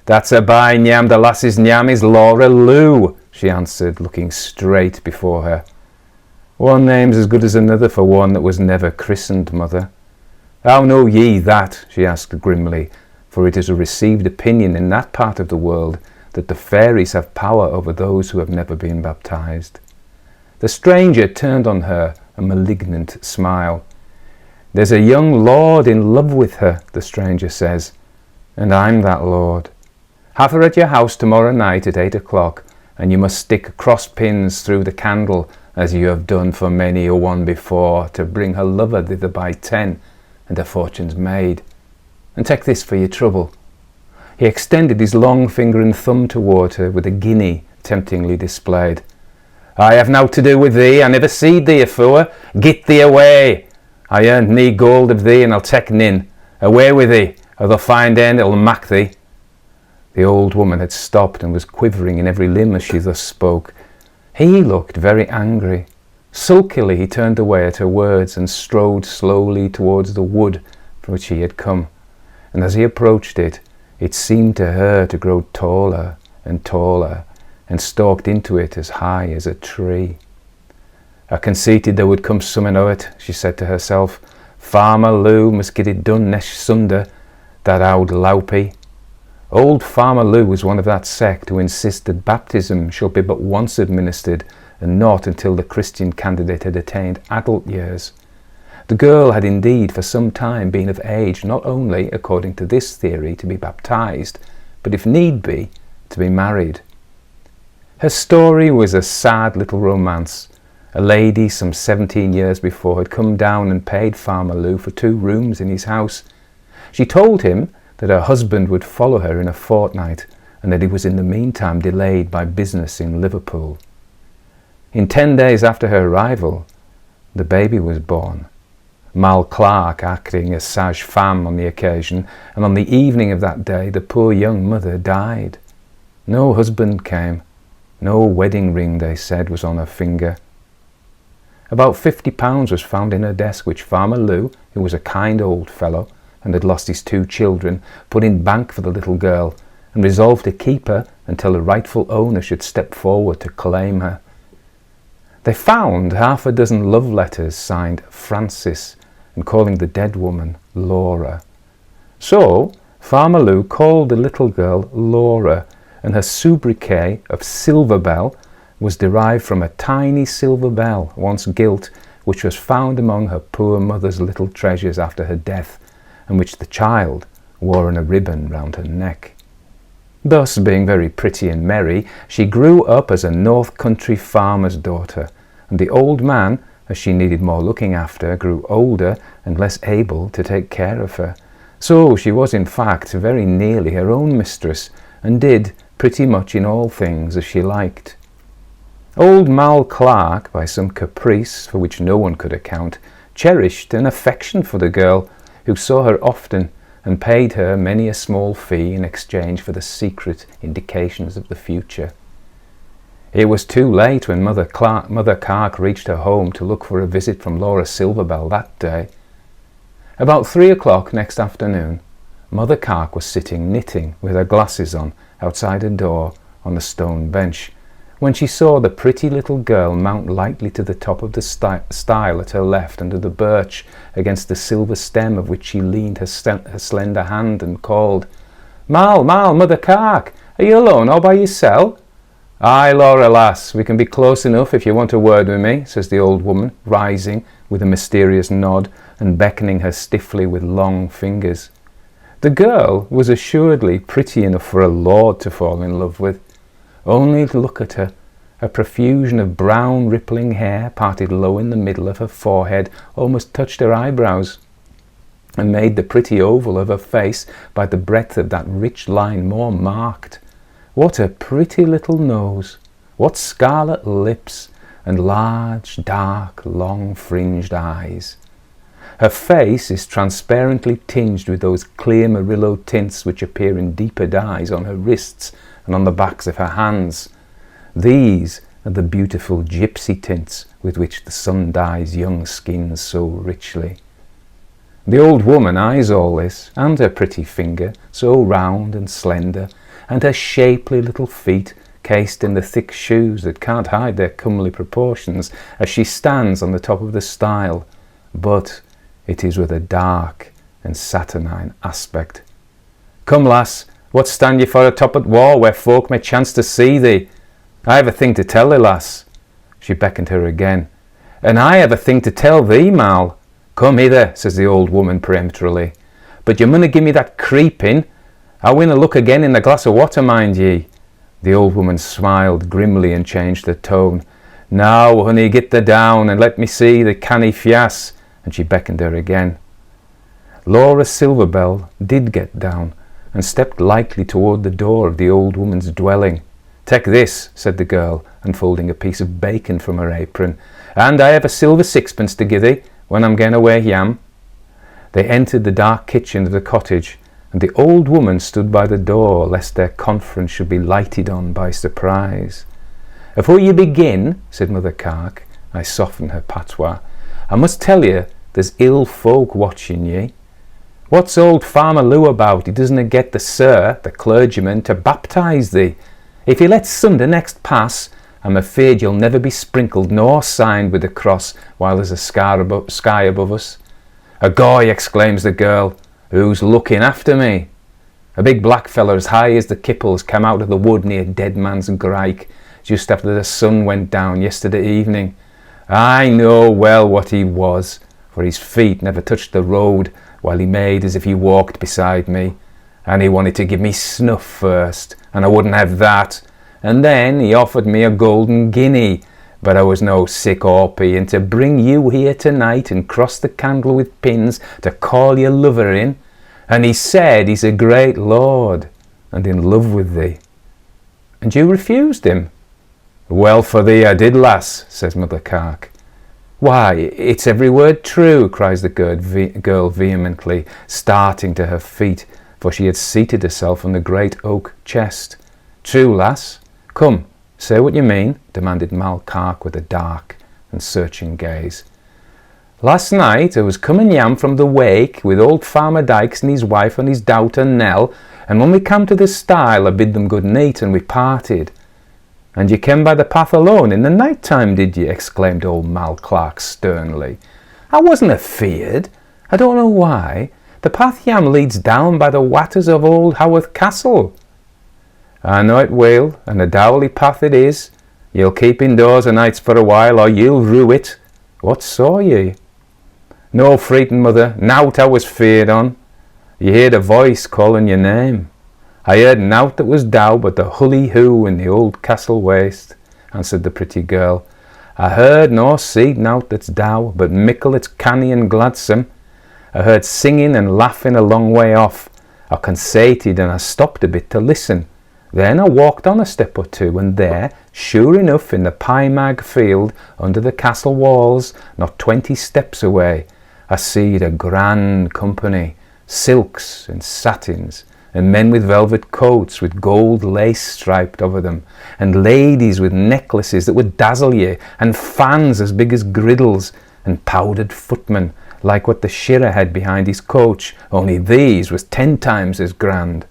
"That's a by nyam, the lass's nyam is Laura Lou," she answered, looking straight before her. "One name's as good as another for one that was never christened, mother." "How know ye that?" she asked grimly, for it is a received opinion in that part of the world that the fairies have power over those who have never been baptized. The stranger turned on her a malignant smile. "There's a young lord in love with her," the stranger says, "and I'm that lord. Have her at your house tomorrow night at 8 o'clock, and you must stick cross pins through the candle, as you have done for many a one before, to bring her lover thither by 10, and her fortune's made. And take this for your trouble." He extended his long finger and thumb toward her with a guinea temptingly displayed. "I have nought to do with thee, I never seed thee afore. Get thee away. I earned nee gold of thee, and I'll take nin. Away with thee, or they'll find end it'll mack thee." The old woman had stopped and was quivering in every limb as she thus spoke. He looked very angry. Sulkily he turned away at her words and strode slowly towards the wood from which he had come, and as he approached it, it seemed to her to grow taller and taller, and stalked into it as high as a tree. "I conceited there would come something o' it," she said to herself. "Farmer Lou must get it done next Sunday, that old loupy." Old Farmer Lou was one of that sect who insist that baptism shall be but once administered, and not until the Christian candidate had attained adult years. The girl had indeed for some time been of age not only, according to this theory, to be baptized, but if need be, to be married. Her story was a sad little romance. A lady some 17 years before had come down and paid Farmer Lou for 2 rooms in his house. She told him that her husband would follow her in a fortnight and that he was in the meantime delayed by business in Liverpool. In 10 days after her arrival, the baby was born. Mal Clark acting as sage-femme on the occasion, and on the evening of that day the poor young mother died. No husband came. No wedding ring, they said, was on her finger. About £50 was found in her desk, which Farmer Lou, who was a kind old fellow and had lost his 2 children, put in bank for the little girl, and resolved to keep her until the rightful owner should step forward to claim her. They found half a dozen love letters signed Francis and calling the dead woman Laura. So Farmer Lou called the little girl Laura, and her sobriquet of Silverbell was derived from a tiny silver bell, once gilt, which was found among her poor mother's little treasures after her death, and which the child wore in a ribbon round her neck. Thus, being very pretty and merry, she grew up as a North Country farmer's daughter, and the old man, as she needed more looking after, grew older and less able to take care of her. So she was in fact very nearly her own mistress, and did pretty much in all things as she liked. Old Mal Clark, by some caprice for which no one could account, cherished an affection for the girl, who saw her often and paid her many a small fee in exchange for the secret indications of the future. It was too late when Mother Clark reached her home to look for a visit from Laura Silverbell that day. About 3 o'clock next afternoon, Mother Clark was sitting knitting with her glasses on outside her door on the stone bench, when she saw the pretty little girl mount lightly to the top of the stile at her left under the birch, against the silver stem of which she leaned her slender hand, and called, "Mal, Mother Clark, are you alone all by yourself?" "Aye, Laura, lass, we can be close enough if you want a word with me," says the old woman, rising with a mysterious nod and beckoning her stiffly with long fingers. The girl was assuredly pretty enough for a lord to fall in love with. Only look at her, a profusion of brown rippling hair parted low in the middle of her forehead almost touched her eyebrows, and made the pretty oval of her face by the breadth of that rich line more marked. What a pretty little nose, what scarlet lips, and large, dark, long-fringed eyes. Her face is transparently tinged with those clear Murillo tints which appear in deeper dyes on her wrists and on the backs of her hands. These are the beautiful gypsy tints with which the sun dyes young skins so richly. The old woman eyes all this, and her pretty finger, so round and slender, and her shapely little feet, cased in the thick shoes that can't hide their comely proportions, as she stands on the top of the stile, but it is with a dark and saturnine aspect. "Come, lass, what stand ye for atop at wall, where folk may chance to see thee? I have a thing to tell thee, lass." She beckoned her again. "And I have a thing to tell thee, Mal." "Come hither," says the old woman peremptorily. "But you munna give me that creeping. I winna look again in the glass of water, mind ye." The old woman smiled grimly and changed her tone. "Now, honey, get thee down and let me see the canny fias," and she beckoned her again. Laura Silverbell did get down and stepped lightly toward the door of the old woman's dwelling. "Take this," said the girl, unfolding a piece of bacon from her apron, "and I have a silver sixpence to give thee when I'm going away yam." They entered the dark kitchen of the cottage, and the old woman stood by the door lest their conference should be lighted on by surprise. "Afore you begin," said Mother Clark, I softened her patois, "I must tell you there's ill folk watching ye. What's old Farmer Lou about? He doesn't get the sir, the clergyman, to baptise thee. If he lets Sunday next pass, I'm afeard you'll never be sprinkled nor signed with the cross while there's a sky above us." "Agoy!" exclaims the girl. "Who's looking after me?" "A big black feller as high as the Kipples came out of the wood near Dead Man's Grike just after the sun went down yesterday evening. I know well what he was, for his feet never touched the road while he made as if he walked beside me, and he wanted to give me snuff first, and I wouldn't have that, and then he offered me a golden guinea, but I was no sick orpy, and to bring you here tonight and cross the candle with pins to call your lover in, and he said he's a great lord and in love with thee. And you refused him. Well for thee I did, lass, says Mother Cark. Why, it's every word true, cries the girl vehemently, starting to her feet, for she had seated herself on the great oak chest. True, lass? Come, say what you mean, demanded Mal Cark with a dark and searching gaze. Last night I was coming yam from the wake with old Farmer Dykes and his wife and his daughter Nell, and when we came to the stile I bid them good night and we parted. And you came by the path alone in the night time, did you? Exclaimed old Mal Clark sternly. I wasn't afeard. I don't know why. The path yam leads down by the waters of old Haworth Castle. I know it will, and a dowly path it is. You'll keep indoors o' nights for a while, or you'll rue it. What saw ye? No freetin', mother, nowt I was feared on. You heard a voice calling your name. I heard nowt that was dow but the hully-hoo in the old castle waste, answered the pretty girl. I heard nor seed nowt that's dow, but mickle it's canny and gladsome. I heard singing and laughing a long way off. I consated and I stopped a bit to listen. Then I walked on a step or two, and there, sure enough, in the pie-mag field under the castle walls, not 20 steps away, I seed a grand company, silks and satins, and men with velvet coats with gold lace striped over them, and ladies with necklaces that would dazzle ye, and fans as big as griddles, and powdered footmen like what the shirra had behind his coach, only these was 10 times as grand.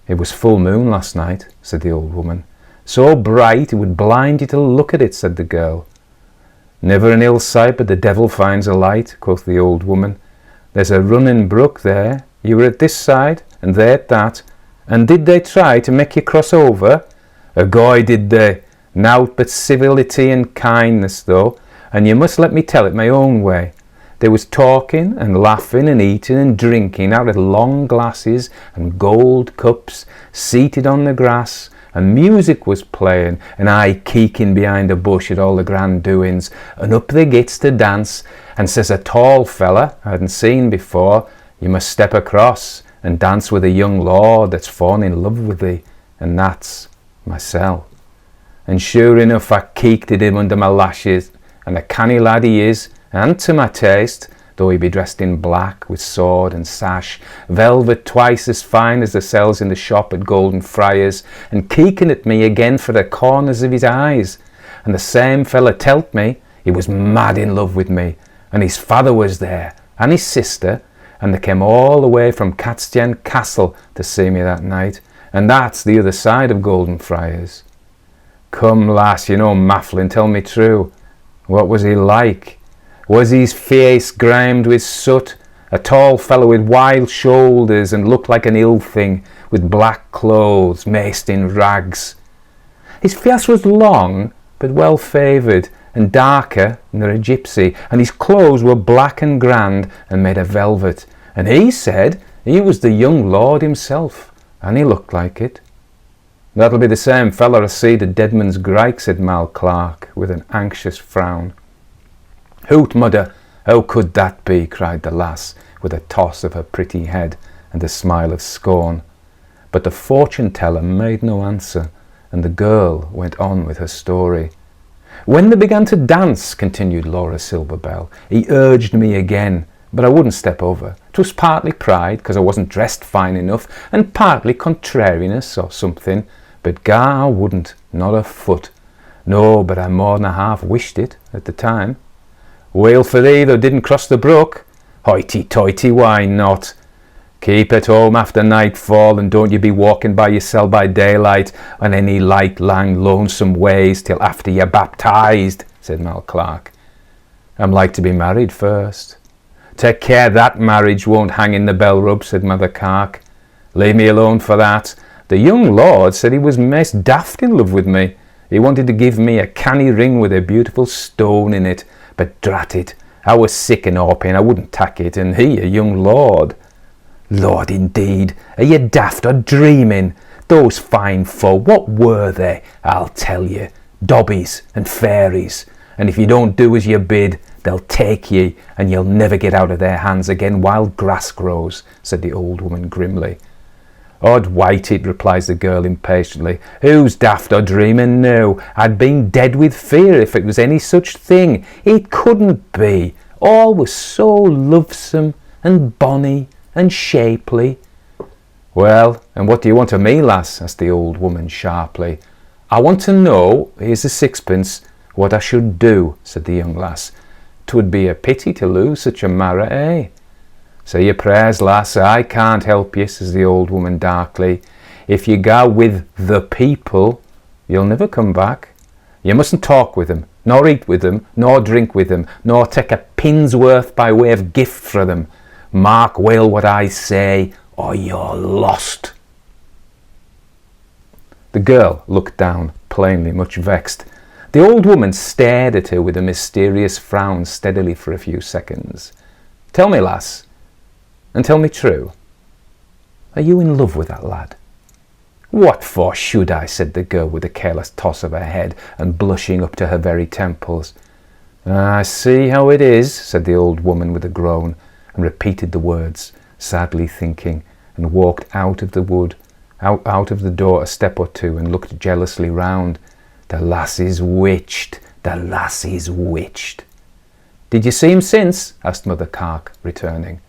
It was full moon last night, said the old woman. So bright it would blind you to look at it, said the girl. Never an ill sight but the devil finds a light, quoth the old woman. There's a running brook there. You were at this side, and they at that, and did they try to make you cross over? Agoy did they, nowt but civility and kindness though, and you must let me tell it my own way. They was talking and laughing and eating and drinking out of long glasses and gold cups, seated on the grass, and music was playing, and I keeking behind a bush at all the grand doings, and up they gets to dance, and says a tall fella I hadn't seen before, you must step across and dance with a young lord that's fallen in love with thee, and that's mysel. And sure enough I keeked at him under my lashes, and a canny lad he is, and to my taste, though he be dressed in black with sword and sash, velvet twice as fine as the sells in the shop at Golden Friars, and keeking at me again for the corners of his eyes. And the same fella telt me he was mad in love with me, and his father was there, and his sister, and they came all the way from Catstean Castle to see me that night, and that's the other side of Golden Friars. Come, lass, you know Mafflin, tell me true. What was he like? Was his face grimed with soot, a tall fellow with wide shoulders and looked like an ill thing, with black clothes, maced in rags? His face was long, but well favoured, and darker nor a gypsy, and his clothes were black and grand and made of velvet, and he said he was the young lord himself, and he looked like it. That'll be the same fella I seed at Deadman's Grike, said Mal Clark, with an anxious frown. Hoot, mother, how could that be? Cried the lass, with a toss of her pretty head and a smile of scorn. But the fortune-teller made no answer, and the girl went on with her story. When they began to dance, continued Laura Silverbell, he urged me again, but I wouldn't step over. 'Twas partly pride, 'cause I wasn't dressed fine enough, and partly contrariness or something, but gar I wouldn't, not a foot. No, but I more than half wished it at the time. Well for thee, thou didn't cross the brook. Hoity-toity, why not? Keep at home after nightfall, and don't you be walking by yourself by daylight on any light, lang, lonesome ways till after you're baptized, said Mal Clark. I'm like to be married first. Take care that marriage won't hang in the bell rub, said Mother Cark. Leave me alone for that. The young lord said he was maist daft in love with me. He wanted to give me a canny ring with a beautiful stone in it, but drat it, I was sick and orpy and I wouldn't tack it, and he a young lord. Lord, indeed, are you daft or dreaming? Those fine folk, what were they? I'll tell you. Dobbies and fairies. And if you don't do as you're bid, they'll take ye, and you'll never get out of their hands again while grass grows, said the old woman grimly. Od wait it, replies the girl impatiently. Who's daft or dreaming now? I'd been dead with fear if it was any such thing. It couldn't be. All was so lovesome and bonny and shapely. Well, and what do you want of me, lass? asked the old woman sharply. I want to know, here's a sixpence, what I should do, said the young lass. 'Twould be a pity to lose such a marrow, eh? Say your prayers, lass, I can't help you, says the old woman darkly. If you go with the people, you'll never come back. You mustn't talk with them, nor eat with them, nor drink with them, nor take a pin's worth by way of gift fra them. Mark well what I say, or you're lost. The girl looked down, plainly much vexed. The old woman stared at her with a mysterious frown steadily for a few seconds. Tell me, lass, and tell me true, are you in love with that lad? What for should I, said the girl with a careless toss of her head and blushing up to her very temples. I see how it is, said the old woman with a groan, and repeated the words, sadly thinking, and walked out of the wood, out of the door a step or two, and looked jealously round. The lass is witched, the lass is witched. Did you see him since? asked Mother Cark, returning.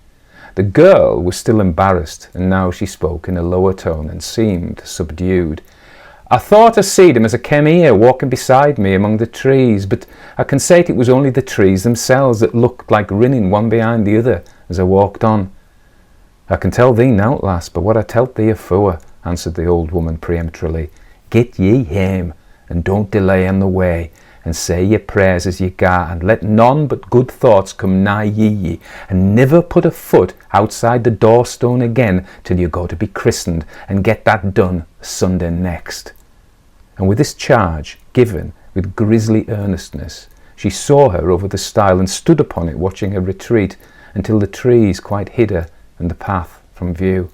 The girl was still embarrassed, and now she spoke in a lower tone and seemed subdued. I thought I seed him as I came here, walking beside me among the trees, but I can say it was only the trees themselves that looked like rinning one behind the other as I walked on. I can tell thee nowt, lass, but what I tell't thee afore, answered the old woman peremptorily. Get ye hame, and don't delay on the way, and say your prayers as ye ga, and let none but good thoughts come nigh ye, and never put a foot outside the doorstone again till you go to be christened, and get that done Sunday next. And with this charge, given with grisly earnestness, she saw her over the stile and stood upon it, watching her retreat until the trees quite hid her and the path from view.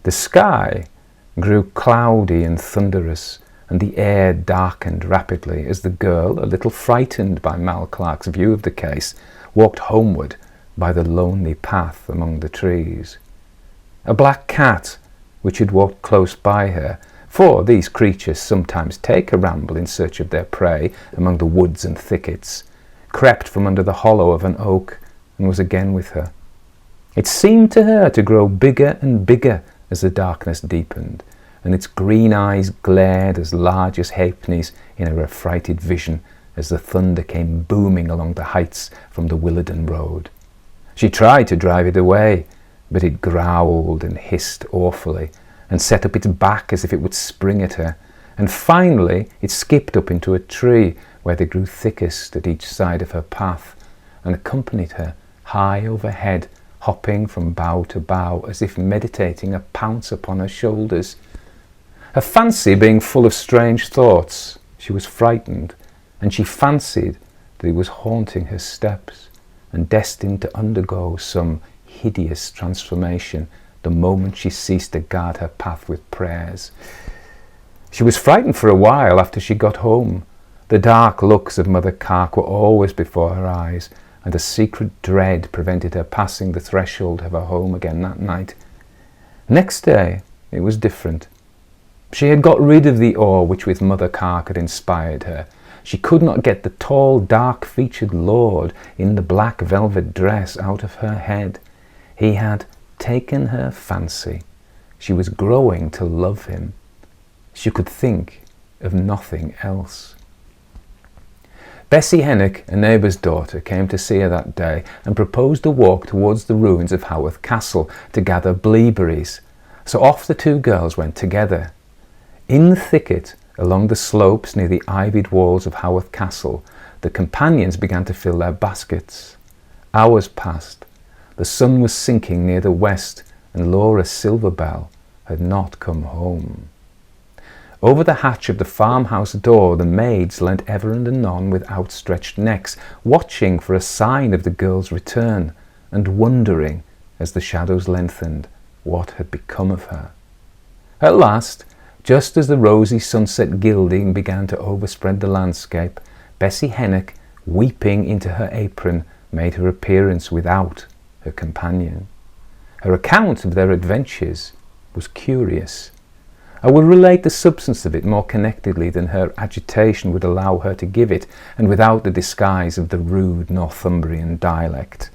The sky grew cloudy and thunderous, and the air darkened rapidly as the girl, a little frightened by Mal Clark's view of the case, walked homeward by the lonely path among the trees. A black cat, which had walked close by her, for these creatures sometimes take a ramble in search of their prey among the woods and thickets, crept from under the hollow of an oak and was again with her. It seemed to her to grow bigger and bigger as the darkness deepened, and its green eyes glared as large as halfpennies in her affrighted vision as the thunder came booming along the heights from the Willerdon road. She tried to drive it away, but it growled and hissed awfully, and set up its back as if it would spring at her, and finally it skipped up into a tree where they grew thickest at each side of her path, and accompanied her high overhead, hopping from bough to bough as if meditating a pounce upon her shoulders. Her fancy being full of strange thoughts, she was frightened, and she fancied that he was haunting her steps and destined to undergo some hideous transformation the moment she ceased to guard her path with prayers. She was frightened for a while after she got home. The dark looks of Mother Cark were always before her eyes, and a secret dread prevented her passing the threshold of her home again that night. Next day it was different. She had got rid of the awe which with Mother Cark had inspired her. She could not get the tall, dark-featured lord in the black velvet dress out of her head. He had taken her fancy. She was growing to love him. She could think of nothing else. Bessie Hennock, a neighbour's daughter, came to see her that day and proposed a walk towards the ruins of Haworth Castle to gather bleaberries. So off the two girls went together. In the thicket, along the slopes near the ivied walls of Haworth Castle, the companions began to fill their baskets. Hours passed. The sun was sinking near the west, and Laura Silverbell had not come home. Over the hatch of the farmhouse door the maids leant ever and anon with outstretched necks, watching for a sign of the girl's return, and wondering, as the shadows lengthened, what had become of her. At last, just as the rosy sunset gilding began to overspread the landscape, Bessie Hennock, weeping into her apron, made her appearance without her companion. Her account of their adventures was curious. I will relate the substance of it more connectedly than her agitation would allow her to give it, and without the disguise of the rude Northumbrian dialect.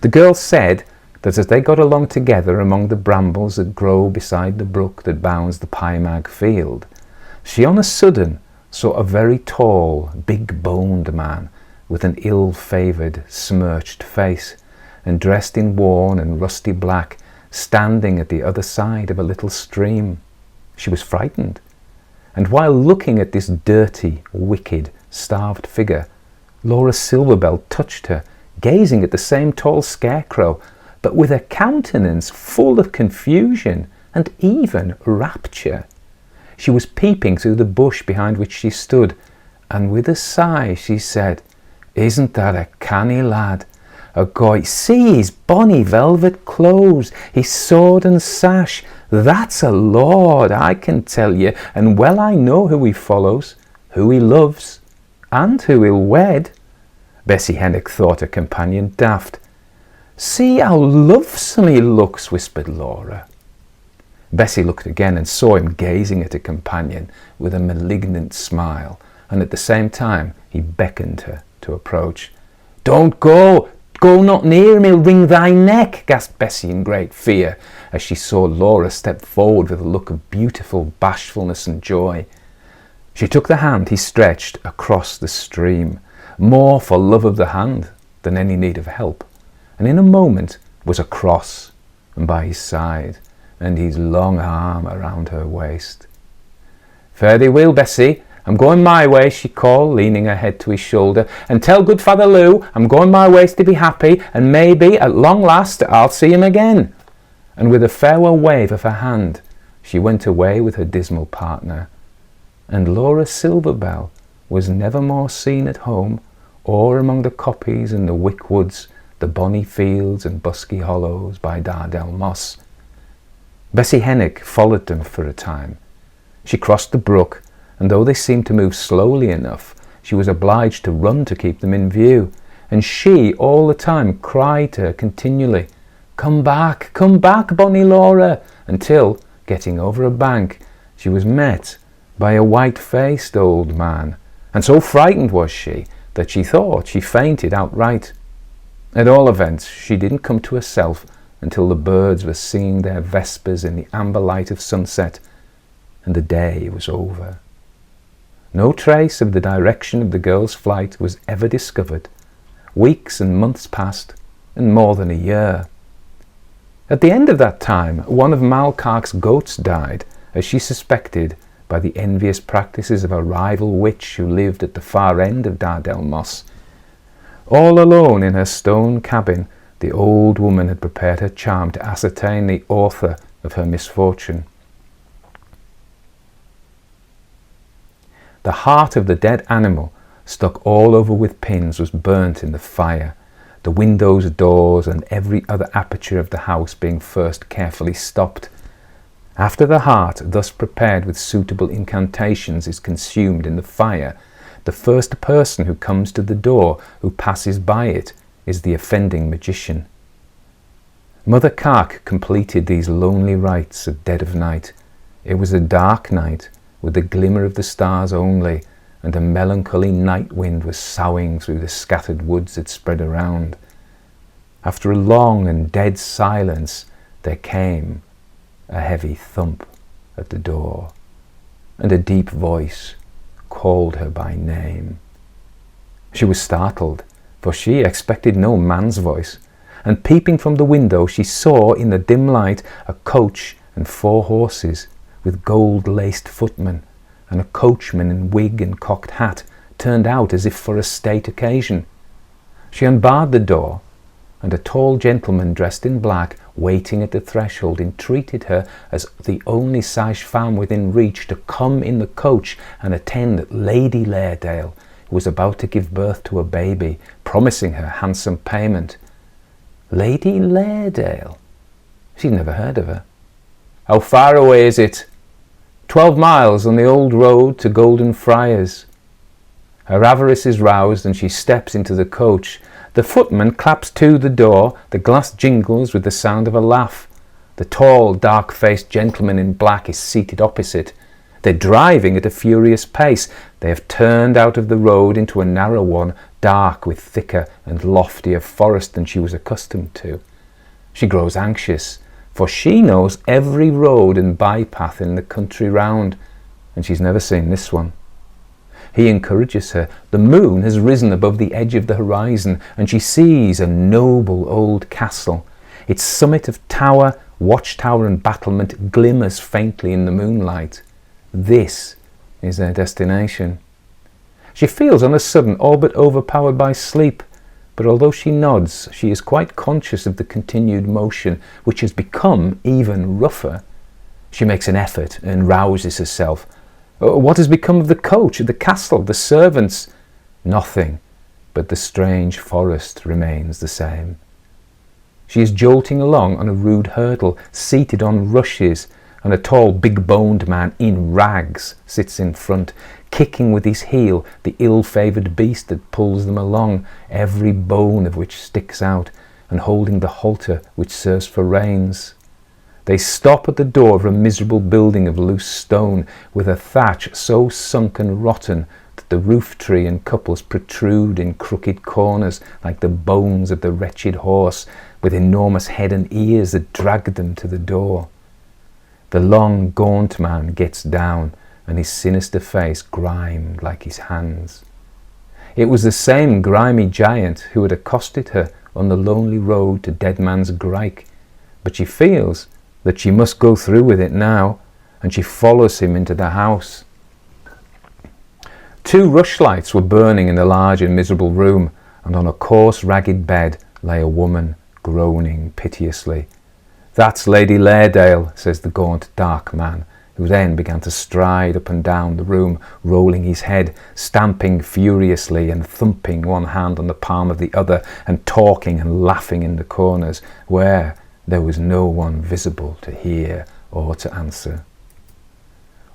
The girl said that as they got along together among the brambles that grow beside the brook that bounds the Pymag field, she on a sudden saw a very tall, big-boned man with an ill-favoured, smirched face, and dressed in worn and rusty black, standing at the other side of a little stream. She was frightened, and while looking at this dirty, wicked, starved figure, Laura Silverbell touched her, gazing at the same tall scarecrow, but with a countenance full of confusion and even rapture. She was peeping through the bush behind which she stood, and with a sigh she said, "Isn't that a canny lad? A goy, see his bonny velvet clothes, his sword and sash. That's a lord, I can tell you, and well I know who he follows, who he loves, and who he'll wed." Bessie Hennock thought her companion daft. "See how lovesome he looks," whispered Laura. Bessie looked again and saw him gazing at her companion with a malignant smile, and at the same time he beckoned her to approach. "Don't go! Go not near him, he'll wring thy neck," gasped Bessie in great fear, as she saw Laura step forward with a look of beautiful bashfulness and joy. She took the hand he stretched across the stream, more for love of the hand than any need of help, and in a moment was across and by his side, and his long arm around her waist. "Fare thee weel, Bessie, I'm going my way," she called, leaning her head to his shoulder, "and tell good Father Lou I'm going my ways to be happy, and maybe at long last I'll see him again." And with a farewell wave of her hand, she went away with her dismal partner, and Laura Silverbell was never more seen at home, or among the coppies and the wick woods, the bonny fields and busky hollows by Dardell Moss. Bessie Hennock followed them for a time. She crossed the brook, and though they seemed to move slowly enough, she was obliged to run to keep them in view, and she all the time cried to her continually, come back, bonny Laura," until, getting over a bank, she was met by a white-faced old man, and so frightened was she that she thought she fainted outright. At all events, she didn't come to herself until the birds were singing their vespers in the amber light of sunset, and the day was over. No trace of the direction of the girl's flight was ever discovered. Weeks and months passed, and more than a year. At the end of that time, one of Malcark's goats died, as she suspected, by the envious practices of a rival witch who lived at the far end of Dardell Moss. All alone in her stone cabin, the old woman had prepared her charm to ascertain the author of her misfortune. The heart of the dead animal, stuck all over with pins, was burnt in the fire, the windows, doors, and every other aperture of the house being first carefully stopped. After the heart, thus prepared with suitable incantations, is consumed in the fire, the first person who comes to the door, who passes by it, is the offending magician. Mother Cark completed these lonely rites at dead of night. It was a dark night, with the glimmer of the stars only, and a melancholy night wind was soughing through the scattered woods that spread around. After a long and dead silence, there came a heavy thump at the door, and a deep voice called her by name. She was startled, for she expected no man's voice, and peeping from the window she saw in the dim light a coach and 4 horses, with gold-laced footmen, and a coachman in wig and cocked hat, turned out as if for a state occasion. She unbarred the door, and a tall gentleman dressed in black, waiting at the threshold, entreated her, as the only sage-femme within reach, to come in the coach and attend Lady Lairdale, who was about to give birth to a baby, promising her handsome payment. Lady Lairdale? She'd never heard of her. "How far away is it?" 12 miles on the old road to Golden Friars. Her avarice is roused and she steps into the coach. The footman claps to the door, the glass jingles with the sound of a laugh. The tall, dark-faced gentleman in black is seated opposite. They're driving at a furious pace. They have turned out of the road into a narrow one, dark with thicker and loftier forest than she was accustomed to. She grows anxious, for she knows every road and bypath in the country round, and she's never seen this one. He encourages her. The moon has risen above the edge of the horizon, and she sees a noble old castle. Its summit of tower, watchtower and battlement glimmers faintly in the moonlight. This is their destination. She feels on a sudden all but overpowered by sleep, but although she nods, she is quite conscious of the continued motion, which has become even rougher. She makes an effort and rouses herself. What has become of the coach, the castle, the servants? Nothing, but the strange forest remains the same. She is jolting along on a rude hurdle, seated on rushes, and a tall, big-boned man in rags sits in front, kicking with his heel the ill-favoured beast that pulls them along, every bone of which sticks out, and holding the halter which serves for reins. They stop at the door of a miserable building of loose stone, with a thatch so sunk and rotten that the roof tree and couples protrude in crooked corners like the bones of the wretched horse, with enormous head and ears that dragged them to the door. The long, gaunt man gets down, and his sinister face grimed like his hands. It was the same grimy giant who had accosted her on the lonely road to Dead Man's Grike, but she feels that she must go through with it now, and she follows him into the house. 2 rushlights were burning in the large and miserable room, and on a coarse, ragged bed lay a woman, groaning piteously. "That's Lady Lairdale," says the gaunt, dark man, who then began to stride up and down the room, rolling his head, stamping furiously and thumping one hand on the palm of the other, and talking and laughing in the corners, where there was no one visible to hear or to answer.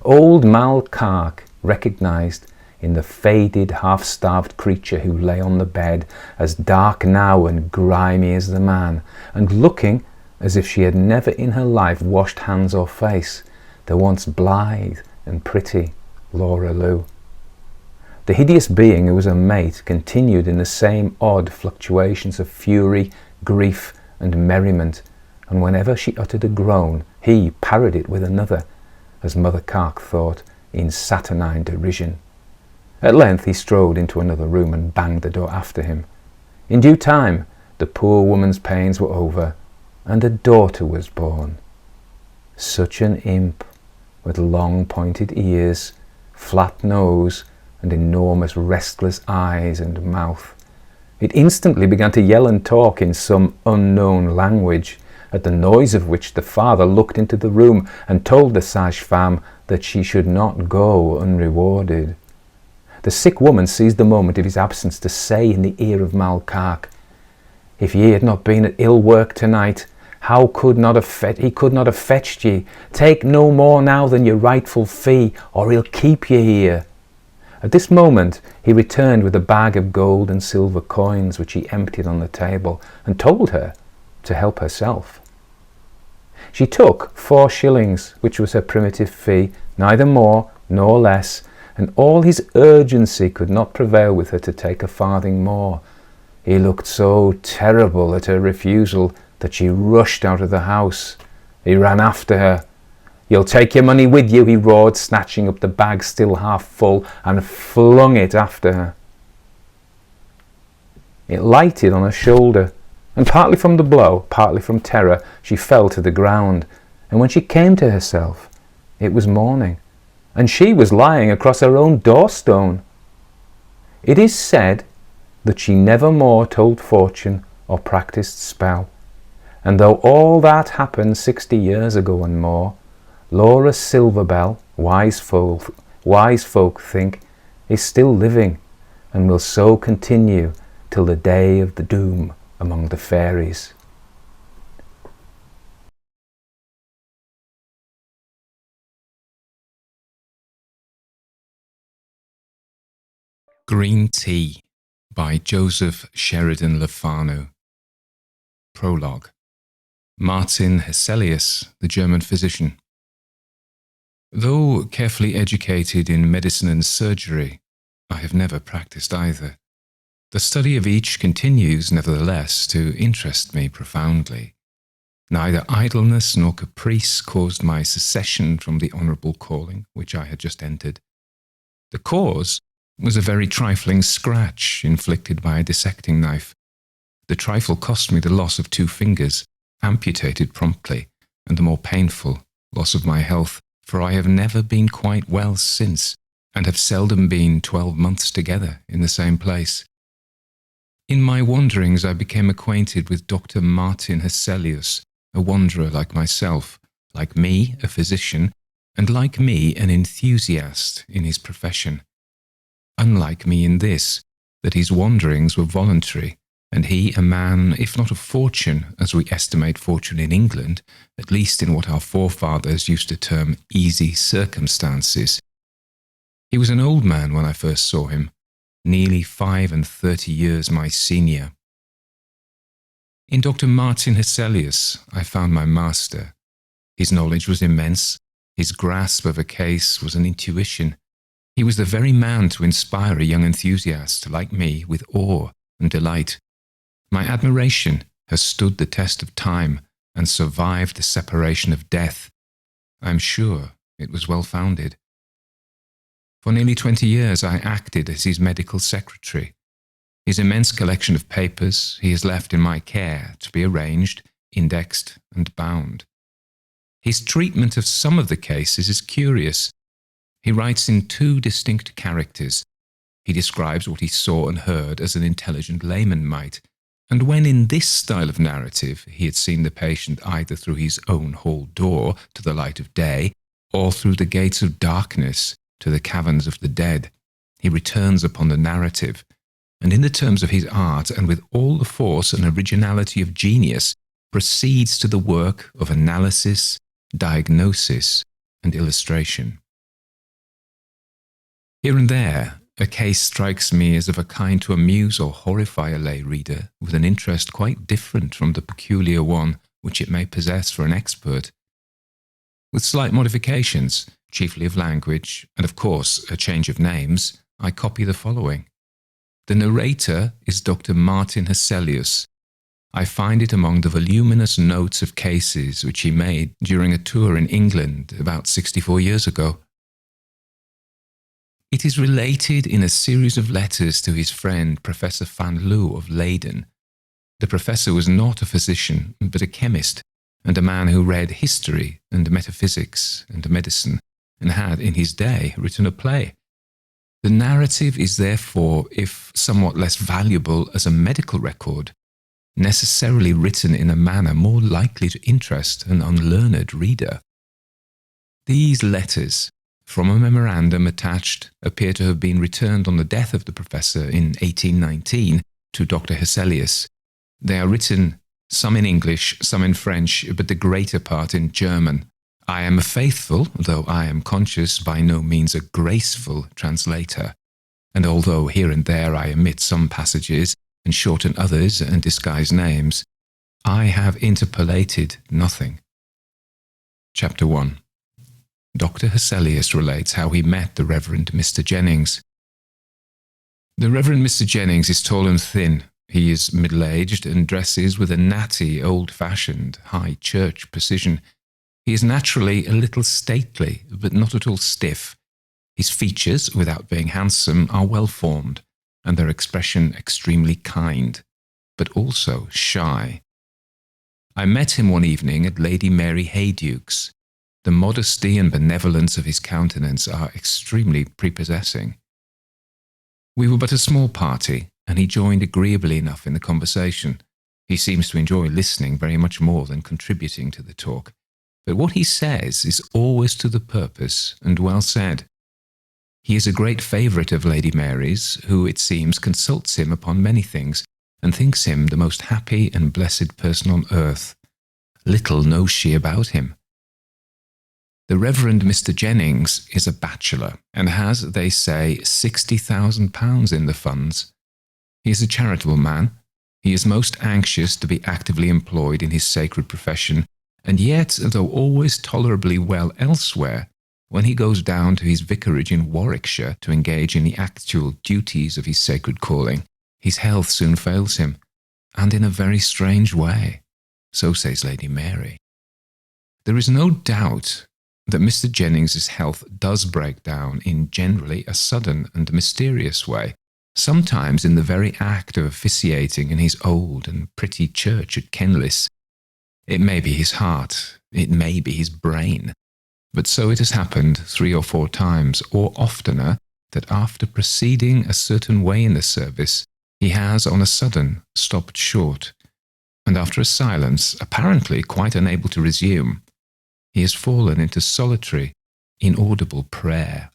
Old Mal Cark recognised in the faded, half-starved creature who lay on the bed, as dark now and grimy as the man, and looking as if she had never in her life washed hands or face, the once blithe and pretty Laura Lou. The hideous being who was her mate continued in the same odd fluctuations of fury, grief and merriment, and whenever she uttered a groan, he parried it with another, as Mother Cark thought, in saturnine derision. At length he strode into another room and banged the door after him. In due time the poor woman's pains were over, and a daughter was born. Such an imp, with long pointed ears, flat nose, and enormous restless eyes and mouth. It instantly began to yell and talk in some unknown language, at the noise of which the father looked into the room and told the sage-femme that she should not go unrewarded. The sick woman seized the moment of his absence to say in the ear of Mal Cark, "If ye had not been at ill work tonight, he could not have fetched ye. Take no more now than your rightful fee, or he'll keep ye here." At this moment he returned with a bag of gold and silver coins, which he emptied on the table, and told her to help herself. She took 4 shillings, which was her primitive fee, neither more nor less, and all his urgency could not prevail with her to take a farthing more. He looked so terrible at her refusal that she rushed out of the house. He ran after her. "You'll take your money with you," he roared, snatching up the bag still half full, and flung it after her. It lighted on her shoulder, and partly from the blow, partly from terror, she fell to the ground, and when she came to herself, it was morning, and she was lying across her own doorstone. It is said that she never more told fortune or practised spell, and though all that happened 60 years ago and more, Laura Silverbell, wise folk think, is still living, and will so continue till the day of the doom among the fairies. Green Tea by Joseph Sheridan Le Fanu. Prologue. Martin Hesselius, the German physician. Though carefully educated in medicine and surgery, I have never practiced either. The study of each continues, nevertheless, to interest me profoundly. Neither idleness nor caprice caused my secession from the honourable calling which I had just entered. The cause was a very trifling scratch inflicted by a dissecting knife. The trifle cost me the loss of 2 fingers, amputated promptly, and the more painful loss of my health, for I have never been quite well since, and have seldom been 12 months together in the same place. In my wanderings I became acquainted with Dr. Martin Hesselius, a wanderer like myself, like me, a physician, and like me, an enthusiast in his profession. Unlike me in this, that his wanderings were voluntary, and he a man, if not of fortune, as we estimate fortune in England, at least in what our forefathers used to term easy circumstances. He was an old man when I first saw him, nearly 35 years my senior. In Dr. Martin Hesselius I found my master. His knowledge was immense, his grasp of a case was an intuition. He was the very man to inspire a young enthusiast like me with awe and delight. My admiration has stood the test of time and survived the separation of death. I am sure it was well founded. For nearly 20 years I acted as his medical secretary. His immense collection of papers he has left in my care to be arranged, indexed, and bound. His treatment of some of the cases is curious. He writes in 2 distinct characters. He describes what he saw and heard as an intelligent layman might, and when in this style of narrative he had seen the patient either through his own hall door to the light of day, or through the gates of darkness to the caverns of the dead, he returns upon the narrative, and in the terms of his art, and with all the force and originality of genius, proceeds to the work of analysis, diagnosis, and illustration. Here and there, a case strikes me as of a kind to amuse or horrify a lay reader with an interest quite different from the peculiar one which it may possess for an expert. With slight modifications, chiefly of language, and of course a change of names, I copy the following. The narrator is Dr. Martin Hesselius. I find it among the voluminous notes of cases which he made during a tour in England about 64 years ago. It is related in a series of letters to his friend Professor van Loo of Leyden. The professor was not a physician, but a chemist, and a man who read history and metaphysics and medicine, and had in his day written a play. The narrative is therefore, if somewhat less valuable as a medical record, necessarily written in a manner more likely to interest an unlearned reader. These letters, from a memorandum attached, appear to have been returned on the death of the professor in 1819 to Dr. Hesselius. They are written, some in English, some in French, but the greater part in German. I am a faithful, though I am conscious by no means a graceful translator, and although here and there I omit some passages and shorten others and disguise names, I have interpolated nothing. Chapter 1. Dr. Hesselius relates how he met the Reverend Mr. Jennings. The Reverend Mr. Jennings is tall and thin. He is middle-aged and dresses with a natty, old-fashioned, high church precision. He is naturally a little stately, but not at all stiff. His features, without being handsome, are well-formed, and their expression extremely kind, but also shy. I met him one evening at Lady Mary Hayduke's. The modesty and benevolence of his countenance are extremely prepossessing. We were but a small party, and he joined agreeably enough in the conversation. He seems to enjoy listening very much more than contributing to the talk, but what he says is always to the purpose and well said. He is a great favourite of Lady Mary's, who, it seems, consults him upon many things, and thinks him the most happy and blessed person on earth. Little knows she about him. The Reverend Mr. Jennings is a bachelor and has, they say, £60,000 in the funds. He is a charitable man. He is most anxious to be actively employed in his sacred profession, and yet, though always tolerably well elsewhere, when he goes down to his vicarage in Warwickshire to engage in the actual duties of his sacred calling, his health soon fails him, and in a very strange way. So says Lady Mary. There is no doubt that Mr. Jennings's health does break down in generally a sudden and mysterious way, sometimes in the very act of officiating in his old and pretty church at Kenlis. It may be his heart, it may be his brain, but so it has happened 3 or 4 times, or oftener, that after proceeding a certain way in the service, he has on a sudden stopped short, and after a silence, apparently quite unable to resume, he has fallen into solitary, inaudible prayer,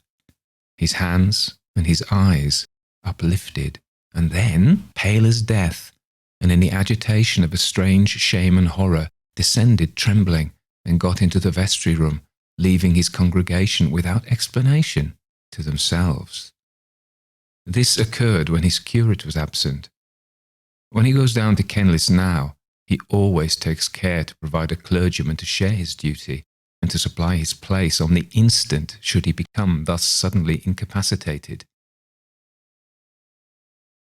his hands and his eyes uplifted, and then, pale as death, and in the agitation of a strange shame and horror, descended trembling and got into the vestry room, leaving his congregation without explanation to themselves. This occurred when his curate was absent. When he goes down to Kenlis now, he always takes care to provide a clergyman to share his duty and to supply his place on the instant should he become thus suddenly incapacitated.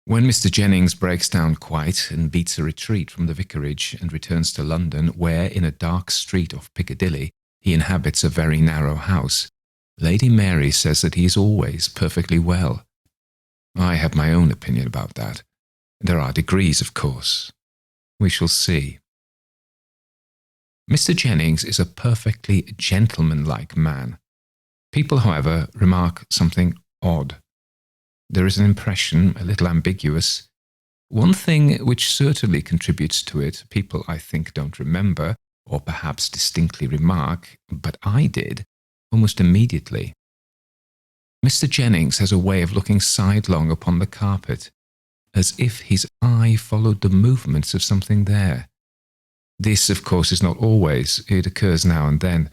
When Mr. Jennings breaks down quite and beats a retreat from the vicarage and returns to London, where in a dark street off Piccadilly he inhabits a very narrow house, Lady Mary says that he is always perfectly well. I have my own opinion about that. There are degrees, of course. We shall see. Mr. Jennings is a perfectly gentlemanlike man. People, however, remark something odd. There is an impression, a little ambiguous. One thing which certainly contributes to it, people I think don't remember, or perhaps distinctly remark, but I did, almost immediately. Mr. Jennings has a way of looking sidelong upon the carpet, as if his eye followed the movements of something there. This, of course, is not always, it occurs now and then,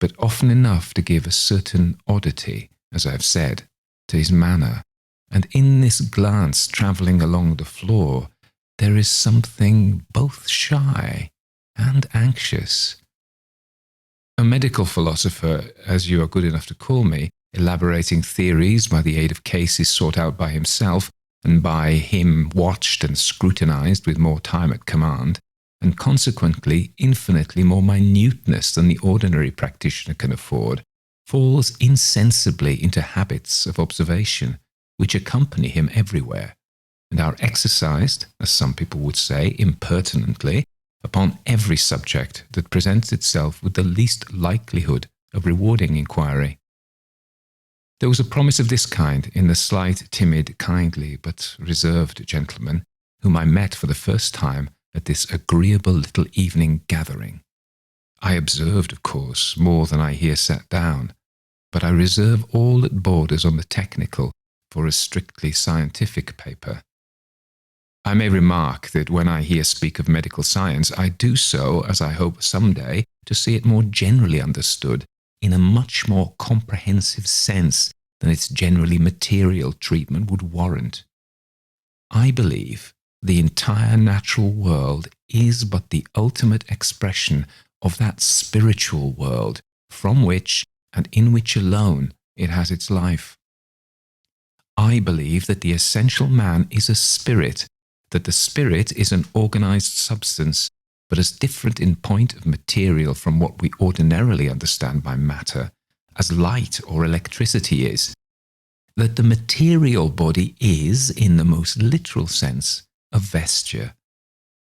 but often enough to give a certain oddity, as I have said, to his manner. And in this glance travelling along the floor, there is something both shy and anxious. A medical philosopher, as you are good enough to call me, elaborating theories by the aid of cases sought out by himself, and by him watched and scrutinized with more time at command, and consequently infinitely more minuteness than the ordinary practitioner can afford, falls insensibly into habits of observation, which accompany him everywhere, and are exercised, as some people would say, impertinently, upon every subject that presents itself with the least likelihood of rewarding inquiry. There was a promise of this kind in the slight, timid, kindly, but reserved gentleman whom I met for the first time at this agreeable little evening gathering. I observed, of course, more than I here set down, but I reserve all that borders on the technical for a strictly scientific paper. I may remark that when I here speak of medical science, I do so, as I hope some day, to see it more generally understood, in a much more comprehensive sense than its generally material treatment would warrant. I believe the entire natural world is but the ultimate expression of that spiritual world from which and in which alone it has its life. I believe that the essential man is a spirit, that the spirit is an organized substance, but as different in point of material from what we ordinarily understand by matter, as light or electricity is, that the material body is, in the most literal sense, a vesture,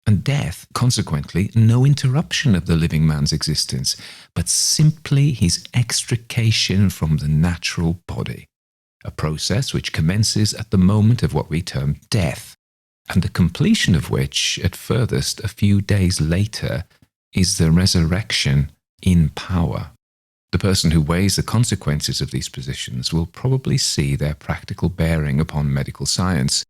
and death, consequently, no interruption of the living man's existence, but simply his extrication from the natural body, a process which commences at the moment of what we term death, and the completion of which, at furthest a few days later, is the resurrection in power. The person who weighs the consequences of these positions will probably see their practical bearing upon medical science.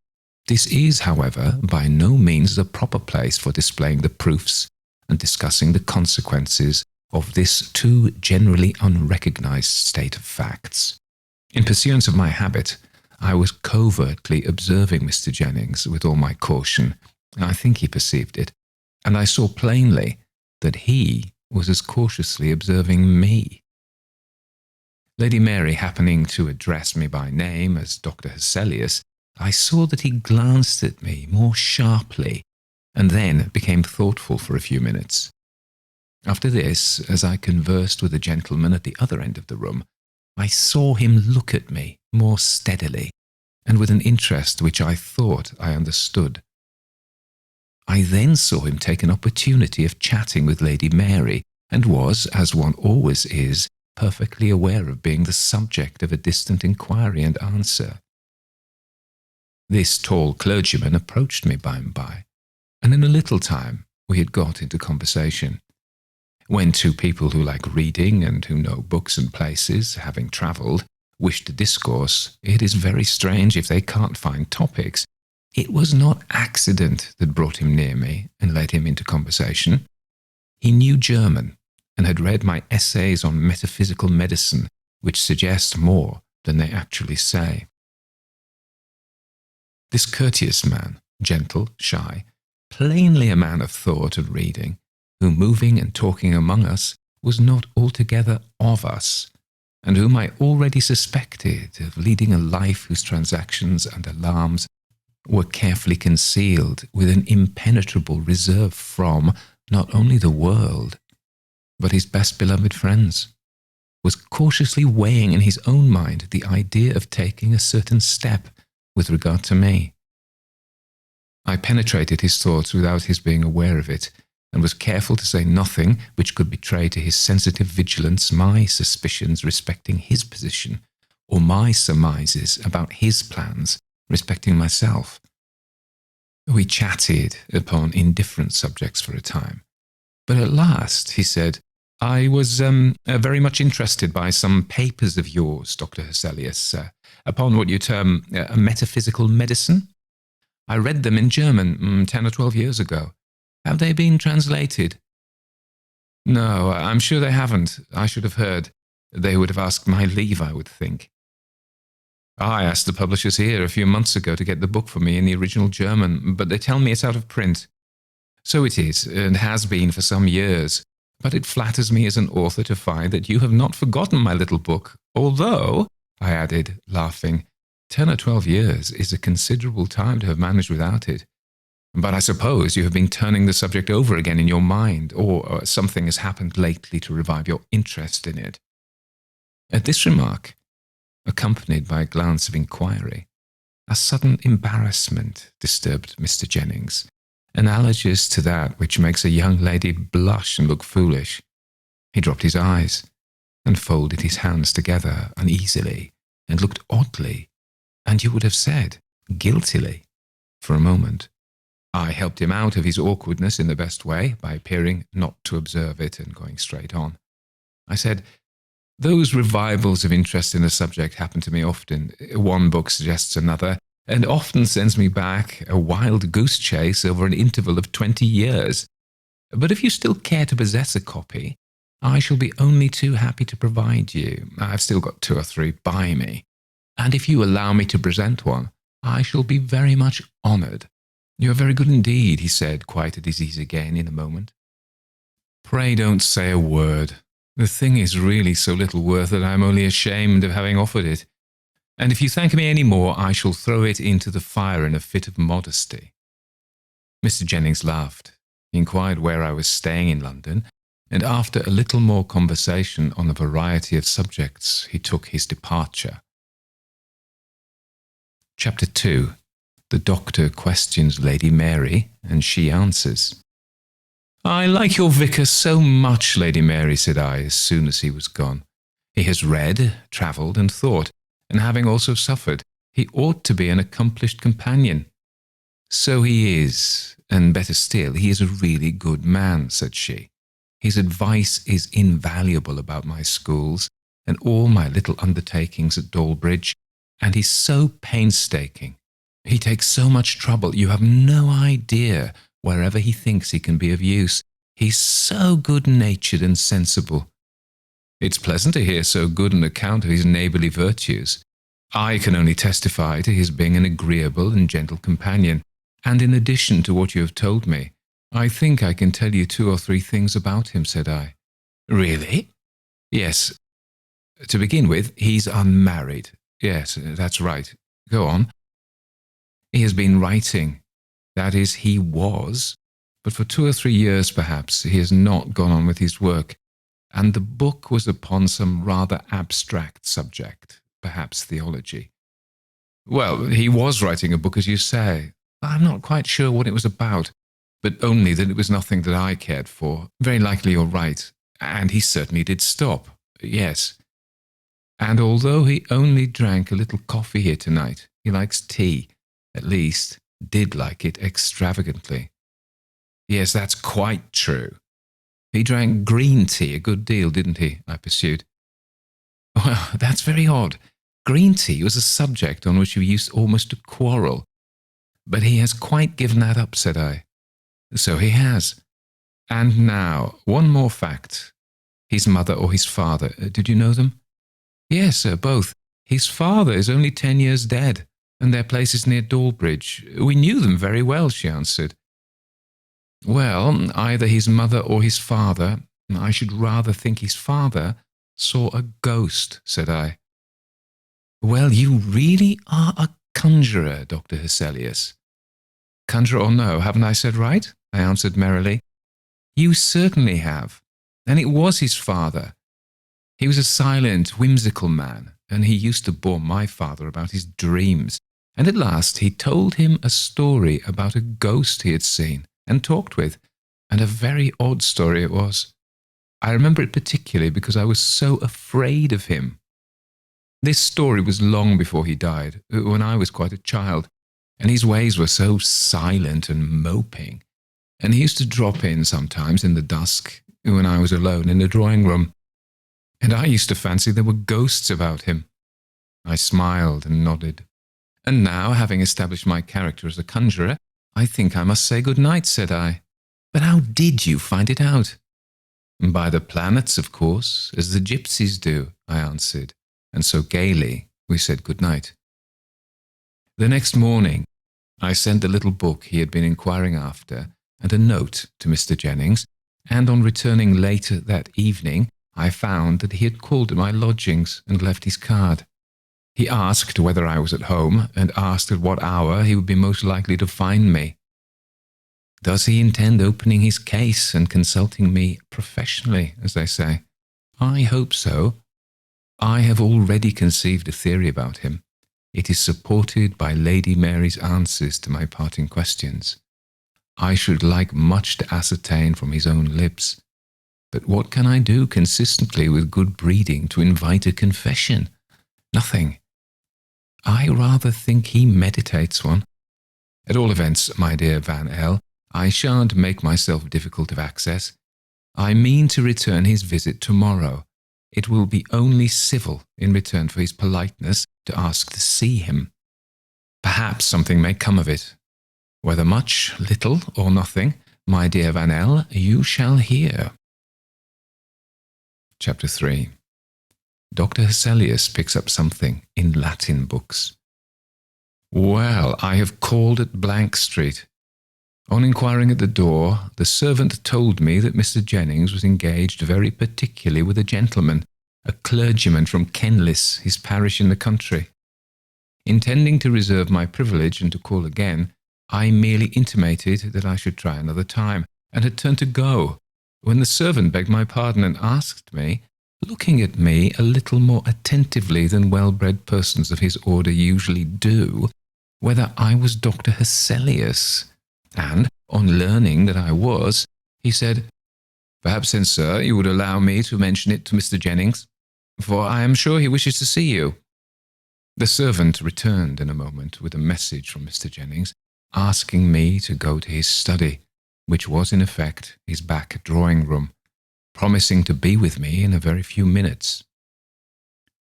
This is, however, by no means the proper place for displaying the proofs and discussing the consequences of this too generally unrecognized state of facts. In pursuance of my habit, I was covertly observing Mr. Jennings with all my caution. I think he perceived it, and I saw plainly that he was as cautiously observing me. Lady Mary happening to address me by name as Dr. Hesselius, I saw that he glanced at me more sharply, and then became thoughtful for a few minutes. After this, as I conversed with a gentleman at the other end of the room, I saw him look at me more steadily, and with an interest which I thought I understood. I then saw him take an opportunity of chatting with Lady Mary, and was, as one always is, perfectly aware of being the subject of a distant inquiry and answer. This tall clergyman approached me by and by, and in a little time we had got into conversation. When two people who like reading and who know books and places, having travelled, wish to discourse, it is very strange if they can't find topics. It was not accident that brought him near me and led him into conversation. He knew German and had read my essays on metaphysical medicine, which suggest more than they actually say. This courteous man, gentle, shy, plainly a man of thought and reading, who moving and talking among us was not altogether of us, and whom I already suspected of leading a life whose transactions and alarms were carefully concealed with an impenetrable reserve from not only the world, but his best beloved friends, was cautiously weighing in his own mind the idea of taking a certain step with regard to me. I penetrated his thoughts without his being aware of it, and was careful to say nothing which could betray to his sensitive vigilance my suspicions respecting his position, or my surmises about his plans respecting myself. We chatted upon indifferent subjects for a time, but at last he said, "I was very much interested by some papers of yours, Dr. Hesselius, upon what you term metaphysical medicine. I read them in German 10 or 12 years ago. Have they been translated?" "No, I'm sure they haven't. I should have heard. They would have asked my leave, I would think. I asked the publishers here a few months ago to get the book for me in the original German, but they tell me it's out of print. So it is, and has been for some years. But it flatters me as an author to find that you have not forgotten my little book, although," I added, laughing, 10 or 12 years is a considerable time to have managed without it. "But I suppose you have been turning the subject over again in your mind, or something has happened lately to revive your interest in it." At this remark, accompanied by a glance of inquiry, a sudden embarrassment disturbed Mr. Jennings, analogous to that which makes a young lady blush and look foolish. He dropped his eyes and folded his hands together uneasily and looked oddly, and you would have said guiltily, for a moment. I helped him out of his awkwardness in the best way by appearing not to observe it and going straight on. I said, "Those revivals of interest in a subject happen to me often. One book suggests another, and often sends me back a wild goose chase over an interval of 20 years. But if you still care to possess a copy, I shall be only too happy to provide you. I've still got 2 or 3 by me, and if you allow me to present one, I shall be very much honoured." "You are very good indeed," he said, quite at his ease again in a moment. "Pray don't say a word. The thing is really so little worth that I am only ashamed of having offered it. And if you thank me any more, I shall throw it into the fire in a fit of modesty." Mr. Jennings laughed. He inquired where I was staying in London, and after a little more conversation on a variety of subjects, he took his departure. Chapter 2. The doctor questions Lady Mary, and she answers. "I like your vicar so much, Lady Mary," said I, as soon as he was gone. "He has read, travelled, and thought, and having also suffered, he ought to be an accomplished companion." "So he is, and better still, he is a really good man," said she. "His advice is invaluable about my schools, and all my little undertakings at Dawlbridge, and he's so painstaking. He takes so much trouble, you have no idea, wherever he thinks he can be of use, He's so good-natured and sensible. It's pleasant to hear so good an account of his neighbourly virtues. I can only testify to his being an agreeable and gentle companion, and in addition to what you have told me, I think I can tell you 2 or 3 things about him, said I. Really? Yes. To begin with, he's unmarried. Yes, that's right. Go on. He has been writing. That is, he was. But for 2 or 3 years, perhaps, he has not gone on with his work. And the book was upon some rather abstract subject, perhaps theology. Well, he was writing a book, as you say. I'm not quite sure what it was about, but only that it was nothing that I cared for. Very likely you're right. And he certainly did stop. Yes. And although he only drank a little coffee here tonight, he likes tea, at least, did like it extravagantly. Yes, that's quite true. He drank green tea a good deal, didn't he? I pursued. Well, that's very odd. Green tea was a subject on which we used almost to quarrel. But he has quite given that up, said I. So he has. And now, one more fact. His mother or his father, did you know them? Yes, sir, both. His father is only 10 years dead, and their place is near Dawlbridge. We knew them very well, she answered. Well, either his mother or his father, I should rather think his father, saw a ghost, said I. Well, you really are a conjurer, Dr. Hesselius. Conjurer or no, haven't I said right? I answered merrily. You certainly have, and it was his father. He was a silent, whimsical man, and he used to bore my father about his dreams, and at last he told him a story about a ghost he had seen and talked with, and a very odd story it was. I remember it particularly because I was so afraid of him. This story was long before he died, when I was quite a child, and his ways were so silent and moping, and he used to drop in sometimes in the dusk when I was alone in the drawing room, and I used to fancy there were ghosts about him. I smiled and nodded. And now, having established my character as a conjurer, I think I must say good night, said I. But how did you find it out? By the planets, of course, as the gypsies do, I answered, and so gaily we said good night. The next morning, I sent the little book he had been inquiring after and a note to Mr. Jennings, and on returning later that evening, I found that he had called at my lodgings and left his card. He asked whether I was at home, and asked at what hour he would be most likely to find me. Does he intend opening his case and consulting me professionally, as they say? I hope so. I have already conceived a theory about him. It is supported by Lady Mary's answers to my parting questions. I should like much to ascertain from his own lips. But what can I do consistently with good breeding to invite a confession? Nothing. I rather think he meditates one. At all events, my dear Van L., I shan't make myself difficult of access. I mean to return his visit tomorrow. It will be only civil in return for his politeness to ask to see him. Perhaps something may come of it. Whether much, little, or nothing, my dear Van L., you shall hear. Chapter 3. Dr. Hesselius picks up something in Latin books. Well, I have called at Blank Street. On inquiring at the door, the servant told me that Mr. Jennings was engaged very particularly with a gentleman, a clergyman from Kenlis, his parish in the country. Intending to reserve my privilege and to call again, I merely intimated that I should try another time, and had turned to go, when the servant begged my pardon and asked me, looking at me a little more attentively than well-bred persons of his order usually do, whether I was Dr. Hesselius. And, on learning that I was, he said, "Perhaps then, sir, you would allow me to mention it to Mr. Jennings, for I am sure he wishes to see you." The servant returned in a moment with a message from Mr. Jennings, asking me to go to his study, which was in effect his back drawing-room, promising to be with me in a very few minutes.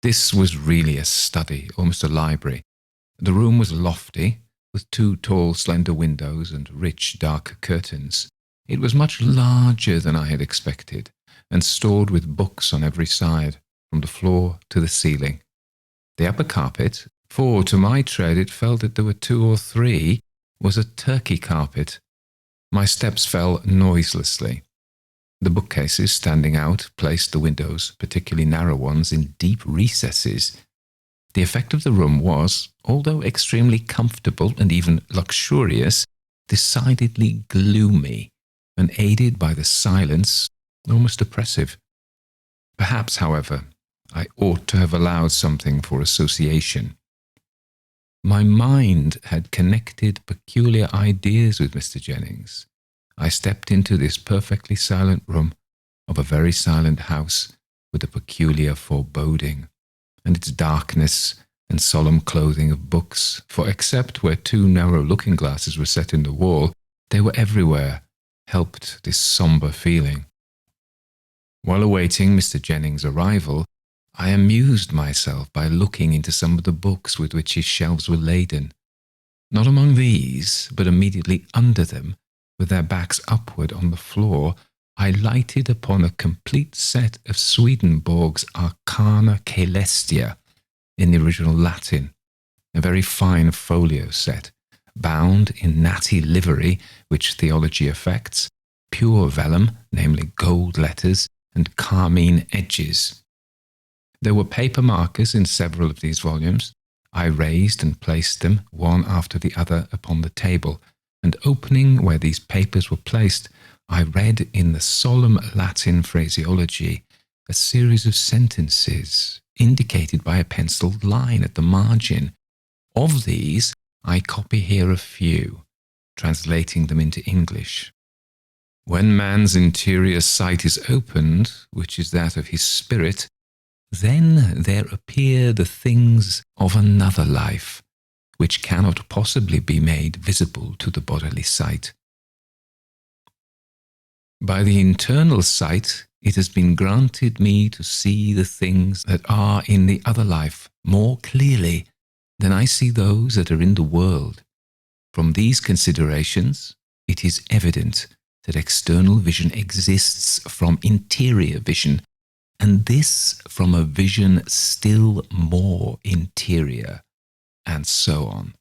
This was really a study, almost a library. The room was lofty, with 2 tall, slender windows and rich, dark curtains. It was much larger than I had expected, and stored with books on every side, from the floor to the ceiling. The upper carpet, for to my tread it felt that there were 2 or 3, was a Turkey carpet. My steps fell noiselessly. The bookcases standing out placed the windows, particularly narrow ones, in deep recesses. The effect of the room was, although extremely comfortable and even luxurious, decidedly gloomy, and aided by the silence, almost oppressive. Perhaps, however, I ought to have allowed something for association. My mind had connected peculiar ideas with Mr. Jennings. I stepped into this perfectly silent room of a very silent house with a peculiar foreboding, and its darkness and solemn clothing of books, for except where 2 narrow looking-glasses were set in the wall, they were everywhere, helped this sombre feeling. While awaiting Mr. Jennings' arrival, I amused myself by looking into some of the books with which his shelves were laden. Not among these, but immediately under them, with their backs upward on the floor, I lighted upon a complete set of Swedenborg's Arcana Caelestia in the original Latin, a very fine folio set, bound in natty livery which theology affects, pure vellum, namely gold letters, and carmine edges. There were paper markers in several of these volumes. I raised and placed them one after the other upon the table, and opening where these papers were placed, I read in the solemn Latin phraseology a series of sentences indicated by a penciled line at the margin. Of these, I copy here a few, translating them into English. When man's interior sight is opened, which is that of his spirit, then there appear the things of another life, which cannot possibly be made visible to the bodily sight. By the internal sight, it has been granted me to see the things that are in the other life more clearly than I see those that are in the world. From these considerations, it is evident that external vision exists from interior vision, and this from a vision still more interior, and so on.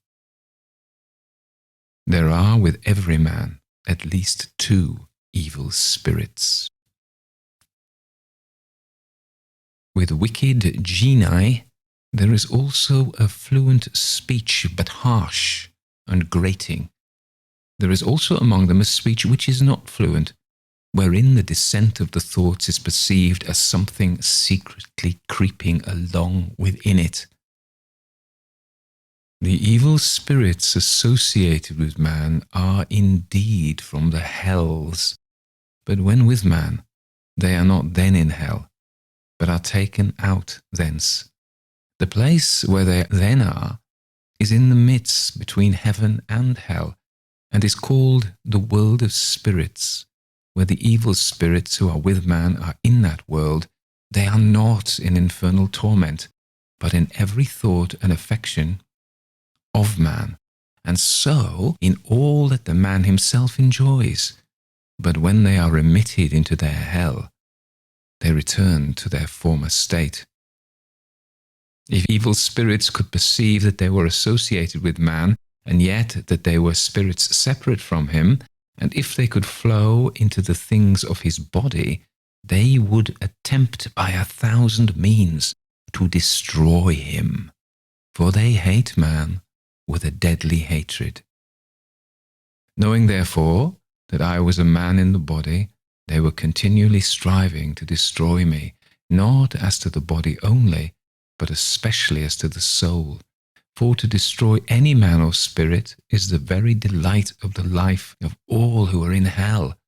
There are with every man at least 2 evil spirits. With wicked genii, there is also a fluent speech, but harsh and grating. There is also among them a speech which is not fluent, wherein the descent of the thoughts is perceived as something secretly creeping along within it. The evil spirits associated with man are indeed from the hells, but when with man, they are not then in hell, but are taken out thence. The place where they then are is in the midst between heaven and hell, and is called the world of spirits. Where the evil spirits who are with man are in that world, they are not in infernal torment, but in every thought and affection of man, and so in all that the man himself enjoys. But when they are remitted into their hell, they return to their former state. If evil spirits could perceive that they were associated with man, and yet that they were spirits separate from him, and if they could flow into the things of his body, they would attempt by 1,000 means to destroy him, for they hate man with a deadly hatred. Knowing, therefore, that I was a man in the body, they were continually striving to destroy me, not as to the body only, but especially as to the soul. For to destroy any man or spirit is the very delight of the life of all who are in hell.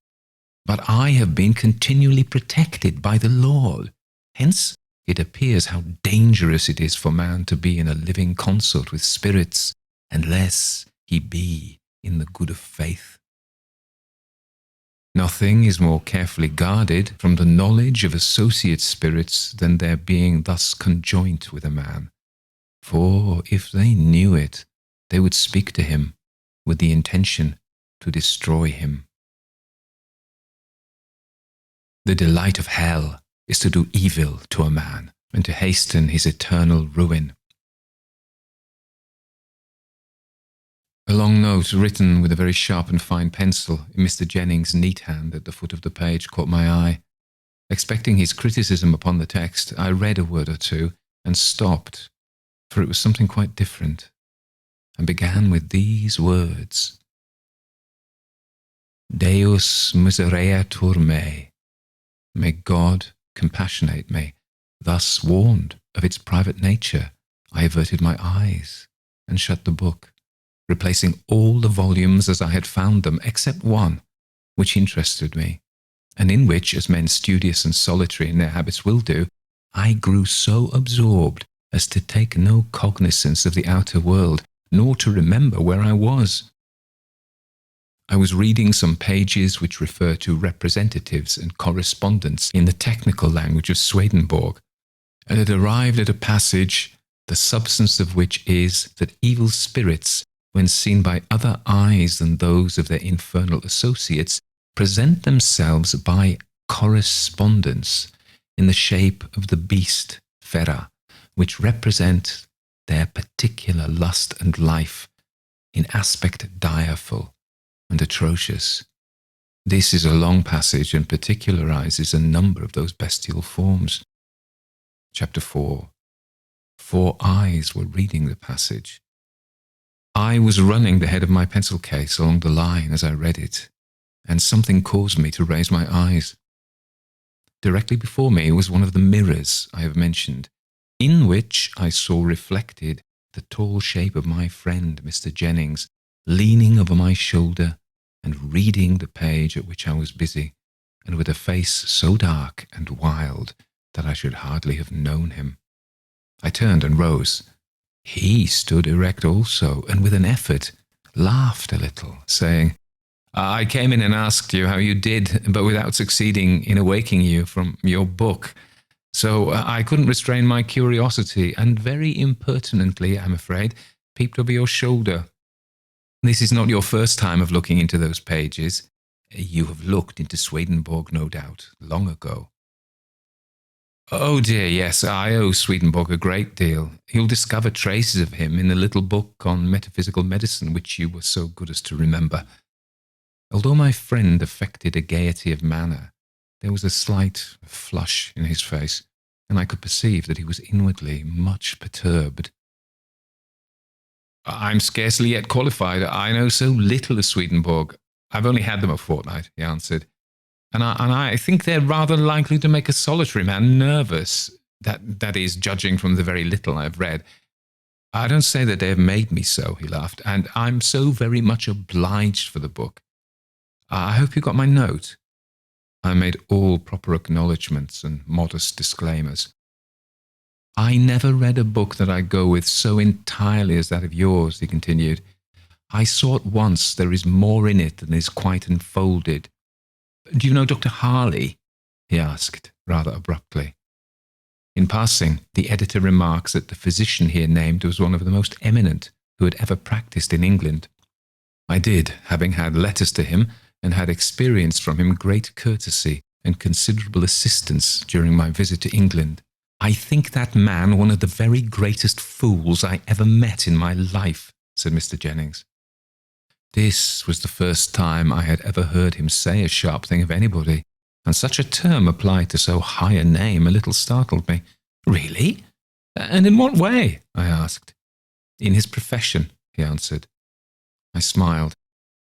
But I have been continually protected by the Lord. Hence it appears how dangerous it is for man to be in a living consort with spirits, unless he be in the good of faith. Nothing is more carefully guarded from the knowledge of associate spirits than their being thus conjoint with a man. For if they knew it, they would speak to him with the intention to destroy him. The delight of hell is to do evil to a man and to hasten his eternal ruin. A long note written with a very sharp and fine pencil in Mr. Jennings' neat hand at the foot of the page caught my eye. Expecting his criticism upon the text, I read a word or two and stopped, for it was something quite different, and began with these words: Deus misereatur me. May God compassionate me. Thus warned of its private nature, I averted my eyes and shut the book, replacing all the volumes as I had found them, except one, which interested me, and in which, as men studious and solitary in their habits will do, I grew so absorbed as to take no cognizance of the outer world, nor to remember where I was. I was reading some pages which refer to representatives and correspondence in the technical language of Swedenborg, and had arrived at a passage, the substance of which is that evil spirits, when seen by other eyes than those of their infernal associates, present themselves by correspondence in the shape of the beast, Fera, which represent their particular lust and life in aspect direful and atrocious. This is a long passage and particularizes a number of those bestial forms. Chapter 4. 4 eyes were reading the passage. I was running the head of my pencil case along the line as I read it, and something caused me to raise my eyes. Directly before me was one of the mirrors I have mentioned, in which I saw reflected the tall shape of my friend Mr. Jennings, leaning over my shoulder and reading the page at which I was busy, and with a face so dark and wild that I should hardly have known him. I turned and rose. He stood erect also, and with an effort laughed a little, saying, I came in and asked you how you did, but without succeeding in awaking you from your book. So I couldn't restrain my curiosity, and very impertinently, I'm afraid, peeped over your shoulder. This is not your first time of looking into those pages. You have looked into Swedenborg, no doubt, long ago. Oh dear, yes, I owe Swedenborg a great deal. You'll discover traces of him in the little book on metaphysical medicine which you were so good as to remember. Although my friend affected a gaiety of manner, there was a slight flush in his face, and I could perceive that he was inwardly much perturbed. I'm scarcely yet qualified. I know so little of Swedenborg. I've only had them a fortnight, he answered. And I think they're rather likely to make a solitary man nervous. That is, judging from the very little I've read. I don't say that they have made me so, he laughed, and I'm so very much obliged for the book. I hope you got my note. I made all proper acknowledgments and modest disclaimers. I never read a book that I go with so entirely as that of yours, he continued. I saw at once there is more in it than is quite unfolded. Do you know Dr. Harley? He asked, rather abruptly. In passing, the editor remarks that the physician here named was one of the most eminent who had ever practiced in England. I did, having had letters to him, and had experienced from him great courtesy and considerable assistance during my visit to England. I think that man one of the very greatest fools I ever met in my life, said Mr. Jennings. This was the first time I had ever heard him say a sharp thing of anybody, and such a term applied to so high a name a little startled me. Really? And in what way? I asked. In his profession, he answered. I smiled.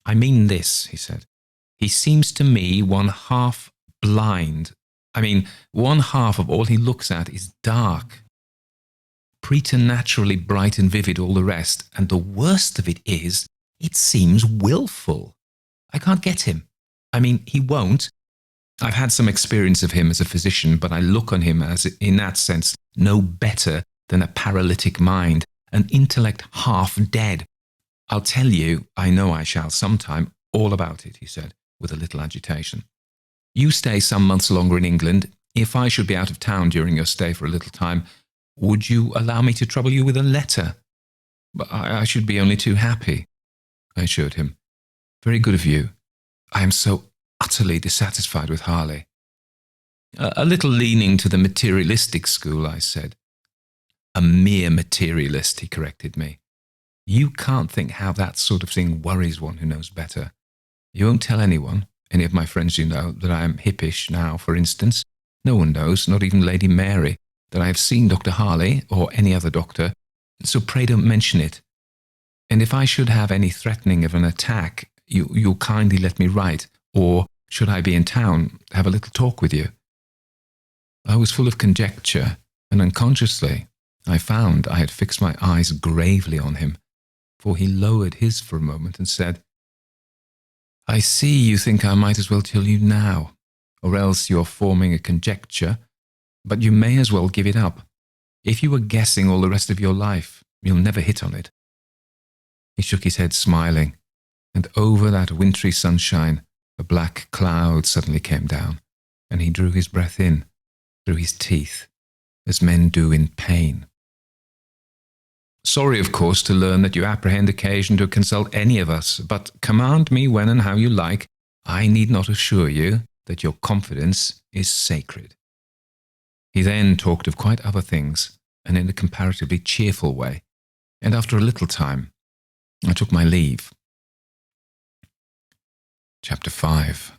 I mean this, he said. He seems to me one half blind. One half of all he looks at is dark. Preternaturally bright and vivid all the rest, and the worst of it is, it seems willful. I can't get him. He won't. I've had some experience of him as a physician, but I look on him as, in that sense, no better than a paralytic mind, an intellect half dead. I'll tell you, I know I shall sometime, all about it, he said, with a little agitation. You stay some months longer in England. If I should be out of town during your stay for a little time, would you allow me to trouble you with a letter? But I should be only too happy, I assured him. Very good of you. I am so utterly dissatisfied with Harley. A little leaning to the materialistic school, I said. A mere materialist, he corrected me. You can't think how that sort of thing worries one who knows better. You won't tell anyone, any of my friends you know, that I am hippish now, for instance. No one knows, not even Lady Mary, that I have seen Dr. Harley or any other doctor, so pray don't mention it. And if I should have any threatening of an attack, you'll kindly let me write, or, should I be in town, have a little talk with you. I was full of conjecture, and unconsciously I found I had fixed my eyes gravely on him, for he lowered his for a moment and said, I see you think I might as well tell you now, or else you're forming a conjecture, but you may as well give it up. If you were guessing all the rest of your life, you'll never hit on it. He shook his head, smiling, and over that wintry sunshine a black cloud suddenly came down, and he drew his breath in through his teeth, as men do in pain. Sorry, of course, to learn that you apprehend occasion to consult any of us, but command me when and how you like. I need not assure you that your confidence is sacred. He then talked of quite other things, and in a comparatively cheerful way, and after a little time, I took my leave. Chapter 5.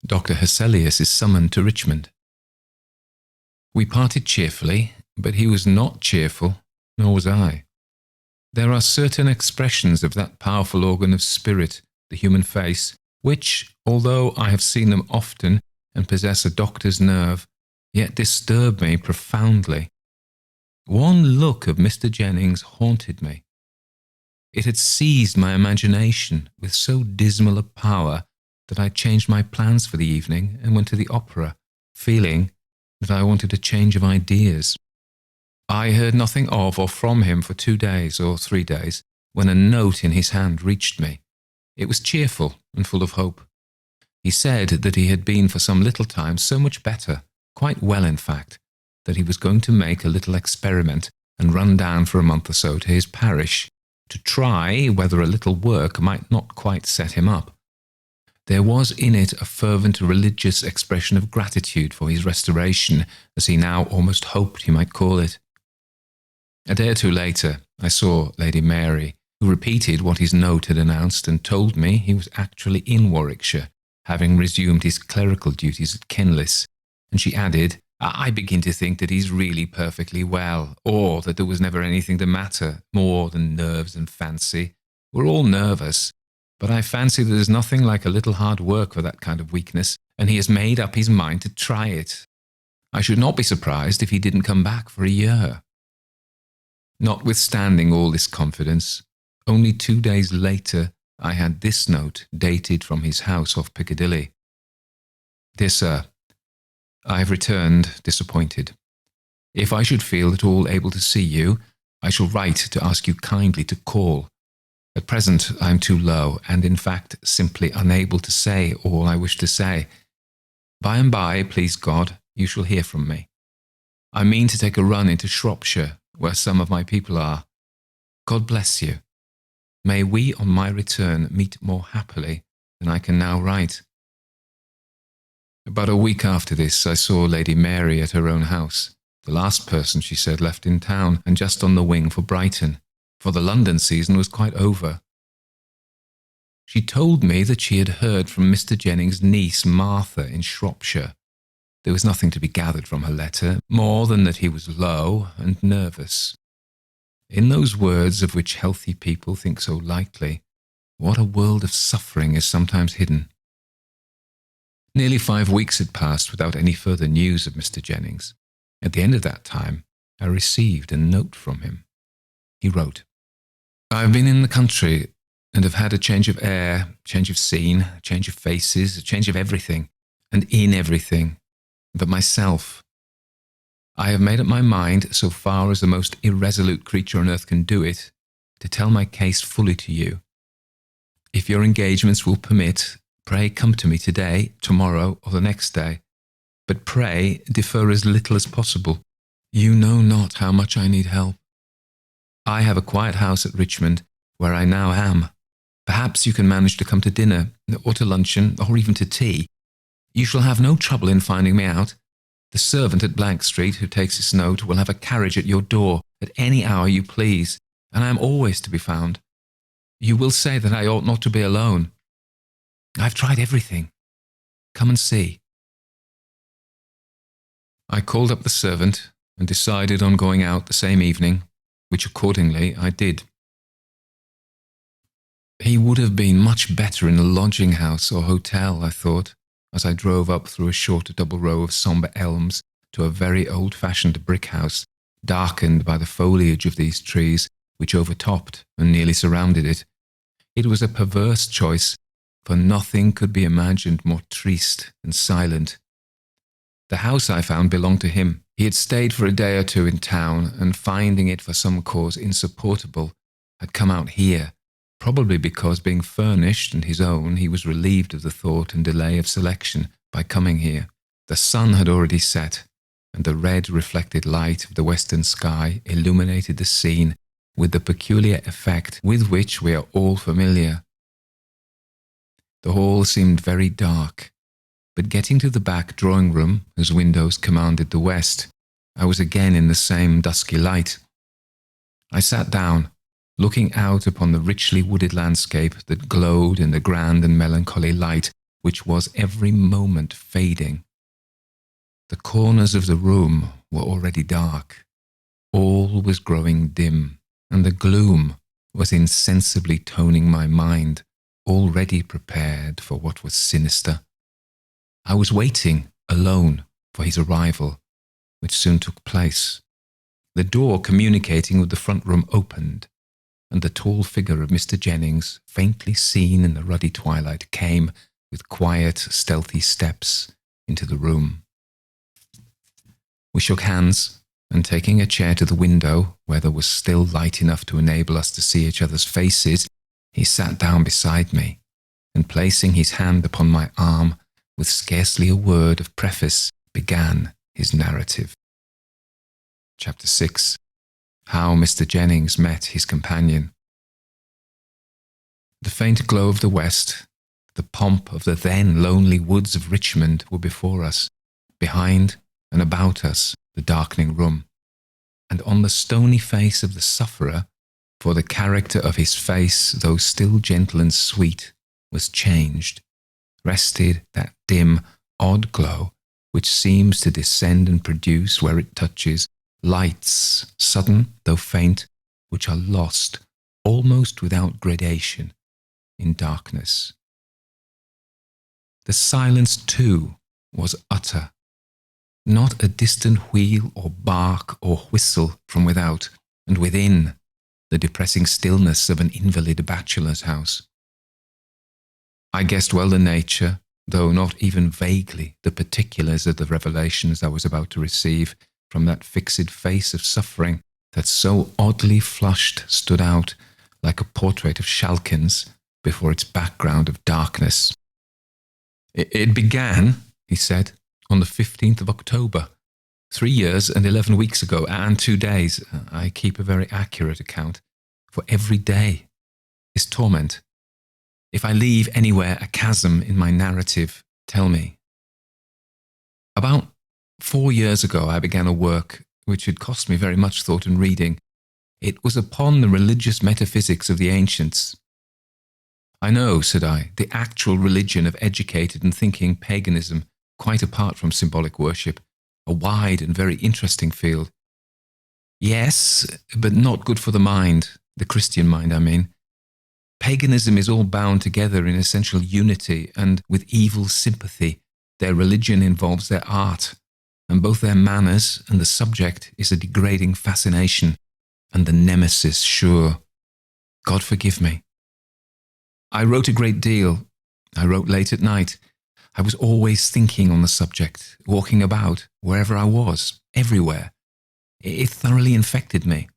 Dr. Hesselius is summoned to Richmond. We parted cheerfully, but he was not cheerful, nor was I. There are certain expressions of that powerful organ of spirit, the human face, which, although I have seen them often and possess a doctor's nerve, yet disturb me profoundly. One look of Mr. Jennings haunted me. It had seized my imagination with so dismal a power that I changed my plans for the evening and went to the opera, feeling that I wanted a change of ideas. I heard nothing of or from him for 2 days or 3 days, when a note in his hand reached me. It was cheerful and full of hope. He said that he had been for some little time so much better, quite well in fact, that he was going to make a little experiment and run down for a month or so to his parish, to try whether a little work might not quite set him up. There was in it a fervent religious expression of gratitude for his restoration, as he now almost hoped he might call it. A day or two later, I saw Lady Mary, who repeated what his note had announced and told me he was actually in Warwickshire, having resumed his clerical duties at Kenlis, and she added, I begin to think that he's really perfectly well, or that there was never anything the matter, more than nerves and fancy. We're all nervous, but I fancy that there's nothing like a little hard work for that kind of weakness, and he has made up his mind to try it. I should not be surprised if he didn't come back for a year. Notwithstanding all this confidence, only 2 days later I had this note dated from his house off Piccadilly. Dear Sir, I have returned disappointed. If I should feel at all able to see you, I shall write to ask you kindly to call. At present I am too low, and in fact simply unable to say all I wish to say. By and by, please God, you shall hear from me. I mean to take a run into Shropshire, where some of my people are. God bless you. May we on my return meet more happily than I can now write. About a week after this, I saw Lady Mary at her own house, the last person, she said, left in town, and just on the wing for Brighton, for the London season was quite over. She told me that she had heard from Mr. Jennings' niece Martha in Shropshire. There was nothing to be gathered from her letter, more than that he was low and nervous. In those words of which healthy people think so lightly, what a world of suffering is sometimes hidden. Nearly 5 weeks had passed without any further news of Mr. Jennings. At the end of that time, I received a note from him. He wrote, I have been in the country and have had a change of air, change of scene, a change of faces, a change of everything, and in everything, but myself. I have made up my mind, so far as the most irresolute creature on earth can do it, to tell my case fully to you. If your engagements will permit, pray come to me today, tomorrow, or the next day, but pray defer as little as possible. You know not how much I need help. I have a quiet house at Richmond, where I now am. Perhaps you can manage to come to dinner, or to luncheon, or even to tea. You shall have no trouble in finding me out, The servant at Blank Street who takes this note will have a carriage at your door at any hour you please, and I am always to be found. You will say that I ought not to be alone. I've tried everything. Come and see." I called up the servant and decided on going out the same evening, which accordingly I did. He would have been much better in a lodging house or hotel, I thought, as I drove up through a short double row of sombre elms to a very old-fashioned brick house, darkened by the foliage of these trees, which overtopped and nearly surrounded it. It was a perverse choice, for nothing could be imagined more triste and silent. The house I found belonged to him. He had stayed for a day or two in town, and finding it for some cause insupportable, had come out here, probably because, being furnished and his own, he was relieved of the thought and delay of selection by coming here. The sun had already set, and the red reflected light of the western sky illuminated the scene with the peculiar effect with which we are all familiar. The hall seemed very dark, but getting to the back drawing-room, whose windows commanded the west, I was again in the same dusky light. I sat down, looking out upon the richly wooded landscape that glowed in the grand and melancholy light which was every moment fading. The corners of the room were already dark. All was growing dim, and the gloom was insensibly toning my mind, already prepared for what was sinister. I was waiting, alone, for his arrival, which soon took place. The door communicating with the front room opened, and the tall figure of Mr. Jennings, faintly seen in the ruddy twilight, came, with quiet, stealthy steps, into the room. We shook hands, and taking a chair to the window, where there was still light enough to enable us to see each other's faces, he sat down beside me, and placing his hand upon my arm, with scarcely a word of preface, began his narrative. Chapter 6. How Mr. Jennings met his companion. The faint glow of the west, the pomp of the then lonely woods of Richmond were before us, behind and about us the darkening room, and on the stony face of the sufferer, for the character of his face, though still gentle and sweet, was changed, rested that dim, odd glow which seems to descend and produce, where it touches, lights, sudden though faint, which are lost, almost without gradation, in darkness. The silence, too, was utter. Not a distant wheel or bark or whistle from without, and within, the depressing stillness of an invalid bachelor's house. I guessed well the nature, though not even vaguely the particulars of the revelations I was about to receive from that fixed face of suffering that so oddly flushed stood out like a portrait of Schalken's before its background of darkness. It began, he said, on the 15th of October, 3 years and 11 weeks ago, and 2 days. I keep a very accurate account, for every day is torment. If I leave anywhere a chasm in my narrative, tell me. About 4 years ago, I began a work which had cost me very much thought and reading. It was upon the religious metaphysics of the ancients. I know, said I, the actual religion of educated and thinking paganism, quite apart from symbolic worship, a wide and very interesting field. Yes, but not good for the mind, the Christian mind, I mean. Paganism is all bound together in essential unity and with evil sympathy. Their religion involves their art, and both their manners and the subject is a degrading fascination, and the nemesis sure. God forgive me. I wrote a great deal. I wrote late at night. I was always thinking on the subject, walking about, wherever I was, everywhere. It thoroughly infected me.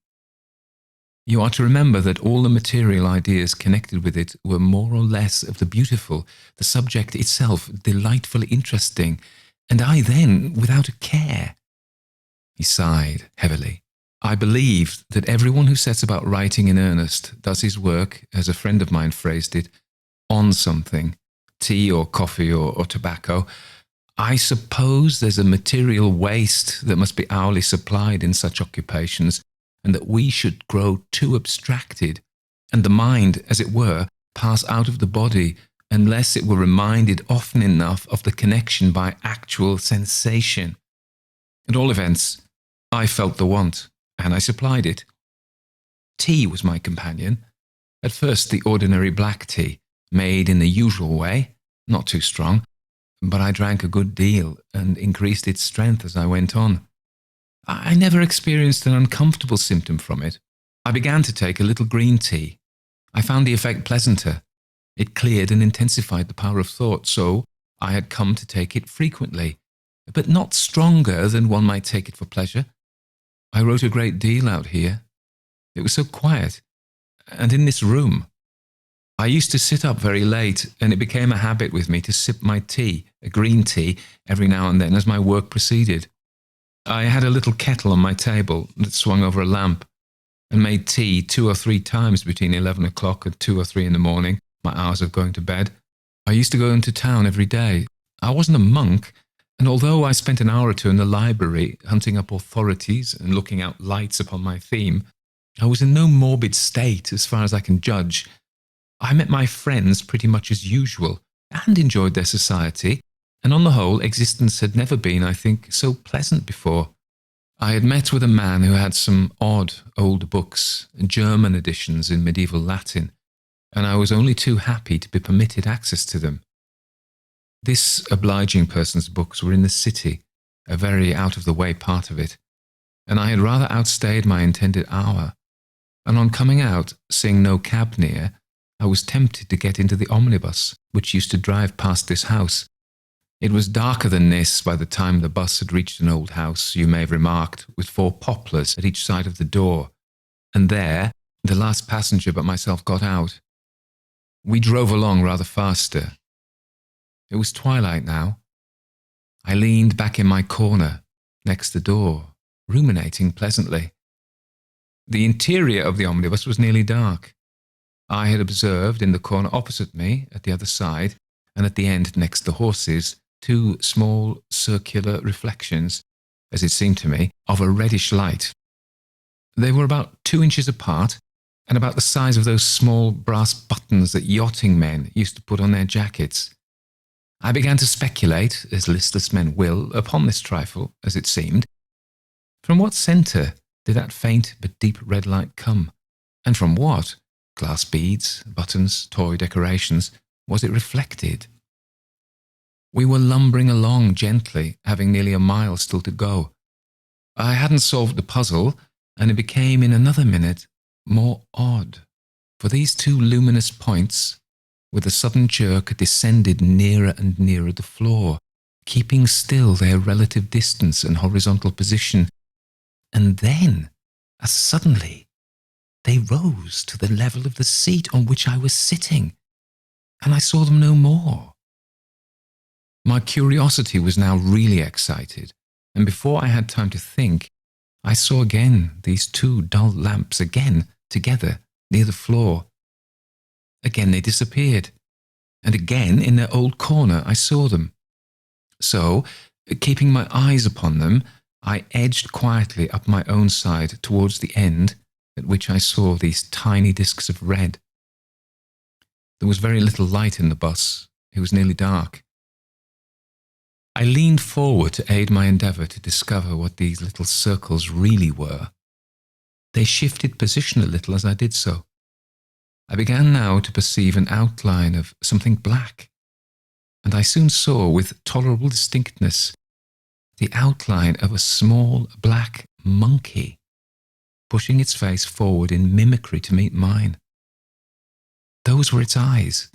You are to remember that all the material ideas connected with it were more or less of the beautiful, the subject itself delightfully interesting, and I then without a care. He sighed heavily. I believe that everyone who sets about writing in earnest does his work, as a friend of mine phrased it, on something, tea or coffee or tobacco. I suppose there's a material waste that must be hourly supplied in such occupations, and that we should grow too abstracted, and the mind, as it were, pass out of the body, unless it were reminded often enough of the connection by actual sensation. At all events, I felt the want, and I supplied it. Tea was my companion. At first the ordinary black tea, made in the usual way, not too strong, but I drank a good deal and increased its strength as I went on. I never experienced an uncomfortable symptom from it. I began to take a little green tea. I found the effect pleasanter. It cleared and intensified the power of thought, so I had come to take it frequently, but not stronger than one might take it for pleasure. I wrote a great deal out here. It was so quiet, and in this room. I used to sit up very late, and it became a habit with me to sip my tea, a green tea, every now and then as my work proceeded. I had a little kettle on my table that swung over a lamp, and made tea 2 or 3 times between 11 o'clock and 2 or 3 in the morning, my hours of going to bed. I used to go into town every day. I wasn't a monk, and although I spent an hour or 2 in the library hunting up authorities and looking out lights upon my theme, I was in no morbid state as far as I can judge. I met my friends pretty much as usual and enjoyed their society, and on the whole existence had never been, I think, so pleasant before. I had met with a man who had some odd old books, German editions in medieval Latin, and I was only too happy to be permitted access to them. This obliging person's books were in the city, a very out-of-the-way part of it, and I had rather outstayed my intended hour, and on coming out, seeing no cab near, I was tempted to get into the omnibus, which used to drive past this house. It was darker than this by the time the bus had reached an old house, you may have remarked, with 4 poplars at each side of the door, and there the last passenger but myself got out. We drove along rather faster. It was twilight now. I leaned back in my corner, next the door, ruminating pleasantly. The interior of the omnibus was nearly dark. I had observed in the corner opposite me, at the other side, and at the end next the horses, 2 small circular reflections, as it seemed to me, of a reddish light. They were about 2 inches apart, and about the size of those small brass buttons that yachting men used to put on their jackets. I began to speculate, as listless men will, upon this trifle, as it seemed. From what centre did that faint but deep red light come, and from what, glass beads, buttons, toy decorations, was it reflected? We were lumbering along gently, having nearly a mile still to go. I hadn't solved the puzzle, and it became in another minute more odd, for these 2 luminous points, with a sudden jerk, descended nearer and nearer the floor, keeping still their relative distance and horizontal position, and then, as suddenly, they rose to the level of the seat on which I was sitting, and I saw them no more. My curiosity was now really excited, and before I had time to think, I saw again these 2 dull lamps again together near the floor. Again they disappeared, and again in their old corner I saw them. So, keeping my eyes upon them, I edged quietly up my own side towards the end, at which I saw these tiny discs of red. There was very little light in the bus. It was nearly dark. I leaned forward to aid my endeavour to discover what these little circles really were. They shifted position a little as I did so. I began now to perceive an outline of something black, and I soon saw with tolerable distinctness the outline of a small black monkey, pushing its face forward in mimicry to meet mine. Those were its eyes,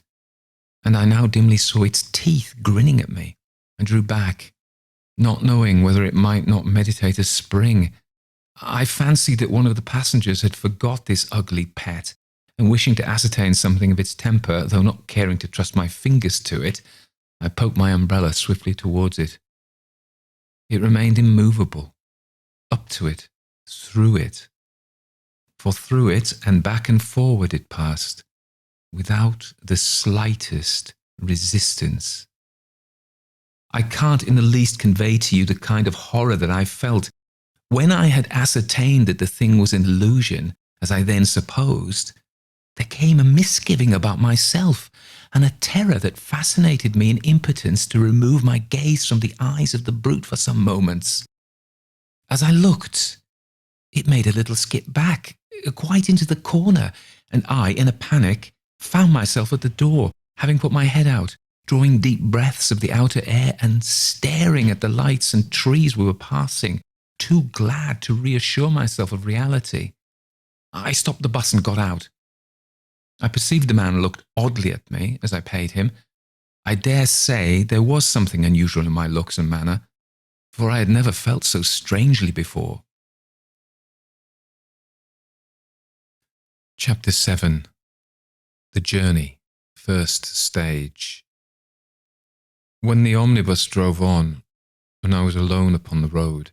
and I now dimly saw its teeth grinning at me, and drew back, not knowing whether it might not meditate a spring. I fancied that one of the passengers had forgot this ugly pet, and wishing to ascertain something of its temper, though not caring to trust my fingers to it, I poked my umbrella swiftly towards it. It remained immovable, up to it, through it. For through it and back and forward it passed, without the slightest resistance. I can't in the least convey to you the kind of horror that I felt when I had ascertained that the thing was an illusion, as I then supposed. There came a misgiving about myself, and a terror that fascinated me in impotence to remove my gaze from the eyes of the brute for some moments. As I looked, it made a little skip back, quite into the corner, and I, in a panic, found myself at the door, having put my head out, drawing deep breaths of the outer air and staring at the lights and trees we were passing, too glad to reassure myself of reality. I stopped the bus and got out. I perceived the man looked oddly at me as I paid him. I dare say there was something unusual in my looks and manner, for I had never felt so strangely before. Chapter 7. The Journey, First Stage. When the omnibus drove on, and I was alone upon the road,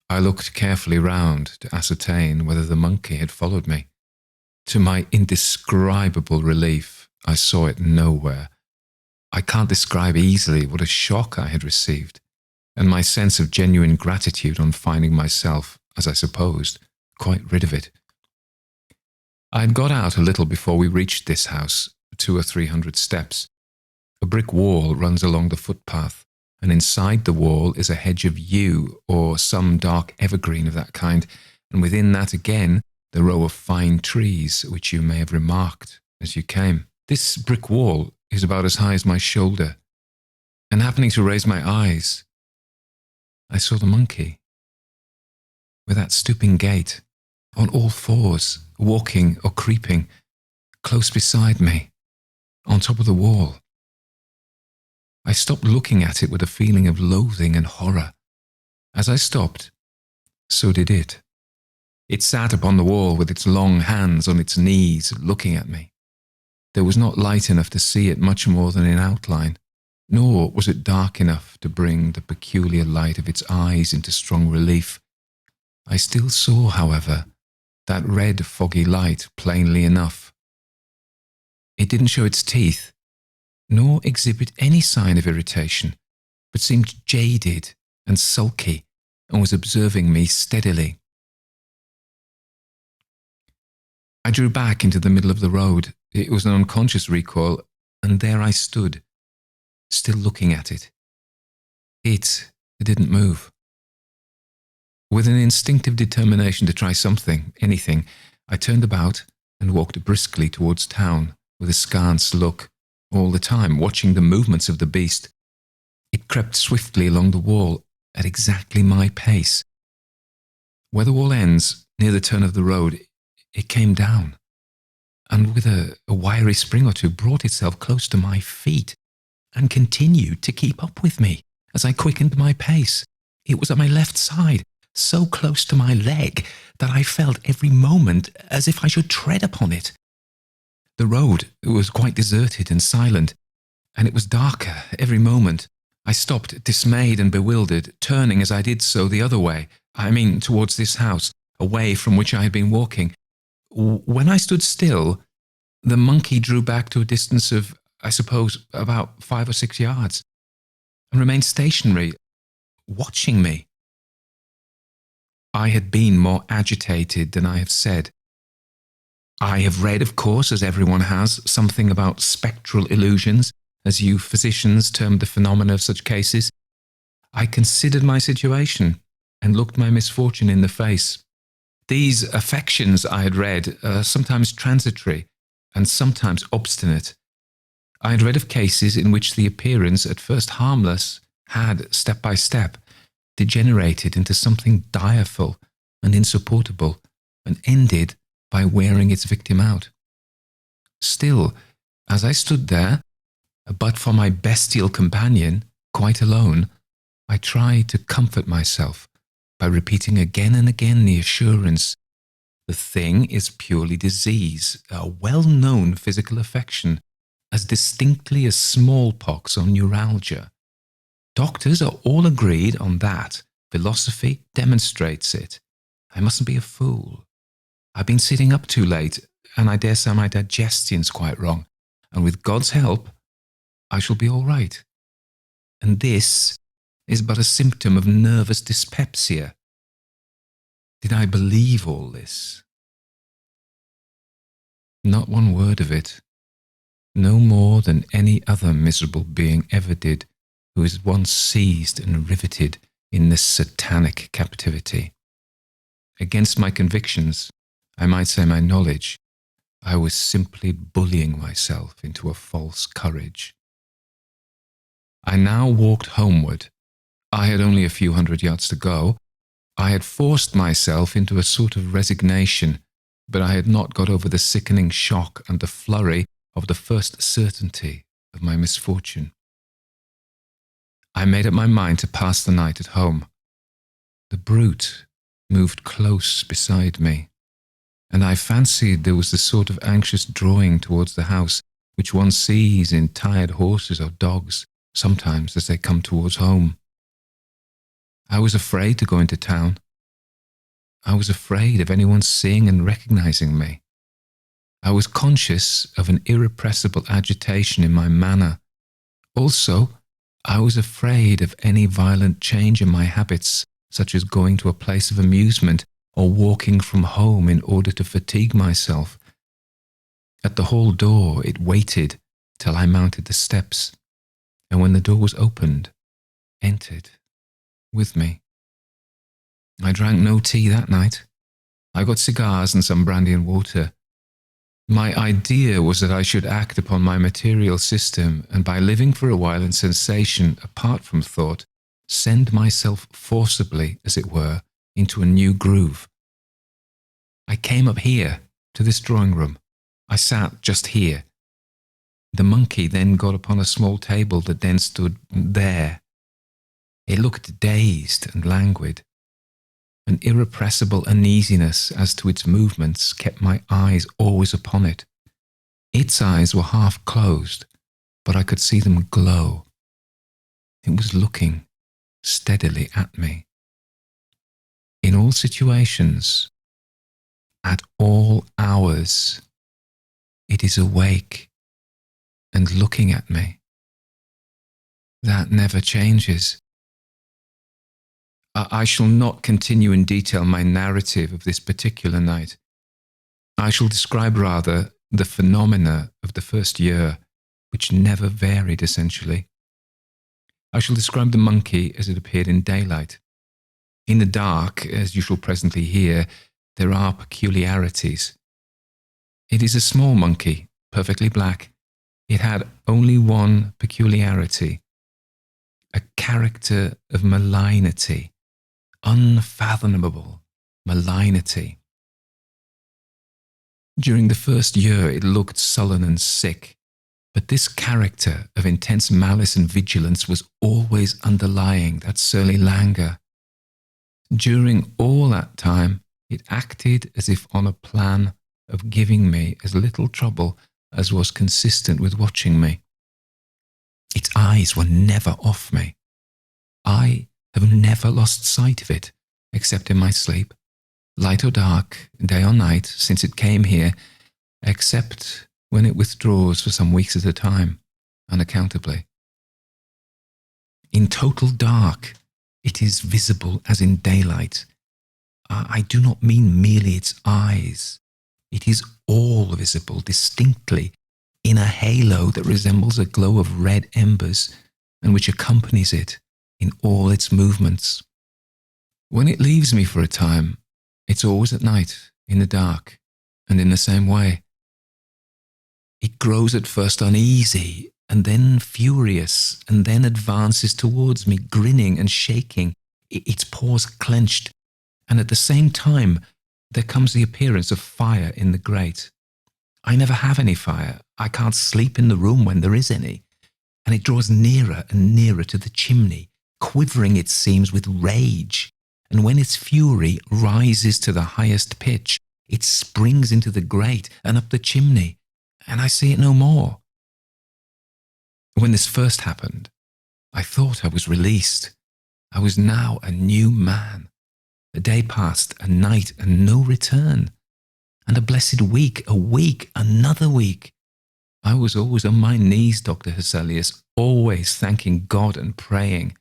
I looked carefully round to ascertain whether the monkey had followed me. To my indescribable relief, I saw it nowhere. I can't describe easily what a shock I had received, and my sense of genuine gratitude on finding myself, as I supposed, quite rid of it. I had got out a little before we reached this house, 200 or 300 steps. A brick wall runs along the footpath, and inside the wall is a hedge of yew or some dark evergreen of that kind, and within that again the row of fine trees which you may have remarked as you came. This brick wall is about as high as my shoulder, and happening to raise my eyes, I saw the monkey, with that stooping gait, on all fours, walking or creeping, close beside me, on top of the wall. I stopped looking at it with a feeling of loathing and horror. As I stopped, so did it. It sat upon the wall with its long hands on its knees, looking at me. There was not light enough to see it much more than in outline, nor was it dark enough to bring the peculiar light of its eyes into strong relief. I still saw, however, that red foggy light plainly enough. It didn't show its teeth, nor exhibit any sign of irritation, but seemed jaded and sulky, and was observing me steadily. I drew back into the middle of the road. It was an unconscious recoil, and there I stood, still looking at it. It didn't move. With an instinctive determination to try something, anything, I turned about and walked briskly towards town with a scant look, all the time watching the movements of the beast. It crept swiftly along the wall at exactly my pace. Where the wall ends, near the turn of the road, it came down, and with a wiry spring or two brought itself close to my feet, and continued to keep up with me as I quickened my pace. It was at my left side, so close to my leg that I felt every moment as if I should tread upon it. The road was quite deserted and silent, and it was darker every moment. I stopped, dismayed and bewildered, turning as I did so the other way, towards this house, away from which I had been walking. When I stood still, the monkey drew back to a distance of, I suppose, about 5 or 6 yards, and remained stationary, watching me. I had been more agitated than I have said. I have read, of course, as everyone has, something about spectral illusions, as you physicians term the phenomena of such cases. I considered my situation and looked my misfortune in the face. These affections, I had read, are sometimes transitory and sometimes obstinate. I had read of cases in which the appearance, at first harmless, had, step by step, degenerated into something direful and insupportable, and ended by wearing its victim out. Still, as I stood there, but for my bestial companion, quite alone, I tried to comfort myself by repeating again and again the assurance, the thing is purely disease, a well-known physical affection, as distinctly as smallpox or neuralgia. Doctors are all agreed on that. Philosophy demonstrates it. I mustn't be a fool. I've been sitting up too late, and I dare say my digestion's quite wrong, and with God's help, I shall be all right. and this is but a symptom of nervous dyspepsia. Did I believe all this? Not one word of it. No more than any other miserable being ever did who is once seized and riveted in this satanic captivity. Against my convictions, I might say my knowledge, I was simply bullying myself into a false courage. I now walked homeward. I had only a few hundred yards to go. I had forced myself into a sort of resignation, but I had not got over the sickening shock and the flurry of the first certainty of my misfortune. I made up my mind to pass the night at home. The brute moved close beside me, and I fancied there was the sort of anxious drawing towards the house which one sees in tired horses or dogs sometimes as they come towards home. I was afraid to go into town. I was afraid of anyone seeing and recognizing me. I was conscious of an irrepressible agitation in my manner. Also, I was afraid of any violent change in my habits, such as going to a place of amusement or walking from home in order to fatigue myself. At the hall door it waited till I mounted the steps, and when the door was opened, entered with me. I drank no tea that night. I got cigars and some brandy and water. My idea was that I should act upon my material system, and by living for a while in sensation apart from thought, send myself forcibly, as it were, into a new groove. I came up here, to this drawing room. I sat just here. The monkey then got upon a small table that then stood there. It looked dazed and languid. An irrepressible uneasiness as to its movements kept my eyes always upon it. Its eyes were half closed, but I could see them glow. It was looking steadily at me. In all situations, at all hours, it is awake and looking at me. That never changes. I shall not continue in detail my narrative of this particular night. I shall describe rather the phenomena of the first year, which never varied essentially. I shall describe the monkey as it appeared in daylight. In the dark, as you shall presently hear, there are peculiarities. It is a small monkey, perfectly black. It had only one peculiarity, a character of malignity. Unfathomable malignity. During the first year it looked sullen and sick, but this character of intense malice and vigilance was always underlying that surly languor. During all that time it acted as if on a plan of giving me as little trouble as was consistent with watching me. Its eyes were never off me. I have never lost sight of it, except in my sleep, light or dark, day or night, since it came here, except when it withdraws for some weeks at a time, unaccountably. In total dark, it is visible as in daylight. I do not mean merely its eyes. It is all visible distinctly in a halo that resembles a glow of red embers and which accompanies it in all its movements. When it leaves me for a time, it's always at night, in the dark, and in the same way. It grows at first uneasy, and then furious, and then advances towards me, grinning and shaking, its paws clenched, and at the same time there comes the appearance of fire in the grate. I never have any fire. I can't sleep in the room when there is any, and it draws nearer and nearer to the chimney, quivering, it seems, with rage, and when its fury rises to the highest pitch, it springs into the grate and up the chimney, and I see it no more. When this first happened, I thought I was released. I was now a new man. A day passed, a night, and no return. And a blessed week, a week, another week. I was always on my knees, Dr. Hesselius, always thanking God and praying.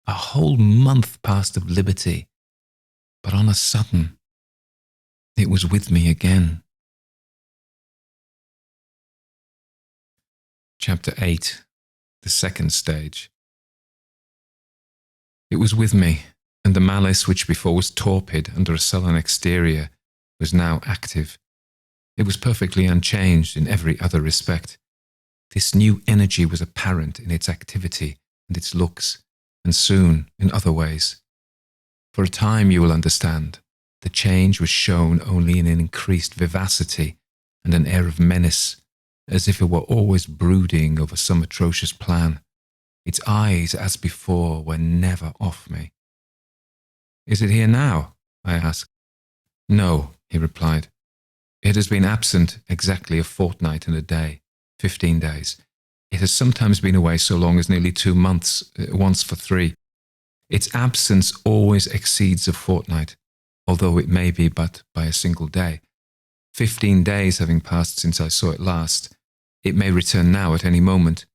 A whole month passed of liberty, but on a sudden, it was with me again. Chapter 8. The second stage. It was with me, and the malice which before was torpid under a sullen exterior was now active. It was perfectly unchanged in every other respect. This new energy was apparent in its activity and its looks, and soon in other ways. For a time, you will understand, the change was shown only in an increased vivacity and an air of menace, as if it were always brooding over some atrocious plan. Its eyes, as before, were never off me. "Is it here now?" I asked. "No," he replied. "It has been absent exactly a fortnight and a day, 15 days. It has sometimes been away so long as nearly 2 months, once for 3. Its absence always exceeds a fortnight, although it may be but by a single day. 15 days having passed since I saw it last, it may return now at any moment."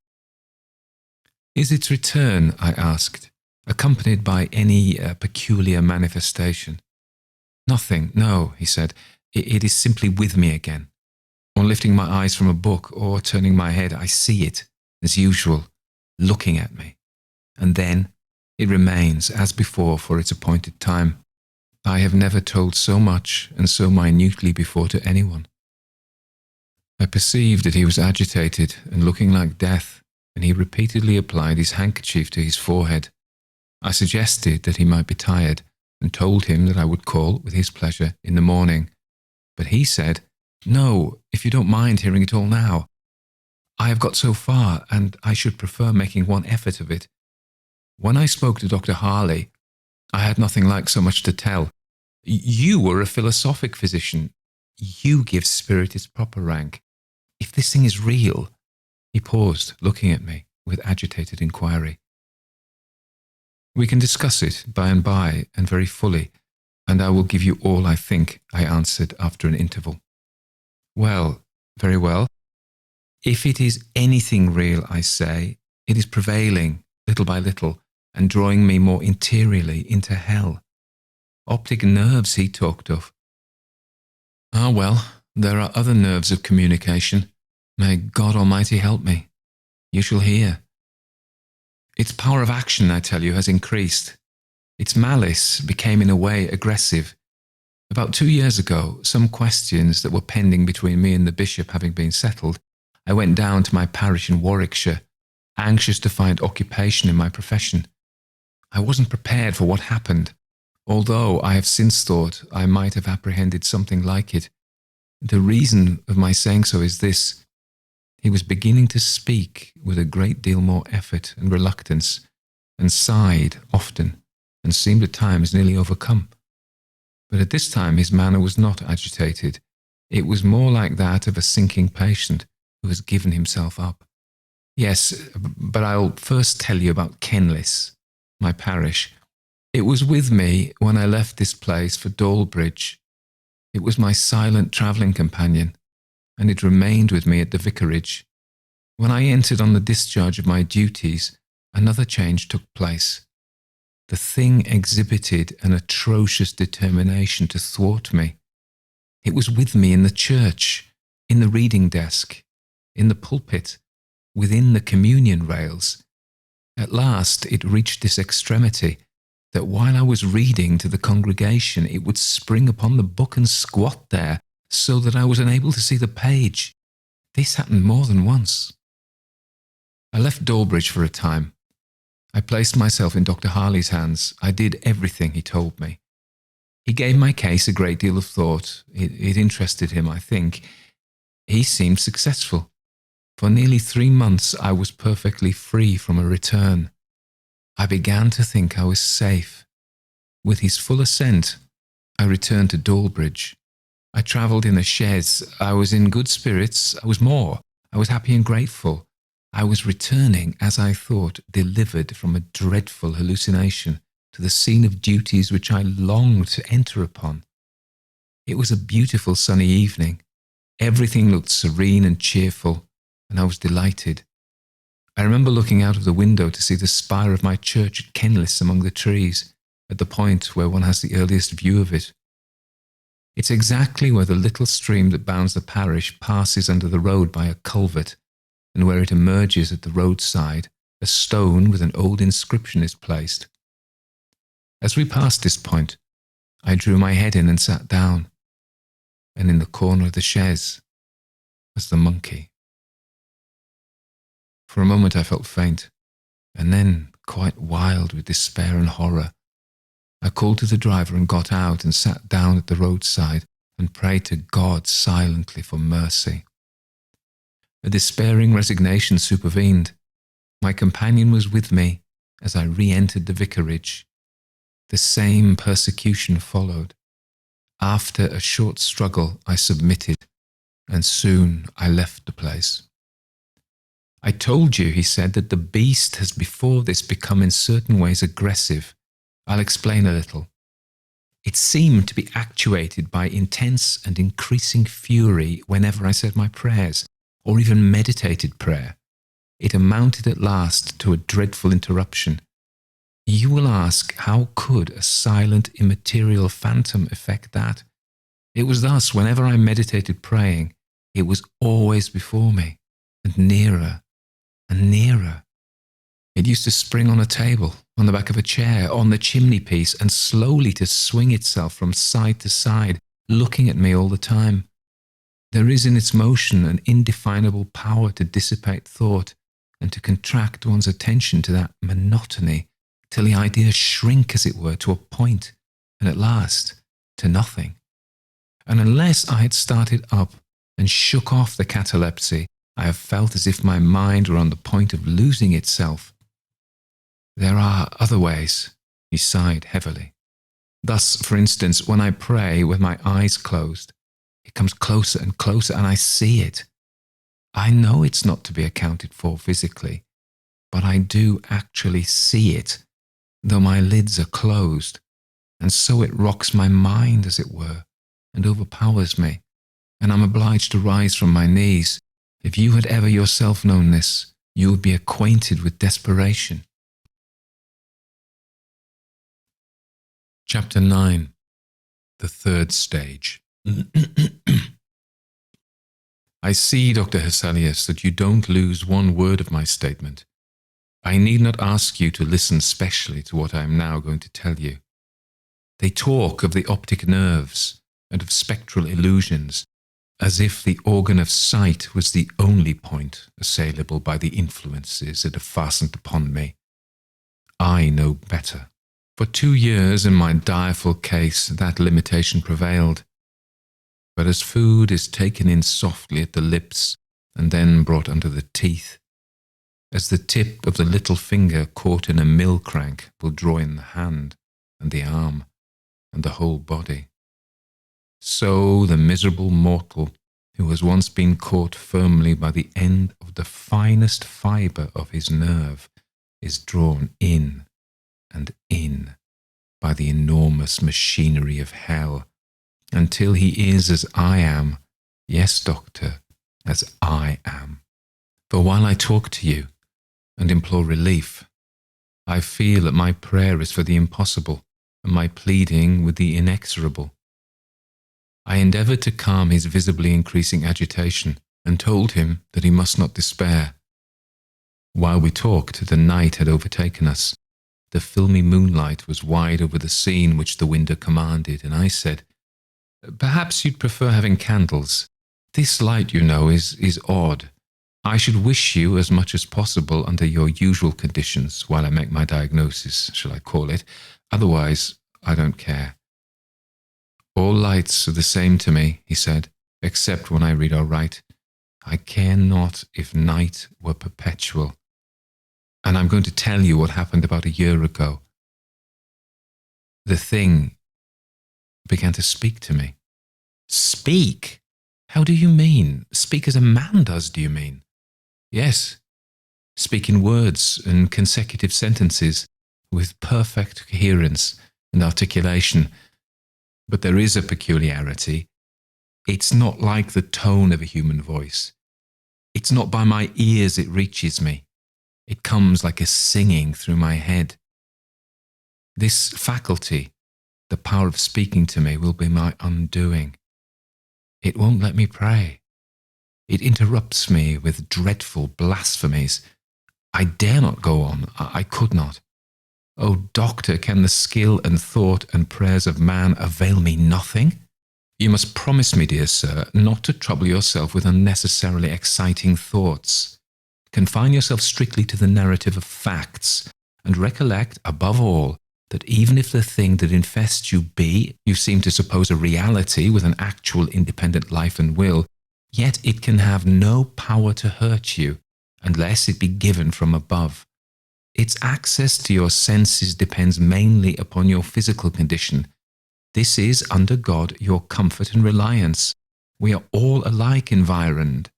"Is its return," I asked, "accompanied by any peculiar manifestation?" "Nothing, no," he said. It is simply with me again. On lifting my eyes from a book or turning my head, I see it, as usual, looking at me. And then it remains, as before, for its appointed time. I have never told so much and so minutely before to anyone." I perceived that he was agitated and looking like death, and he repeatedly applied his handkerchief to his forehead. I suggested that he might be tired, and told him that I would call, with his pleasure, in the morning. But he said, "No, if you don't mind hearing it all now. I have got so far, and I should prefer making one effort of it. When I spoke to Dr. Harley, I had nothing like so much to tell. You were a philosophic physician. You give spirit its proper rank. If this thing is real—" He paused, looking at me with agitated inquiry. "We can discuss it by and by, and very fully, and I will give you all I think," I answered after an interval. "Well, very well. If it is anything real, I say, it is prevailing, little by little, and drawing me more interiorly into hell. Optic nerves he talked of. Ah, well, there are other nerves of communication. May God Almighty help me. You shall hear. Its power of action, I tell you, has increased. Its malice became in a way aggressive. About 2 years ago, some questions that were pending between me and the bishop having been settled, I went down to my parish in Warwickshire, anxious to find occupation in my profession. I wasn't prepared for what happened, although I have since thought I might have apprehended something like it. The reason of my saying so is this: he was beginning to speak with a great deal more effort and reluctance, and sighed often, and seemed at times nearly overcome. But at this time his manner was not agitated. It was more like that of a sinking patient who has given himself up. Yes, but I'll first tell you about Kenlis, my parish. It was with me when I left this place for Dalbridge. It was my silent travelling companion, and it remained with me at the vicarage. When I entered on the discharge of my duties, another change took place. The thing exhibited an atrocious determination to thwart me. It was with me in the church, in the reading desk, in the pulpit, within the communion rails. At last it reached this extremity, that while I was reading to the congregation, it would spring upon the book and squat there, so that I was unable to see the page. This happened more than once. I left Dalbridge for a time. I placed myself in Dr. Harley's hands. I did everything he told me. He gave my case a great deal of thought. It interested him, I think. He seemed successful. For nearly 3 months I was perfectly free from a return. I began to think I was safe. With his full assent, I returned to Dalbridge. I travelled in a chaise. I was in good spirits. I was happy and grateful. I was returning, as I thought, delivered from a dreadful hallucination to the scene of duties which I longed to enter upon. It was a beautiful sunny evening. Everything looked serene and cheerful, and I was delighted. I remember looking out of the window to see the spire of my church at Kenlis among the trees, at the point where one has the earliest view of it. It's exactly where the little stream that bounds the parish passes under the road by a culvert, and where it emerges at the roadside, a stone with an old inscription is placed. As we passed this point, I drew my head in and sat down, and in the corner of the chaise was the monkey. For a moment I felt faint, and then, quite wild with despair and horror, I called to the driver and got out and sat down at the roadside and prayed to God silently for mercy. A despairing resignation supervened. My companion was with me as I re-entered the vicarage. The same persecution followed. After a short struggle, I submitted, and soon I left the place. I told you, he said, that the beast has before this become in certain ways aggressive. I'll explain a little. It seemed to be actuated by intense and increasing fury whenever I said my prayers, or even meditated prayer. It amounted at last to a dreadful interruption. You will ask, how could a silent, immaterial phantom effect that? It was thus, whenever I meditated praying, it was always before me, and nearer and nearer. It used to spring on a table, on the back of a chair, on the chimney piece, and slowly to swing itself from side to side, looking at me all the time. There is in its motion an indefinable power to dissipate thought and to contract one's attention to that monotony, till the ideas shrink, as it were, to a point, and at last to nothing. And unless I had started up and shook off the catalepsy, I have felt as if my mind were on the point of losing itself. There are other ways, he sighed heavily. Thus, for instance, when I pray with my eyes closed, it comes closer and closer, and I see it. I know it's not to be accounted for physically, but I do actually see it, though my lids are closed, and so it rocks my mind, as it were, and overpowers me, and I'm obliged to rise from my knees. If you had ever yourself known this, you would be acquainted with desperation. Chapter 9. The Third Stage. I see, Dr. Hesselius, that you don't lose one word of my statement. I need not ask you to listen specially to what I am now going to tell you. They talk of the optic nerves and of spectral illusions, as if the organ of sight was the only point assailable by the influences that have fastened upon me. I know better. For 2 years in my direful case, that limitation prevailed. But as food is taken in softly at the lips and then brought under the teeth, as the tip of the little finger caught in a mill crank will draw in the hand and the arm and the whole body, so the miserable mortal who has once been caught firmly by the end of the finest fibre of his nerve is drawn in and in by the enormous machinery of hell, until he is as I am, yes, doctor, as I am. For while I talk to you and implore relief, I feel that my prayer is for the impossible and my pleading with the inexorable. I endeavoured to calm his visibly increasing agitation and told him that he must not despair. While we talked, the night had overtaken us. The filmy moonlight was wide over the scene which the window commanded, and I said, "Perhaps you'd prefer having candles. This light, you know, is odd. I should wish you as much as possible under your usual conditions while I make my diagnosis, shall I call it. Otherwise, I don't care." "All lights are the same to me," he said, "except when I read or write. I care not if night were perpetual. And I'm going to tell you what happened about a year ago. The thing began to speak to me." "Speak? How do you mean? Speak as a man does, do you mean?" "Yes. Speak in words and consecutive sentences with perfect coherence and articulation. But there is a peculiarity. It's not like the tone of a human voice. It's not by my ears it reaches me. It comes like a singing through my head. This faculty, the power of speaking to me, will be my undoing. It won't let me pray. It interrupts me with dreadful blasphemies. I dare not go on. I could not. Oh, doctor, can the skill and thought and prayers of man avail me nothing? You must promise me, dear sir, not to trouble yourself with unnecessarily exciting thoughts. Confine yourself strictly to the narrative of facts, and recollect, above all, that even if the thing that infests you be, you seem to suppose a reality with an actual independent life and will, yet it can have no power to hurt you, unless it be given from above. Its access to your senses depends mainly upon your physical condition. This is, under God, your comfort and reliance. We are all alike environed.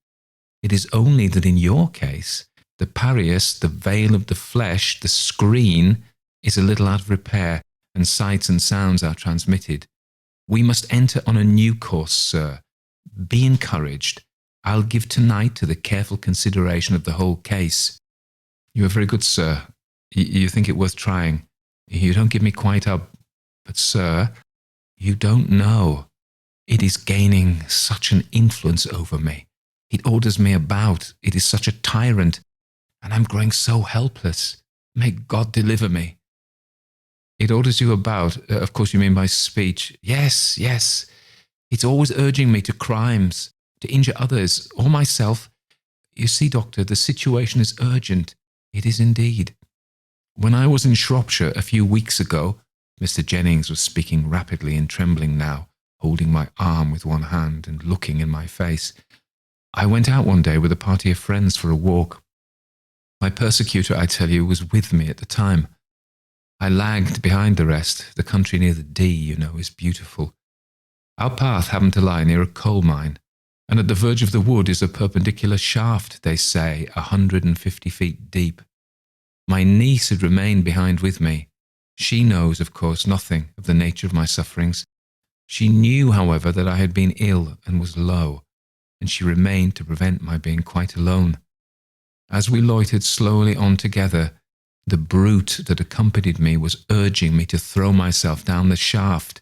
It is only that in your case, the parius, the veil of the flesh, the screen, is a little out of repair, and sights and sounds are transmitted. We must enter on a new course, sir. Be encouraged. I'll give tonight to the careful consideration of the whole case. You are very good, sir. You think it worth trying. You don't give me quite up. But, sir, you don't know. It is gaining such an influence over me. It orders me about. It is such a tyrant. And I'm growing so helpless. May God deliver me. It orders you about, of course you mean by speech. Yes, yes. It's always urging me to crimes, to injure others, or myself. You see, doctor, the situation is urgent. It is indeed. When I was in Shropshire a few weeks ago, Mr. Jennings was speaking rapidly and trembling now, holding my arm with one hand and looking in my face. I went out one day with a party of friends for a walk. My persecutor, I tell you, was with me at the time. I lagged behind the rest. The country near the Dee, you know, is beautiful. Our path happened to lie near a coal mine, and at the verge of the wood is a perpendicular shaft, they say, 150 feet deep. My niece had remained behind with me. She knows, of course, nothing of the nature of my sufferings. She knew, however, that I had been ill and was low, and she remained to prevent my being quite alone. As we loitered slowly on together, the brute that accompanied me was urging me to throw myself down the shaft.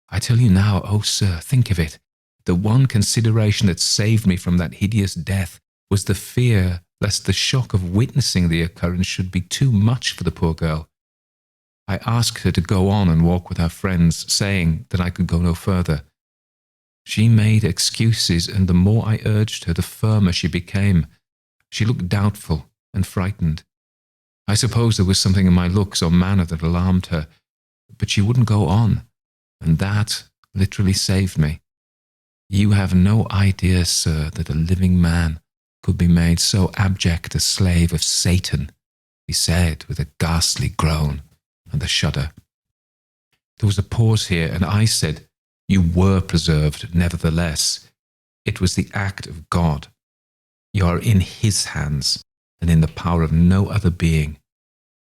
I tell you now, oh sir, think of it. The one consideration that saved me from that hideous death was the fear lest the shock of witnessing the occurrence should be too much for the poor girl. I asked her to go on and walk with her friends, saying that I could go no further. She made excuses, and the more I urged her, the firmer she became. She looked doubtful and frightened. I suppose there was something in my looks or manner that alarmed her, but she wouldn't go on, and that literally saved me. You have no idea, sir, that a living man could be made so abject a slave of Satan, he said with a ghastly groan and a shudder. There was a pause here, and I said, you were preserved, nevertheless. It was the act of God. You are in his hands, and in the power of no other being.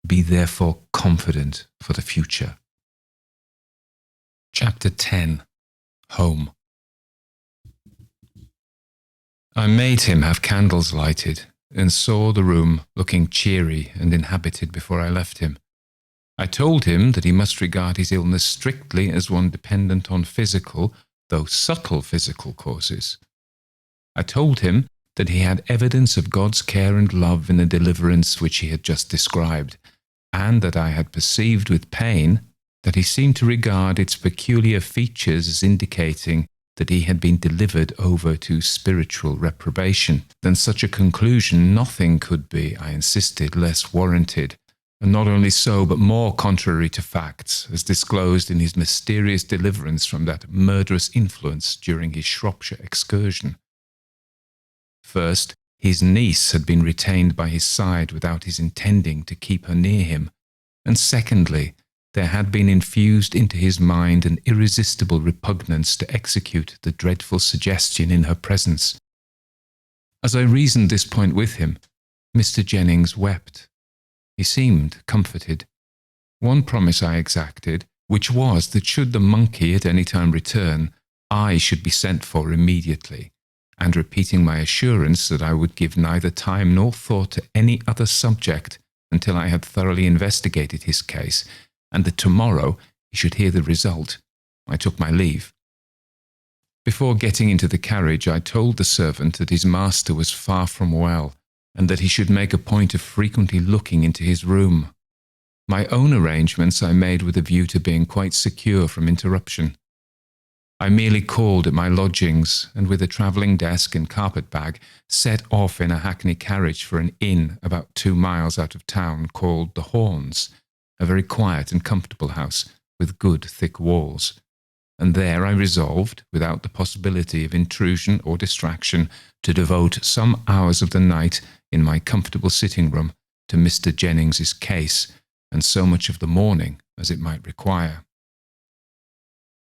Be therefore confident for the future. Chapter 10. Home. I made him have candles lighted, and saw the room looking cheery and inhabited before I left him. I told him that he must regard his illness strictly as one dependent on physical, though subtle physical causes. I told him that he had evidence of God's care and love in the deliverance which he had just described, and that I had perceived with pain that he seemed to regard its peculiar features as indicating that he had been delivered over to spiritual reprobation. Than such a conclusion nothing could be, I insisted, less warranted, and not only so, but more contrary to facts, as disclosed in his mysterious deliverance from that murderous influence during his Shropshire excursion. First, his niece had been retained by his side without his intending to keep her near him, and secondly, there had been infused into his mind an irresistible repugnance to execute the dreadful suggestion in her presence. As I reasoned this point with him, Mr. Jennings wept. He seemed comforted. One promise I exacted, which was that should the monkey at any time return, I should be sent for immediately, and repeating my assurance that I would give neither time nor thought to any other subject until I had thoroughly investigated his case, and that tomorrow he should hear the result, I took my leave. Before getting into the carriage, I told the servant that his master was far from well, and that he should make a point of frequently looking into his room. My own arrangements I made with a view to being quite secure from interruption. I merely called at my lodgings, and with a travelling desk and carpet-bag, set off in a hackney carriage for an inn about 2 miles out of town called The Horns, a very quiet and comfortable house with good thick walls. And there I resolved, without the possibility of intrusion or distraction, to devote some hours of the night in my comfortable sitting-room to Mr. Jennings's case, and so much of the morning as it might require.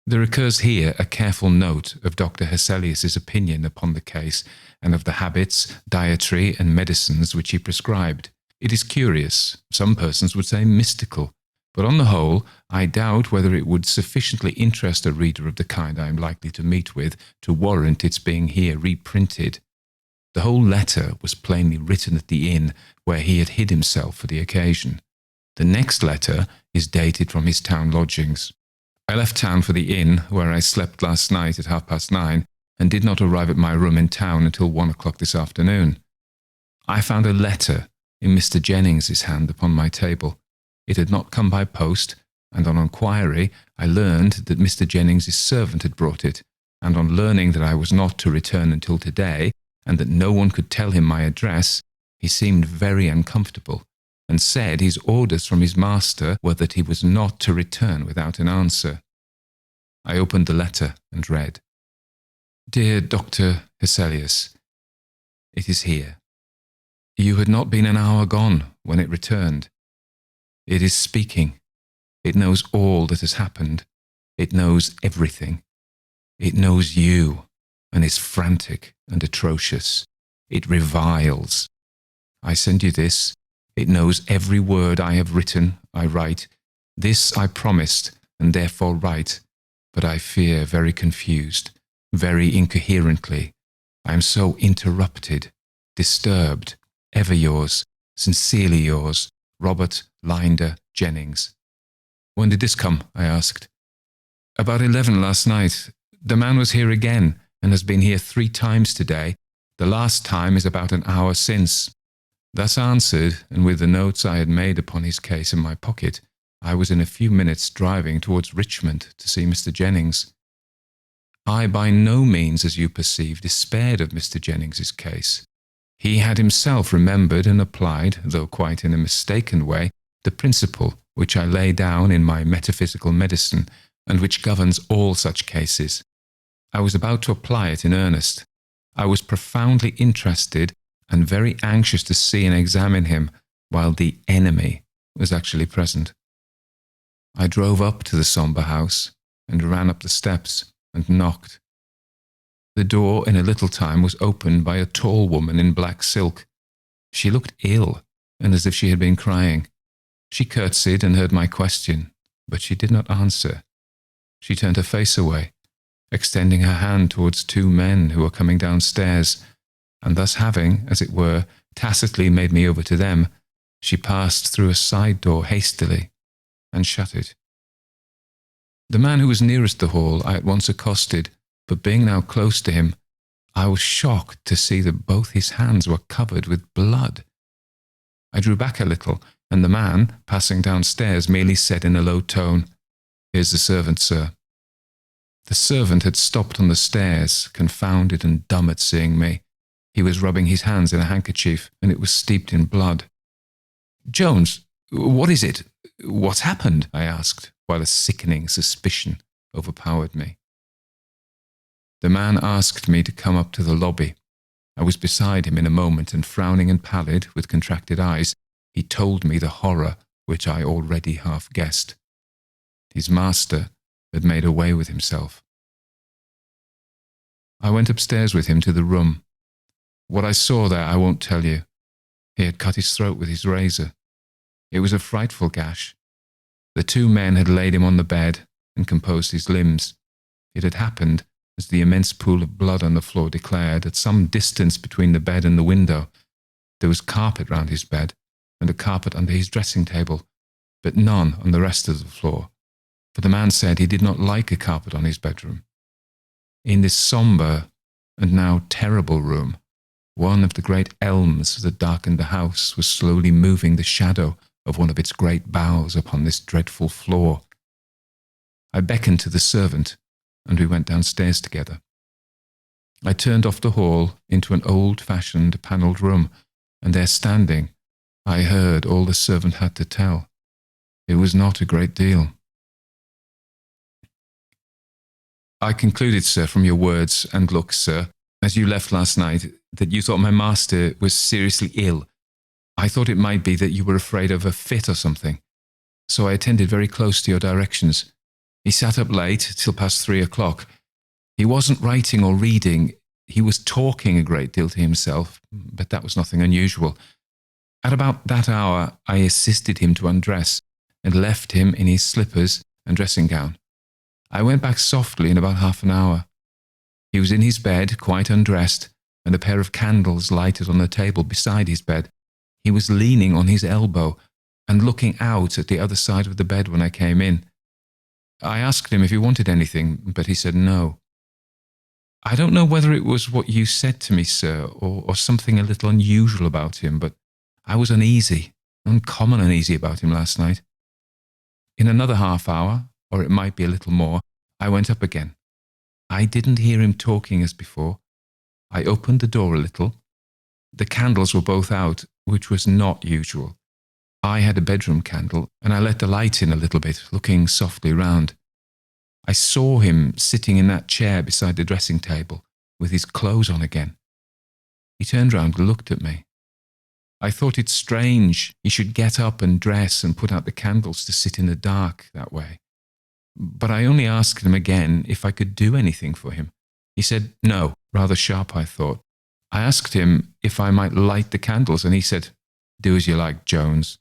There occurs here a careful note of Dr. Hesselius's opinion upon the case, and of the habits, dietary, and medicines which he prescribed. It is curious, some persons would say mystical, but on the whole, I doubt whether it would sufficiently interest a reader of the kind I am likely to meet with to warrant its being here reprinted. The whole letter was plainly written at the inn where he had hid himself for the occasion. The next letter is dated from his town lodgings. I left town for the inn, where I slept last night at 9:30, and did not arrive at my room in town until 1 o'clock this afternoon. I found a letter in Mr. Jennings's hand upon my table. It had not come by post, and on inquiry I learned that Mr. Jennings's servant had brought it, and on learning that I was not to return until today, and that no one could tell him my address, he seemed very uncomfortable, and said his orders from his master were that he was not to return without an answer. I opened the letter and read, "Dear Dr. Hesselius, it is here. You had not been an hour gone when it returned. It is speaking. It knows all that has happened. It knows everything. It knows you, and is frantic and atrocious. It reviles. I send you this. It knows every word I have written, I write. This I promised, and therefore write, but I fear very confused, very incoherently. I am so interrupted, disturbed. Ever yours, sincerely yours, Robert Linder Jennings." "When did this come?" I asked. "About 11 last night. The man was here again, and has been here 3 times today. The last time is about an hour since." Thus answered, and with the notes I had made upon his case in my pocket, I was in a few minutes driving towards Richmond to see Mr. Jennings. I by no means, as you perceive, despaired of Mr. Jennings's case. He had himself remembered and applied, though quite in a mistaken way, the principle which I lay down in my metaphysical medicine, and which governs all such cases. I was about to apply it in earnest. I was profoundly interested and very anxious to see and examine him, while the enemy was actually present. I drove up to the sombre house, and ran up the steps, and knocked. The door in a little time was opened by a tall woman in black silk. She looked ill, and as if she had been crying. She curtsied and heard my question, but she did not answer. She turned her face away, extending her hand towards 2 men who were coming downstairs, and thus having, as it were, tacitly made me over to them, she passed through a side door hastily, and shut it. The man who was nearest the hall I at once accosted, but being now close to him, I was shocked to see that both his hands were covered with blood. I drew back a little, and the man, passing downstairs, merely said in a low tone, "Here's the servant, sir." The servant had stopped on the stairs, confounded and dumb at seeing me. He was rubbing his hands in a handkerchief, and it was steeped in blood. "Jones, what is it? What's happened?" I asked, while a sickening suspicion overpowered me. The man asked me to come up to the lobby. I was beside him in a moment, and frowning and pallid, with contracted eyes, he told me the horror which I already half guessed. His master had made away with himself. I went upstairs with him to the room. What I saw there I won't tell you. He had cut his throat with his razor. It was a frightful gash. The 2 men had laid him on the bed and composed his limbs. It had happened as the immense pool of blood on the floor declared, at some distance between the bed and the window. There was carpet round his bed, and a carpet under his dressing table, but none on the rest of the floor, for the man said he did not like a carpet on his bedroom. In this sombre and now terrible room, one of the great elms that darkened the house was slowly moving the shadow of one of its great boughs upon this dreadful floor. I beckoned to the servant, and we went downstairs together. I turned off the hall into an old-fashioned panelled room, and there standing, I heard all the servant had to tell. It was not a great deal. I concluded, sir, from your words and looks, sir, as you left last night, that you thought my master was seriously ill. I thought it might be that you were afraid of a fit or something, so I attended very close to your directions. He sat up late, till past 3 o'clock. He wasn't writing or reading. He was talking a great deal to himself, but that was nothing unusual. At about that hour, I assisted him to undress and left him in his slippers and dressing gown. I went back softly in about half an hour. He was in his bed, quite undressed, and a pair of candles lighted on the table beside his bed. He was leaning on his elbow and looking out at the other side of the bed when I came in. I asked him if he wanted anything, but he said no. I don't know whether it was what you said to me, sir, or something a little unusual about him, but I was uneasy, uncommon uneasy about him last night. In another half hour, or it might be a little more, I went up again. I didn't hear him talking as before. I opened the door a little. The candles were both out, which was not usual. I had a bedroom candle, and I let the light in a little bit, looking softly round. I saw him sitting in that chair beside the dressing table, with his clothes on again. He turned round and looked at me. I thought it strange he should get up and dress and put out the candles to sit in the dark that way. But I only asked him again if I could do anything for him. He said no, rather sharp, I thought. I asked him if I might light the candles, and he said, "Do as you like, Jones."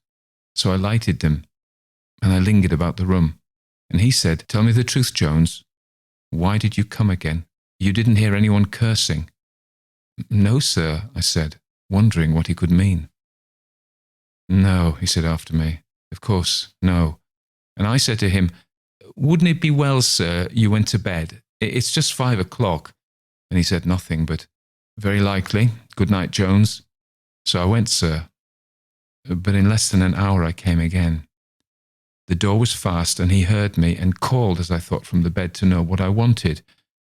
So I lighted them, and I lingered about the room. And he said, "Tell me the truth, Jones. Why did you come again? You didn't hear anyone cursing." "No, sir," I said, wondering what he could mean. "No," he said after me. "Of course, no." And I said to him, "Wouldn't it be well, sir, you went to bed? It's just 5 o'clock. And he said nothing, but, "Very likely. Good night, Jones." So I went, sir. But in less than an hour I came again. The door was fast, and he heard me and called, as I thought, from the bed to know what I wanted,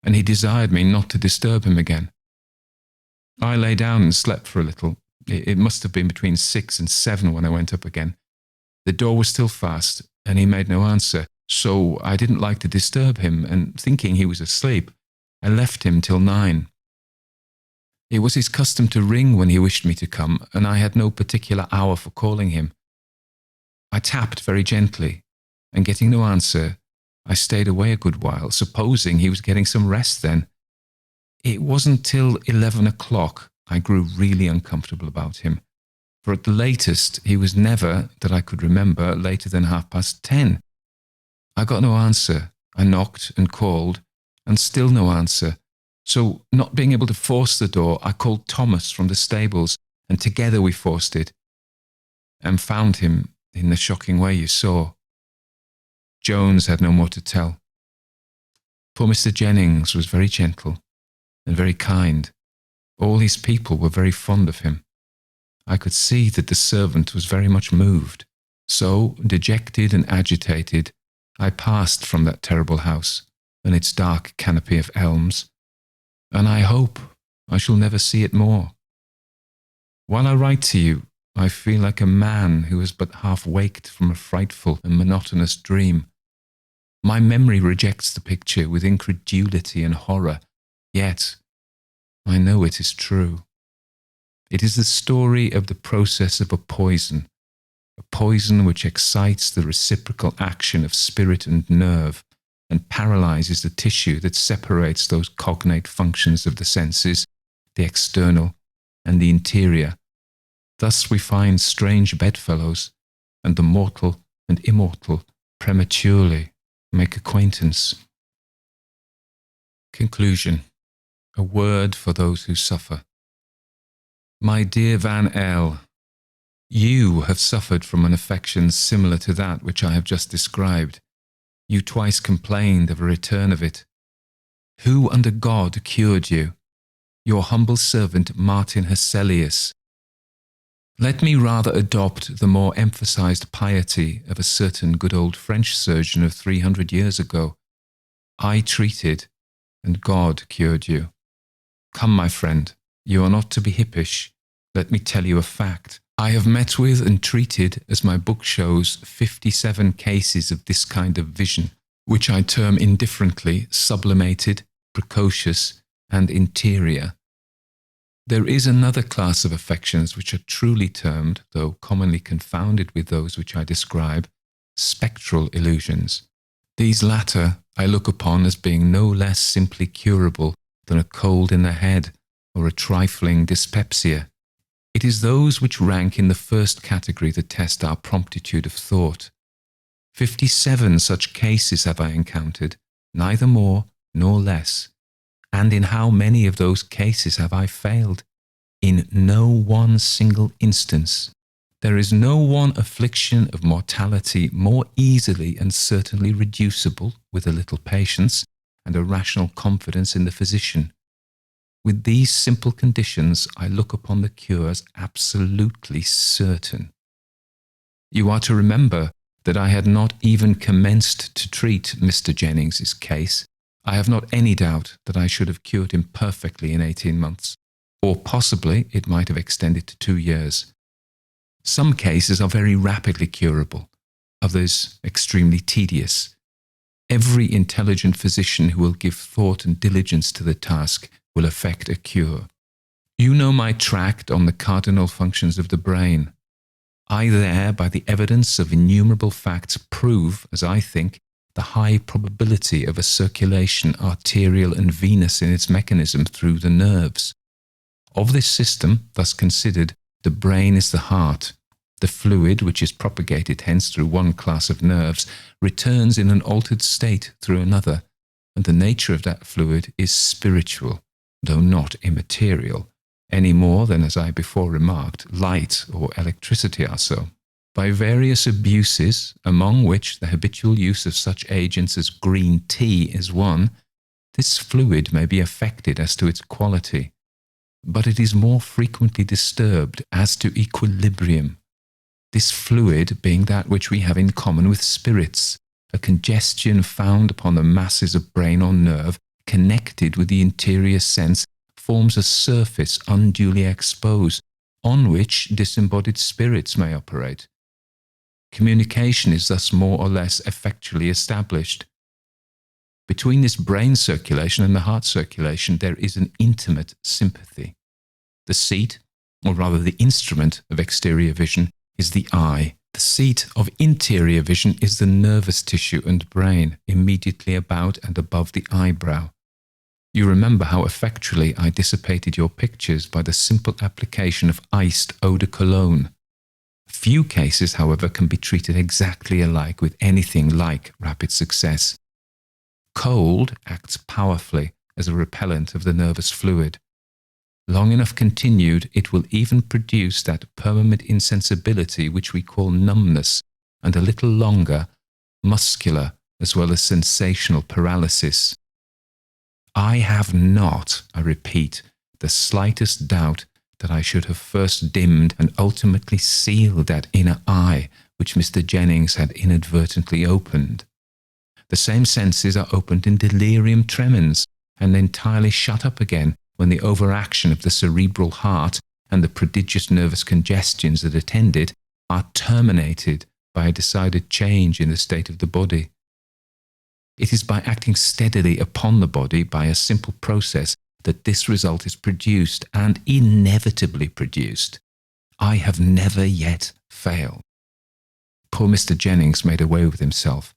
and he desired me not to disturb him again. I lay down and slept for a little. It must have been between 6 and 7 when I went up again. The door was still fast, and he made no answer, so I didn't like to disturb him, and thinking he was asleep, I left him till 9. It was his custom to ring when he wished me to come, and I had no particular hour for calling him. I tapped very gently, and getting no answer, I stayed away a good while, supposing he was getting some rest then. It wasn't till 11 o'clock I grew really uncomfortable about him, for at the latest he was never, that I could remember, later than 10:30. I got no answer. I knocked and called, and still no answer. So, not being able to force the door, I called Thomas from the stables, and together we forced it, and found him in the shocking way you saw. Jones had no more to tell. Poor Mr. Jennings was very gentle and very kind. All his people were very fond of him. I could see that the servant was very much moved. So, dejected and agitated, I passed from that terrible house and its dark canopy of elms, and I hope I shall never see it more. While I write to you, I feel like a man who has but half waked from a frightful and monotonous dream. My memory rejects the picture with incredulity and horror, yet I know it is true. It is the story of the process of a poison which excites the reciprocal action of spirit and nerve, and paralyzes the tissue that separates those cognate functions of the senses, the external and the interior. Thus we find strange bedfellows, and the mortal and immortal prematurely make acquaintance. Conclusion. A word for those who suffer. My dear Van L., you have suffered from an affection similar to that which I have just described. You twice complained of a return of it. Who under God cured you? Your humble servant Martin Hesselius. Let me rather adopt the more emphasized piety of a certain good old French surgeon of 300 years ago. I treated, and God cured you. Come, my friend, you are not to be hippish. Let me tell you a fact. I have met with and treated, as my book shows, 57 cases of this kind of vision, which I term indifferently sublimated, precocious, and interior. There is another class of affections which are truly termed, though commonly confounded with those which I describe, spectral illusions. These latter I look upon as being no less simply curable than a cold in the head or a trifling dyspepsia. It is those which rank in the first category that test our promptitude of thought. 57 such cases have I encountered, neither more nor less. And in how many of those cases have I failed? In no one single instance. There is no one affliction of mortality more easily and certainly reducible with a little patience and a rational confidence in the physician. With these simple conditions, I look upon the cure as absolutely certain. You are to remember that I had not even commenced to treat Mr. Jennings's case. I have not any doubt that I should have cured him perfectly in 18 months, or possibly it might have extended to 2 years. Some cases are very rapidly curable, others extremely tedious. Every intelligent physician who will give thought and diligence to the task will effect a cure. You know my tract on the cardinal functions of the brain. I there, by the evidence of innumerable facts, prove, as I think, the high probability of a circulation arterial and venous in its mechanism through the nerves. Of this system, thus considered, the brain is the heart. The fluid, which is propagated hence through one class of nerves, returns in an altered state through another, and the nature of that fluid is spiritual, though not immaterial, any more than, as I before remarked, light or electricity are so. By various abuses, among which the habitual use of such agents as green tea is one, this fluid may be affected as to its quality, but it is more frequently disturbed as to equilibrium. This fluid being that which we have in common with spirits, a congestion found upon the masses of brain or nerve connected with the interior sense forms a surface unduly exposed, on which disembodied spirits may operate. Communication is thus more or less effectually established. Between this brain circulation and the heart circulation there is an intimate sympathy. The seat, or rather the instrument of exterior vision, is the eye. The seat of interior vision is the nervous tissue and brain, immediately about and above the eyebrow. You remember how effectually I dissipated your pictures by the simple application of iced eau de cologne. Few cases, however, can be treated exactly alike with anything like rapid success. Cold acts powerfully as a repellent of the nervous fluid. Long enough continued, it will even produce that permanent insensibility which we call numbness, and a little longer, muscular as well as sensational paralysis. I have not, I repeat, the slightest doubt that I should have first dimmed and ultimately sealed that inner eye which Mr. Jennings had inadvertently opened. The same senses are opened in delirium tremens and entirely shut up again when the overaction of the cerebral heart and the prodigious nervous congestions that attend it are terminated by a decided change in the state of the body. It is by acting steadily upon the body by a simple process that this result is produced and inevitably produced. I have never yet failed. Poor Mr. Jennings made away with himself,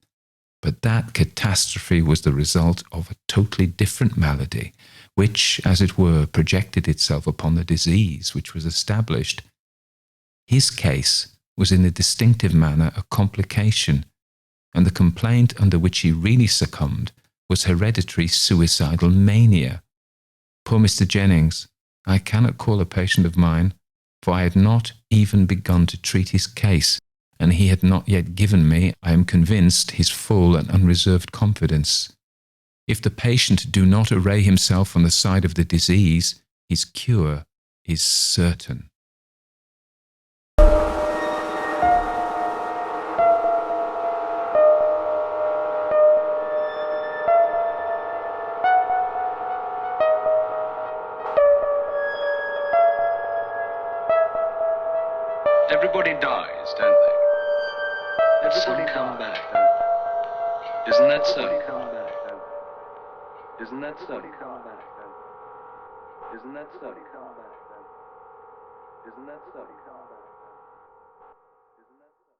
but that catastrophe was the result of a totally different malady, which, as it were, projected itself upon the disease which was established. His case was in a distinctive manner a complication, and the complaint under which he really succumbed was hereditary suicidal mania. Poor Mr. Jennings, I cannot call a patient of mine, for I had not even begun to treat his case, and he had not yet given me, I am convinced, his full and unreserved confidence. If the patient do not array himself on the side of the disease, his cure is certain. Everybody dies, don't they? Everybody come back, don't they? Isn't that so? Come back, don't they? Isn't that so? Come back, don't they? Isn't that so? Come back, don't they? Isn't that so?